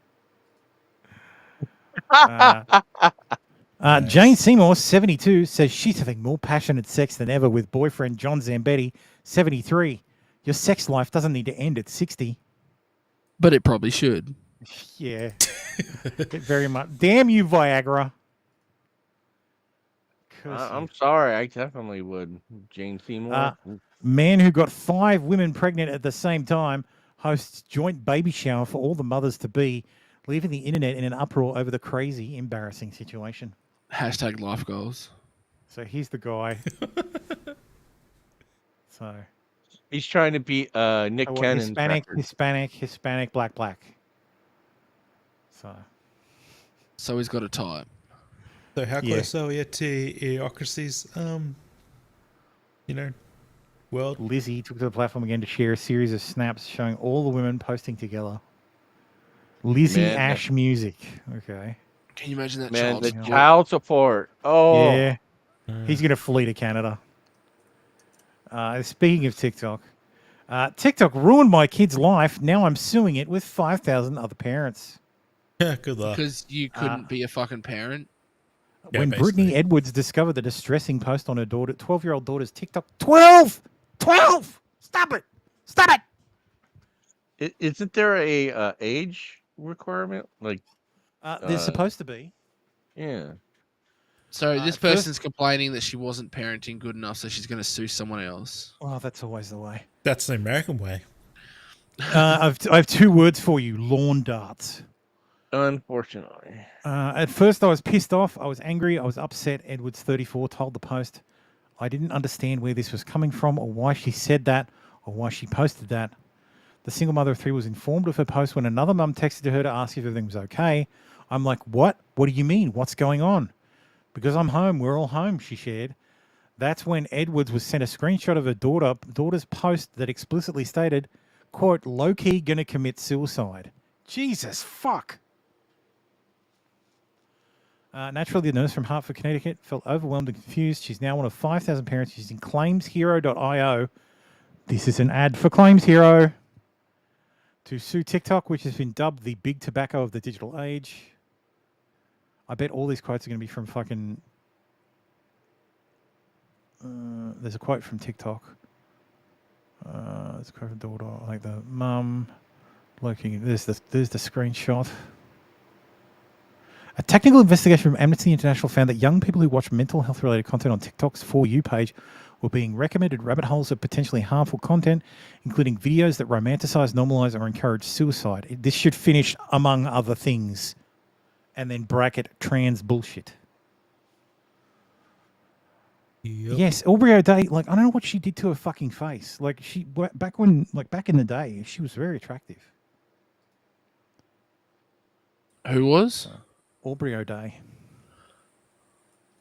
Jane Seymour, 72, says she's having more passionate sex than ever with boyfriend John Zambetti, 73. Your sex life doesn't need to end at 60. But it probably should. Yeah. Very much. Damn you, Viagra. I'm sorry. I definitely would. Jane Seymour. Man who got 5 women pregnant at the same time hosts joint baby shower for all the mothers to be, leaving the internet in an uproar over the crazy, embarrassing situation. Hashtag life goals. So here's the guy. So he's trying to be Nick Cannon's Hispanic, black. So he's got a type. So how close are we to Idiocracy's, world? Lizzie took to the platform again to share a series of snaps showing all the women posting together. Lizzie Ash music. Okay. Can you imagine that child support? Child support. Oh. Yeah. He's going to flee to Canada. Speaking of TikTok, TikTok ruined my kid's life. Now I'm suing it with 5,000 other parents. Yeah, good luck. Because you couldn't be a fucking parent. When Brittany Edwards discovered the distressing post on her 12-year-old daughter's TikTok. 12! Stop it! Isn't there a age requirement? Like, there's supposed to be. Yeah. So this First- person's complaining that she wasn't parenting good enough, so she's going to sue someone else. Well, that's always the way. That's the American way. I have 2 words for you: lawn darts. Unfortunately. At first, I was pissed off. I was angry. I was upset. Edwards, 34, told the Post, I didn't understand where this was coming from or why she said that or why she posted that. The single mother of 3 was informed of her post when another mum texted her to ask if everything was okay. I'm like, what? What do you mean? What's going on? Because I'm home. We're all home, she shared. That's when Edwards was sent a screenshot of her daughter's post that explicitly stated, quote, low-key gonna commit suicide. Jesus, fuck. Naturally, the nurse from Hartford, Connecticut felt overwhelmed and confused. She's now one of 5,000 parents using claimshero.io. This is an ad for Claims Hero. To sue TikTok, which has been dubbed the big tobacco of the digital age. I bet all these quotes are going to be from fucking... there's a quote from TikTok. There's a quote from daughter, like the mum. Looking, there's the screenshot. A technical investigation from Amnesty International found that young people who watch mental health-related content on TikTok's For You page were being recommended rabbit holes of potentially harmful content, including videos that romanticize, normalize, or encourage suicide. This should finish, among other things, and then bracket trans bullshit. Yep. Yes, Aubrey O'Day, like, I don't know what she did to her fucking face. Like, back in the day, she was very attractive. Who was? Aubrey O'Day.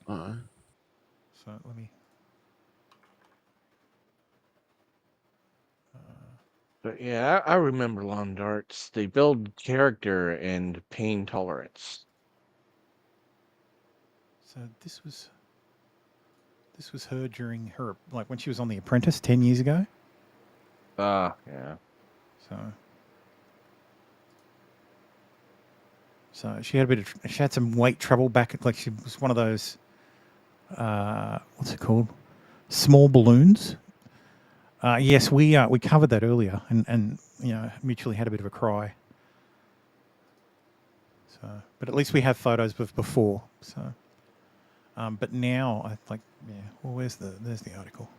Oh. So let me... But yeah, I remember lawn darts. They build character and pain tolerance. So this was her during her, like, when she was on The Apprentice 10 years ago. Yeah. So she had some weight trouble back, like she was one of those, what's it called? Small balloons. Yes, we covered that earlier and mutually had a bit of a cry. So, but at least we have photos of before. So, but now well, there's the article.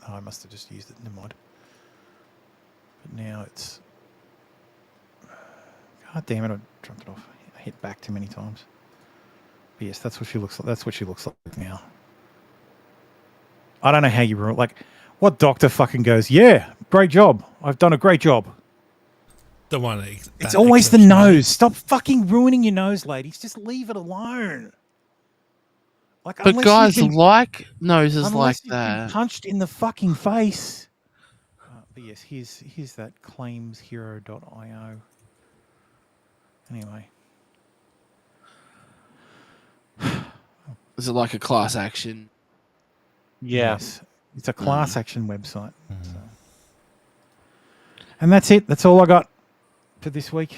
I must have just used it. Never mind. But now it's. God damn it! I dropped it off. I hit back too many times. But yes, that's what she looks like. That's what she looks like now. I don't know how you ruin. Like, what doctor fucking goes? Yeah, great job. I've done a great job. The one. It's always the nose. Stop fucking ruining your nose, ladies. Just leave it alone. Like, but guys like noses like you've been that. Punched in the fucking face. But yes, here's that claimshero.io. Anyway. Is it like a class action? Yes. It's a class action website. So. And that's it. That's all I got for this week.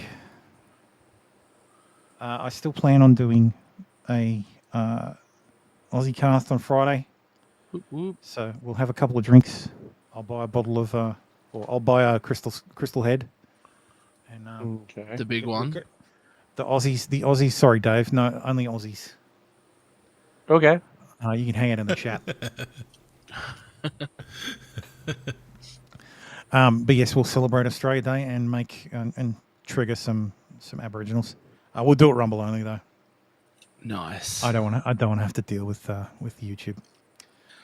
I still plan on doing a Aussie cast on Friday. Whoop, whoop. So we'll have a couple of drinks. I'll buy a bottle of, or I'll buy a Crystal Head. And okay. The big one. The Aussies. Sorry, Dave. No, only Aussies. Okay. You can hang out in the chat. But yes, we'll celebrate Australia Day and make and trigger some Aboriginals. We'll do it Rumble only though. Nice. I don't want to have to deal with YouTube.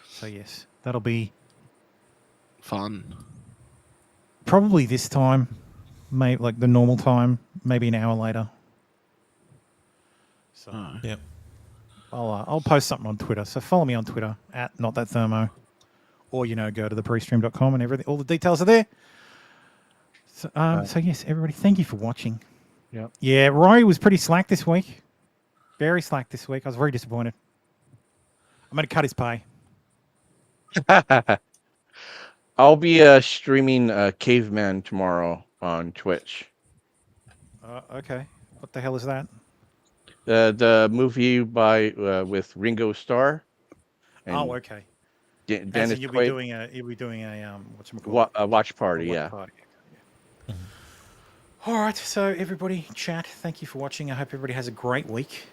So yes, that'll be fun. Probably this time, maybe like the normal time, maybe an hour later. So yep. I'll post something on Twitter. So follow me on Twitter at NotThatThermo, or go to thepretream.com and everything. All the details are there. So so yes, everybody, thank you for watching. Yep. Yeah, Rory was pretty slack this week. Very slack this week. I was very disappointed. I'm going to cut his pay. I'll be streaming Caveman tomorrow on Twitch. Okay. What the hell is that? The movie with Ringo Starr. Oh, okay. Dennis you'll Quaid. be doing a whatchamacallit? A watch party, a watch yeah. Party. All right, so everybody, chat, thank you for watching. I hope everybody has a great week.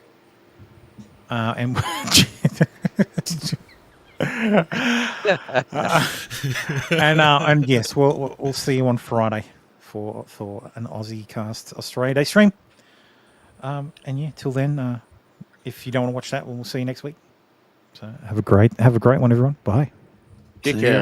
And and yes, we'll see you on Friday for an Aussie Cast Australia Day stream. And yeah, till then, if you don't want to watch that, we'll see you next week. So have a great one, everyone. Bye. Take care.